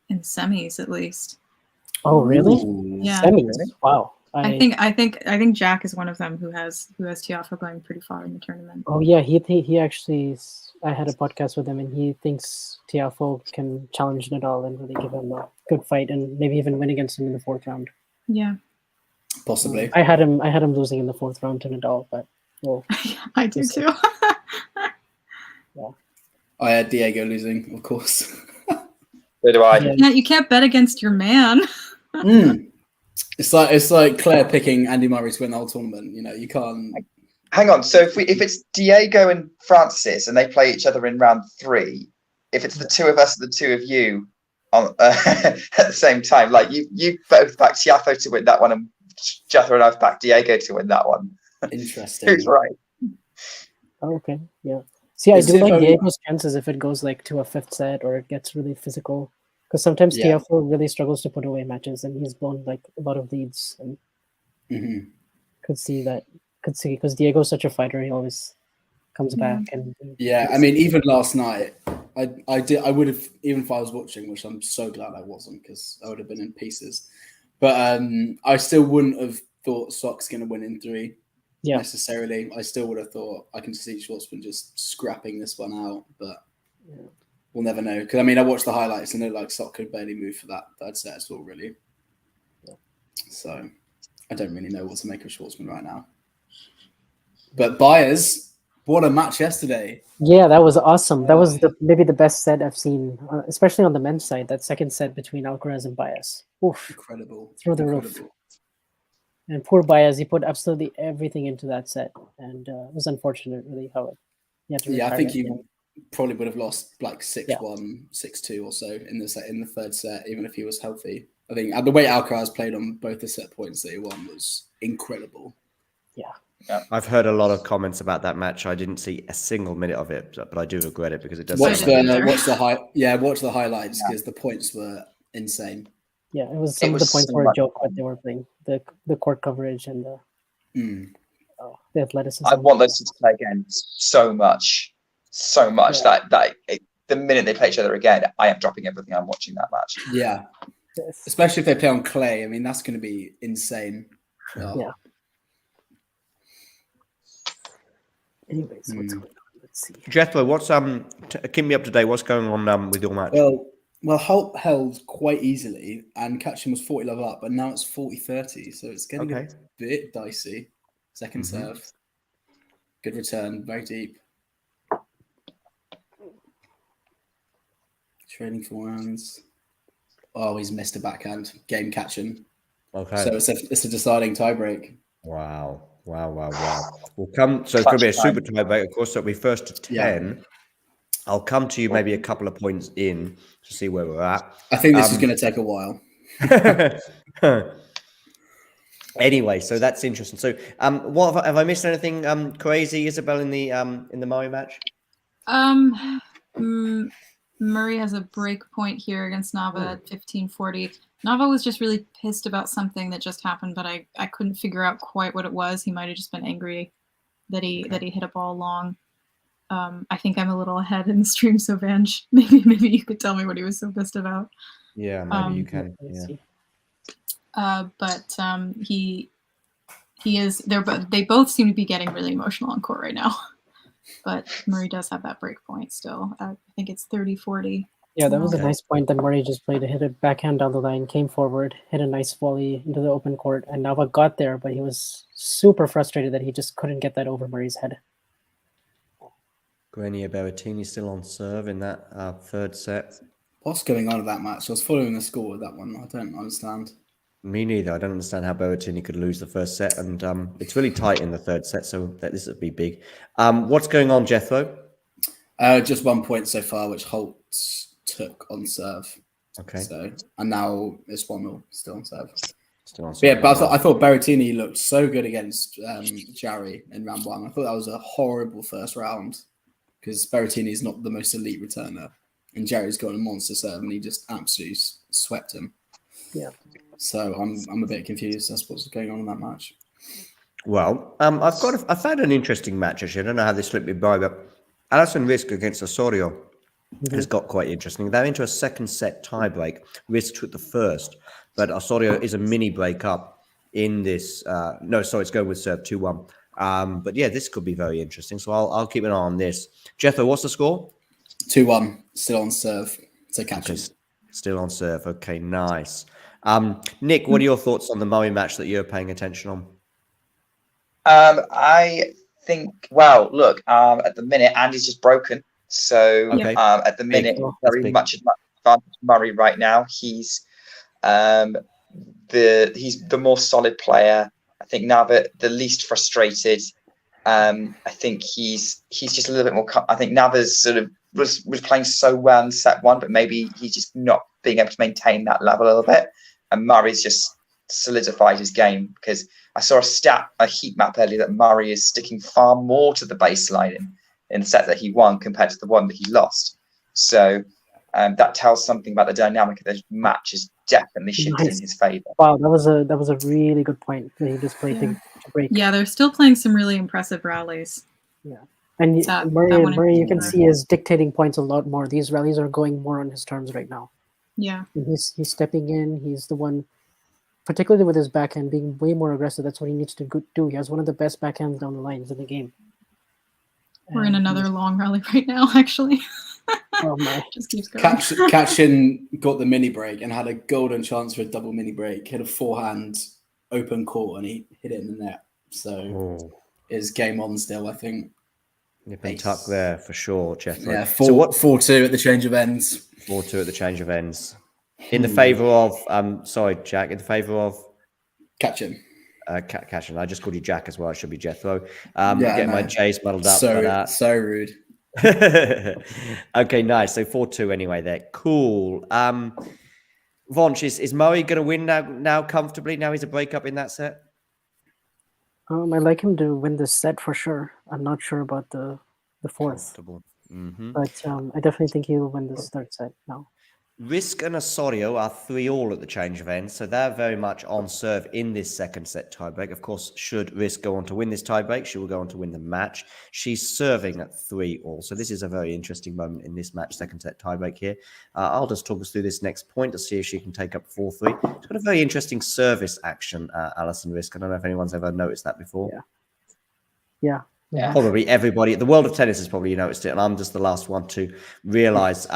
in semis at least. Oh, really? Ooh. Yeah. Semis. Wow. I think Jack is one of them who has Tiafoe going pretty far in the tournament. Oh yeah, he actually. I had a podcast with him, and he thinks Tiafoe can challenge Nadal and really give him a good fight, and maybe even win against him in the 4th round. Yeah, Possibly. I had him losing in the 4th round to Nadal, but well, I do too. I had Diego losing, of course. So do I. Yeah. You can't bet against your man. It's like Claire picking Andy Murray to win the whole tournament. You know, you can't. Hang on. So if it's Diego and Francis and they play each other in round 3, if it's the two of us and the two of you on at the same time, like you both back Tiafoe to win that one, and Jethro and I've backed Diego to win that one. Interesting. Who's right? Oh, okay, yeah. See, I Let's do see if like I- Diego's chances if it goes like to a 5th set or it gets really physical, because sometimes Yeah. Tiafoe really struggles to put away matches, and he's blown like a lot of leads, and Mhm. could see because Diego's such a fighter, he always comes back and Yeah, I mean, even last night, I would have, even if I was watching, which I'm so glad I wasn't, because I would have been in pieces. But I still wouldn't have thought Sock's going to win in 3 necessarily. I still would have thought I can see Schwartzman just scrapping this one out, but we'll never know. Because I mean, I watched the highlights and it looked like Sock could barely move for that third set at all, really. So I don't really know what to make of Schwartzman right now. But Byers, what a match yesterday. Yeah, that was awesome. That was maybe the best set I've seen, especially on the men's side. That second set between Alcaraz and Baez. Oof, Incredible. through the roof. And poor Baez, he put absolutely everything into that set, and it was unfortunate, really, how it. Yeah, I retire think at he the end. probably would have lost like 6-1, 6-2 or so in the third set, even if he was healthy. I think the way Alcaraz played on both the set points that he won was incredible. I've heard a lot of comments about that match. I didn't see a single minute of it, but I do regret it because it does. Watch sound like- the highlights because the points were insane. Yeah, it was some of the points were a joke what they were playing. The court coverage and the athleticism. I want those two to play again so much that the minute they play each other again, I am dropping everything. I'm watching that match. Yeah, Yes. especially if they play on clay. I mean, that's going to be insane. Oh. Yeah. Anyways, what's going on? Let's see. Jethro, what's keep me up to date. What's going on with your match? Well, Holt held quite easily, and Catching was 40 love up, and now it's 40-30, so it's getting a bit dicey. Second serve, good return, very deep. Training forehands. Oh, he's missed a backhand. Game Catching. Okay. So it's a deciding tiebreak. Wow. We'll come. So it's going to be a super tiebreak, of course. So it'll be first to 10. Yeah. I'll come to you maybe a couple of points in to see where we're at. I think this is going to take a while. Anyway, so that's interesting. So, what have I missed anything crazy, Isabel, in the Murray match? Murray has a break point here against Nava at 15-40. Nava was just really pissed about something that just happened, but I couldn't figure out quite what it was. He might have just been angry that he hit a ball long. I think I'm a little ahead in the stream, so Vange, maybe you could tell me what he was so pissed about. Yeah, maybe you can. Yeah. But he is there, but they both seem to be getting really emotional on court right now. But Murray does have that break point still. I think it's 30-40. Yeah, that was a nice point that Murray just played. Hit a backhand down the line, came forward, hit a nice volley into the open court, and Nava got there, but he was super frustrated that he just couldn't get that over Murray's head. Grenier Berrettini still on serve in that third set. What's going on in that match? I was following the score with that one. I don't understand. Me neither. I don't understand how Berrettini could lose the first set, and it's really tight in the third set, so this would be big. What's going on, Jethro? Just 1 point so far, which Holt took on serve. Okay. So and now it's 1-0 still on serve. Still on serve. But yeah, but I thought Berrettini looked so good against Jarry in round 1. I thought that was a horrible first round because Berrettini is not the most elite returner, and Jarry's got a monster serve, and he just absolutely swept him. Yeah. So I'm a bit confused. That's what's going on in that match. Well, I found an interesting match actually. I don't know how this slipped me by, but Alison Risk against Osorio has got quite interesting. They're into a second set tie break. Risk took the first, but Osorio is a mini break up in this. No, sorry, it's going with serve 2-1. But yeah, this could be very interesting. So I'll keep an eye on this. Jethro, what's the score? 2-1, still on serve. So catching. Okay, still on serve. Okay, nice. Nick, what are your thoughts on the Murray match that you're paying attention on? I think, well, look, at the minute, Andy's just broken. So Okay. at the minute, very much advantage Murray right now. He's the more solid player. I think Nava the least frustrated. I think he's just a little bit more. I think Nava's sort of was playing so well in set one, but maybe he's just not being able to maintain that level a little bit. And Murray's just solidified his game, because I saw a heat map earlier that Murray is sticking far more to the baseline in the set that he won compared to the one that he lost. So that tells something about the dynamic of the match is definitely shifted in his favor. Wow, that was a really good point that he displayed to break. Yeah, they're still playing some really impressive rallies. Yeah, and Murray, you can see is dictating points a lot more. These rallies are going more on his terms right now. Yeah, and he's stepping in. He's the one, particularly with his backhand, being way more aggressive. That's what he needs to do. He has one of the best backhands down the lines in the game. We're in another long rally right now, actually. Oh my! Just keeps going. Kachin got the mini break and had a golden chance for a double mini break. Hit a forehand open court and he hit it in the net. So it's game on still, I think. You've been tucked there for sure, Jethro. Yeah, 4-2 at the change of ends. 4-2 at the change of ends. In the favour of, sorry, Jack, in the favour of? Kachin. Kachin. I just called you Jack as well. It should be Jethro. Getting my J's muddled up. So rude. Okay, nice. So 4-2 anyway there. Cool. Vonch, is Murray going to win now comfortably? Now he's a breakup in that set? I like him to win this set for sure. I'm not sure about the fourth. But I definitely think he will win this third set now. Risk and Osorio are 3-all at the change of ends, so they're very much on serve in this second set tiebreak. Of course, should Risk go on to win this tiebreak, she will go on to win the match. She's serving at 3-all, so this is a very interesting moment in this match, second set tiebreak here. I'll just talk us through this next point to see if she can take up 4-3. It's got a very interesting service action, Alison Risk. I don't know if anyone's ever noticed that before. Yeah. Probably everybody. The world of tennis has probably noticed it, and I'm just the last one to realize.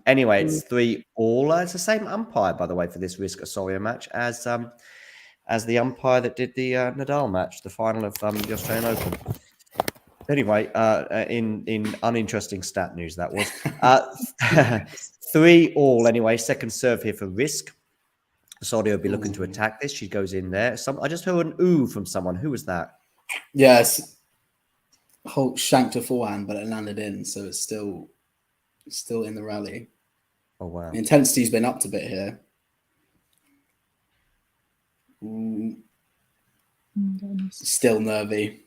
Anyway, it's 3-all. It's the same umpire, by the way, for this Risk Osorio match as the umpire that did the Nadal match, the final of the Australian Open. Anyway, in uninteresting stat news, that was 3-all. Anyway, second serve here for Risk. Osorio will be looking to attack this. She goes in there. I just heard an ooh from someone. Who was that? Yes. Holt shanked a forehand, but it landed in, so it's still in the rally. Oh wow! The intensity's been upped a bit here. Still nervy.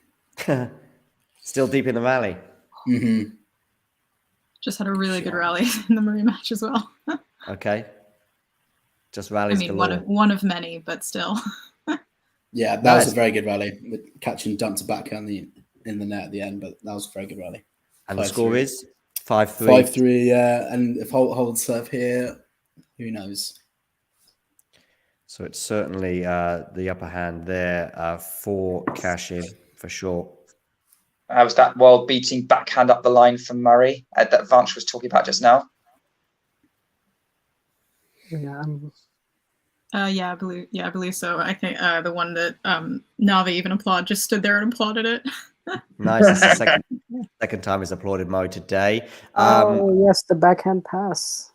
Still deep in the rally. Just had a really good rally in the Murray match as well. Okay. Just rallies. I mean, one of many, but still. Yeah, that was a very good rally. With Kachin dumped a backhand in the net at the end, but that was a very good rally. And the score is 5-3. 5-3, yeah. And if Holt holds serve here, who knows? So it's certainly the upper hand there for Kachin, for sure. How was that beating backhand up the line from Murray that Vanch was talking about just now? Yeah, I believe so. I think the one that Nava even just stood there and applauded it. Nice. It's the second time he's applauded Mo today. Yes, the backhand pass.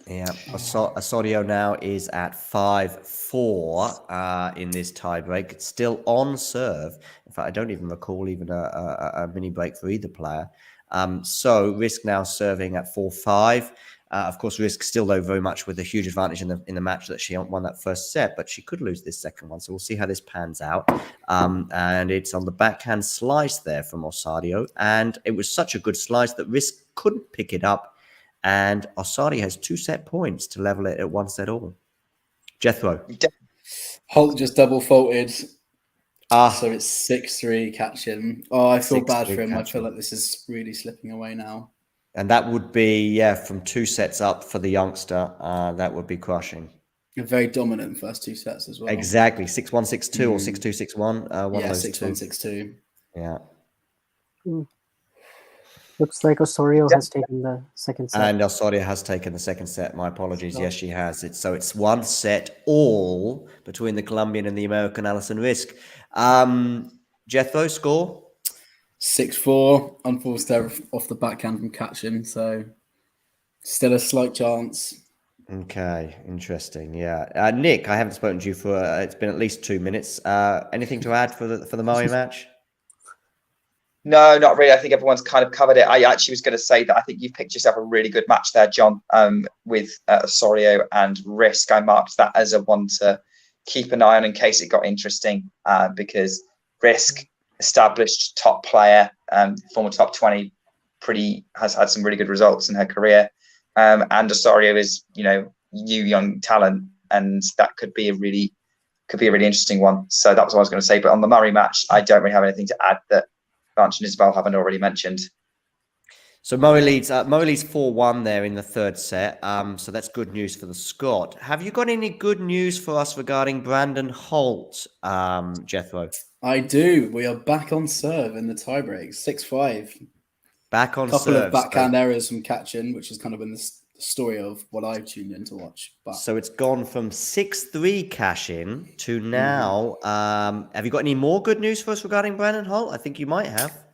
Yeah, Osorio now is at 5-4 in this tiebreak. It's still on serve. In fact, I don't even recall even a mini break for either player. So Risk now serving at 4-5. Of course, Risk still, though, very much with a huge advantage in the match that she won that first set, but she could lose this second one. So we'll see how this pans out. And it's on the backhand slice there from Osorio. And it was such a good slice that Risk couldn't pick it up. And Osorio has 2 set points to level it at 1 set all. Jethro. Holt just double faulted So it's 6-3 catching. Oh, I feel bad 6-3 for him. I Kachin. feel like this is really slipping away now. And that would be, from 2 sets up for the youngster. That would be crushing. A very dominant first 2 sets as well. Exactly. 6-1, 6-2 or 6-2, 6-1. One of those 6-1, two. 6-2. Yeah. Looks like Osorio has taken the second set. And Osorio has taken the second set. My apologies. Yes, she has. So it's 1 set all between the Colombian and the American Alison Risk. Jethro, score? 6-4. Unforced error off the backhand from catching. So still a slight chance. Okay, interesting. Yeah, Nick, I haven't spoken to you for it's been at least 2 minutes. Anything to add for the Murray match? No, not really. I think everyone's kind of covered it. I actually was going to say that I think you've picked yourself a really good match there, John, with Osorio and Risk. I marked that as a one to keep an eye on in case it got interesting, because Risk, established top player, former top 20, has had some really good results in her career. And Osorio is, new young talent, and that could be a really interesting one. So that was what I was going to say. But on the Murray match, I don't really have anything to add that Blanche and Isabel haven't already mentioned. So Murray leads 4-1 there in the third set. So that's good news for the Scot. Have you got any good news for us regarding Brandon Holt, Jethro? I do. We are back on serve in the tiebreak, 6-5. Back on couple serve. Of backhand errors from catching, which has kind of been the story of what I've tuned in to watch. But so it's gone from 6-3 cash in to now. Have you got any more good news for us regarding Brandon Holt? I think you might have.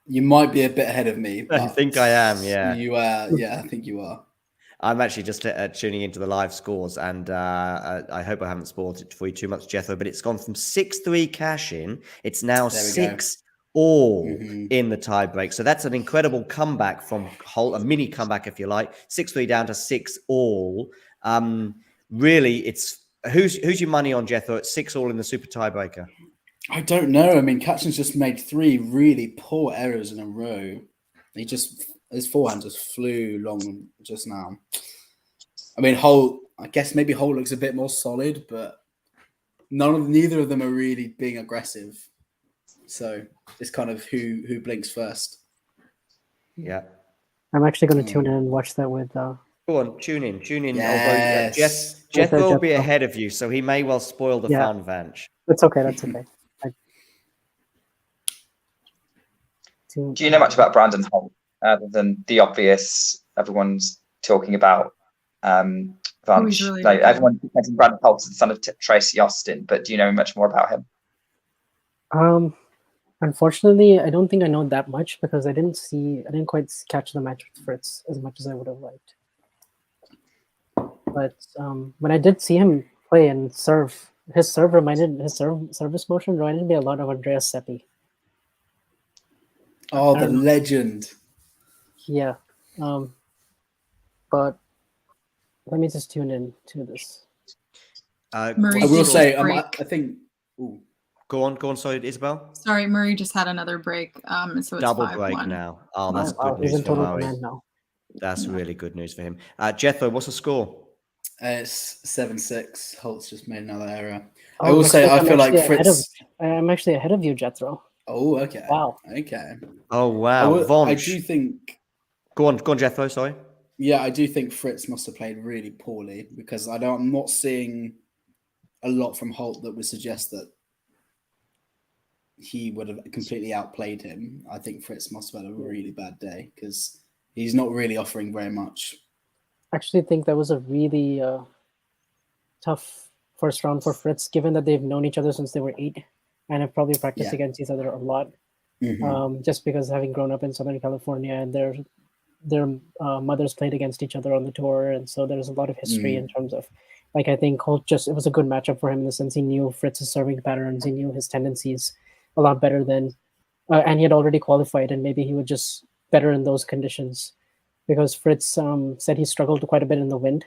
You might be a bit ahead of me. But I think I am. Yeah, you are. Yeah, I think you are. I'm actually just tuning into the live scores, and I hope I haven't spoiled it for you too much, Jethro. But it's gone from 6-3 cash in. It's now 6-all in the tiebreak. So that's an incredible comeback from Holt, a mini comeback, if you like. 6-3 down to 6-all. Really, it's who's your money on, Jethro? At 6-all in the super tiebreaker. I don't know. I mean, Katchin's just made 3 really poor errors in a row. His forehand just flew long just now. I mean, Holt, I guess maybe Holt looks a bit more solid, but neither of them are really being aggressive. So it's kind of who blinks first. Yeah. I'm actually going to tune in and watch that with. Go on, tune in. Yes. Although Jeff will be ahead of you, so he may well spoil the fun, Vanch. That's okay. That's okay. Do you know much about Brandon Holt other than the obvious everyone's talking about? Vanch. Really everyone mentioned Brandon Holt is the son of Tracy Austin, but do you know much more about him? Unfortunately, I don't think I know that much because I didn't quite catch the match with Fritz as much as I would have liked. But when I did see him play and serve, his service motion reminded me a lot of Andreas Seppi. Oh, the legend. Yeah. But let me just tune in to this. Murray, I will say, I think. Ooh. Go on. Sorry, Isabel. Sorry, Murray just had another break. So it's double 5-1. break now. Oh, that's good He's news in for total Murray. command now. That's really good news for him. Jethro, what's the score? It's 7-6. Holt's just made another error. I will say, I feel like Fritz. I'm actually ahead of you, Jethro. Oh, okay. Wow. Okay. Oh, wow. I do think. Go on, Jethro. Sorry. Yeah, I do think Fritz must have played really poorly because I'm not seeing a lot from Holt that would suggest that he would have completely outplayed him. I think Fritz must have had a really bad day because he's not really offering very much. I actually think that was a really tough first round for Fritz, given that they've known each other since they were 8 and have probably practiced against each other a lot. Just because having grown up in Southern California and their mothers played against each other on the tour, and so there's a lot of history in terms of, like, I think Holt it was a good matchup for him in the sense he knew Fritz's serving patterns, he knew his tendencies a lot better than, and he had already qualified, and maybe he would just better in those conditions, because Fritz said he struggled quite a bit in the wind.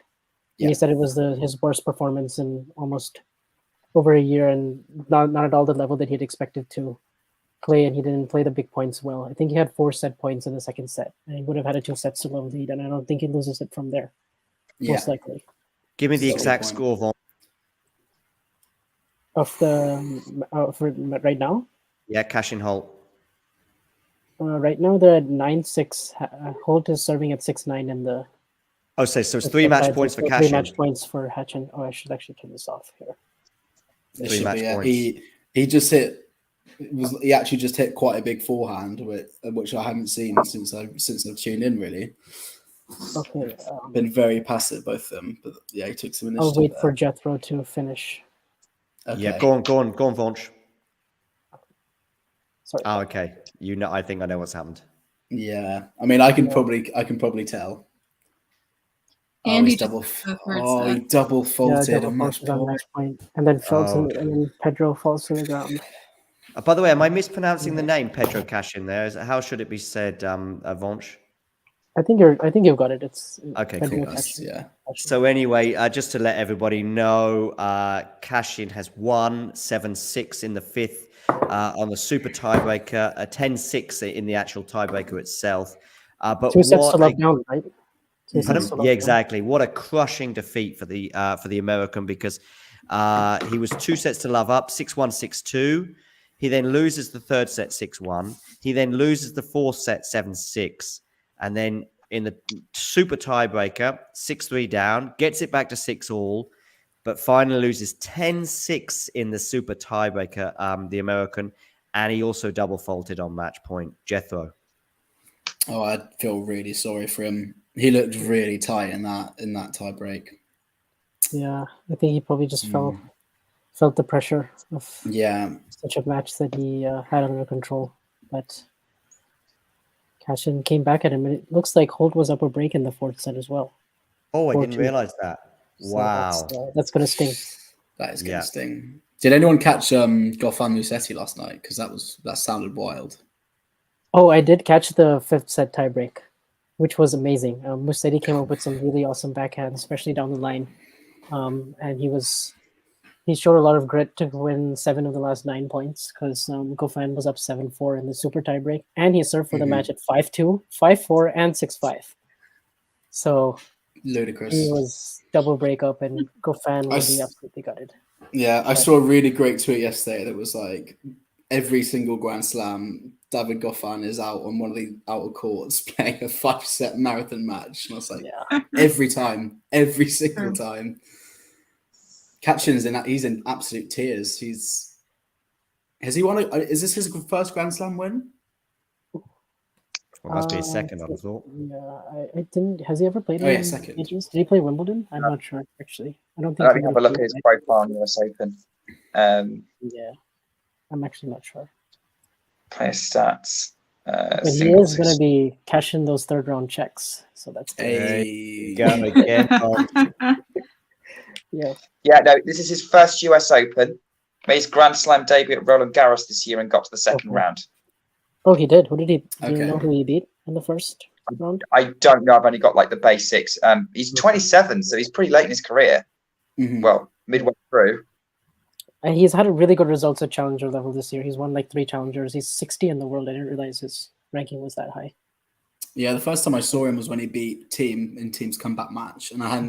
And he said it was his worst performance in almost over a year, and not at all the level that he had expected to play, and he didn't play the big points well. I think he had 4 set points in the second set, and he would have had a 2 sets to low lead, and I don't think he loses it from there, most likely. Give me the exact score, Von. of the for right now. Yeah, Cashin Holt. Right now they're at 9-6. Holt is serving at 6-9 in the. Oh, so it's 3 match points for 3 Cashin. match points for Hatchin. Oh, I should actually turn this off here. It 3 should match be, yeah. points. He just hit. He actually just hit quite a big forehand, which I haven't seen since I've tuned in. Really, Okay. been very passive, both of them. But yeah, he took some initiative. I'll wait there. for Jethro to finish. Okay. Yeah, go on, Vaunch. Sorry. Oh, okay. You know, I think I know what's happened. Yeah, I mean, I can probably tell. Andy He just double. the third Oh, he set. double faulted double on match faulted on point. match point, and then falls Oh. and then Pedro falls to the ground. By the way, am I mispronouncing the name Pedro Cashin there? How should it be said, Vaunch? I think you've got it. It's Okay, Pedro cool. Cashin. Yeah. So anyway, just to let everybody know, Cashin has won 7-6 in the 5th on the super tiebreaker, 10-6 in the actual tiebreaker itself. But 2 sets to what love down, right? 2 Pardon? sets to love Yeah, down. exactly. What a crushing defeat for the American, because he was 2 sets to love up, 6-1, 6-2. He then loses the 3rd set 6-1. He then loses the 4th set 7-6, and then in the super tiebreaker 6-3 down, gets it back to 6-all, but finally loses 10-6 in the super tiebreaker, the American, and he also double faulted on match point. Jethro. Oh, I feel really sorry for him. He looked really tight in that tie break. Yeah, I think he probably just felt the pressure of such a match that he had under control. But Cashin came back at him, and it looks like Holt was up a break in the 4th set as well. Oh, I 4-2. didn't realize that. So Wow. that's going to sting. That is going to sting. Did anyone catch Goffin Musetti last night? Because that sounded wild. Oh, I did catch the 5th set tiebreak, which was amazing. Musetti came up with some really awesome backhands, especially down the line. And he showed a lot of grit to win 7 of the last 9 points, because Goffin was up 7-4 in the super tiebreak, and he served for the match at 5-2, 5-4, and 6-5. So ludicrous. He was double break up, and Goffin will be absolutely gutted. Yeah, I saw a really great tweet yesterday that was like, every single Grand Slam, David Goffin is out on one of the outer courts playing a 5-set marathon match. And I was like, every time, every single time. Cashin's he's in absolute tears. Has he won? Is this his first Grand Slam win? Well, must be his second, I would have thought. Yeah, I didn't. Has he ever played? Second. Majors? Did he play Wimbledon? I'm not sure actually. I don't think. Let me have a look at his profile on US Open. Yeah, I'm actually not sure. Player stats. But he is going to be cashing those 3rd round checks, so that's good. Hey, go again. Yeah. Yeah, no, this is his first US Open. Made his Grand Slam debut at Roland Garros this year and got to the 2nd round. Oh, he did. Who did he? Do you know who he beat in the 1st round? I don't know. I've only got like the basics. He's 27, so he's pretty late in his career. Well, midway through. And he's had a really good results at challenger level this year. He's won like 3 challengers. He's 60 in the world. I didn't realize his ranking was that high. Yeah, the first time I saw him was when he beat Team in Team's comeback match, and I'd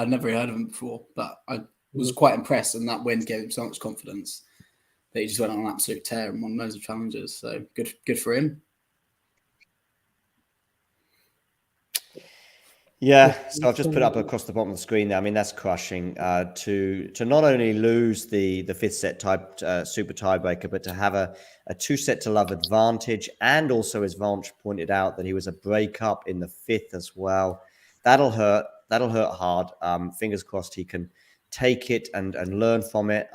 never really heard of him before, but I was quite impressed, and that win gave him so much confidence that he just went on an absolute tear and won loads of challenges. So good for him. Yeah, so I've just put up across the bottom of the screen there. I mean, that's crushing to not only lose the 5th set super tiebreaker, but to have a 2-set to love advantage, and also, as Vaunch pointed out, that he was a breakup in the 5th as well. That'll hurt. That'll hurt hard. Fingers crossed he can take it and learn from it.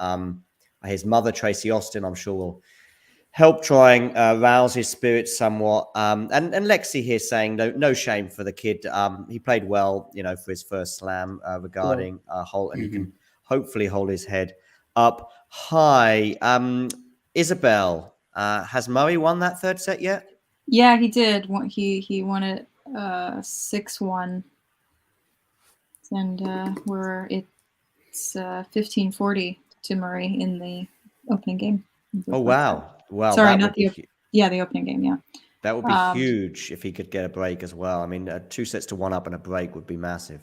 His mother, Tracy Austin, I'm sure will help try and rouse his spirits somewhat. And Lexi here saying no shame for the kid. He played well, for his first slam regarding Holt, and he can hopefully hold his head up high. Isabel, has Murray won that 3rd set yet? Yeah, he did. He won it 6-1, and it's 15-40 to Murray in the opening game. Oh wow! Wow. Sorry, not the opening game. Yeah, that would be huge if he could get a break as well. I mean, 2 sets to 1 up and a break would be massive.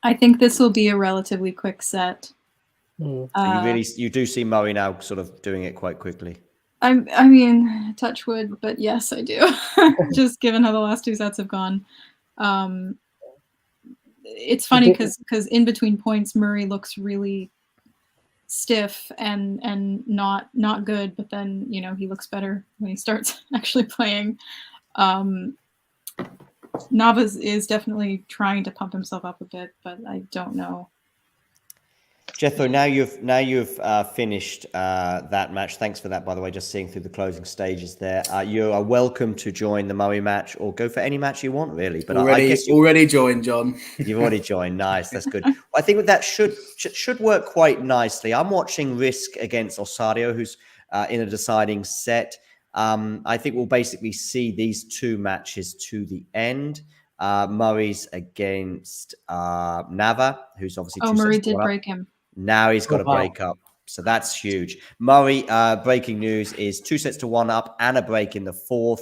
I think this will be a relatively quick set. Mm. So you do see Murray now sort of doing it quite quickly. I mean, touch wood, but yes, I do. Just given how the last 2 sets have gone. It's funny because in between points, Murray looks really stiff and not good, but then he looks better when he starts actually playing. Nava is definitely trying to pump himself up a bit, but I don't know. Jethro, now you've finished that match. Thanks for that, by the way. Just seeing through the closing stages there. You are welcome to join the Murray match or go for any match you want, really. But I guess already joined, John. You've already joined. Nice, that's good. I think that should work quite nicely. I'm watching Risk against Osorio, who's in a deciding set. I think we'll basically see these 2 matches to the end. Murray's against Nava, who's obviously Murray did break him. Now he's got a break up. So that's huge. Murray, breaking news, is 2 sets to 1 up and a break in the 4th.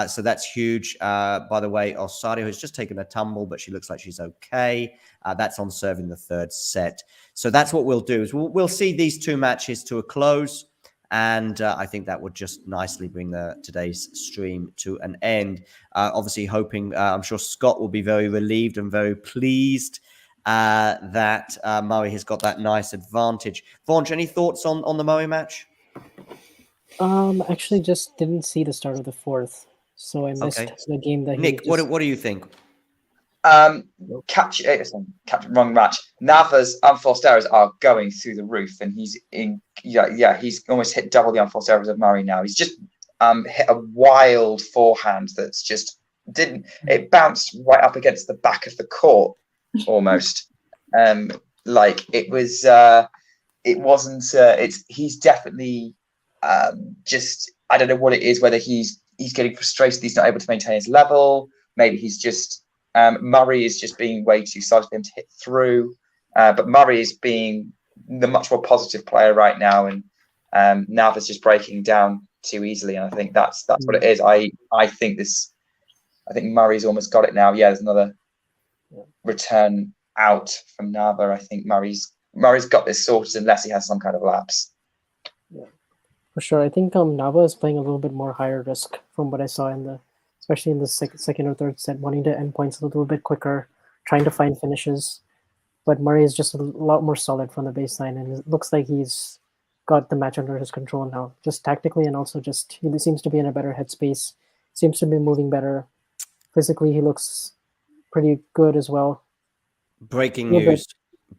So that's huge. By the way, Osorio has just taken a tumble, but she looks like she's okay. That's on serve in the 3rd set. So that's what we'll do is we'll see these 2 matches to a close. And I think that would just nicely bring today's stream to an end. Obviously hoping, I'm sure Scott will be very relieved and very pleased that Murray has got that nice advantage. Vaunch, any thoughts on the Murray match? Actually just didn't see the start of the 4th, so I missed the game that Nick, what do you think? Wrong match. Nava's unforced errors are going through the roof, and he's almost hit double the unforced errors of Murray now. He's just hit a wild forehand that's just it bounced right up against the back of the court almost. Like it was it wasn't he's definitely just, I don't know what it is, whether he's getting frustrated he's not able to maintain his level. Maybe he's just Murray is just being way too solid for him to hit through, but Murray is being the much more positive player right now, and Nava's just breaking down too easily, and I think that's what it is. I think Murray's almost got it now. Yeah, there's another return out from Nava. I think Murray's got this sorted unless he has some kind of lapse. Yeah, for sure. I think Nava is playing a little bit more higher risk from what I saw especially in the second or 3rd set, wanting to end points a little bit quicker, trying to find finishes. But Murray is just a lot more solid from the baseline, and it looks like he's got the match under his control now, just tactically, and also just he seems to be in a better headspace, seems to be moving better. Physically, he looks pretty good as well. Breaking news.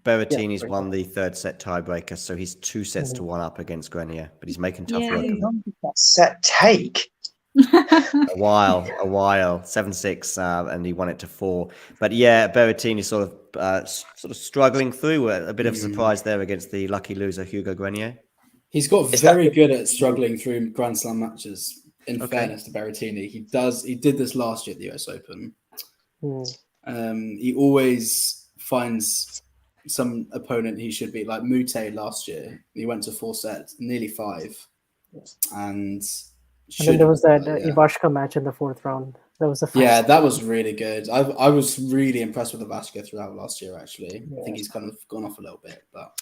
Berrettini's won the 3rd set tiebreaker, so he's 2 sets to 1 up against Grenier, but he's making tough work of it. That set take. a while 7-6 and he won it to 4. But yeah, Berrettini sort of struggling through a bit of a surprise there against the lucky loser Hugo Grenier. He's got very good at struggling through Grand Slam matches. In fairness to Berrettini, he did this last year at the US Open. He always finds some opponent he should beat, like Mute last year. He went to 4 sets, nearly 5, and then there was that Ivashka match in the 4th round. That was that was really good. I was really impressed with Ivashka throughout last year. Actually, I think he's kind of gone off a little bit. But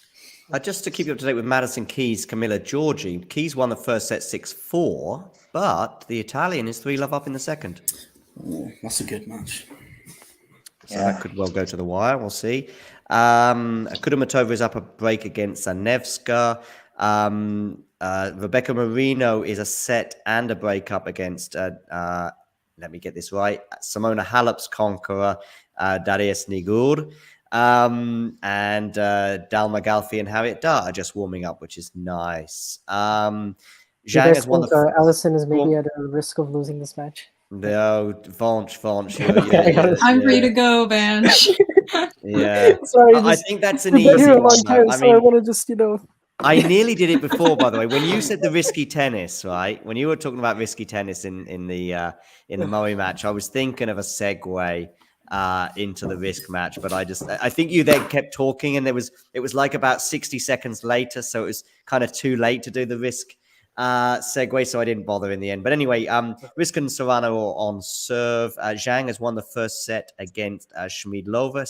just to keep you up to date with Madison Keys, Camilla Giorgi. Keys won the 1st set 6-4, but the Italian is 3-love up in the 2nd. Oh, that's a good match. So that could well go to the wire. We'll see. Kudermetova is up a break against Zanevska. Rebecca Marino is a set and a breakup against, let me get this right, Simona Halep's conqueror, Darius Nigur. And Dalma Galfi and Harriet Dart are just warming up, which is nice. Zhang has won Allison is maybe at a risk of losing this match. No, Vaunch. I'm free to go, Vanch. Yeah. Sorry, I think that's an easy one. I want to just, I nearly did it before, by the way. When you said the risky tennis, right? When you were talking about risky tennis in the Murray match, I was thinking of a segue into the risk match, but I think you then kept talking, and it was like about 60 seconds later, so it was kind of too late to do the risk segue, so I didn't bother in the end. But anyway, Riskin Serrano on serve. Zhang has won the first set against Schmidlova,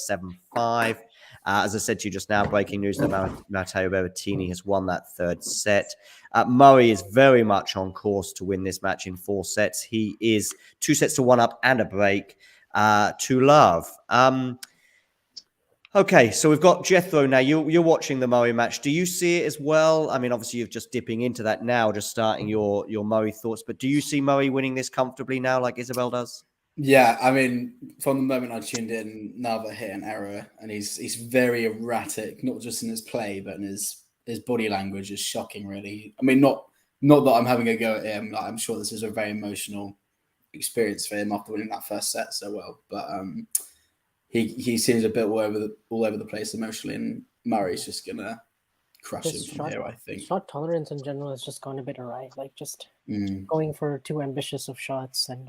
7-5. As I said to you just now, breaking news that Matteo Berrettini has won that third set. Murray is very much on course to win this match in 4 sets. He is 2 sets to 1 up and a break to love. Okay, so we've got Jethro now. You're watching the Murray match. Do you see it as well? I mean, obviously, you're just dipping into that now, just starting your Murray thoughts. But do you see Murray winning this comfortably now, like Isabel does? Yeah, I mean, from the moment I tuned in, Nava hit an error, and he's very erratic, not just in his play, but in his body language is shocking, really. I mean, not that I'm having a go at him. Like, I'm sure this is a very emotional experience for him after winning that first set so well, but he seems a bit all over the place emotionally, and Murray's just gonna crush him from here, I think. Shot tolerance in general has just gone a bit awry, like just going for too ambitious of shots and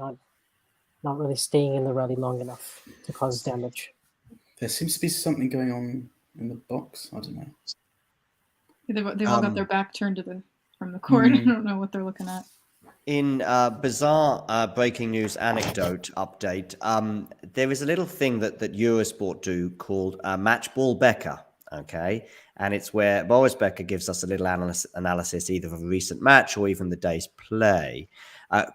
not really staying in the rally long enough to cause damage. There seems to be something going on in the box. I don't know. They've all got their back turned from the court. I don't know what they're looking at. In bizarre breaking news anecdote update, there is a little thing that Eurosport do called Match Ball Becker, okay? And it's where Boris Becker gives us a little analysis either of a recent match or even the day's play.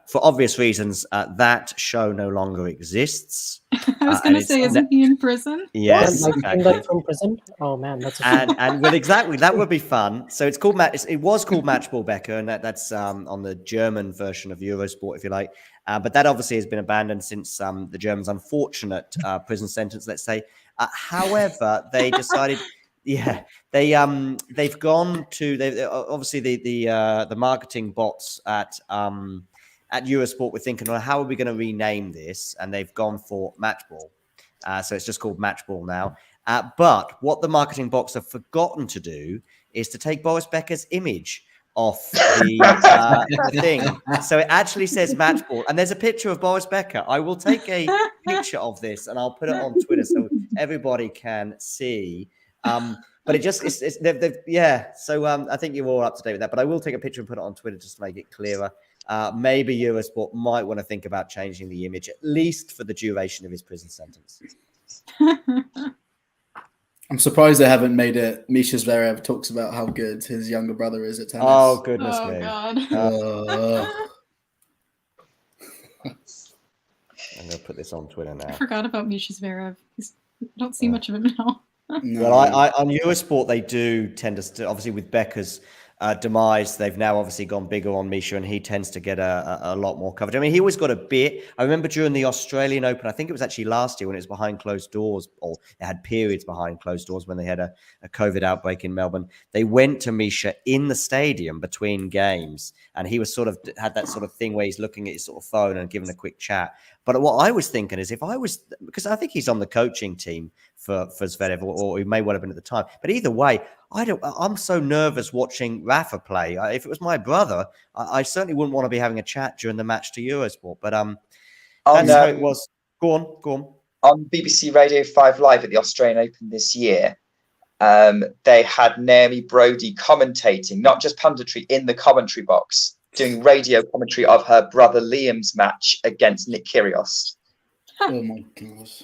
For obvious reasons, that show no longer exists. I was going to say, isn't he in prison? Yes, exactly. From prison. Oh man, that's well, exactly, that would be fun. So it's called it was called Match Ball Becker, and that's on the German version of Eurosport, if you like. But that obviously has been abandoned since the Germans' unfortunate prison sentence, let's say. However, they decided. Yeah, they've gone to obviously the marketing bots at Eurosport were thinking, well, how are we going to rename this? And they've gone for Matchball. So it's just called Matchball now. But what the marketing bots have forgotten to do is to take Boris Becker's image off the thing. So it actually says Matchball. And there's a picture of Boris Becker. I will take a picture of this and I'll put it on Twitter so everybody can see. But it just, yeah. So I think you're all up to date with that. But I will take a picture and put it on Twitter just to make it clearer. Maybe Eurosport might want to think about changing the image, at least for the duration of his prison sentence. I'm surprised they haven't made it. Misha Zverev talks about how good his younger brother is at tennis. Oh, goodness me. God. I'm going to put this on Twitter now. I forgot about Misha Zverev. I don't see much of him now. No. Well, I on Eurosport, they do tend to, obviously with Becker's demise, they've now obviously gone bigger on Misha, and he tends to get a lot more coverage. I mean, he always got a bit. I remember during the Australian Open, I think it was actually last year when it was behind closed doors, or they had periods behind closed doors when they had a COVID outbreak in Melbourne. They went to Misha in the stadium between games, and he was had that sort of thing where he's looking at his sort of phone and giving a quick chat. But what I was thinking is, if I was, because I think he's on the coaching team for Zverev, or he may well have been at the time. But either way, I'm so nervous watching Rafa play. If it was my brother, I certainly wouldn't want to be having a chat during the match to Eurosport. But that's how it was. Go on. On BBC Radio 5 Live at the Australian Open this year, they had Naomi Brody commentating, not just punditry, in the commentary box, doing radio commentary of her brother Liam's match against Nick Kyrgios. Oh my gosh.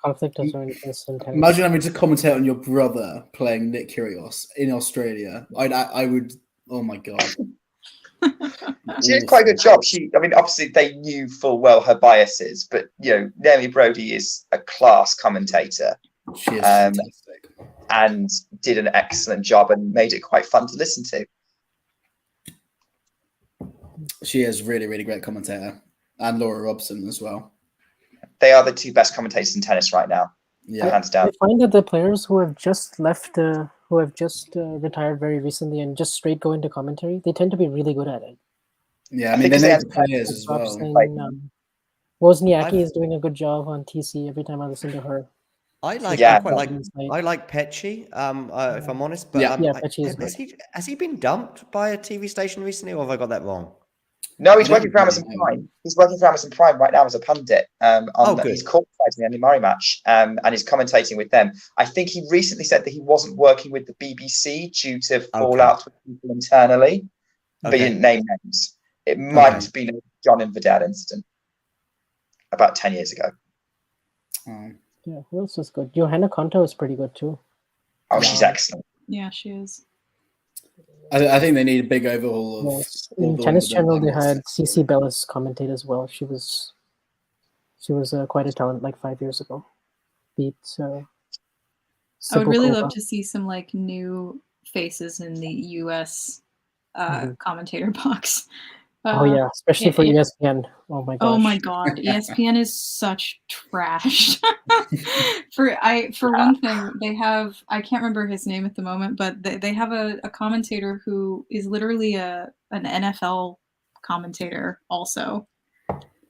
Conflict of interest. Imagine having to commentate on your brother playing Nick Kyrgios in Australia. I would. Oh my god. She did quite a good job. Obviously they knew full well her biases, but Naomi Brody is a class commentator. She is fantastic, and did an excellent job and made it quite fun to listen to. She is really, really great commentator, and Laura Robson as well. They are the two best commentators in tennis right now. Yeah, hands down. I find that the players who have just left, who have just retired very recently and just straight go into commentary, they tend to be really good at it. Yeah, I mean, they know the players as well. Wozniacki is doing a good job on TC every time I listen to her. I like Pecci, if I'm honest. But Pecci is has he been dumped by a TV station recently, or have I got that wrong? No, he's working for Amazon Prime. He's working for Amazon Prime right now as a pundit. He's courtside in the Andy Murray match, and he's commentating with them. I think he recently said that he wasn't working with the BBC due to fallout with people internally, but he didn't name names. It might have been a John Inverdale incident about 10 years ago. Yeah, who else was good? Johanna Konta was pretty good too. Oh, she's excellent. Yeah, she is. I think they need a big overhaul of. Yes. In Tennis Channel, they had CC Bellis commentate as well. She was quite a talent like 5 years ago. Beat. I would really love to see some like new faces in the US commentator box. Especially for ESPN. Oh my gosh. Oh my god, ESPN is such trash. For one thing, they have, I can't remember his name at the moment, but they have a commentator who is literally an NFL commentator also.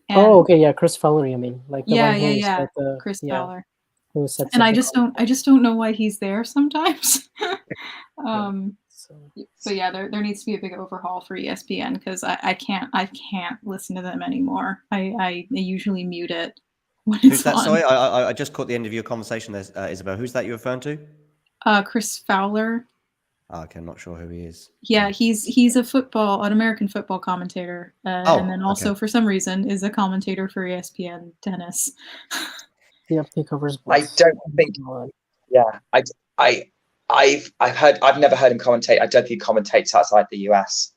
And Chris Fowler, you mean? Like the Chris Fowler. Who sets and I just don't know why he's there sometimes. So yeah, there needs to be a big overhaul for ESPN because I can't listen to them anymore. I usually mute it when Who's it's that? on. Sorry, I just caught the end of your conversation there, Isabel. Who's that you're referring to? Chris Fowler. Oh, okay, I'm not sure who he is. Yeah, he's an American football commentator, and then also for some reason is a commentator for ESPN tennis. Yeah, he covers. I don't think. Yeah, I've never heard him commentate. I don't think he commentates outside the US.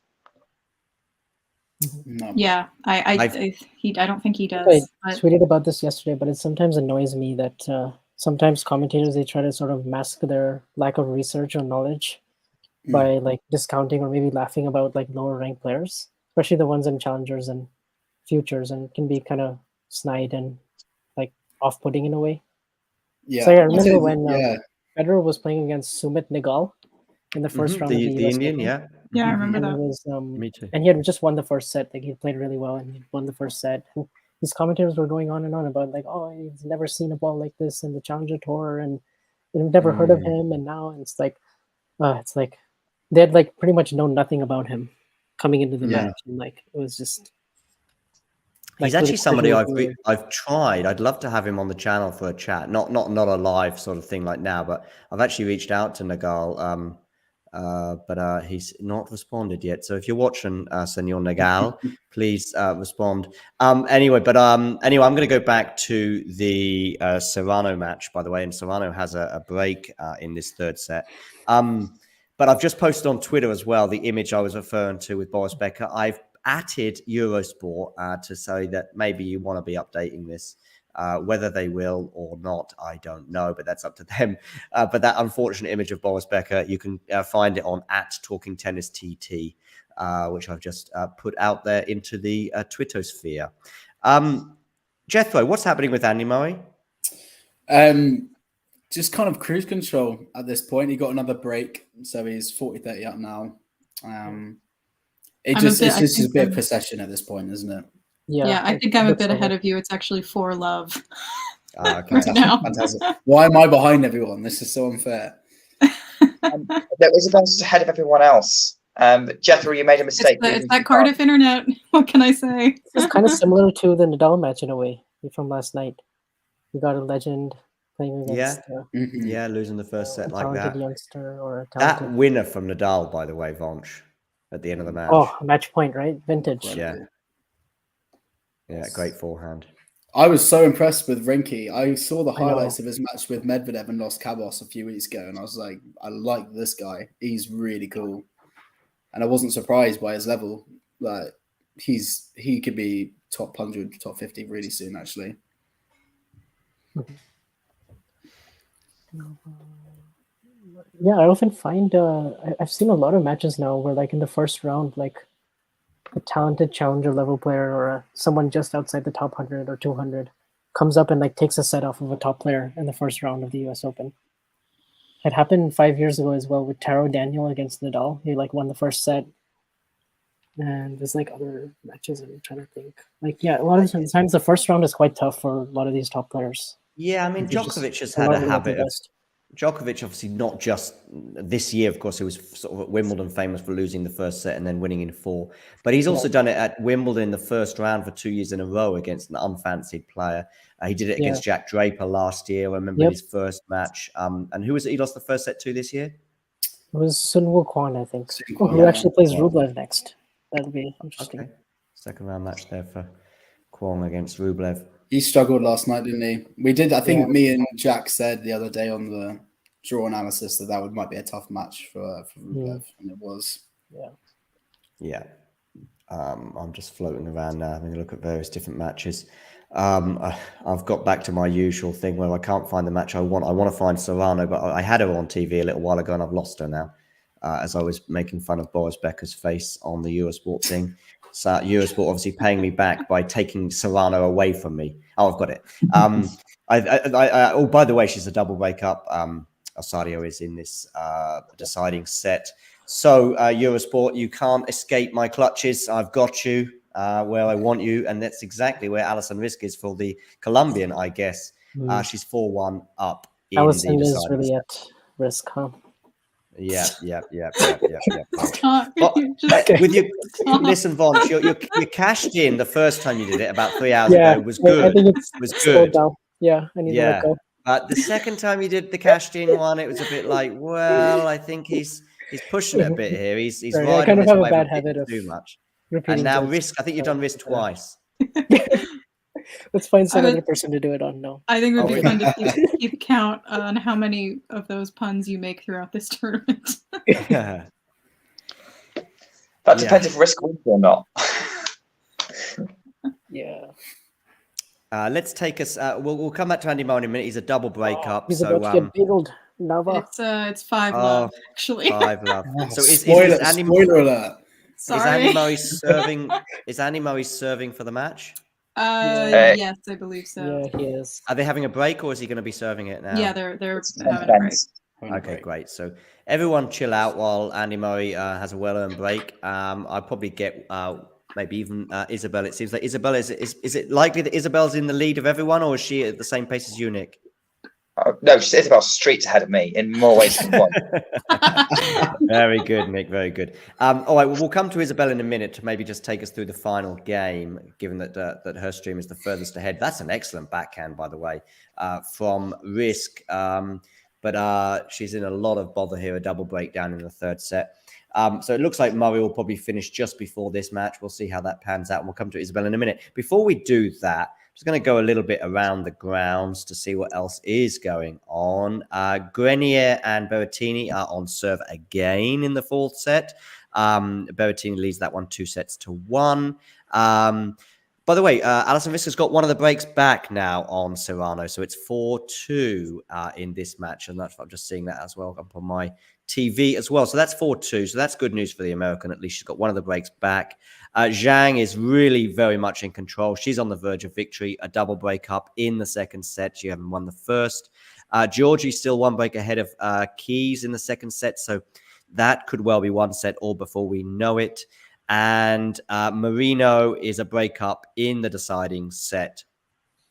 No. Yeah, I don't think he does. I tweeted about this yesterday, but it sometimes annoys me that sometimes commentators, they try to sort of mask their lack of research or knowledge by like discounting or maybe laughing about like lower ranked players, especially the ones in challengers and futures, and it can be kind of snide and like off-putting in a way. Yeah. So I remember when Federer was playing against Sumit Nagal in the first round of the US Indian, Open. Yeah, I remember that. It was, Me too. And he had just won the first set. Like he played really well, and he won the first set. And these commentators were going on and on about like, oh, he's never seen a ball like this in the Challenger Tour, and they've never heard of him. And now it's like they had like pretty much known nothing about him coming into the match, and like it was just. He's actually somebody I've tried. I'd love to have him on the channel for a chat, not a live sort of thing like now, but I've actually reached out to Nagal, but he's not responded yet. So if you're watching, Senor Nagal, please respond. Anyway, I'm going to go back to the Serrano match, by the way, and Serrano has a break in this third set. But I've just posted on Twitter as well the image I was referring to with Boris Becker. I've atted Eurosport to say that maybe you want to be updating this. Whether they will or not, I don't know, but that's up to them. But that unfortunate image of Boris Becker, you can find it on @TalkingTennisTT, which I've just put out there into the Twittersphere. Jethro, what's happening with Andy Murray? Just kind of cruise control at this point. He got another break, so he's 40-30 up now. It's just a bit of possession at this point, isn't it? Yeah, I think I'm a bit ahead of you. It's actually 4 love. Fantastic, fantastic. Why am I behind everyone? This is so unfair. Isabel's ahead of everyone else. Jethro, you made a mistake. It's that Cardiff internet. What can I say? It's kind of similar to the Nadal match in a way from last night. You got a legend playing against losing the first set like that. Youngster or that winner from Nadal, by the way, Vonch, at the end of the match. Oh, match point, right? Vintage. Yeah, great forehand. I was so impressed with Rinky. I saw the highlights of his match with Medvedev and Los Cabos a few weeks ago, and I was like, I like this guy. He's really cool. And I wasn't surprised by his level. Like he could be top 100, top 50 really soon, actually. Yeah, I often find I've seen a lot of matches now where like in the first round, like a talented challenger level player or someone just outside the top 100 or 200 comes up and like takes a set off of a top player in the first round of the US Open. It happened 5 years ago as well with Taro Daniel against Nadal. He like won the first set. And there's like other matches I'm trying to think. Like, yeah, a lot of times the first round is quite tough for a lot of these top players. Yeah, I mean, Djokovic has had a habit of Djokovic, obviously not just this year, of course, he was sort of at Wimbledon famous for losing the first set and then winning in 4. But he's also done it at Wimbledon in the first round for 2 years in a row against an unfancied player. He did it against Jack Draper last year. I remember his first match. And who was it he lost the first set to this year? It was Sun Wukong, I think, who actually plays Rublev next. That'll be interesting. Okay. Second round match there for Kwong against Rublev. He struggled last night, didn't he? We did. I think me and Jack said the other day on the draw analysis that might be a tough match for Rublev, and it was. Yeah. I'm just floating around now, having a look at various different matches. I've got back to my usual thing where I can't find the match I want. I want to find Serrano, but I had her on TV a little while ago, and I've lost her now. As I was making fun of Boris Becker's face on the Eurosport thing. So Eurosport obviously paying me back by taking Serrano away from me. Oh, I've got it. Oh, by the way, she's a double breakup. Osorio is in this deciding set. So Eurosport, you can't escape my clutches. I've got you where I want you. And that's exactly where Alison Risk is for the Colombian, I guess. She's 4-1 up. Alison is really at risk, huh? Yeah. Stop. With your listen, Von, you cashed in the first time you did it about 3 hours ago. It was good. I think it's good. Down. Yeah, I need to let go. The second time you did the cashed in one, it was a bit like, well, I think he's pushing it a bit here. He's right, riding I kind of have a wave bad habit of too much. repeating. And now things. Risk. I think you've done Risk twice. Let's find some other person to do it on. No, I think it would be fun to keep count on how many of those puns you make throughout this tournament. That depends if Risk wins or not. Yeah. Let's take us. We'll come back to Andy Murray in a minute. He's a double breakup. He's about to get beagled. Nava. It's 5-love actually. 5-love. So is Andy spoiler alert? Sorry. Is Andy Murray serving? Is Andy Murray serving for the match? Yes, I believe so. Yeah, he is. Are they having a break, or is he going to be serving it now? Yeah, they're having a break. Okay, great. So everyone chill out while Andy Murray has a well-earned break. I'll probably get maybe even Isabel. It seems like Isabel is it likely that Isabel's in the lead of everyone, or is she at the same pace as you, Nick? No, Isabel's streets ahead of me in more ways than one. Very good, Nick. Very good. All right, well, we'll come to Isabel in a minute to maybe just take us through the final game, given that that her stream is the furthest ahead. That's an excellent backhand, by the way, from Risk. But she's in a lot of bother here, a double breakdown in the third set. So it looks like Murray will probably finish just before this match. We'll see how that pans out, and we'll come to Isabel in a minute. Before we do that, I'm just going to go a little bit around the grounds to see what else is going on. Grenier and Berrettini are on serve again in the fourth set. Berrettini leads that one 2-1. By the way, Alison Risk has got one of the breaks back now on Serrano, so it's 4-2 in this match, and I'm just seeing that as well up on my TV as well. So that's 4-2. So that's good news for the American. At least she's got one of the breaks back. Zhang is really very much in control. She's on the verge of victory. A double break up in the second set. She hasn't won the first. Georgie's still one break ahead of Keys in the second set. So that could well be one set all before we know it. And Marino is a breakup in the deciding set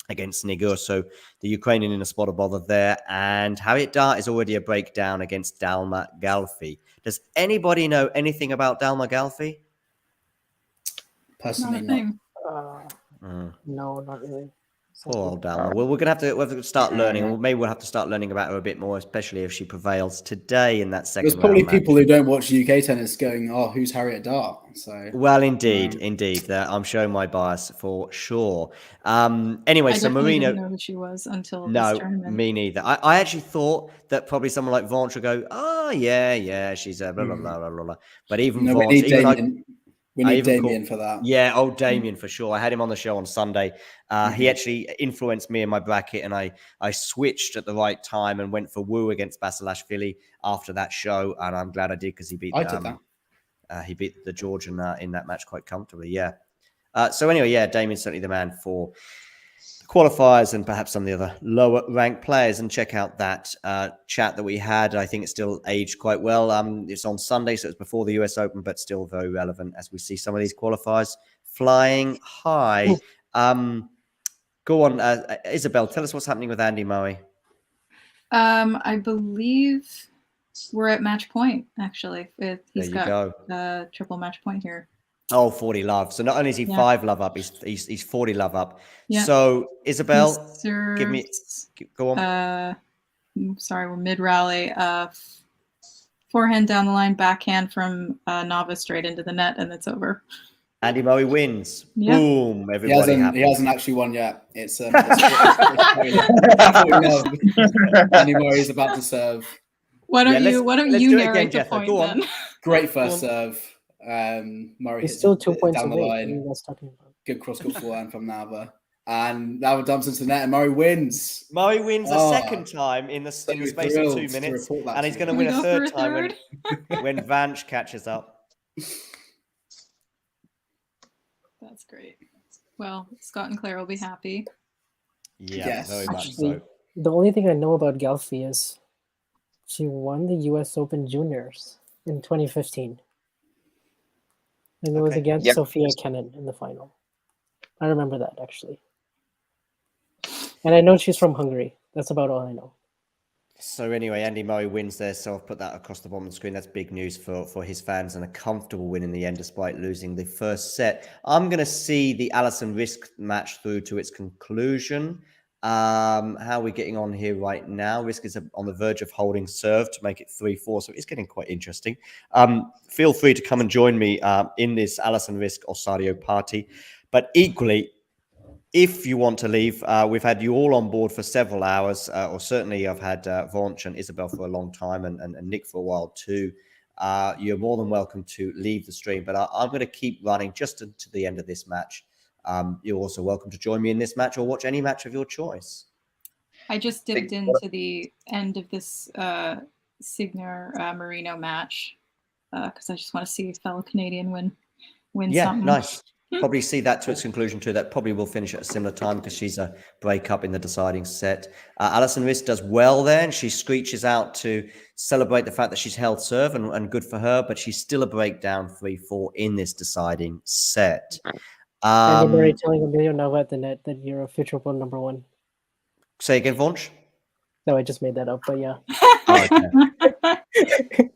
against Nigur. So the Ukrainian in a spot of bother there. And Harriet Dart is already a breakdown against Dalma Galfi. Does anybody know anything about Dalma Galfi? Personally, No, not really. Poor old Dalma. Well, we'll have to start learning, or maybe we'll have to start learning about her a bit more, especially if she prevails today in that second There's probably round people match. who don't watch UK tennis going, "Oh, who's Harriet Dart?" So, well, indeed. I'm showing my bias for sure. Anyway, I so definitely Marino. didn't know who she was until this No, tournament. me neither. I actually thought that probably someone like Vaunch would go, "Oh yeah, she's a blah blah blah blah blah." But even no, Vaunch, we need Damien for that. Yeah, Damien for sure. I had him on the show on Sunday. He actually influenced me in my bracket, and I switched at the right time and went for Wu against Basilashvili after that show, and I'm glad I did because he beat the Georgian in that match quite comfortably. Yeah. So anyway, yeah, Damien's certainly the man for qualifiers and perhaps some of the other lower ranked players. And check out that chat that we had. I think it's still aged quite well. It's on Sunday, so it's before the US Open, but still very relevant as we see some of these qualifiers flying high. Go on, Isabel, tell us what's happening with Andy Murray. I believe we're at match point, actually. He's There you go. got triple match point here. Oh, 40 love. So not only is he 5 love up, he's 40 love up. Yeah. So Isabel, give me, go on. Sorry, we're mid rally. Forehand down the line, backhand from Nava straight into the net, and it's over. Andy Murray wins. Yeah. Boom! Everybody happy. He hasn't actually won yet. It's Andy Murray is about to serve. Why don't you narrate the point Go then? on. Great first serve. Murray He's still 2 points down the away. line. Good cross-court forehand from Nava. And Nava dumps into the net and Murray wins. Murray wins a second time in the space of 2 minutes. And he's going to win a third time when Vance catches up. That's great. Well, Scott and Claire will be happy. Yeah, yes. very much Actually, so. The only thing I know about Gelfi is she won the US Open Juniors in 2015. And it was against Sophia Kenin in the final. I remember that, actually. And I know she's from Hungary. That's about all I know. So anyway, Andy Murray wins there. So I've put that across the bottom of the screen. That's big news for his fans and a comfortable win in the end, despite losing the first set. I'm going to see the Alison Risk match through to its conclusion. How are we getting on here right now? Risk is on the verge of holding serve to make it 3-4. So it's getting quite interesting. Feel free to come and join me in this Alison Risk Osorio party. But equally, if you want to leave, we've had you all on board for several hours, or certainly I've had Vonch and Isabel for a long time and Nick for a while too. You're more than welcome to leave the stream, but I'm going to keep running just to the end of this match. You're also welcome to join me in this match or watch any match of your choice. I just dipped into the end of this Signer Marino match because I just want to see a fellow Canadian win something. Nice. Probably see that to its conclusion too. That probably will finish at a similar time because she's a break-up in the deciding set. Alison Risk does well there, and she screeches out to celebrate the fact that she's held serve, and good for her, but she's still a breakdown 3-4 in this deciding set. Andy Murray telling Emilio Nava at the net that you're a future world number one. Say again, Vonch? No, I just made that up, but yeah. Oh, okay.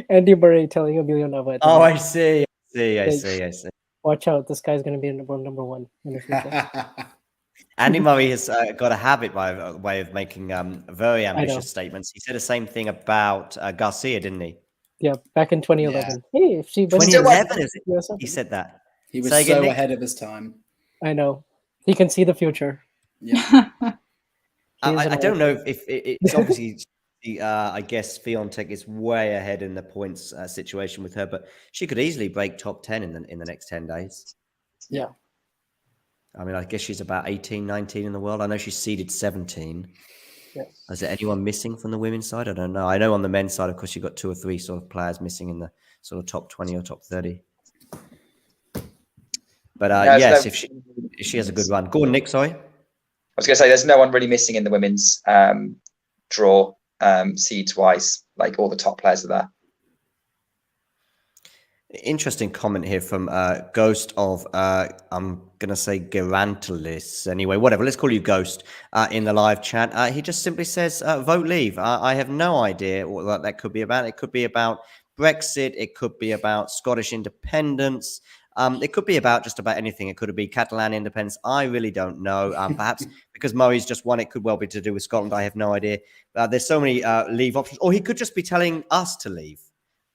Andy Murray telling Emilio Nava at the net. I see. I see. Watch out, this guy's going to be world number one in the future. Andy Murray has got a habit by way of making very ambitious statements. He said the same thing about Garcia, didn't he? Yeah, back in 2011. Yeah. Hey, if she 2011, he said that. He was so ahead of his time. I know. He can see the future. Yeah. I don't know if it's obviously... I guess Fiontek is way ahead in the points situation with her, but she could easily break top 10 in the next 10 days. Yeah. I mean, I guess she's about 18, 19 in the world. I know she's seeded 17. Yeah. Is there anyone missing from the women's side? I don't know. I know on the men's side, of course, you've got 2 or 3 sort of players missing in the sort of top 20 or top 30. But yes, if she has a good run. Go on, Nick, sorry. I was going to say, there's no one really missing in the women's draw. Seeds-wise, like all the top players are there. Interesting comment here from Ghost of, I'm going to say Gerantalis. Anyway, whatever, let's call you Ghost in the live chat. He just simply says, vote leave. I have no idea what that could be about. It could be about Brexit. It could be about Scottish independence. It could be about just about anything. It could be Catalan independence. I really don't know. Perhaps because Murray's just won, it could well be to do with Scotland. I have no idea. There's so many leave options. Or he could just be telling us to leave.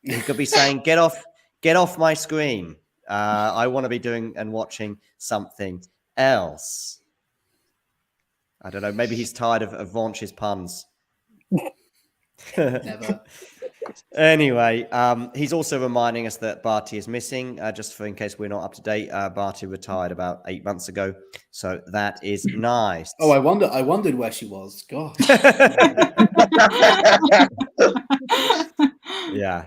He could be saying, get off my screen. I want to be doing and watching something else. I don't know. Maybe he's tired of Vonch's puns. Never. Anyway, he's also reminding us that Barty is missing, just for in case we're not up to date. Barty retired about 8 months ago, so that is nice. Oh, I wondered where she was. God. Yeah.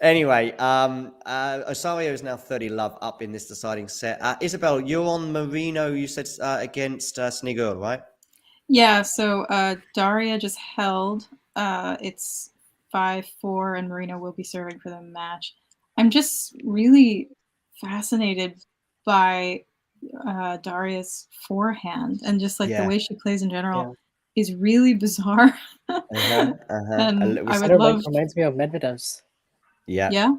Anyway, Osorio is now 30 love up in this deciding set. Isabel, you're on Marino. You said against Snegur, right? Yeah. So Daria just held. It's 5-4, and Marino will be serving for the match. I'm just really fascinated by Daria's forehand and just like the way she plays in general. is really bizarre. And I would love. Reminds me of Medvedev's. Yeah.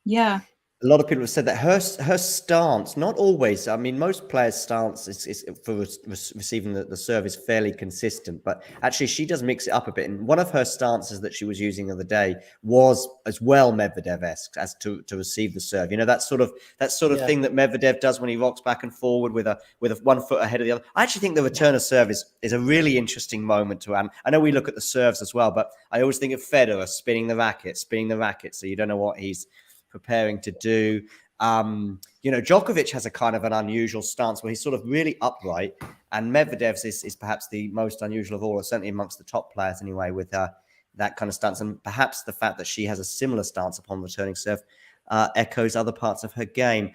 Yeah. A lot of people have said that her stance, not always. I mean, most players' stance is for receiving the serve is fairly consistent, but actually she does mix it up a bit. And one of her stances that she was using the other day was as well Medvedev-esque as to receive the serve. You know, that sort of thing that Medvedev does when he rocks back and forward with a 1 foot ahead of the other. I actually think the return of serve is a really interesting moment to I know we look at the serves as well, but I always think of Federer spinning the racket, so you don't know what he's preparing to do. You know, Djokovic has a kind of an unusual stance where he's sort of really upright, and Medvedev's is perhaps the most unusual of all, or certainly amongst the top players anyway, with that kind of stance. And perhaps the fact that she has a similar stance upon returning serve echoes other parts of her game.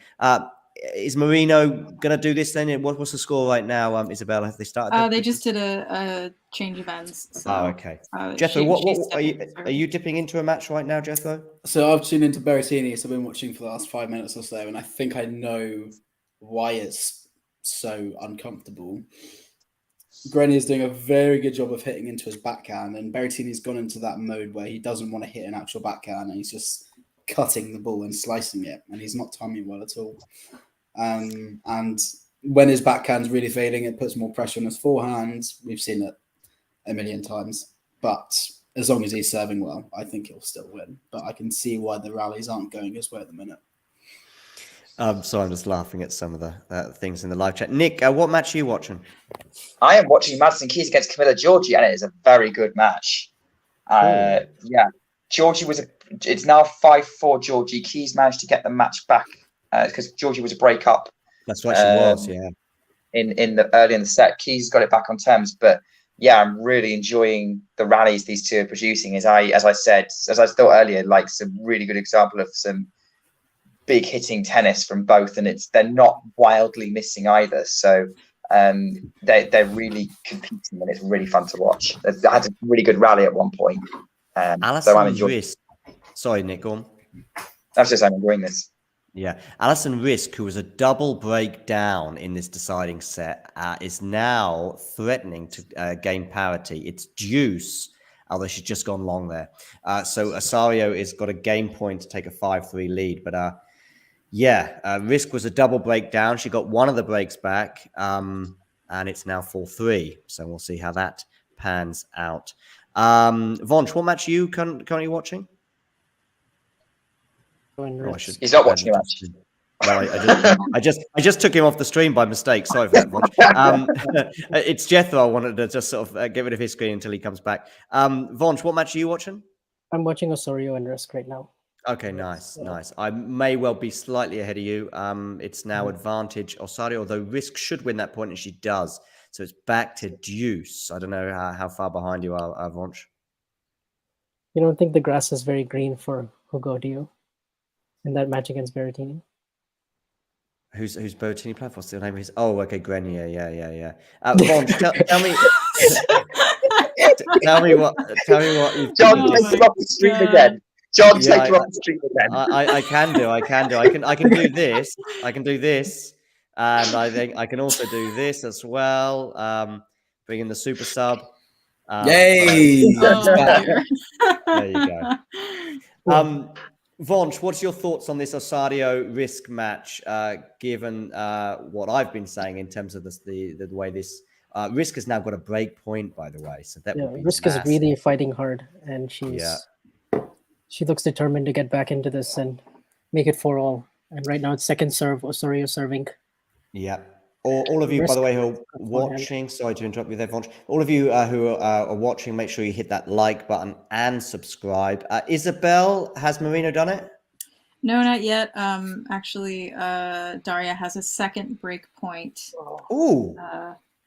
Is Marino going to do this then? What's the score right now, Isabel? Have they started? They just did a change of ends. So, okay. Jethro, what are you dipping into a match right now, Jethro? So I've tuned into Berrettini, so I've been watching for the last 5 minutes or so, and I think I know why it's so uncomfortable. Grenier is doing a very good job of hitting into his backhand, and Berrettini's gone into that mode where he doesn't want to hit an actual backhand, and he's just cutting the ball and slicing it, and he's not timing well at all. And when his backhand's really failing, it puts more pressure on his forehand. We've seen it a million times. But as long as he's serving well, I think he'll still win. But I can see why the rallies aren't going his way at the minute. So I'm just laughing at some of the things in the live chat. Nick, what match are you watching? I am watching Madison Keys against Camilla Giorgi, and it is a very good match. Yeah, Giorgi it's now 5-4 Giorgi. Keys managed to get the match back because Giorgi was a breakup. That's right, she was, yeah. In the early in the set, Keys got it back on terms, but yeah, I'm really enjoying the rallies these two are producing. As I thought earlier, like some really good example of some big hitting tennis from both, and they're not wildly missing either. So they're really competing, and it's really fun to watch. They had a really good rally at one point. So I'm enjoying. Sorry, Nick, go on. That's just I'm enjoying this. Yeah, Alison Risk, who was a double breakdown in this deciding set, is now threatening to gain parity. It's deuce, although she's just gone long there. So Osorio has got a game point to take a 5-3 lead. But Risk was a double breakdown. She got one of the breaks back, and it's now 4-3. So we'll see how that pans out. Vonch, what match are you currently watching? He's not watching a match. No, I just took him off the stream by mistake. Sorry for that, Vonch. It's Jethro. I wanted to just sort of get rid of his screen until he comes back. Vonch, what match are you watching? I'm watching Osorio and Risk right now. Okay, nice. I may well be slightly ahead of you. It's now advantage Osorio, although Risk should win that point, and she does. So it's back to deuce. I don't know how far behind you are, Vonch. You don't think the grass is very green for Hugo, do you? In that match against Berrettini? Who's Berrettini playing? What's the name of his? Oh, okay, Grenier. Yeah. Vonch, tell me. Tell me what you've John, take you off the stream again. John, take you off the stream again. I can do. I can do this. I can do this, and I think I can also do this as well. Bring in the super sub. Yay! There you go. Vonch, what's your thoughts on this Osorio Risk match, given what I've been saying in terms of the way this Risk has now got a break point, by the way. So that would be Risk massive. is really fighting hard, and she looks determined to get back into this and make it 4-all. And right now it's second serve, Osorio serving. Yeah. All of you, Risk, by the way, who are watching, sorry to interrupt you there, Vonch. All of you who are watching, make sure you hit that like button and subscribe. Isabel, has Marino done it? No, not yet. Actually, Daria has a second break point.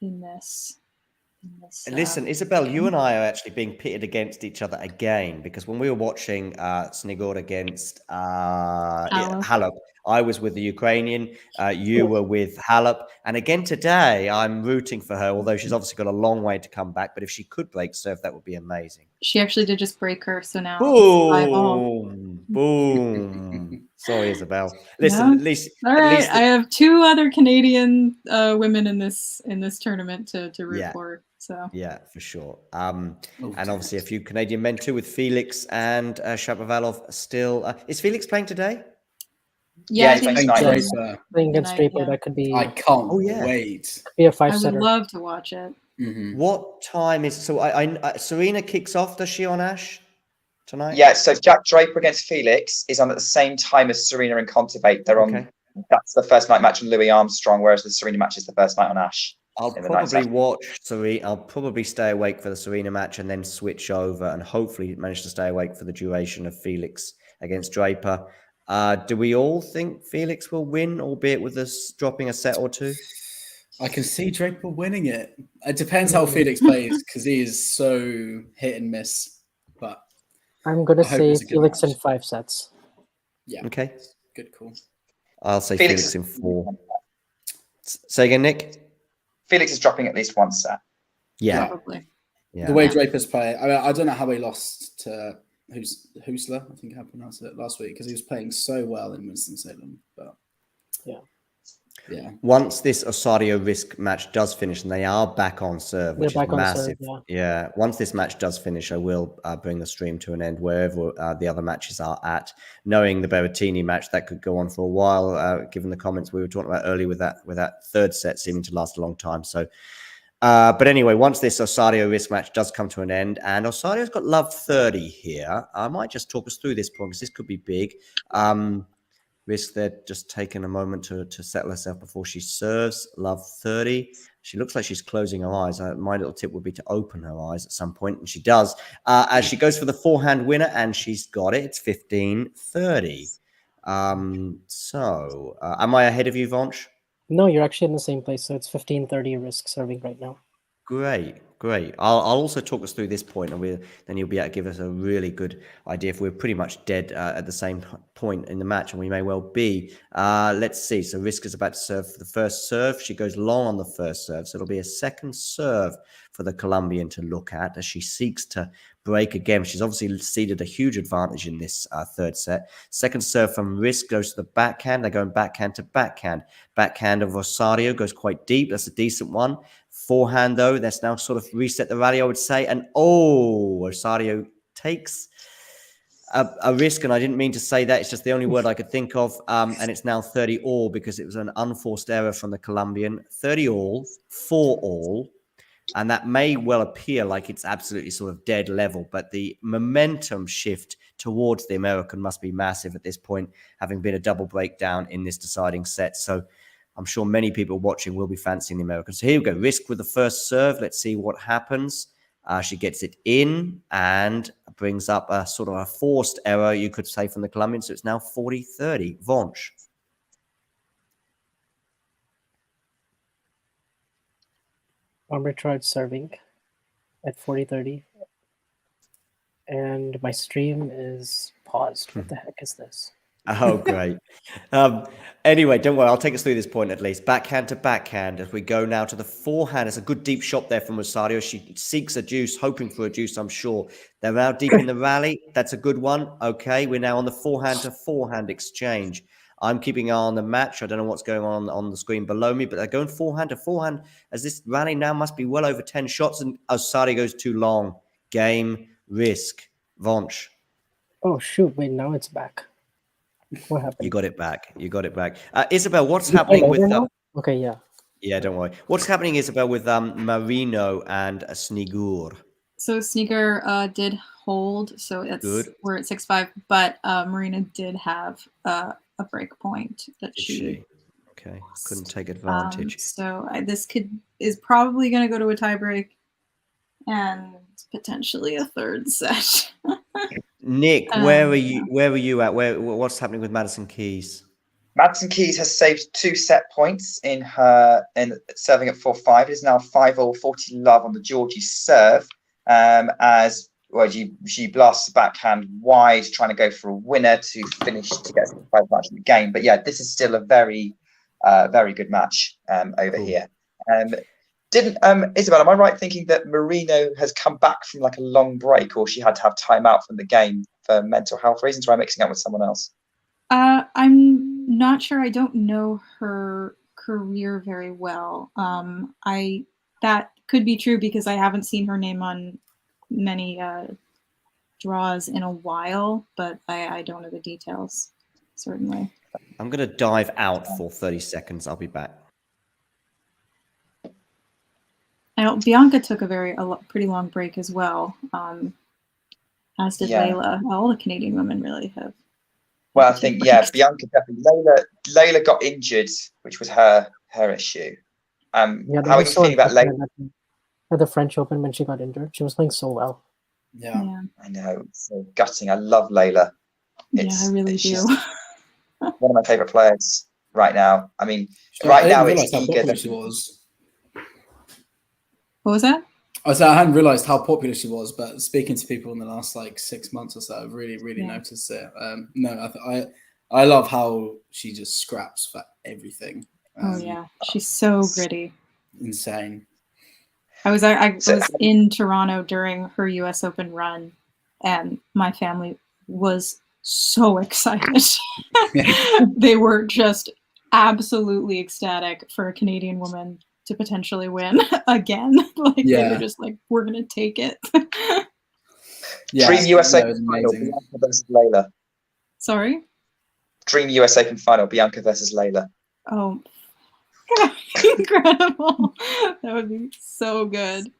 In this. Listen, Isabel, you and I are actually being pitted against each other again, because when we were watching Snigod against Halep, I was with the Ukrainian, you were with Halep, and again today I'm rooting for her, although she's obviously got a long way to come back, but if she could break serve, that would be amazing. She actually did just break her, so now boom. Sorry, Isabel. Listen, No. at least All right, I have 2 other Canadian women in this tournament to root Yeah. for. So yeah, for sure. And obviously a few Canadian men too, with Felix and Shapovalov still. Is Felix playing today? yeah, I he's think playing Thanks, tonight. it's Draper. Playing against tonight, Draper, yeah. that could be I can't Oh, yeah. wait. be a I would five-setter. love to watch it. What time is so? Serena kicks off. Does she on Ash tonight? Yeah, so Jack Draper against Felix is on at the same time as Serena and Kontaveit. They're on. Okay. That's the first night match on Louis Armstrong, whereas the Serena match is the first night on Ash. I'll in the night probably session. watch Serena. I'll probably stay awake for the Serena match and then switch over and hopefully manage to stay awake for the duration of Felix against Draper. Do we all think Felix will win, albeit with us dropping a set or two? I can see Draper winning it. It depends how Felix plays because he is so hit and miss. But I'm gonna I hope say it's a good Felix in match. 5 sets. Yeah, Okay. good call. I'll say Felix Felix in 4. Say again, Nick. Felix is dropping at least one set. Yeah. Probably. Yeah. The way Draper's playing, I mean, I don't know how he lost to Husler, I think I pronounced it last week, because he was playing so well in Winston-Salem. But yeah. Once this Osorio Risk match does finish, and they are back on serve, which They're is back on serve, massive. yeah. Once this match does finish, I will bring the stream to an end wherever the other matches are at. Knowing the Berrettini match, that could go on for a while, given the comments we were talking about earlier with that third set seeming to last a long time. So, but anyway, once this Osorio Risk match does come to an end, and Osario's got love 30 here, I might just talk us through this point because this could be big. Risk there just taking a moment to settle herself before she serves. Love 30. She looks like she's closing her eyes. My little tip would be to open her eyes at some point, and she does. As she goes for the forehand winner, and she's got it. It's 15-30. So, am I ahead of you, Vonch? No, you're actually in the same place, so it's 15-30 Risk serving right now. Great. I'll also talk us through this point, and then you'll be able to give us a really good idea if we're pretty much dead at the same point in the match, and we may well be. Let's see. So Risk is about to serve for the first serve. She goes long on the first serve, so it'll be a second serve for the Colombian to look at as she seeks to break again. She's obviously ceded a huge advantage in this third set. Second serve from Risk goes to the backhand. They're going backhand to backhand. Backhand of Osorio goes quite deep. That's a decent one. Forehand, though, that's now sort of reset the rally, I would say. And Osorio takes a risk, and I didn't mean to say that. It's just the only word I could think of. And it's now 30-all because it was an unforced error from the Colombian. 30-all, 4-all. And that may well appear like it's absolutely sort of dead level, but the momentum shift towards the American must be massive at this point, having been a double breakdown in this deciding set. So I'm sure many people watching will be fancying the American. So here we go. Risk with the first serve. Let's see what happens. She gets it in and brings up a sort of a forced error, you could say, from the Colombian. So it's now 40-30. Vonch. Arbitrage serving at 40-30. And my stream is paused. What the heck is this? Oh, great. Anyway, don't worry. I'll take us through this point at least. Backhand to backhand as we go now to the forehand. It's a good deep shot there from Osorio. She seeks a deuce, hoping for a deuce, I'm sure. They're now deep in the rally. That's a good one. Okay, we're now on the forehand to forehand exchange. I'm keeping an eye on the match. I don't know what's going on the screen below me, but they're going forehand to forehand as this rally now must be well over 10 shots, and Osorio goes too long. Game, Risk. Vonch. Oh, shoot. Wait, now it's back. What happened? You got it back. Isabel, what's happening with... Okay, yeah. Yeah, don't worry. What's happening, Isabel, with Marino and Snigur? So Sneaker did hold, so we're at 6-5, but Marina did have a break point that she okay, couldn't take advantage. So this is probably going to go to a tie break and potentially a third set. Nick, where are you at? What's happening with Madison Keys? Madison Keys has saved 2 set points in serving at 4-5. It is now 5-all, 40 love on the Georgie serve. As well, she blasts the backhand wide, trying to go for a winner to finish to get 5 match in the game. But yeah, this is still a very, very good match over here. Isabel, am I right thinking that Marino has come back from like a long break, or she had to have time out from the game for mental health reasons, or am I mixing up with someone else? I'm not sure. I don't know her career very well. That could be true because I haven't seen her name on many draws in a while, but I don't know the details, certainly. I'm going to dive out for 30 seconds. I'll be back. I know Bianca took pretty long break as well, as did Layla. All the Canadian women really have. Well, I think, Bianca definitely. Layla got injured, which was her issue. How are you feeling about Layla? At the French Open when she got injured, she was playing so well. Yeah. I know. It's so gutting. I love Layla. I really do. One of my favorite players right now. I mean, I now didn't it's realise how eager. popular she was. What was that? I hadn't realised how popular she was, but speaking to people in the last 6 months or so, I've really noticed it. I love how she just scraps for everything. She's so gritty. Insane. I was in Toronto during her US Open run, and my family was so excited. They were just absolutely ecstatic for a Canadian woman to potentially win again. They were just like, we're gonna take it. Dream US Open final, Bianca versus Layla. Sorry? Dream US Open final, Bianca versus Layla. Oh, incredible. That would be so good.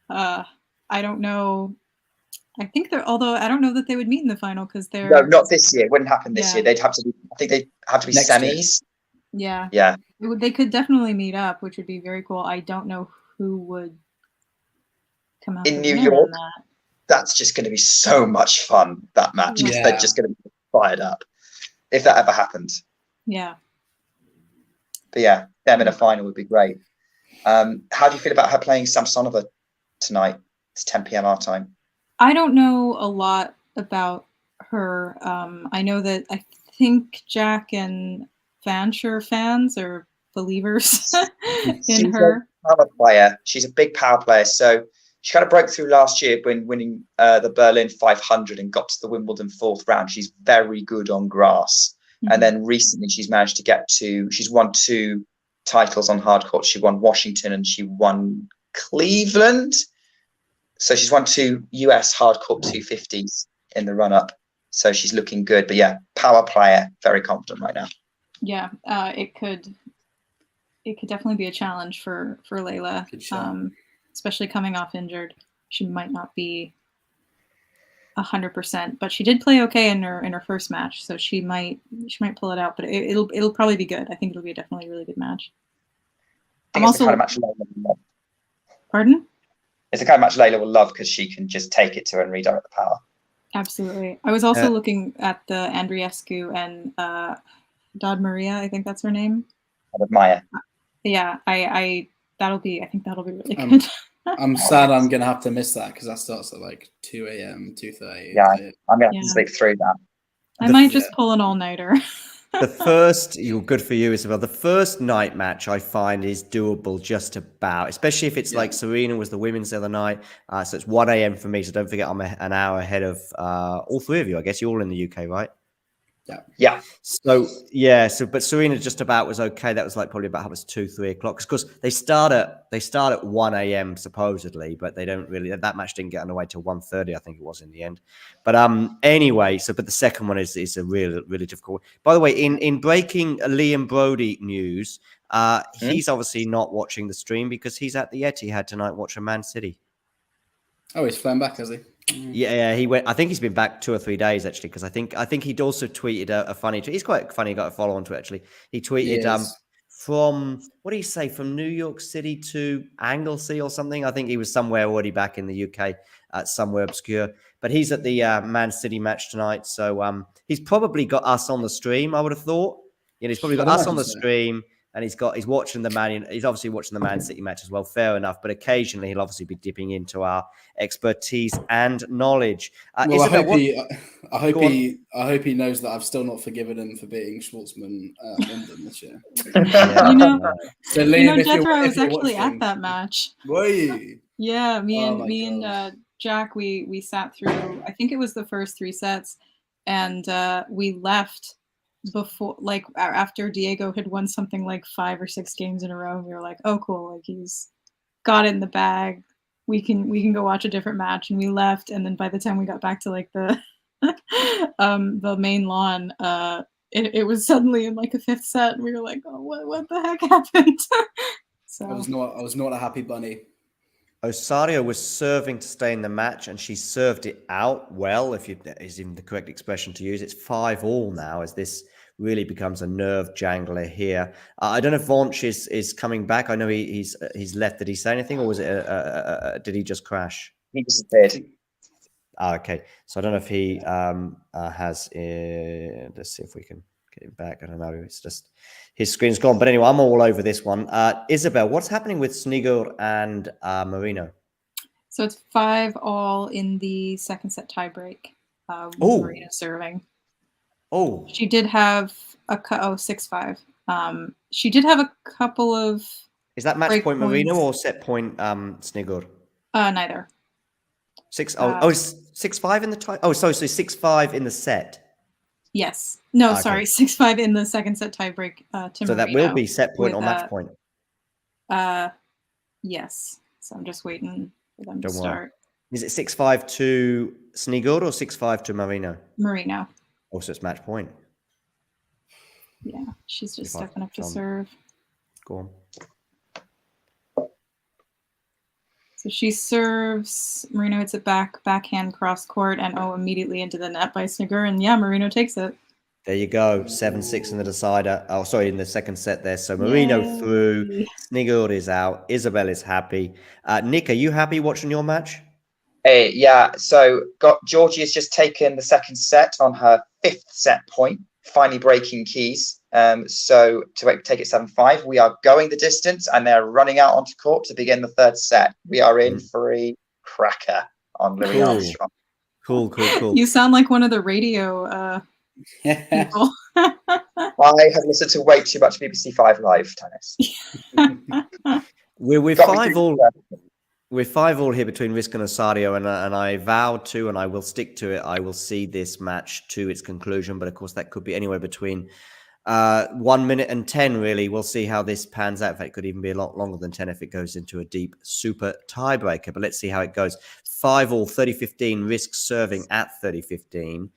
I don't know. I think although I don't know that they would meet in the final because they're. No, not this year. It wouldn't happen this year. They'd have to be, I think they'd have to be Next semis. Year. Yeah. They could definitely meet up, which would be very cool. I don't know who would come out in New York. That's just going to be so much fun, that match, because they're just going to be fired up if that ever happened. Yeah. But yeah, them in a final would be great. How do you feel about her playing Samsonova tonight? It's 10 p.m. our time. I don't know a lot about her. I know that I think Jack and Fancher fans are believers in her. Power player. She's a big power player. So she kind of broke through last year when winning the Berlin 500 and got to the Wimbledon 4th round. She's very good on grass. Mm-hmm. And then recently she's managed to she's won 2 titles on hard court. She won Washington and she won Cleveland. So she's won 2 US hard court 250s in the run up. So she's looking good. But yeah, power player, very confident right now. Yeah, it could definitely be a challenge for Layla, especially coming off injured. She might not be 100%, but she did play okay in her first match, so she might pull it out. But it'll probably be good. I think it'll be definitely a really good match. I'm also the kind of match Layla will love. Pardon? It's the kind of match Layla will love because she can just take it to her and redirect the power. Absolutely. I was also looking at the Andreescu and Dodd Maria, I think that's her name. Maya. Yeah, I think that'll be really good. I'm sad I'm gonna have to miss that because that starts at 2 a.m., 2:30. Yeah, I'm gonna have to sleep through that. I might just pull an all-nighter. Good for you, Isabel. The first night match I find is doable just about, especially if it's like Serena was the women's the other night. So it's 1 a.m. for me. So don't forget I'm an hour ahead of all 3 of you. I guess you're all in the UK, right? Yeah. But Serena just about was okay. That was probably about 2-3 o'clock. Because they start at 1 a.m. supposedly, but they don't really. That match didn't get underway till 1:30, I think it was in the end. But anyway, but the second one is a really difficult one. By the way, in breaking Liam Brody news, he's obviously not watching the stream because he's at the Etihad tonight watching Man City. Oh, he's flown back, has he? Yeah, he went. I think he's been back 2 or 3 days actually, because I think he'd also tweeted a funny tweet. He's quite funny. Got a follow on Twitter actually. He tweeted from what did he say? From New York City to Anglesey or something. I think he was somewhere already back in the UK, somewhere obscure. But he's at the Man City match tonight, so he's probably got us on the stream. I would have thought. He's probably got us on the stream. And he's watching he's obviously watching the Man City match as well. Fair enough, but occasionally he'll obviously be dipping into our expertise and knowledge. I hope he knows that I've still not forgiven him for beating Schwartzman at London this year. So Liam, Jethro, I was actually at that match. Were you? Yeah, me and Jack, we sat through. I think it was the first 3 sets, and we left before, like after Diego had won something like 5 or 6 games in a row, we were like, oh cool, like he's got it in the bag. We can go watch a different match, and we left. And then by the time we got back to like the main lawn, it was suddenly in like a 5th set, and we were like, oh, what the heck happened? So I was not a happy bunny. Osorio was serving to stay in the match, and she served it out well, if is even the correct expression to use. It's 5-all now, as this really becomes a nerve jangler here. I don't know if Vonch is coming back. I know he's left. Did he say anything, or was it did he just crash? He disappeared. Okay, so I don't know if he has. Let's see if we can get him back. I don't know. It's just his screen's gone. But anyway, I'm all over this one. Isabel, what's happening with Snigur and Marino? So it's 5-all in the 2nd set tiebreak. Marino serving. Oh, she did have 6-5. She did have a couple of. Is that match point points. Marino or set point Snigur? Neither. 6-5 in the tie. Oh, so 6-5 in the set. Yes. No, sorry. 6-5 in the 2nd set tiebreak. To so Marino that will be set point or match point. Yes. So I'm just waiting for them to Don't start. worry. Is it 6-5 to Snigur or 6-5 to Marino? Marino. Oh, so it's match point. Yeah, she's just stepping up to serve. Go on. So she serves. Marino hits it backhand cross court, and immediately into the net by Snigur. And yeah, Marino takes it. There you go. 7-6 in the decider. Oh, sorry, in the 2nd set there. So Marino through. Snigur is out. Isabel is happy. Nick, are you happy watching your match? Yeah. So Georgie has just taken the 2nd set on her 5th set point, finally breaking keys. So to take it 7-5, we are going the distance, and they're running out onto court to begin the 3rd set. We are in for a cracker on Louis Armstrong. Cool. You sound like one of the radio people. I have listened to way too much BBC 5 Live tennis. We're 5-all. We're 5-all here between Risk and Osorio, and I vowed to, and I will stick to it. I will see this match to its conclusion, but of course that could be anywhere between 1 minute and 10. Really, we'll see how this pans out. In fact, it could even be a lot longer than 10 if it goes into a deep super tiebreaker. But let's see how it goes. 5-all, 30-15. Risk serving at 30-15.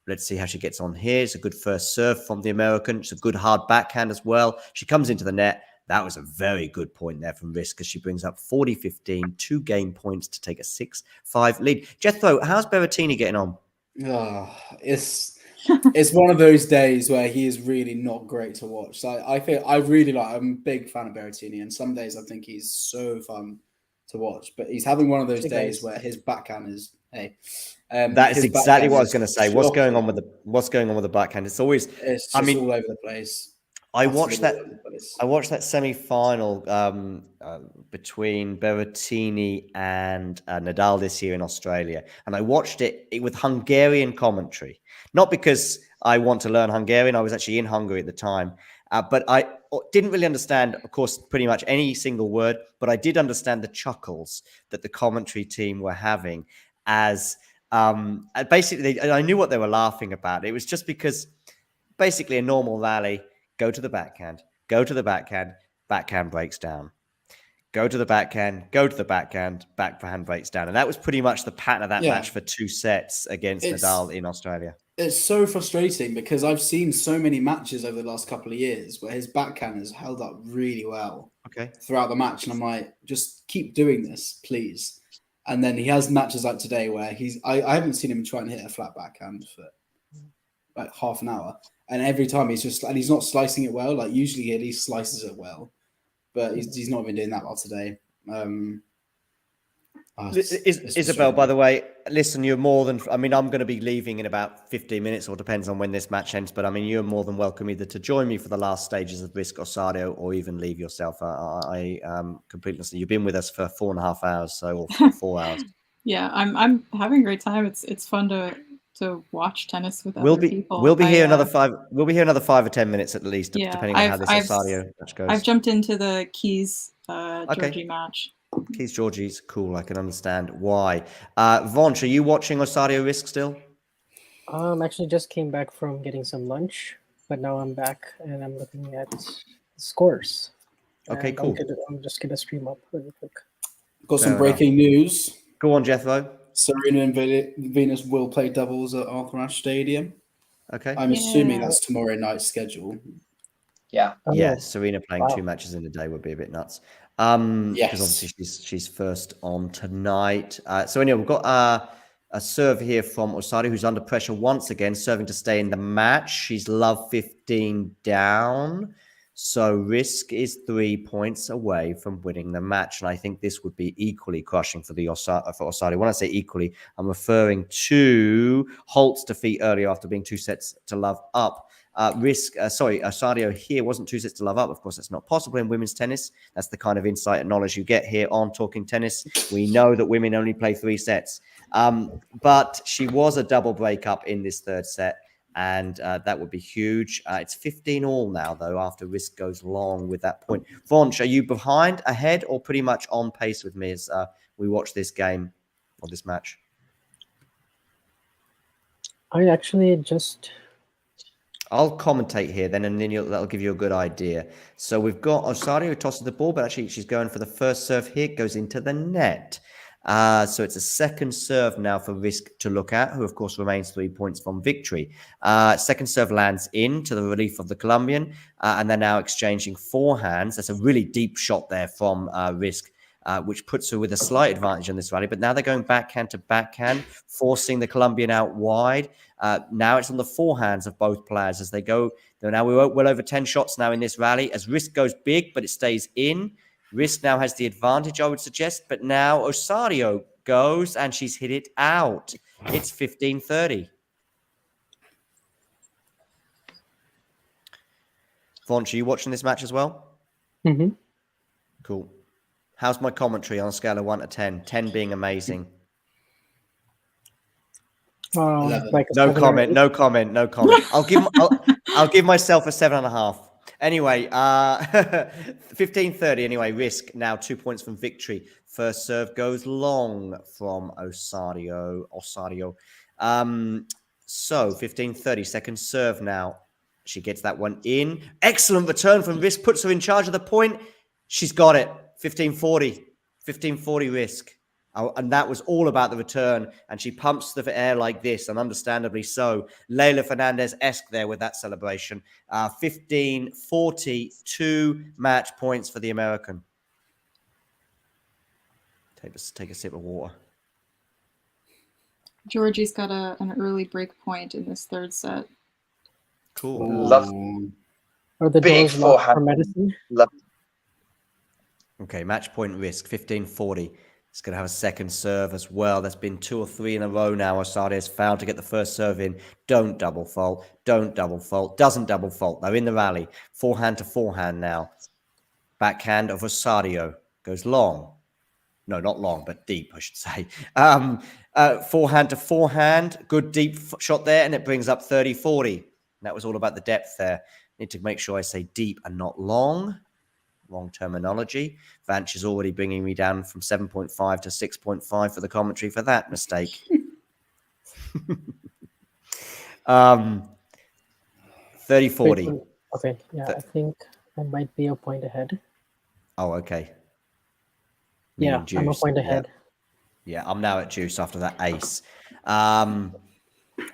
Let's see how she gets on here. It's a good first serve from the American. It's a good hard backhand as well. She comes into the net. That was a very good point there from Risk, as she brings up 40-15, 2 game points to take a 6-5 lead. Jethro, how's Berrettini getting on? Oh, it's one of those days where he is really not great to watch. So I'm a big fan of Berrettini, and some days I think he's so fun to watch. But he's having one of those days where his backhand is that is exactly what I was going to say. What's going on with the backhand? It's just all over the place. I watched that semi-final between Berrettini and Nadal this year in Australia, and I watched it with Hungarian commentary. Not because I want to learn Hungarian; I was actually in Hungary at the time, but I didn't really understand, of course, pretty much any single word. But I did understand the chuckles that the commentary team were having, as basically I knew what they were laughing about. It was just because basically a normal rally. Go to the backhand, backhand breaks down. Go to the backhand, backhand breaks down. And that was pretty much the pattern of that match for 2 sets against Nadal in Australia. It's so frustrating because I've seen so many matches over the last couple of years where his backhand has held up really well throughout the match. And I'm like, just keep doing this, please. And then he has matches like today where I haven't seen him try and hit a flat backhand for like half an hour. And every time he's not slicing it well. Like usually he at least slices it well, but he's not been doing that well today. Isabel, by the way, listen, you're more than, I'm going to be leaving in about 15 minutes, or depends on when this match ends. But you're more than welcome either to join me for the last stages of Risk Osorio, or even leave yourself. I completely listen. You've been with us for 4.5 hours, or 4 hours. Yeah, I'm having a great time. It's fun to watch tennis with other people. We'll be here another 5 or 10 minutes at least, depending on how this Osorio match goes. I've jumped into the Keys Georgie match. Keys Georgie's cool. I can understand why. Vonch, are you watching Osorio Risk still? Actually just came back from getting some lunch, but now I'm back and I'm looking at scores. Okay, And cool. I'm just gonna stream up really quick. Got some Fair enough. breaking news. Go on, Jethro. Serena and Venus will play doubles at Arthur Ashe Stadium. Okay. I'm assuming Yeah. that's tomorrow night's schedule. Yeah. Oh, Yeah, Serena playing wow. 2 matches in a day would be a bit nuts. Yes. Because obviously she's first on tonight. So anyway, we've got a serve here from Osorio, who's under pressure once again, serving to stay in the match. She's love 15 down. So risk is 3 points away from winning the match. And I think this would be equally crushing for Osorio. When I say equally, I'm referring to Holt's defeat earlier after being 2 sets to love up. Osorio here wasn't 2 sets to love up. Of course, that's not possible in women's tennis. That's the kind of insight and knowledge you get here on Talking Tennis. We know that women only play 3 sets. But she was a double breakup in this 3rd set, and that would be huge. It's 15 all now, though, after risk goes long with that point. Vonch, are you behind, ahead, or pretty much on pace with me as we watch this game or this match? I actually just... I'll commentate here then, and then that'll give you a good idea. So we've got Osorio who tosses the ball, but actually she's going for the first serve here. It goes into the net. So it's a second serve now for risk to look at, who of course remains 3 points from victory. Second serve lands in to the relief of the Colombian, and they're now exchanging forehands. That's a really deep shot there from risk, which puts her with a slight advantage in this rally. But now they're going backhand to backhand, forcing the Colombian out wide. Now it's on the forehands of both players as they go. Now we're well over 10 shots now in this rally as risk goes big, but it stays in. Risk now has the advantage, I would suggest, but now Osorio goes and she's hit it out. It's 15-30. Vonch, are you watching this match as well? Mm-hmm. Cool. How's my commentary on a scale of 1 to 10? 10 being amazing. Like a No 7 or comment. 8. No comment. No comment. I'll give myself a 7.5. Anyway, 15-30. Anyway, risk now 2 points from victory. First serve goes long from Osorio. So 15-30. Second serve now. She gets that one in. Excellent return from risk. Puts her in charge of the point. She's got it. 15-40. 15-40 risk. And that was all about the return. And she pumps the air like this, and understandably so. Leylah Fernandez-esque there with that celebration. 15-40, 2 match points for the American. Take a sip of water. Georgie's got an early break point in this 3rd set. Cool. Love Or the big doors locked for forehand. medicine. Love. Okay, match point risk, 15-40. It's going to have a second serve as well. There's been 2 or 3 in a row now. Osorio has failed to get the first serve in. Don't double fault. Don't double fault. Doesn't double fault. They're in the rally. Forehand to forehand now. Backhand of Osorio goes long. No, not long, but deep, I should say. Forehand to forehand. Good deep shot there, and it brings up 30-40. That was all about the depth there. Need to make sure I say deep and not long. Wrong terminology. Vanch is already bringing me down from 7.5 to 6.5 for the commentary for that mistake. 30-40. Okay, yeah, I think I might be a point ahead. Oh, okay. Yeah, I'm a point ahead. Yeah, I'm now at juice after that ace.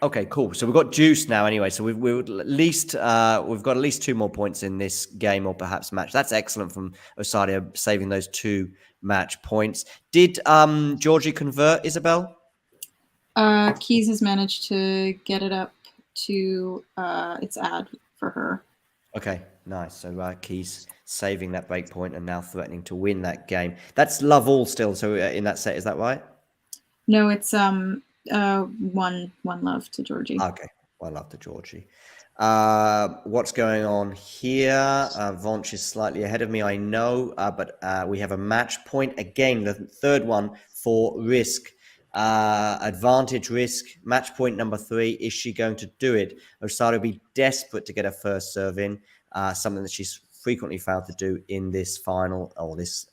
Okay, cool. So we've got juice now anyway. So we've got at least 2 more points in this game or perhaps match. That's excellent from Osorio, saving those 2 match points. Did Georgie convert, Isabel? Keys has managed to get it up to its ad for her. Okay, nice. So Keys saving that break point and now threatening to win that game. That's love all still. So in that set, is that right? No, it's one love to Georgie. Okay, well, love to Georgie. What's going on here? Vonch is slightly ahead of me, I know, but we have a match point again, the 3rd one for risk. Advantage risk, match point number 3. Is she going to do it? Osorio will be desperate to get her first serve in, something that she's frequently failed to do in this final or this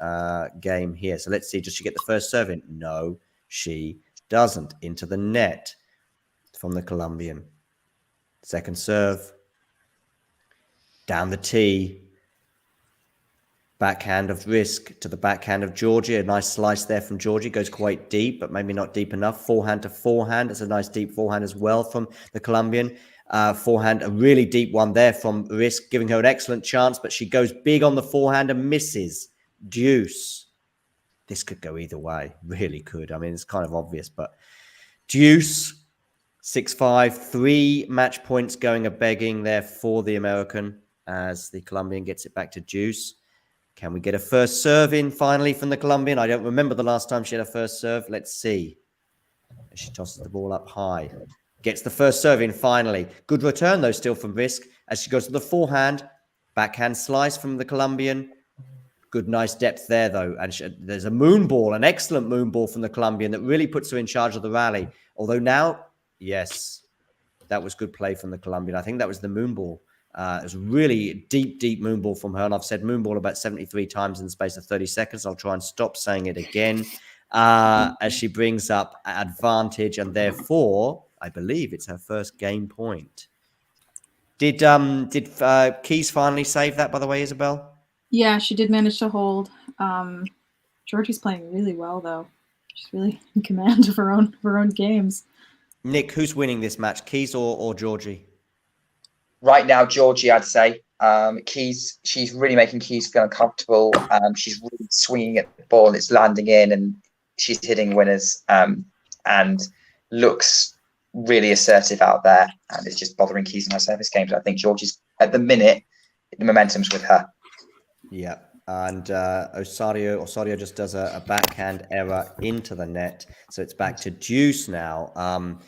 game here. So let's see, does she get the first serve in? No, she doesn't. Into the net. from the Colombian. Second serve. Down the tee. Backhand of Risk to the backhand of Georgie. A nice slice there from Georgie. Goes quite deep, but maybe not deep enough. Forehand to forehand. It's a nice deep forehand as well from the Colombian. Forehand, a really deep one there from Risk, giving her an excellent chance, but she goes big on the forehand and misses. Deuce. This could go either way. Really could. I mean, it's kind of obvious, but deuce. 6-5. 3 match points going a begging there for the American as the Colombian gets it back to deuce. Can we get a first serve in finally from the Colombian? I don't remember the last time she had a first serve. Let's see. She tosses the ball up high. Gets the first serve in finally. Good return, though, still from Risk. As she goes to the forehand. Backhand slice from the Colombian. Good, nice depth there, though. And there's a moon ball, an excellent moon ball from the Colombian that really puts her in charge of the rally. Although now, yes, that was good play from the Colombian. I think that was the moon ball. It was really deep moon ball from her. And I've said moon ball about 73 times in the space of 30 seconds. I'll try and stop saying it again as she brings up advantage. And therefore, I believe it's her first game point. Did Keys finally save that, by the way, Isabel? Yeah, she did manage to hold. Georgie's playing really well, though. She's really in command of her own games. Nick, who's winning this match, Keys or Georgie? Right now, Georgie, I'd say. Keys, she's really making Keys feel uncomfortable. She's really swinging at the ball, and it's landing in, and she's hitting winners and looks really assertive out there. And it's just bothering Keys in her service games. I think Georgie's, at the minute, the momentum's with her. Yeah. And Osorio just does a backhand error into the net. So it's back to deuce now.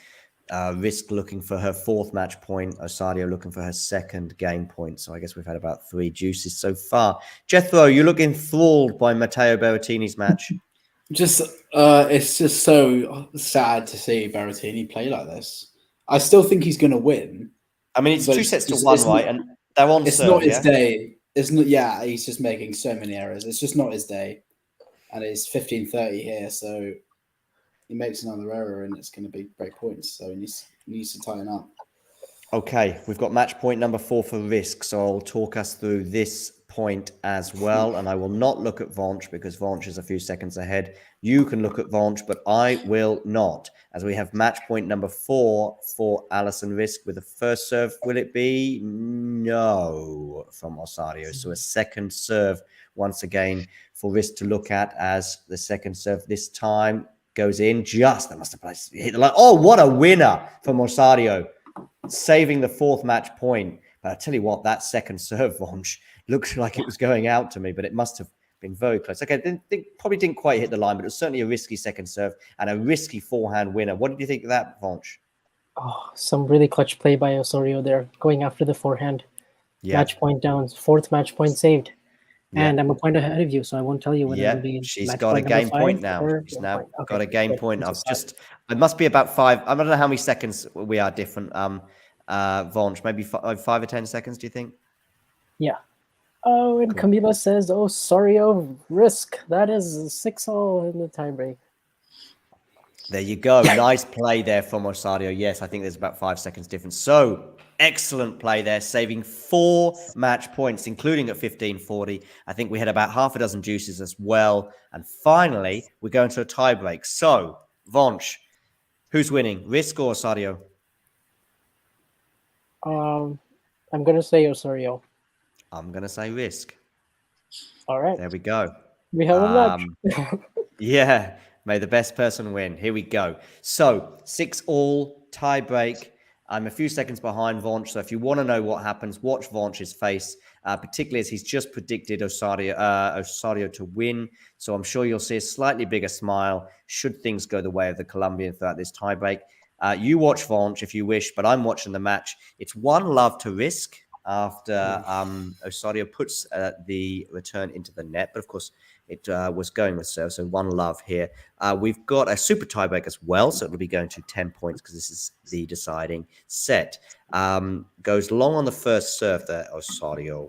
Risk looking for her 4th match point. Osorio looking for her 2nd game point. So I guess we've had about 3 deuces so far. Jethro, you look enthralled by Matteo Berrettini's match. It's just so sad to see Berrettini play like this. I still think he's going to win. I mean, it's 2 sets to 1, right? And they're on it's serve, not his yeah? day. It's not. Yeah, he's just making so many errors. It's just not his day. And it's 15-30 here, so he makes another error and it's going to be break points. So he needs to tighten up. Okay, we've got match point number 4 for Risk. So I'll talk us through this point as well. And I will not look at Vonch because Vonch is a few seconds ahead. You can look at Vonch, but I will not. As we have match point number 4 for Alison Risk with the first serve. Will it be? No, from Osorio. So a second serve once again for Risk to look at as the second serve this time goes in. That must have hit the line. Oh, what a winner from Osorio. Saving the 4th match point. But I tell you what, that second serve, Vonch, looked like it was going out to me, but it must have been very close. Okay, probably didn't quite hit the line, but it was certainly a risky second serve and a risky forehand winner. What did you think of that, Vonch? Oh, some really clutch play by Osorio there, going after the forehand. Yeah. Match point down, 4th match point saved. Yeah. And I'm a point ahead of you, so I won't tell you whether it'll be she's match got a point game number 5 point now. or She's now okay, got a game good. point. It must be about 5. I don't know how many seconds we are different. Vonch, maybe 5 or 10 seconds, do you think? Yeah. Oh, and Cool. Camila says, Osorio Risk. That is 6-all in the tiebreak. There you go. Nice play there from Osorio. Yes, I think there's about 5 seconds difference. So excellent play there, saving 4 match points, including at 15:40. I think we had about half a dozen juices as well. And finally, we're going to a tiebreak. So, Vonch, who's winning, Risk or Osorio? I'm going to say Osorio. I'm going to say Risk. All right. There we go. We have a match. Yeah, may the best person win. Here we go. So 6-all tie-break. I'm a few seconds behind Vonch, so if you want to know what happens, watch Vonch's face, particularly as he's just predicted Osorio to win. So I'm sure you'll see a slightly bigger smile should things go the way of the Colombian throughout this tie-break. You watch Vonch if you wish, but I'm watching the match. It's 1-love to Risk after Osorio puts the return into the net. But of course, it was going with serve, so 1-love here. We've got a super tiebreak as well, so it'll be going to 10 points because this is the deciding set. Goes long on the first serve there, Osorio.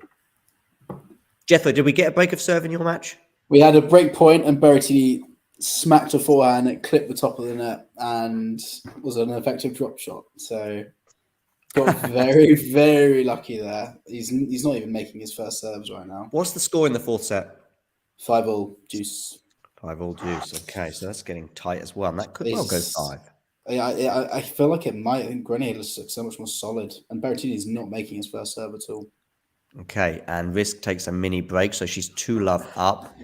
Jethro, did we get a break of serve in your match? We had a break point and Berrettini smacked a forehand, it clipped the top of the net, and was an effective drop shot. So got very, very lucky there. He's not even making his first serves right now. What's the score in the fourth set? 5-all juice. 5-all juice. Okay, so that's getting tight as well. And that could well go 5. I feel like it might. I think Grenier looks so much more solid, and Berrettini's not making his first serve at all. Okay, and Risk takes a mini break, so she's 2-love up,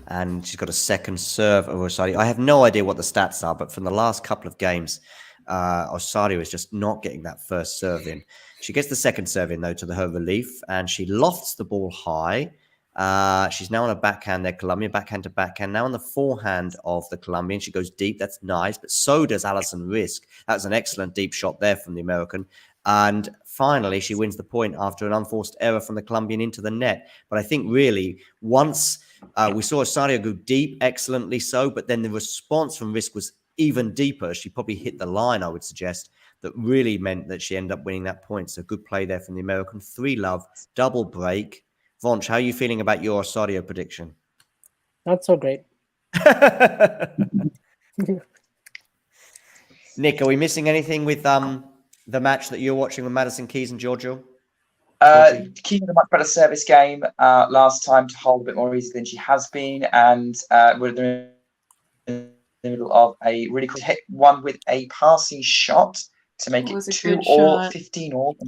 and she's got a second serve of Osorio. I have no idea what the stats are, but from the last couple of games, Osorio is just not getting that first serve in. She gets the second serve in, though, to her relief, and she lofts the ball high. She's now on a backhand there, Colombian, backhand to backhand. Now on the forehand of the Colombian, she goes deep. That's nice, but so does Alison Risk. That was an excellent deep shot there from the American. And finally, she wins the point after an unforced error from the Colombian into the net. But I think really, once we saw Osorio go deep, excellently so, but then the response from Risk was even deeper. She probably hit the line, I would suggest, that really meant that she ended up winning that point. So good play there from the American. 3-love, double break. Vonch, how are you feeling about your Osorio prediction? Not so great. Nick, are we missing anything with the match that you're watching with Madison Keys and Giorgio? Keys had a much better service game last time to hold a bit more easy than she has been, and we're in the middle of a really cool hit one with a passing shot to make it 2-all, 15-all.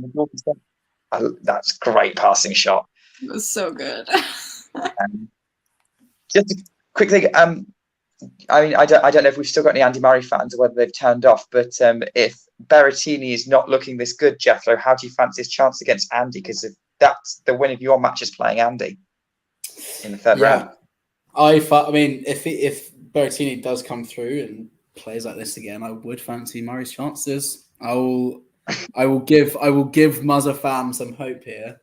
That's great passing shot. It was so good. Just a quick thing. I mean, I don't know if we've still got any Andy Murray fans or whether they've turned off, but if Berrettini is not looking this good, Jethro, how do you fancy his chance against Andy? Because if that's the win of your match is playing Andy in the third round. I mean, if Berrettini does come through and plays like this again, I would fancy Murray's chances. I will give Muzza fam some hope here.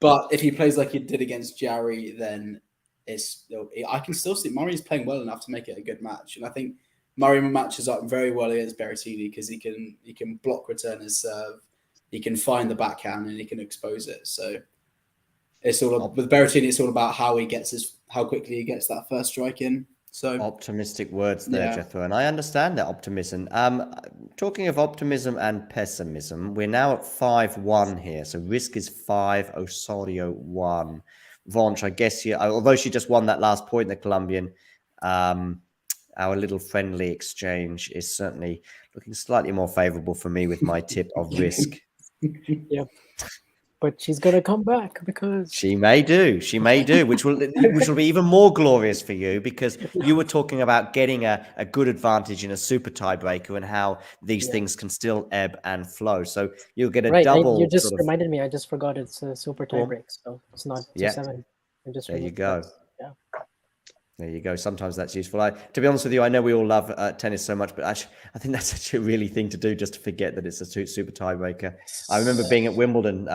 But if he plays like he did against Jarry, then I can still see Murray's playing well enough to make it a good match. And I think Murray matches up very well against Berrettini because he can block return his serve, he can find the backhand, and he can expose it. So it's all with Berrettini. It's all about how quickly he gets that first strike in. So optimistic words there, Jethro, and I understand that optimism. Talking of optimism and pessimism, we're now at 5-1 here. So Risk is 5, Osorio 1. Vonch, I guess although she just won that last point, the Colombian, our little friendly exchange is certainly looking slightly more favorable for me with my tip of Risk. Yeah. But she's gonna come back because she may do, which will be even more glorious for you because you were talking about getting a good advantage in a super tiebreaker and how these things can still ebb and flow. So you'll get a double. You just reminded me. I just forgot it's a super tiebreak, so it's not 2-7. There you go. Yeah. There you go. Sometimes that's useful. To be honest with you, I know we all love tennis so much, but actually, I think that's such a really thing to do, just to forget that it's a super tiebreaker. I remember being at Wimbledon,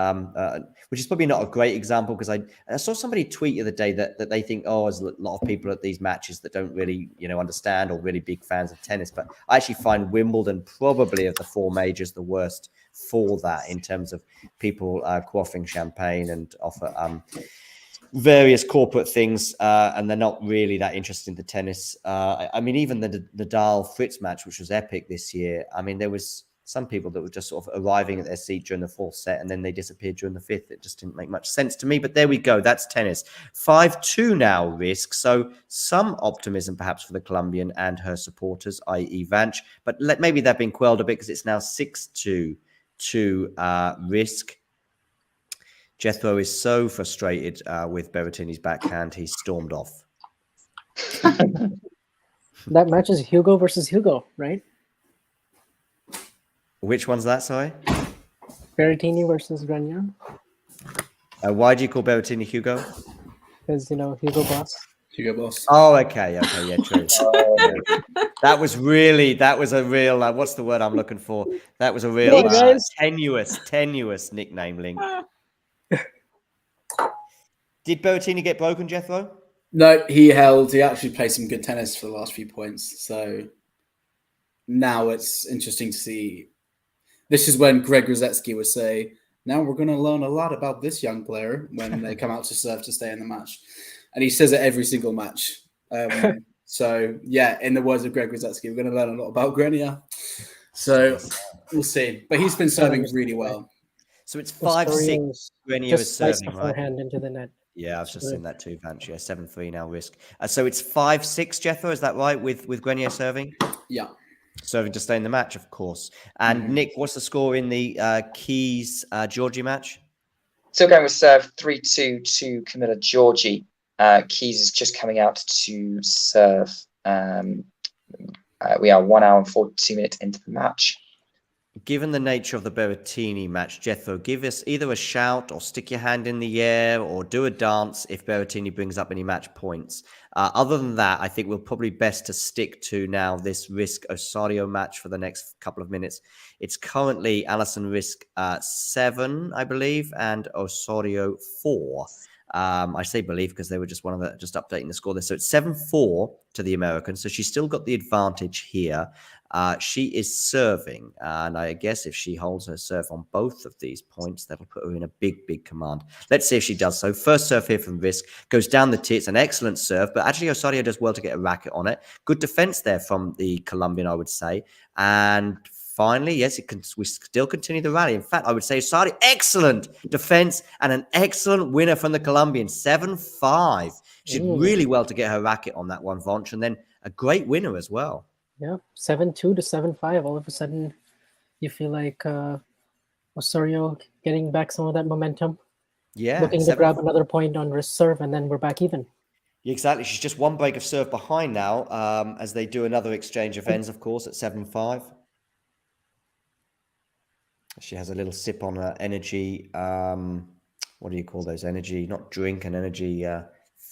which is probably not a great example because I saw somebody tweet the other day that they think, there's a lot of people at these matches that don't really, understand or really big fans of tennis. But I actually find Wimbledon probably of the 4 majors the worst for that in terms of people quaffing champagne and offer various corporate things, and they're not really that interested in the tennis. I mean, even the Nadal Fritz match, which was epic this year. I mean, there was some people that were just sort of arriving at their seat during the 4th set, and then they disappeared during the 5th. It just didn't make much sense to me. But there we go. That's tennis. 5-2 now, Risk. So some optimism perhaps for the Colombian and her supporters, i.e. Vanch. But maybe they've been quelled a bit because it's now 6-2 to Risk. Jethro is so frustrated with Berrettini's backhand, he stormed off. That match is Hugo versus Hugo, right? Which one's that, sorry? Berrettini versus Grenier. Why do you call Berrettini Hugo? Because, Hugo Boss. Hugo Boss. Oh, okay, yeah, true. That was a real, what's the word I'm looking for? That was a real tenuous nickname link. Did Berrettini get broken, Jethro? No, he actually played some good tennis for the last few points. So now it's interesting to see. This is when Greg Rosetsky would say, now we're going to learn a lot about this young player when they come out to serve to stay in the match. And he says it every single match. So yeah, in the words of Greg Rosetsky, we're going to learn a lot about Grenier. So we'll see. But he's been serving really well. So it's 5-6. Osorios Grenier is just sliced serving, the right? forehand into the net. Yeah, I've just seen that too, Vance. Yeah, 7-3 now risk. So it's 5-6, Jethro, is that right, with Grenier serving? Yeah. Serving to stay in the match, of course. And Nick, what's the score in the Keys Georgie match? Still going with serve 3-2 to Camilla Georgie. Keys is just coming out to serve. We are 1 hour and 42 minutes into the match. Given the nature of the Berrettini match, Jethro, give us either a shout or stick your hand in the air or do a dance if Berrettini brings up any match points. Other than that, I think we're probably best to stick to now this Risk Osorio match for the next couple of minutes. It's currently Alison Risk 7, I believe, and Osorio 4. I say believe because they were just just updating the score there. So it's 7-4 to the American. So she's still got the advantage here. She is serving, and I guess if she holds her serve on both of these points, that'll put her in a big, big command. Let's see if she does so. First serve here from Risk goes down the tee. It's an excellent serve, but actually Osorio does well to get a racket on it. Good defense there from the Colombian, I would say. And finally, yes, we still continue the rally. In fact, I would say Osorio, excellent defense and an excellent winner from the Colombian, 7-5. She did really well to get her racket on that one, Vonch, and then a great winner as well. Yeah, 7-2 to 7-5. All of a sudden, you feel like Osorio getting back some of that momentum. Yeah. Looking to grab another point on wrist serve, and then we're back even. Exactly. She's just one break of serve behind now as they do another exchange of ends, of course, at 7-5. She has a little sip on her energy. What do you call those? Energy, not drink, an energy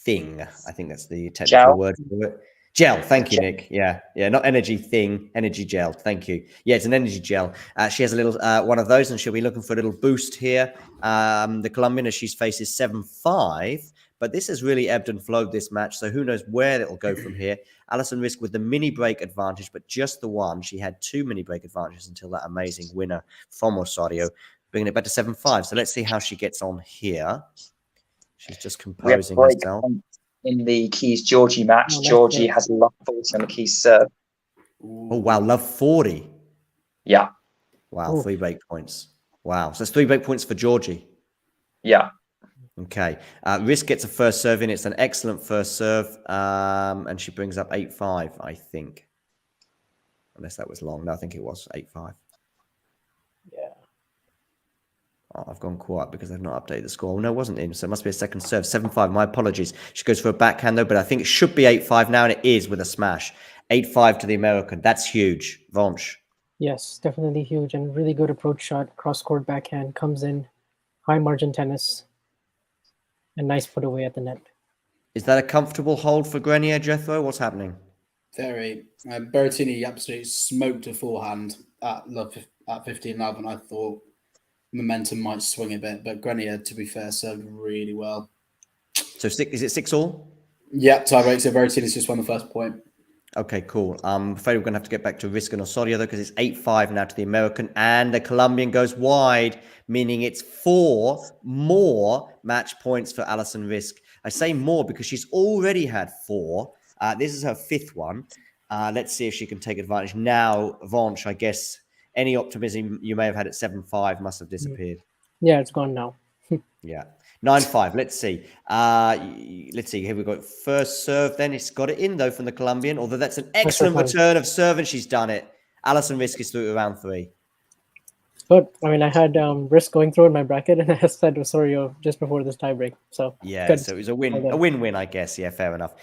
thing. I think that's the technical word for it. Gel. Thank you, Nick. Yeah. Not energy thing, energy gel. Thank you. Yeah, it's an energy gel. She has a little one of those, and she'll be looking for a little boost here. The Colombian, as she faces 7-5, but this has really ebbed and flowed this match, so who knows where it'll go from here. Alison Risk with the mini break advantage, but just the one. She had 2 mini break advantages until that amazing winner from Osorio, bringing it back to 7-5. So let's see how she gets on here. She's just composing herself. In the Keys Georgie match, Georgie has love 40 on the Keys serve. Oh, wow. Love 40. Yeah. Wow. 3 break points. Wow. So it's 3 break points for Georgie. Yeah. Okay. Risk gets a first serve in. It's an excellent first serve. And she brings up 8-5, I think. Unless that was long. No, I think it was 8-5. Yeah. Oh, I've gone quiet because they've not updated the score. No, it wasn't in, so it must be a second serve. 7-5, my apologies. She goes for a backhand, though, but I think it should be 8-5 now, and it is with a smash. 8-5 to the American. That's huge. Vonch. Yes, definitely huge, and really good approach shot. Cross-court backhand, comes in. High margin tennis. And nice put away at the net. Is that a comfortable hold for Grenier, Jethro? What's happening? Very. Berrettini absolutely smoked a forehand at 15 love, and I thought momentum might swing a bit, but Grenier, to be fair, served really well. So is it 6-all? Yeah, tiebreak. So Berrettini's just won the first point. Okay, cool. I'm afraid we're going to have to get back to Risk and Osorio, though, because it's 8-5 now to the American, and the Colombian goes wide, meaning it's 4 more match points for Alison Risk. I say more because she's already had 4. This is her 5th one. Let's see if she can take advantage. Now, Vonch, I guess any optimism you may have had at 7-5 must have disappeared. Yeah, it's gone now. Yeah. 9-5. Let's see. Here we go. First serve then. It's got it in, though, from the Colombian, although that's an excellent return of serve, and she's done it. Alison Risk is through to round 3. Good. I mean, I had Risk going through in my bracket, and I said Osorio just before this tiebreak. So yeah, good. So it was a win-win, I guess. Yeah, fair enough.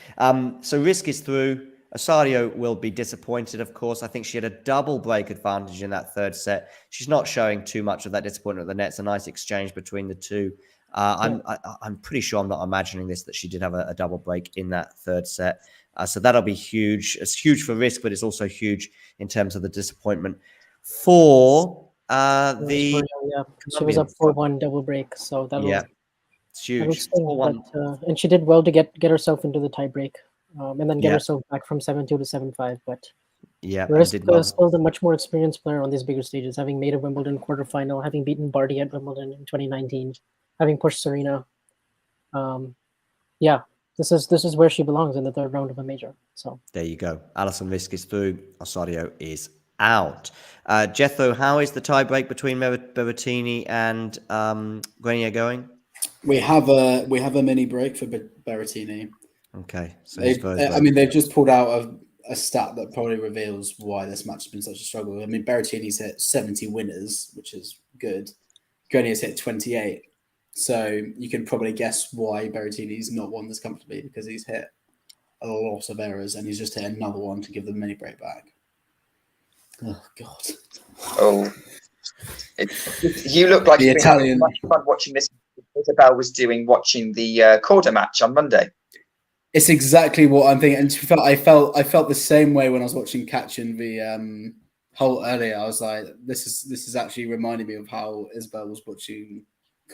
So Risk is through. Osorio will be disappointed, of course. I think she had a double break advantage in that third set. She's not showing too much of that disappointment at the net. It's a nice exchange between the two. I'm pretty sure I'm not imagining this, that she did have a double break in that third set. So that'll be huge. It's huge for Risk, but it's also huge in terms of the disappointment for the... Yeah, she was up 4-1 double break. So that'll... It's huge. And she did well to get herself into the tiebreak. And then get herself back from 7-2 to 7-5. But Risk is still the much more experienced player on these bigger stages, having made a Wimbledon quarterfinal, having beaten Barty at Wimbledon in 2019, having pushed Serena. This is where she belongs in the third round of a major. So there you go. Alison Risk is through. Osorio is out. Jethro, how is the tiebreak between Berrettini and Grenier going? We have a mini break for Berrettini. Okay, so they've just pulled out a stat that probably reveals why this match has been such a struggle. I mean, Berrettini's hit 70 winners, which is good. Grenier's hit 28. So you can probably guess why Berrettini's not won this comfortably, because he's hit a lot of errors and he's just hit another one to give the mini break back. Oh, God. Oh. You look like the you've been Italian. having much fun watching this. Isabel was watching the quarter match on Monday. It's exactly what I'm thinking. And I felt the same way when I was watching Catching the Holt earlier. I was like, this is actually reminding me of how Isabel was watching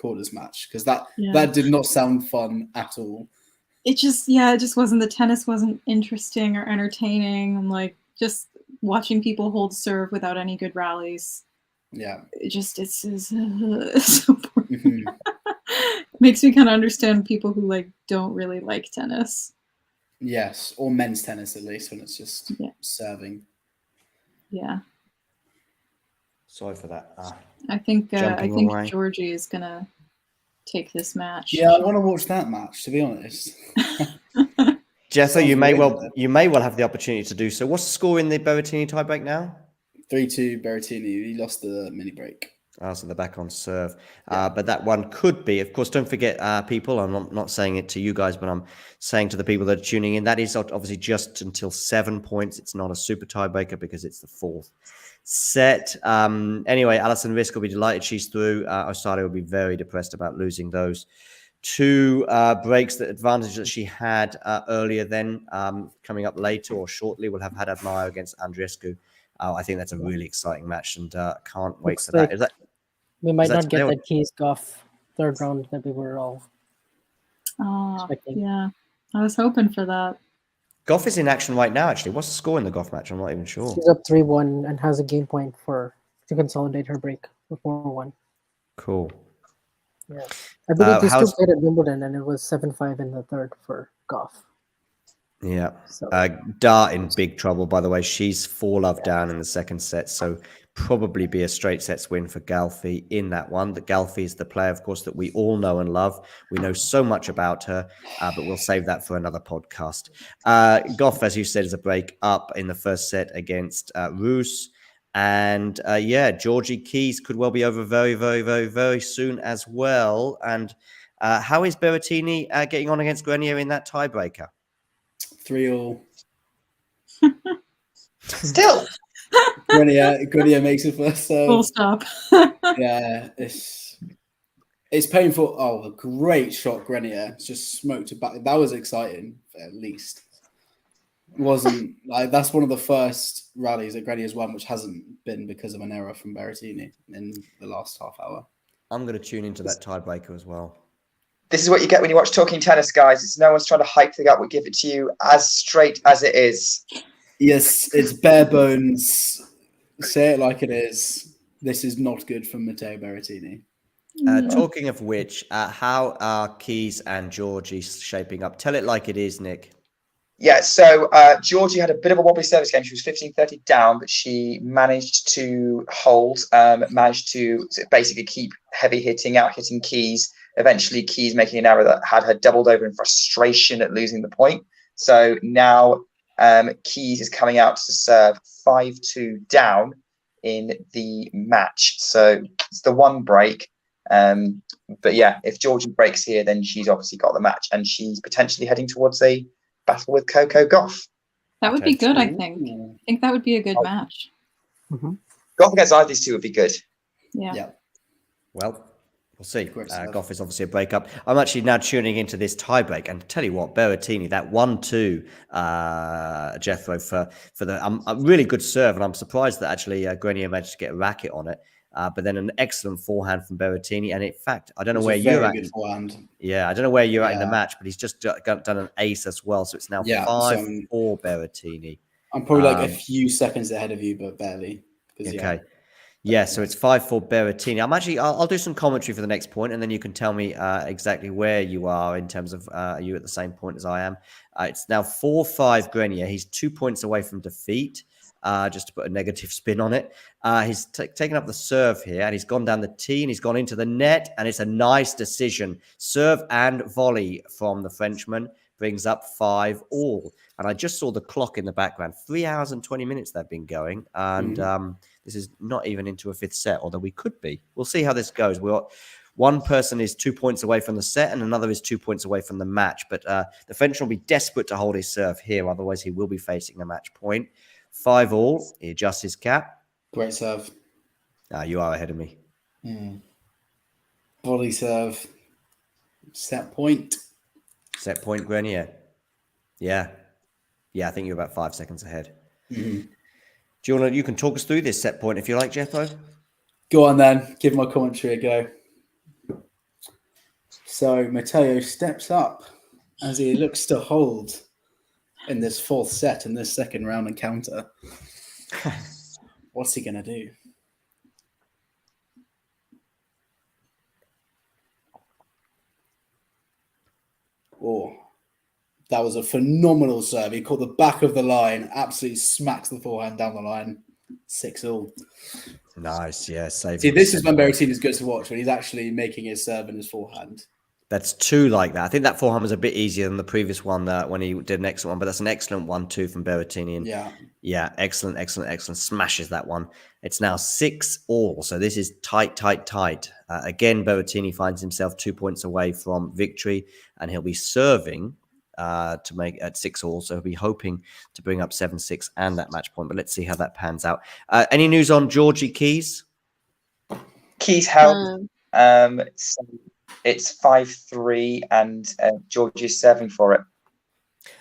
quarters match, because that did not sound fun at all. It just wasn't, the tennis wasn't interesting or entertaining. I'm like, just watching people hold serve without any good rallies. Yeah. It's so boring. Makes me kind of understand people who like don't really like tennis. Yes, or men's tennis at least, when it's just serving. Yeah. Sorry for that. I think away. Georgie is gonna take this match. Yeah, I want to watch that match, to be honest. Jethro, you may well have the opportunity to do so. What's the score in the Berrettini tiebreak now? 3-2 Berrettini. He lost the mini break. So they're back on serve. But that one could be, of course, don't forget, people, I'm not saying it to you guys, but I'm saying to the people that are tuning in, that is obviously just until 7 points. It's not a super tiebreaker because it's the fourth set. Anyway, Alison Risk will be delighted she's through. Osorio will be very depressed about losing those two breaks. The advantage that she had earlier then, coming up later or shortly, will have had Admire against Andreescu. I think that's a really exciting match, and can't wait for that. We might not get that Keys Goff third round that we were all expecting. Yeah, I was hoping for that. Goff is in action right now, actually. What's the score in the Goff match? I'm not even sure. She's up 3-1 and has a game point to consolidate her break for 4-1. Cool. Yeah, I believe these two played at Wimbledon, and it was 7-5 in the third for Goff. Yeah. So. Dart in big trouble, by the way. She's 4-love down in the second set, so probably be a straight sets win for Galfi in that one. That Galfi is the player, of course, that we all know and love. We know so much about her, but we'll save that for another podcast. Goff, as you said, is a break up in the first set against Roos. And Georgie Keys could well be over very, very, very, very soon as well. And how is Berrettini getting on against Grenier in that tiebreaker? 3-3. Still. Grenier makes it first. Full stop. Yeah, it's painful. Oh, a great shot, Grenier. Just smoked it back. That was exciting, at least. It wasn't like that's one of the first rallies that Grenier's won, which hasn't been because of an error from Berrettini in the last half hour. I'm going to tune into that tiebreaker as well. This is what you get when you watch Talking Tennis, guys. It's no one's trying to hype things up. We give it to you as straight as it is. Yes, it's bare bones. Say it like it is. This is not good for Matteo Berrettini. Talking of which, how are Keys and Georgie shaping up? Tell it like it is, Nick. Yeah, so Georgie had a bit of a wobbly service game. She was 15-30 down, but she managed to hold, managed to basically keep heavy hitting, out hitting Keys. Eventually, Keys making an error that had her doubled over in frustration at losing the point. So now Keys is coming out to serve 5-2 down in the match. So it's the one break. But yeah, if Georgie breaks here, then she's obviously got the match, and she's potentially heading towards a battle with Coco Gauff. That would be good, I think. I think that would be a good match. Mm-hmm. Gauff against either of these two would be good. Yeah. Well, we'll see. Gauff is obviously a breakup. I'm actually now tuning into this tiebreak, and tell you what, Berrettini, that 1-2 Jethro for the a really good serve, and I'm surprised that actually Grenier managed to get a racket on it. But then an excellent forehand from Berrettini, and in fact, I don't know where you're at. Yeah, I don't know where you're at in the match, but he's just done an ace as well, so it's now 5-4 Berrettini. I'm probably like a few seconds ahead of you, but barely. Okay. Yeah, so it's 5-4 Berrettini. I'll do some commentary for the next point, and then you can tell me exactly where you are in terms of are you at the same point as I am. It's now 4-5 Grenier. He's 2 points away from defeat, just to put a negative spin on it. He's taken up the serve here, and he's gone down the tee, and he's gone into the net, and it's a nice decision. Serve and volley from the Frenchman brings up 5-all. And I just saw the clock in the background. 3 hours and 20 minutes they've been going, and this is not even into a fifth set, although we could be. We'll see how this goes. One person is 2 points away from the set and another is 2 points away from the match. But the Frenchman will be desperate to hold his serve here. Otherwise, he will be facing the match point. 5-all. He adjusts his cap. Great serve. You are ahead of me. Volley serve. Set point. Set point, Grenier. Yeah. Yeah, I think you're about 5 seconds ahead. Do you want to? You can talk us through this set point if you like, Jethro. Go on then. Give my commentary a go. So Matteo steps up as he looks to hold in this fourth set in this second round encounter. What's he going to do? Oh, that was a phenomenal serve. He caught the back of the line, absolutely smacks the forehand down the line. 6-all. Nice, yeah. See, this is when Berrettini is good to watch, when he's actually making his serve and his forehand. That's two like that. I think that forehand was a bit easier than the previous one when he did an excellent one, but that's an excellent one too from Berrettini. And yeah, excellent. Smashes that one. It's now 6-all. So this is tight. Again, Berrettini finds himself 2 points away from victory, and he'll be serving to make at 6-all. So he'll be hoping to bring up 7-6 and that match point. But let's see how that pans out. Any news on Georgie Keys? Keys held. So it's 5-3, and Georgie's serving for it.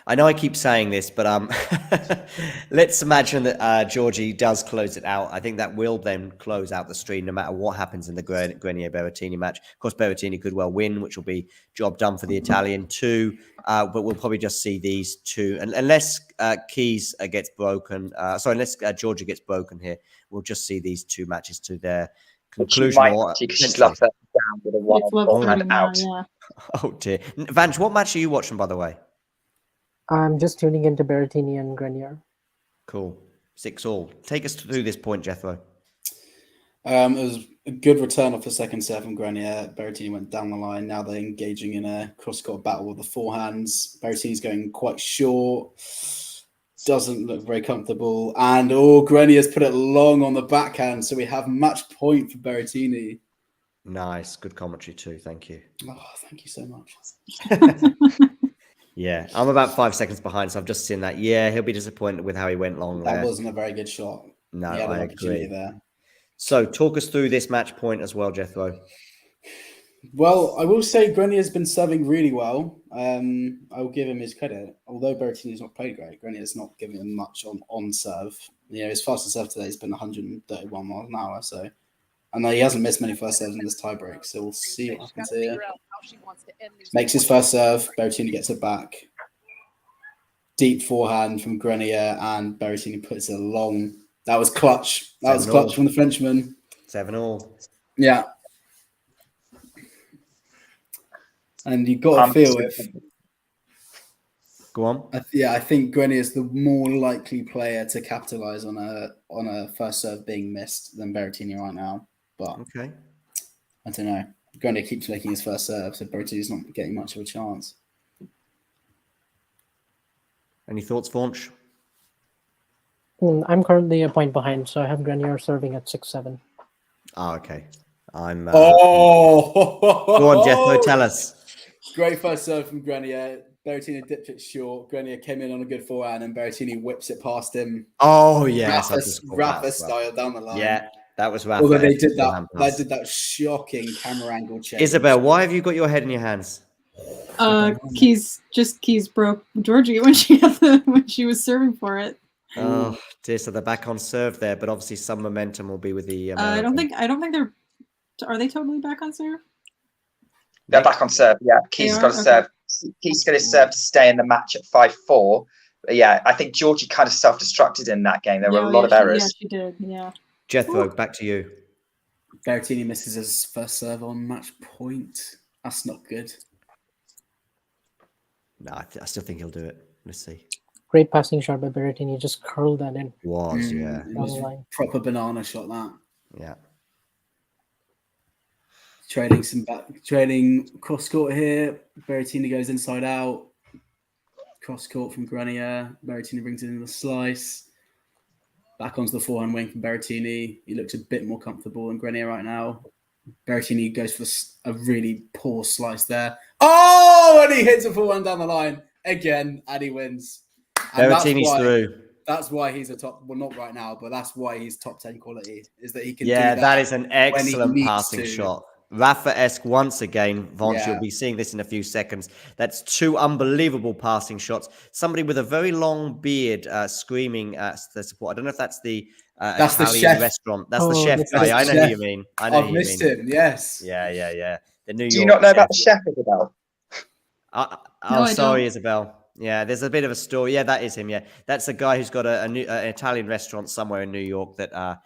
I know I keep saying this, but let's imagine that Georgie does close it out. I think that will then close out the stream no matter what happens in the Grenier-Berrettini match. Of course, Berrettini could well win, which will be job done for the Italian too. But we'll probably just see these two. And unless Keys gets broken, unless Georgie gets broken here, we'll just see these two matches to their conclusion. She's left her down with a one out. Yeah. Oh dear. Vanch, what match are you watching, by the way? I'm just tuning into Berrettini and Grenier. Cool. 6-all. Take us through this point, Jethro. It was a good return off the second serve from Grenier. Berrettini went down the line. Now they're engaging in a cross-court battle with the forehands. Berrettini's going quite short. Doesn't look very comfortable. And Grenier's put it long on the backhand. So we have match point for Berrettini. Nice. Good commentary too. Thank you. Oh, thank you so much. Yeah, I'm about 5 seconds behind, so I've just seen that. Yeah, he'll be disappointed with how he went long there. That wasn't a very good shot. No, I agree. There. So talk us through this match point as well, Jethro. Well, I will say Grenier's been serving really well. I will give him his credit. Although Berrettini's not played great, Grenier's not giving him much on serve. You know, his fastest serve today has been 131 miles an hour. So, and he hasn't missed many first serves in this tiebreak. So we'll see what happens here. Makes his first serve. Berrettini gets it back. Deep forehand from Grenier, and Berrettini puts it long. That was clutch. That was clutch from the Frenchman. 7-all. Yeah. And you've got to feel if... Go on. I think Grenier is the more likely player to capitalize on a first serve being missed than Berrettini right now. But okay. I don't know. Grenier keeps making his first serve, so Berrettini's not getting much of a chance. Any thoughts, Vaunch? I'm currently a point behind, so I have Grenier serving at 6-7. Oh, okay. I'm. Go on, Jethro, tell us. Great first serve from Grenier. Berrettini dipped it short. Grenier came in on a good forehand, and Berrettini whips it past him. Oh, yeah. Rafa style down the line. Yeah, that was Rafa. Although they did that shocking camera angle change. Isabel, why have you got your head in your hands? Keys broke Georgie when she was serving for it. Oh dear, so they're back on serve there, but obviously some momentum will be with the I don't think they're. Are they totally back on serve? They're back on serve. Yeah, Keys got to serve. Keys got to serve to stay in the match at 5-4. But yeah, I think Georgie kind of self-destructed in that game. There were a lot of errors. Yeah, she did. Yeah. Jethro, back to you. Berrettini misses his first serve on match point. That's not good. No, I still think he'll do it. Let's see. Great passing shot by Berrettini. Just curled that in. Yeah. It was a proper banana shot, that. Yeah. Trading cross court here. Berrettini goes inside out. Cross court from Grenier. Berrettini brings it in the slice. Back onto the forehand wing from Berrettini. He looks a bit more comfortable than Grenier right now. Berrettini goes for a really poor slice there. Oh, and he hits a forehand down the line again, and he wins. And Berrettini's through. That's why he's a top. Well, not right now, but that's why he's top 10 quality. Is that he can? Yeah, do that is an excellent needs passing to. shot. Rafa-esque once again. Vonch, Yeah. you'll be seeing this in a few seconds. That's two unbelievable passing shots. Somebody with a very long beard screaming at the support. I don't know if that's the That's the Italian chef. restaurant. That's the Oh, chef that's guy. the I know chef. who you mean. I know I've who you missed mean. him. Yes. Yeah. The New York Do you not know about the chef, chef, Isabel? I sorry, don't. Isabel. Yeah, there's a bit of a story. Yeah, that is him. Yeah, that's a guy who's got an Italian restaurant somewhere in New York that,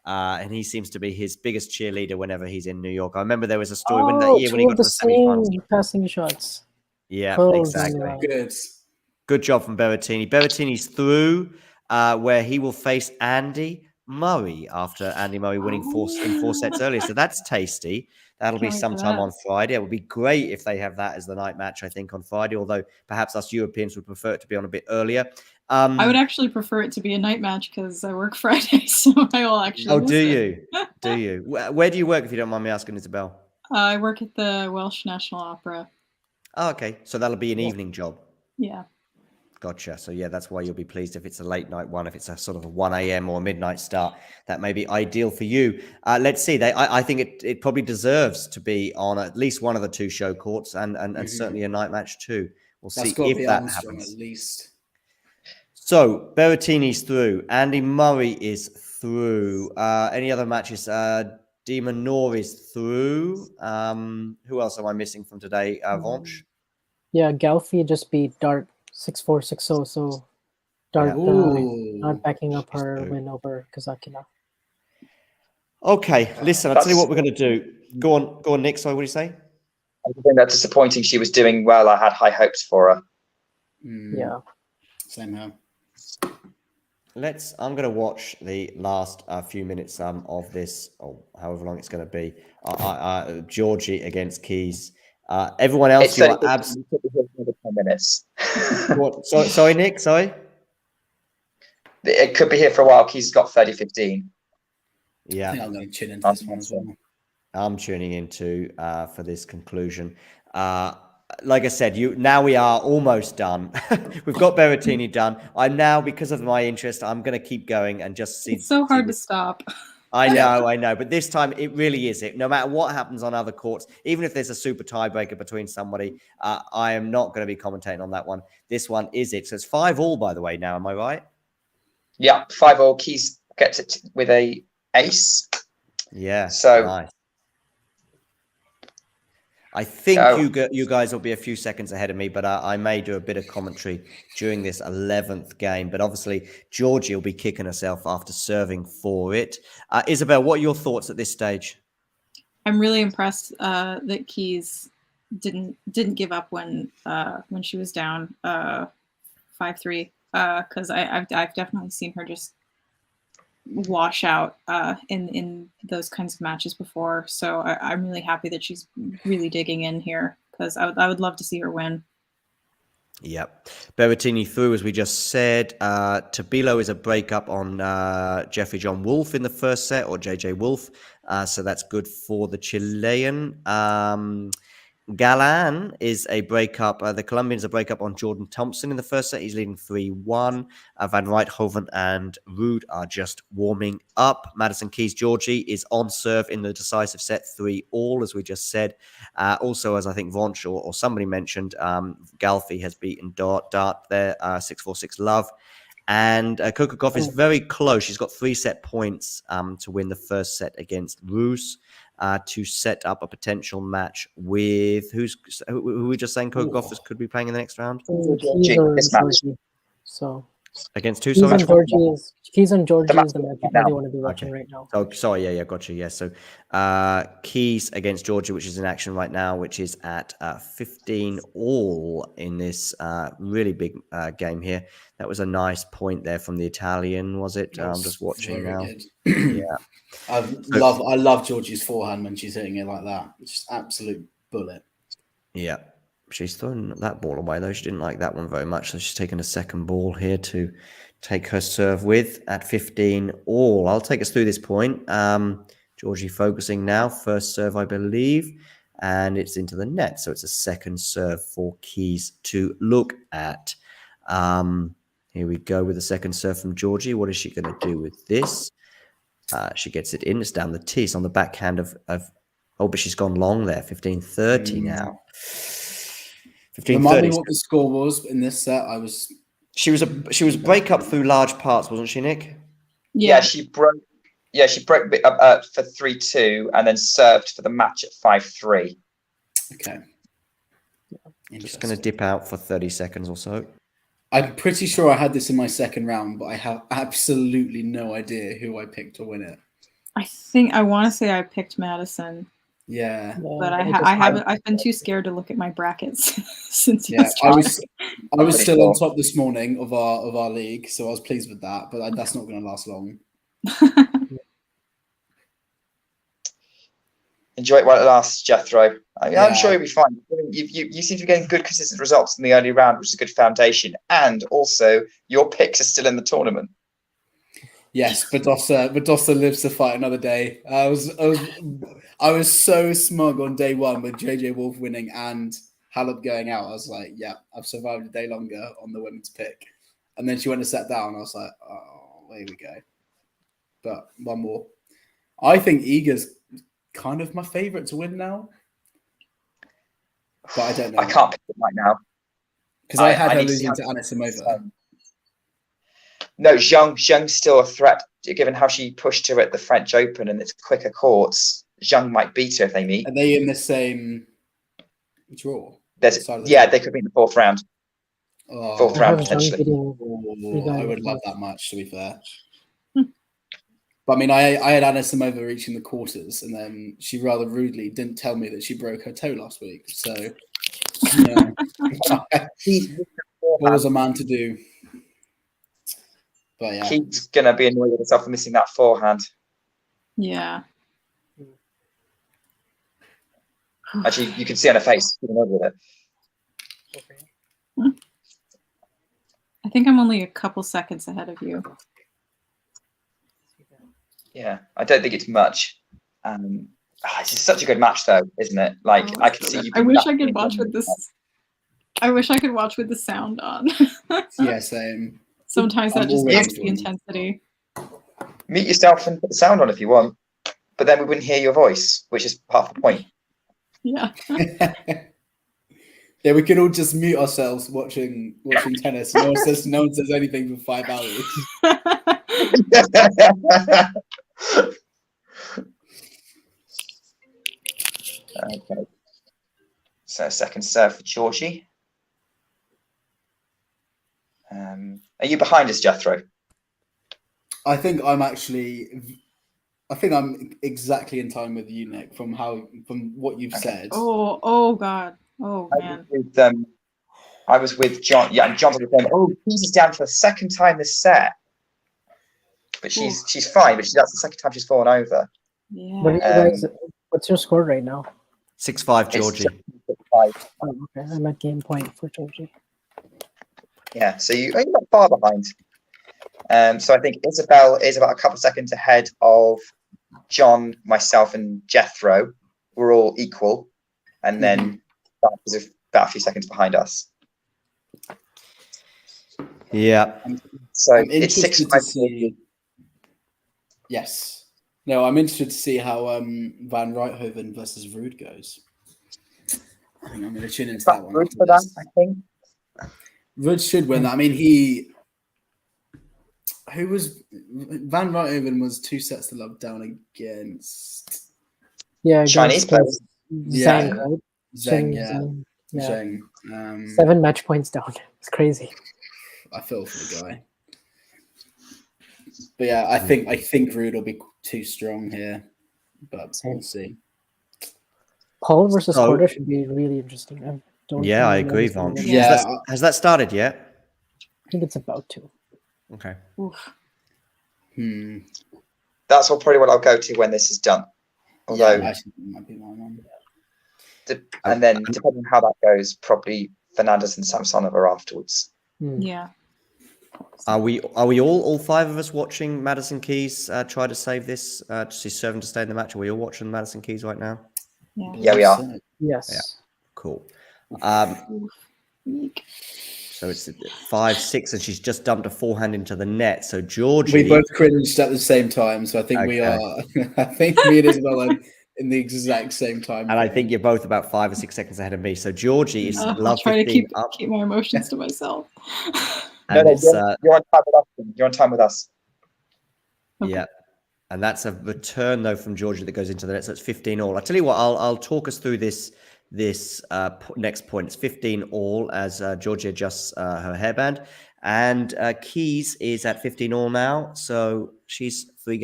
and he seems to be his biggest cheerleader whenever he's in New York. I remember there was a story when that year when he two got of to the the semifinals. same passing shots. Yeah, Curls on the exactly. line. Good. Good job from Berrettini. Berrettini's through, where he will face Andy Murray after Andy Murray winning in 4 sets earlier. So that's tasty. That'll be Can't wait for sometime that. on Friday. It would be great if they have that as the night match, I think, on Friday, although perhaps us Europeans would prefer it to be on a bit earlier. I would actually prefer it to be a night match because I work Friday, so I will actually. Oh, miss do it. you? Do you? Where do you work, if you don't mind me asking, Isabel? I work at the Welsh National Opera. Oh, okay. So that'll be an evening job. Yeah. Gotcha. So yeah, that's why you'll be pleased if it's a late night one. If it's a sort of a 1 a.m. or a midnight start, that may be ideal for you. Let's see. I think it probably deserves to be on at least one of the two show courts, and certainly a night match too. We'll see if that happens. At least. So Berrettini's through. Andy Murray is through. Any other matches? Di Minor is through. Who else am I missing from today? Vonch. Yeah, Galfi just beat Dart 6-4, 6-0. So Dart not backing up her win over Kazakina. Okay, listen, I'll tell you what we're going to do. Go on, Nick. Sorry, what do you say? I think that's disappointing. She was doing well. I had high hopes for her. Yeah. Same here. I'm going to watch the last few minutes of this, or however long it's going to be. Georgie against Keys. Everyone else, you are absolutely 10 minutes. Sorry, Nick. Sorry. It could be here for a while. Keys has got 30-15. Yeah, I think I'm going to tune into this one as well. I'm tuning into for this conclusion. Like I said, we are almost done. We've got Berrettini done. I'm now, because of my interest, I'm going to keep going and just see. It's so hard to stop. I know. But this time it really is it. No matter what happens on other courts, even if there's a super tiebreaker between somebody, I am not going to be commentating on that one. This one is it. So it's 5-all, by the way, now. Am I right? Yeah, 5-all. Keys gets it with a ace. Yeah. So nice. I think you guys will be a few seconds ahead of me, but I may do a bit of commentary during this 11th game. But obviously, Georgie will be kicking herself after serving for it. Isabel, what are your thoughts at this stage? I'm really impressed that Keys didn't give up when she was down 5-3, because I've definitely seen her just wash out in those kinds of matches before. So I'm really happy that she's really digging in here, because I would love to see her win. Yep. Berrettini through, as we just said. Tabilo is a breakup on Jeffrey John Wolf in the first set, or JJ Wolf. So that's good for the Chilean. Galan is a breakup. The Colombian is a breakup on Jordan Thompson in the first set. He's leading 3-1. Van Rijthoven and Ruud are just warming up. Madison Keys Georgie is on serve in the decisive set, 3-all, as we just said. Also, as I think Vonch or somebody mentioned, Galfi has beaten Dart there, 6-4, 6-love. And Kokokov is very close. She's got 3 set points to win the first set against Roos. To set up a potential match with who we just saying Kokokov could be playing in the next round? Keys or this match. So Against two, Keys sorry. and Georgie is the match match I now. really want to be watching Okay. right now. Oh, sorry. Yeah, gotcha. Yeah. So Keys against Georgia, which is in action right now, which is at 15 all in this really big game here. That was a nice point there from the Italian, was it? I'm just watching now. Yeah. I love Georgie's forehand when she's hitting it like that. It's just absolute bullet. Yeah. She's thrown that ball away, though. She didn't like that one very much. So she's taken a second ball here to take her serve with at 15 all. I'll take us through this point. Georgie focusing now. First serve, I believe. And it's into the net. So it's a second serve for Keys to look at. Here we go with the second serve from Georgie. What is she going to do with this? She gets it in. It's down the tee. It's on the backhand of oh, but she's gone long there. 15-30 now. 15-30. Remind me what the score was in this set. She was break up through large parts, wasn't she, Nick? Yeah, she broke. Yeah, she broke it up for 3-2 and then served for the match at 5-3. Okay. Just going to dip out for 30 seconds or so. I'm pretty sure I had this in my second round, but I have absolutely no idea who I picked to win it. I want to say I picked Madison. Yeah, But I haven't. I've been too scared to look at my brackets since I was still on top this morning of our league, so I was pleased with that. But that's not going to last long. Enjoy it while it lasts, Jethro. I'm sure you'll be fine. You seem to be getting good, consistent results in the early round, which is a good foundation. And also, your picks are still in the tournament. Yes, Badosa lives to fight another day. I was so smug on day one with JJ Wolf winning and Halep going out. I was like, yeah, I've survived a day longer on the women's pick. And then she went and sat down. I was like, oh, there we go. But one more. I think Iga's kind of my favourite to win now. But I don't know. I can't pick it right now. Because I had her losing to Anisimova. No, Zhang's still a threat, given how she pushed her at the French Open and its quicker courts. Zhang might beat her if they meet. Are they in the same draw? They could be in the fourth round. Oh, fourth round, potentially. I would love that much, to be fair. But I mean, I had Anisimova reaching the quarters, and then she rather rudely didn't tell me that she broke her toe last week. So, yeah. What was a man to do? But yeah. Keith's going to be annoyed with herself for missing that forehand. Yeah. Actually, you can see on her face. She's annoyed with it. I think I'm only a couple seconds ahead of you. Yeah, I don't think it's much. It's just such a good match, though, isn't it? Like, I can see you. I wish I could watch with this. I wish I could watch with the sound on. Yeah, same. Sometimes that just ups the intensity. Mute yourself and put the sound on if you want, but then we wouldn't hear your voice, which is half the point. Yeah. Yeah, we can all just mute ourselves watching tennis. No one says anything for 5 hours. Okay. So second serve for Georgie. Are you behind us, Jethro? I think I'm exactly in time with you, Nick, from what you've said. Oh God. Oh man. I was with John. Yeah, and John's going, Keys is down for the second time this set. But she's fine, but that's the second time she's fallen over. Yeah. What's your score right now? 6-5 Georgie. 6-5. Oh, okay. I'm at game point for Georgie. Yeah, so you're not far behind. So I think Isabel is about a couple of seconds ahead of John, myself, and Jethro. We're all equal. And then that is about a few seconds behind us. Yeah. So I'm it's interested 6-5. to see. Yes. No, I'm interested to see how Van Rijthoven versus Ruud goes. I think I'm going to tune into that one. Ruud for that, I think. Ruud should win that. I mean, Van Rijthoven was 2 sets to love down against Chinese players. Zhang, right? Zheng, yeah. Zheng. Zheng. 7 match points down. It's crazy. I feel for the guy. But yeah, I think Rude will be too strong here, but we'll see. Paul versus So- Korda should be really interesting. I don't Yeah, I really know agree, who's gonna Vaughn. win. Yeah. Has that started yet? I think it's about to. Okay. Oof. That's probably what I'll go to when this is done. Although, Yeah, I think that might be my one. and then depending on how that goes, probably Fernandez and Samsonova afterwards. Yeah. Are we all five of us watching Madison Keys try to save this to see serving to stay in the match? Are we all watching Madison Keys right now? Yeah. Yeah, we are. Yes. Yeah. Cool. Eek. So it's 5-6, and she's just dumped a forehand into the net. So Georgie, We both cringed at the same time, so I think we Okay. are. I think me and Isabel are in the exact same time. and I think you're both about 5 or 6 seconds ahead of me. So Georgie is I'll love try to 15 keep up, my emotions to myself. and No, it's you're on time with us. You're on time with us. Okay. yeah. And that's a return though from Georgia that goes into the net. So it's 15 all. I'll tell you what, I'll talk us through this next point. It's 15 all as Georgia adjusts her hairband, and Keys is at 15 all now. So she's 3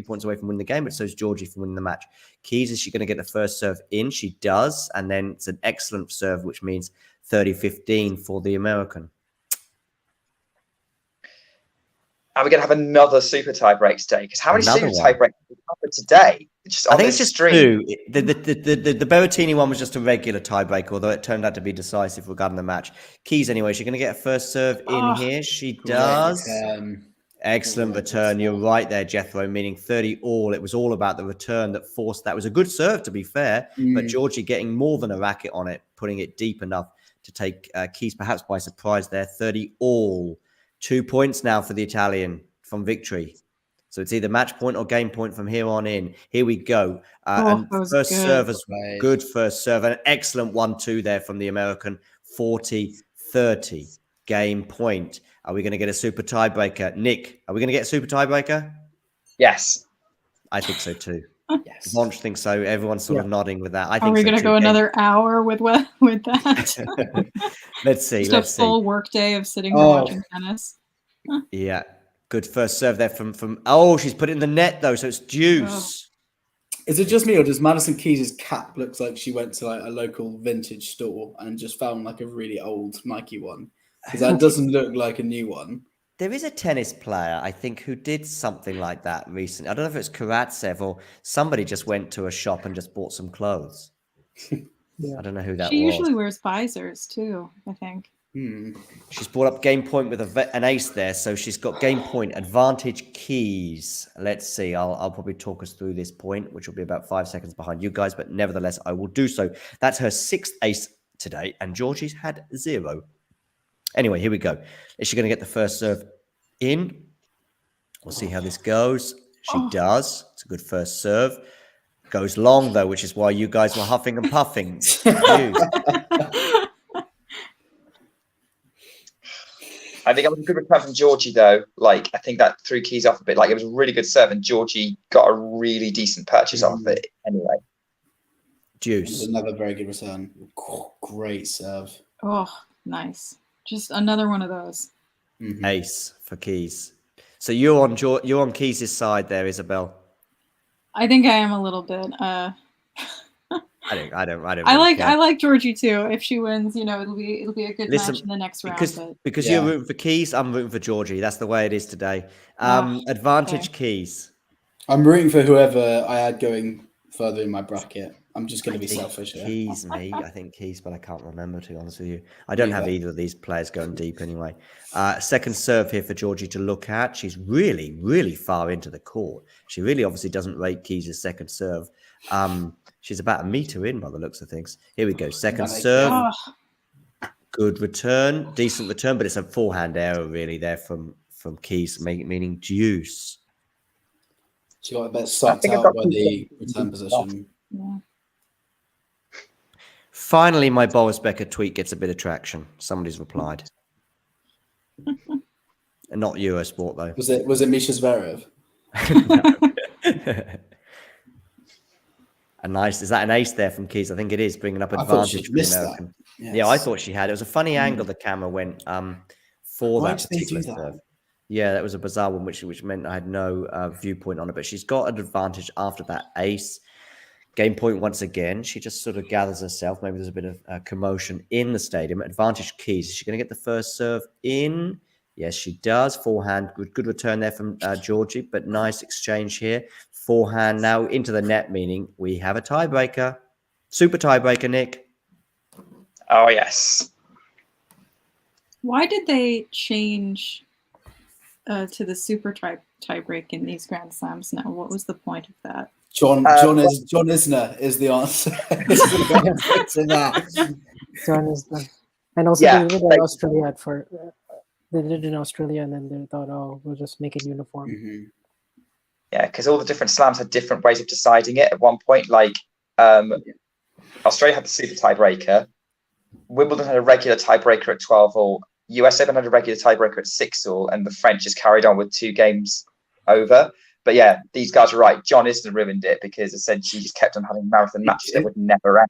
points away from winning the game, but so is Georgie from winning the match. Keys, is she going to get the first serve in? She does, and then it's an excellent serve, which means 30-15 for the American. And we're going to have another super tie break today. Because how many Another super one. tie breaks have we covered today? Just I on think this it's just stream. 2. The Berrettini one was just a regular tiebreaker, although it turned out to be decisive regarding the match. Keys, anyway, she's going to get a first serve in Oh, here. She Great does. return. Excellent Great return. You're return. right there, Jethro, meaning 30 all. It was all about the return that forced that. It was a good serve, to be fair, but Georgie getting more than a racket on it, putting it deep enough to take Keys perhaps by surprise there. 30 all. 2 points now for the Italian from victory. So it's either match point or game point from here on in. Here we go. And that was first good. serve is Right. good first serve. An excellent 1-2 there from the American. 40-30. Game point. Are we going to get a super tiebreaker? Nick, are we going to get a super tiebreaker? Yes. I think so too. Yes. Vonch thinks so. Everyone's sort of nodding with that. I think Are we so going to too. go Game- another hour with that? Let's see. Just Let's a see. full work day of sitting here Oh. watching tennis. Yeah. Good first serve there from. Oh, she's put it in the net though, so it's deuce. Is it just me, or does Madison Keys' cap looks like she went to like a local vintage store and just found like a really old Nike one? Because that doesn't look like a new one. There is a tennis player, I think, who did something like that recently. I don't know if it's Karatsev or somebody just went to a shop and just bought some clothes. Yeah. I don't know who that She was. usually wears visors too, I think. She's brought up game point with an ace there, so she's got game point advantage Keys. Let's see. I'll probably talk us through this point, which will be about 5 seconds behind you guys, but nevertheless, I will do so. That's her 6th ace today, and Georgie's had 0. Anyway, here we go. Is she going to get the first serve in? We'll see how this goes. She does. It's a good first serve. Goes long, though, which is why you guys were huffing and puffing. I think it was a good return from Georgie, though. Like, I think that threw Keys off a bit. Like, it was a really good serve, and Georgie got a really decent purchase off it anyway. Juice. Another very good return. Great serve. Oh, nice. Just another one of those. Ace for Keys. So you're on Keys' side there, Isabel. I think I am a little bit. I don't. I really care. like Georgie too. If she wins, it'll be a good match in the next round. Because Yeah. you're rooting for Keys, I'm rooting for Georgie. That's the way it is today. Oh, Advantage okay. Keys. I'm rooting for whoever I had going further in my bracket. I'm just going to be selfish here. Keys, me. I think Keys, but I can't remember, to be honest with you. I don't have either of these players going deep anyway. Second serve here for Georgie to look at. She's really, really far into the court. She really obviously doesn't rate Keys' second serve. She's about a meter in by the looks of things. Here we go. Second serve. Good return. Decent return, but it's a forehand error really there from Keys, meaning deuce. She got a bit sucked out by the return position. Yeah. Finally, my Boris Becker tweet gets a bit of traction. Somebody's replied. And not Eurosport, though. Was it Misha Zverev? A nice. Is that an ace there from Keys? I think it is, bringing up I thought advantage she'd for the missed that. American. Yes. Yeah, I thought she had. It was a funny angle the camera went for Why that did they do particular that? serve. Yeah, that was a bizarre one, which meant I had no viewpoint on it. But she's got an advantage after that ace. Game point once again. She just sort of gathers herself. Maybe there's a bit of commotion in the stadium. Advantage keys. Is she going to get the first serve in? Yes, she does. Forehand. Good return there from Georgie, but nice exchange here. Forehand now into the net, meaning we have a tiebreaker. Super tiebreaker, Nick. Oh, yes. Why did they change to the super tiebreak in these Grand Slams now? What was the point of that? John Isner is the answer to that. John Isner. And also Yeah, they did it in Australia they did it in Australia, and then they thought, oh, we'll just make it uniform. Mm-hmm. Yeah, because all the different slams had different ways of deciding it. At one point, like Australia had the super tiebreaker, Wimbledon had a regular tiebreaker at 12-all, US Open had a regular tiebreaker at 6-all, and the French just carried on with 2 games over. But yeah, these guys are right. John Isner ruined it because essentially he just kept on having marathon matches that would never end.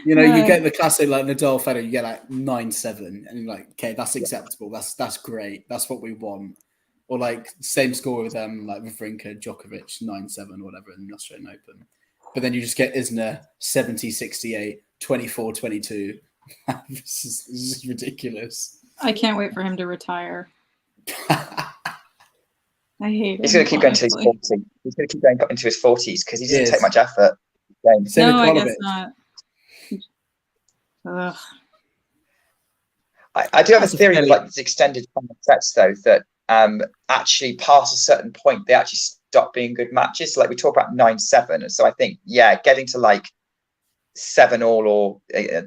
You know, you get the classic like Nadal Federer, you get like 9-7, and you're like, okay, that's acceptable. That's great. That's what we want. Or like same score with like Wawrinka, Djokovic, 9-7 or whatever in the Australian Open. But then you just get Isner 70-68, 24-22. This is ridiculous. I can't wait for him to retire. I hate it. He's going to keep going to his 40s. He's going to keep going into his 40s because he doesn't take much effort. No, I guess not. Ugh. I do have a theory of like these extended final sets, though, that actually past a certain point, they actually stop being good matches. So, like we talk about 9-7. So I think, yeah, getting to like 7-all or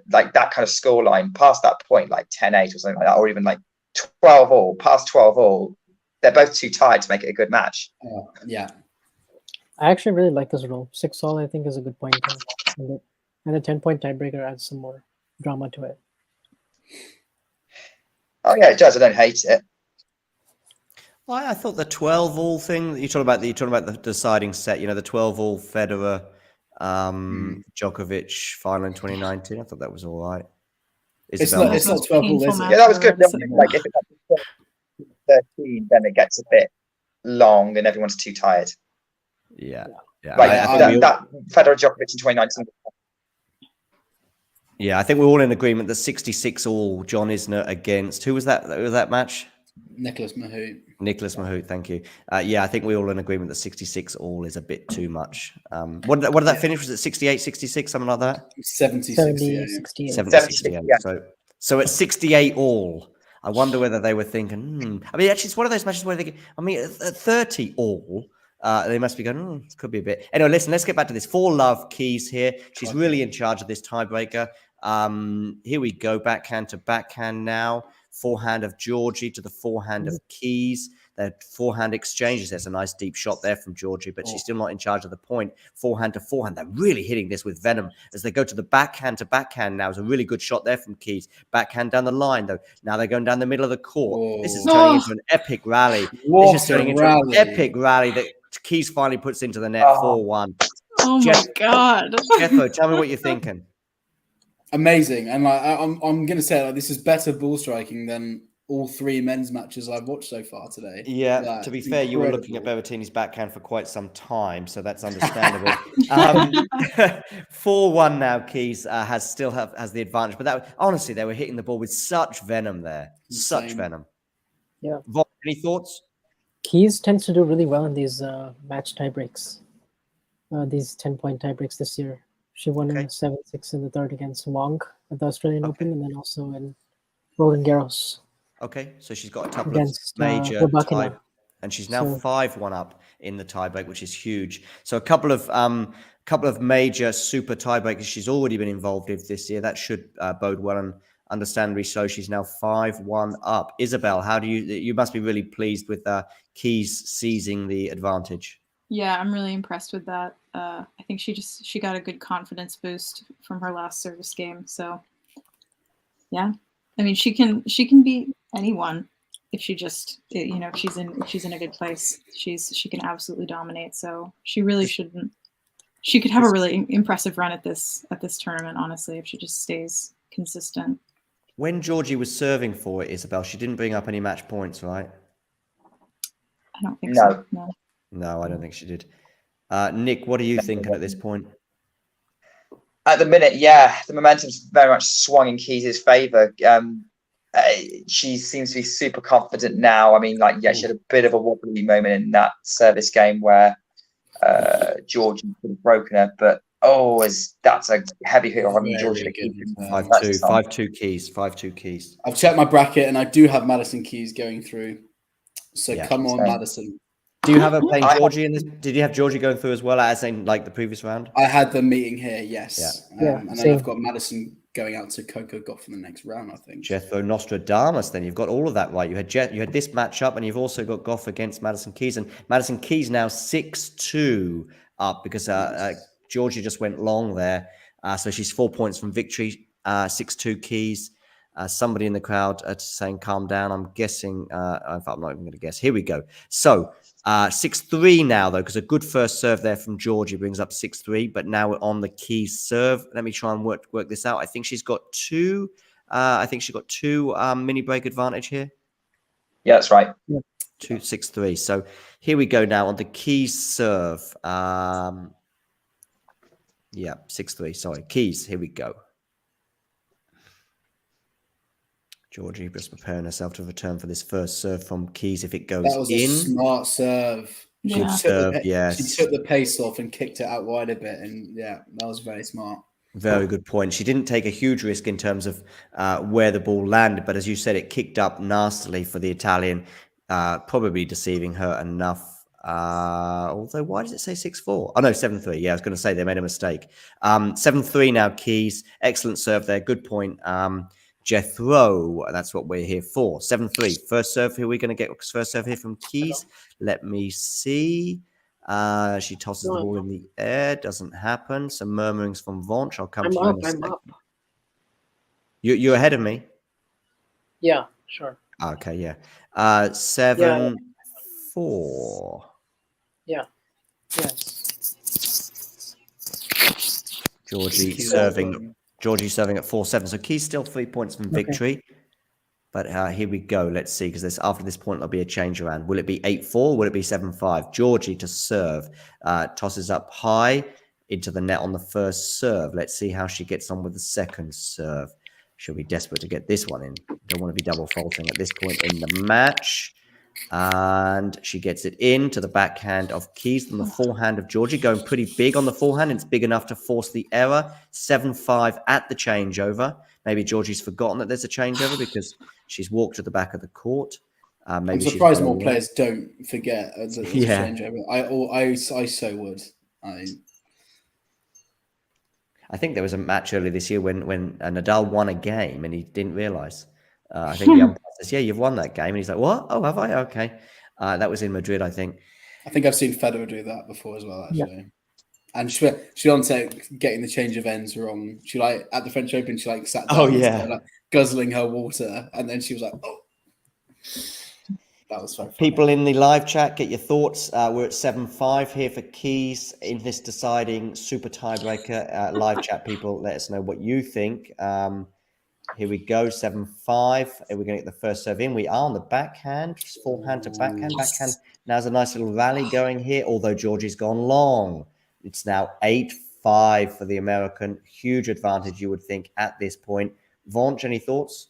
like that kind of scoreline past that point, like 10-8 or something like that, or even like 12-all, past 12-all, they're both too tired to make it a good match. Yeah. I actually really like this rule. 6-all, I think, is a good point. And the 10-point tiebreaker adds some more drama to it. Oh yeah, it does. I don't hate it. Well, I thought the 12-all thing you're talking about the deciding set. You know, the 12-all Federer, Djokovic final in 2019. I thought that was all right. It's not 12-all, is it? Yeah, that was good. Like if it's 13, then it gets a bit long and everyone's too tired. Yeah. Like that Federer Djokovic in 2019. Yeah, I think we're all in agreement that 66-all John Isner against who was that? Who was that match? Nicholas Mahut. Nicholas Mahut, thank you. Yeah, I think we're all in agreement that 66-all is a bit too much. What did that finish? Was it 68, 66, something like that? 70, 68. 68. So at 68-all, I wonder whether they were thinking, I mean, actually, it's one of those matches where they, I mean, at 30-all, they must be going, it could be a bit. Anyway, listen, let's get back to this. 4-love Keys here. She's really in charge of this tiebreaker. Here we go. Backhand to backhand now. Forehand of Georgie to the forehand of Keys. Their forehand exchanges. There's a nice deep shot there from Georgie, but she's still not in charge of the point. Forehand to forehand. They're really hitting this with venom as they go to the backhand to backhand now. It's a really good shot there from Keys. Backhand down the line, though. Now they're going down the middle of the court. This is turning into an epic rally. This is turning into an epic rally that Keys finally puts into the net 4-1. Oh my God. Jeffo, tell me what you're thinking. Amazing. And like I'm gonna say, like, this is better ball striking than all 3 men's matches I've watched so far today. Yeah, to be fair, you were looking at Berrettini's backhand for quite some time, so that's understandable. 4-1 now. Keys has the advantage, but honestly, they were hitting the ball with such venom there, such venom. Yeah. Vaughn, any thoughts? Keys tends to do really well in these match tiebreaks, these 10-point tiebreaks this year. She won in 7-6 in the third against Wang at the Australian Open, and then also in Roland Garros. Okay, so she's got a couple of major and she's now 5-1 up in the tiebreak, which is huge. So a couple of major super tiebreakers she's already been involved with this year. That should bode well, and understandably so. She's now 5-1 up. Isabel, how do you must be really pleased with Keys seizing the advantage? Yeah, I'm really impressed with that. I think she got a good confidence boost from her last service game. So yeah, I mean, she can beat anyone if she just, you know, if she's in a good place. She can absolutely dominate. So she really shouldn't. She could have a really impressive run at this tournament, honestly, if she just stays consistent. When Georgie was serving for it, Isabel, she didn't bring up any match points, right? I don't think No. so. No. No, I don't think she did. Nick, what are you thinking at this point? At the minute, yeah, the momentum's very much swung in Keys' favour. She seems to be super confident now. I mean, like, yeah, she had a bit of a wobbly moment in that service game where Georgie could have broken her, but that's a heavy hit on Georgie to keep him. 5-2, 5-2 Keys, 5-2 Keys. I've checked my bracket and I do have Madison Keys going through. So Yeah. come on, Madison. Do you have her playing Georgie in this? Did you have Georgie going through as well, as in like the previous round? I had the meeting here, yes. Yeah. And then Same. I've got Madison going out to Coco Goff for the next round, I think. Jethro Nostradamus, then you've got all of that right. You had this matchup, and you've also got Goff against Madison Keys, and Madison Keys now 6-2 up because Georgia just went long there, so she's 4 points from victory. 6-2 Keys. Somebody in the crowd saying calm down. I'm guessing. In fact, I'm not even going to guess. Here we go. So 6-3 now, though, because a good first serve there from Georgie brings up 6-3. But now we're on the Keys serve. Let me try and work this out. I think she's got two. Mini break advantage here. Yeah, that's right. 6-3. So here we go now on the Keys serve. 6-3. Sorry, Keys. Here we go. Georgie just preparing herself to return for this first serve from Keys if it goes in. That was a smart serve. She took the pace off and kicked it out wide a bit. And yeah, that was very smart. Very good point. She didn't take a huge risk in terms of where the ball landed. But as you said, it kicked up nastily for the Italian, probably deceiving her enough. Although, why does it say 6-4? Oh, no, 7-3. Yeah, I was going to say they made a mistake. 7-3 now, Keys. Excellent serve there. Good point. Jethro, that's what we're here for. 7-3. First serve here. We're going to get first serve here from Keys. Let me see. She tosses the ball in the air. Doesn't happen. Some murmurings from Vonch. I'll come to you in a second. You're ahead of me? Yeah, sure. Okay, yeah. 7-4. Yeah. Yes. Georgie serving at 4-7. So Keys still 3 points from victory. But here we go. Let's see, because after this point, there'll be a change around. Will it be 8-4? Will it be 7-5? Georgie to serve. Tosses up high into the net on the first serve. Let's see how she gets on with the second serve. She'll be desperate to get this one in. Don't want to be double faulting at this point in the match. And she gets it into the backhand of Keys from the forehand of Georgie, going pretty big on the forehand. It's big enough to force the error. 7-5 at the changeover. Maybe Georgie's forgotten that there's a changeover because she's walked to the back of the court. Maybe I'm surprised more players don't forget there's a changeover. I so would. I think there was a match earlier this year when Nadal won a game and he didn't realise. I think the umpire says, "Yeah, you've won that game," and he's like, "What? Oh, have I? Okay." That was in Madrid, I think. I think I've seen Federer do that before as well, actually. Yeah. And she on to getting the change of ends wrong. She at the French Open, she sat down guzzling her water, and then she was like, "Oh." That was so funny. People in the live chat, get your thoughts. We're at 7-5 here for Keys in this deciding super tiebreaker. Live chat people, let us know what you think. Here we go, 7-5. We're going to get the first serve in. We are on the backhand, forehand to backhand. Backhand. Now there's a nice little rally going here, although Georgie's gone long. It's now 8-5 for the American. Huge advantage, you would think, at this point. Vonch, any thoughts?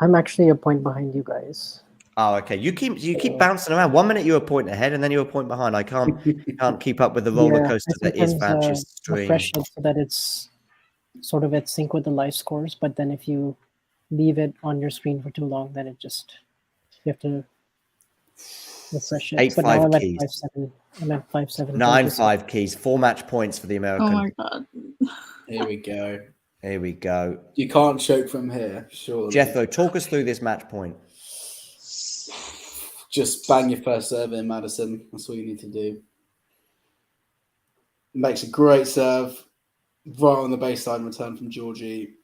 I'm actually a point behind you guys. Oh, okay. You keep bouncing around. 1 minute you're a point ahead, and then you're a point behind. I can't keep up with the roller coaster that is Vanch's stream. Refresh it so that it's sort of at sync with the live scores, but then if you leave it on your screen for too long, then you have to refresh it. 8-5 Keys. I'm at 5-7. 9-5 Keys. 4 match points for the American. Oh my god. Here we go. Here we go. You can't choke from here, sure. Jethro, talk us through this match point. Just bang your first serve in, Madison. That's all you need to do. Makes a great serve. Right on the baseline return from Georgie.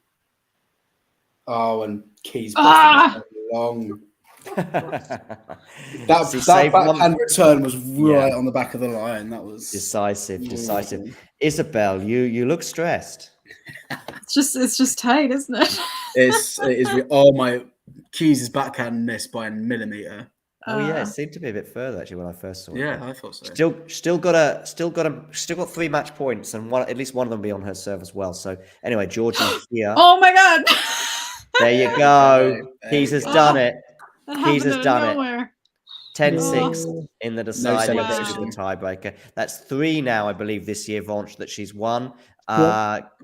Oh, and Keys long. that backhand return was on the back of the line. That was decisive. Isabel, you look stressed. It's just tight, isn't it? Oh my, Keys' backhand missed by a millimeter. Oh yeah, it seemed to be a bit further actually when I first saw it. Yeah, I thought so. Still got 3 match points, and at least one of them be on her serve as well. So anyway, Georgie here. Oh my god! There you go. Keys has done it. That Keys has done nowhere. it. 10-6 in the deciding celebration. of the tiebreaker. That's 3 now, I believe, this year, Vonch, that she's won.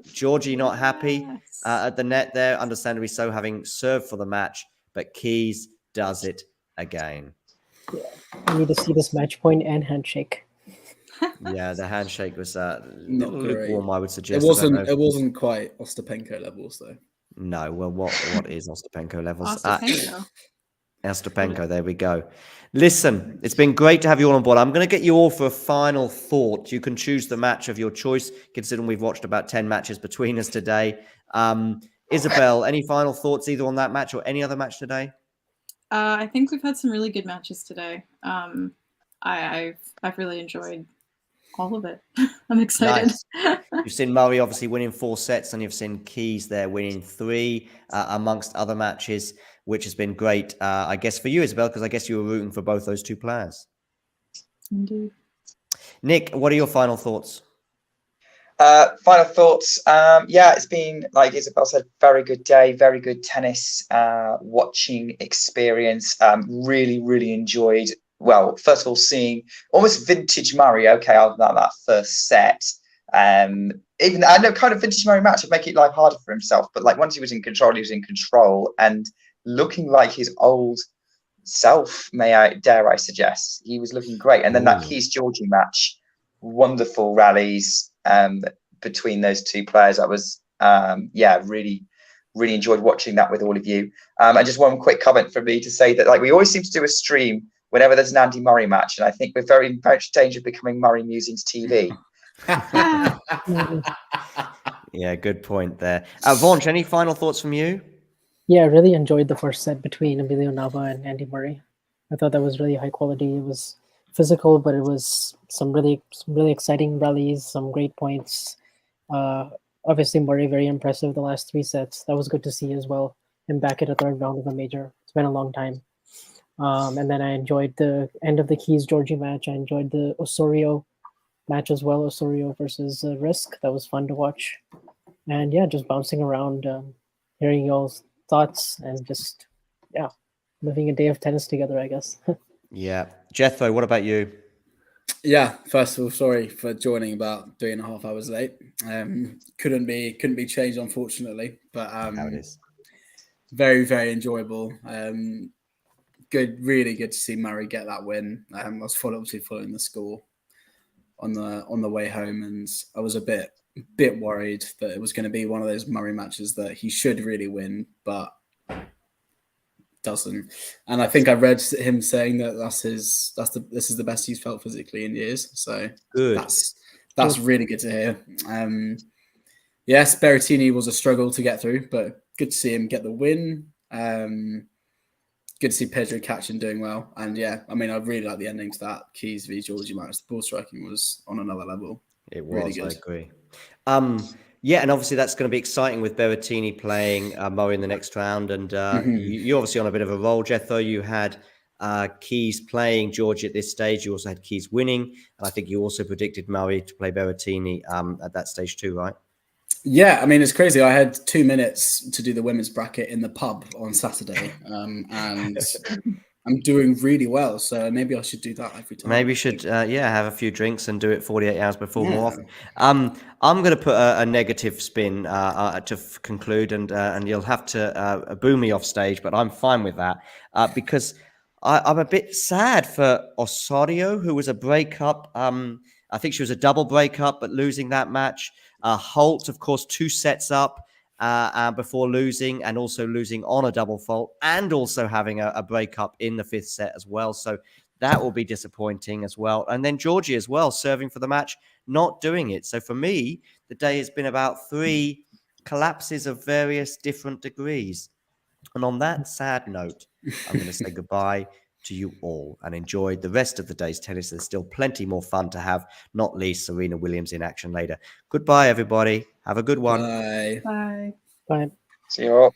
Georgie not happy at the net there, understandably so, having served for the match, but Keys does it again. Yeah. I need to see this match point and handshake. Yeah, the handshake was not great. lukewarm, I would suggest. It wasn't quite Ostapenko levels though. No, well, what is Ostapenko levels? Ostapenko. There we go. Listen, it's been great to have you all on board. I'm going to get you all for a final thought. You can choose the match of your choice, considering we've watched about 10 matches between us today. Isabel, any final thoughts either on that match or any other match today? I think we've had some really good matches today. I've really enjoyed all of it. I'm excited. Nice. You've seen Murray obviously winning 4 sets, and you've seen Keys there winning 3 amongst other matches, which has been great, I guess, for you, Isabel, because I guess you were rooting for both those 2 players. Indeed. Nick, what are your final thoughts? Final thoughts. Yeah, it's been, like Isabel said, very good day, very good tennis watching experience. Really, really enjoyed. Well, first of all, seeing almost vintage Murray. Okay, I'll that first set. Even I know kind of vintage Murray match would make it life harder for himself, but like once he was in control, and looking like his old self, dare I suggest. He was looking great. And then that Keys Georgie match, wonderful rallies between those 2 players. I was really enjoyed watching that with all of you. And just one quick comment from me to say that like we always seem to do a stream whenever there's an Andy Murray match, and I think we're very much in danger of becoming Murray Musings TV. Yeah, good point there. Vonch, any final thoughts from you? Yeah, I really enjoyed the first set between Emilio Nava and Andy Murray. I thought that was really high quality. It was physical, but it was some really exciting rallies, some great points. Obviously, Murray very impressive the last 3 sets. That was good to see as well. Him back at a 3rd round of a major. It's been a long time. And then I enjoyed the end of the Keys Georgie match. I enjoyed the Osorio match as well. Osorio versus Risk. That was fun to watch. And yeah, just bouncing around, hearing y'all's thoughts, and just living a day of tennis together, I guess. Yeah. Jethro, what about you? Yeah, first of all, sorry for joining about 3.5 hours late. Couldn't be changed, unfortunately, but How it is. Very, very enjoyable. Good, really good to see Murray get that win. I was obviously following the score on the way home, and I was a bit worried that it was going to be one of those Murray matches that he should really win, but doesn't. And I think I read him saying that this is the best he's felt physically in years. So good. That's really good to hear. Yes, Berrettini was a struggle to get through, but good to see him get the win. Good to see Pedro catching doing well. And yeah, I mean, I really like the ending to that Keys v Georgie match. The ball striking was on another level. It was, really good. I agree. Yeah, and obviously that's going to be exciting with Berrettini playing Murray in the next round. And you're obviously on a bit of a roll, Jethro. You had Keys playing Georgie at this stage. You also had Keys winning. And I think you also predicted Murray to play Berrettini at that stage too, right? Yeah, I mean, it's crazy. I had 2 minutes to do the women's bracket in the pub on Saturday, and I'm doing really well. So maybe I should do that every time. Maybe you should, have a few drinks and do it 48 hours before more often. I'm going to put a negative spin to conclude, and you'll have to boo me off stage, but I'm fine with that because I'm a bit sad for Osorio, who was a breakup. I think she was a double breakup, but losing that match. Holt, of course, 2 sets up before losing, and also losing on a double fault, and also having a breakup in the 5th set as well. So that will be disappointing as well. And then Georgie as well, serving for the match, not doing it. So for me, the day has been about 3 collapses of various different degrees. And on that sad note, I'm going to say goodbye to you all and enjoy the rest of the day's tennis. There's still plenty more fun to have, not least Serena Williams in action later. Goodbye, everybody. Have a good one. Bye. Bye. Bye. See you all.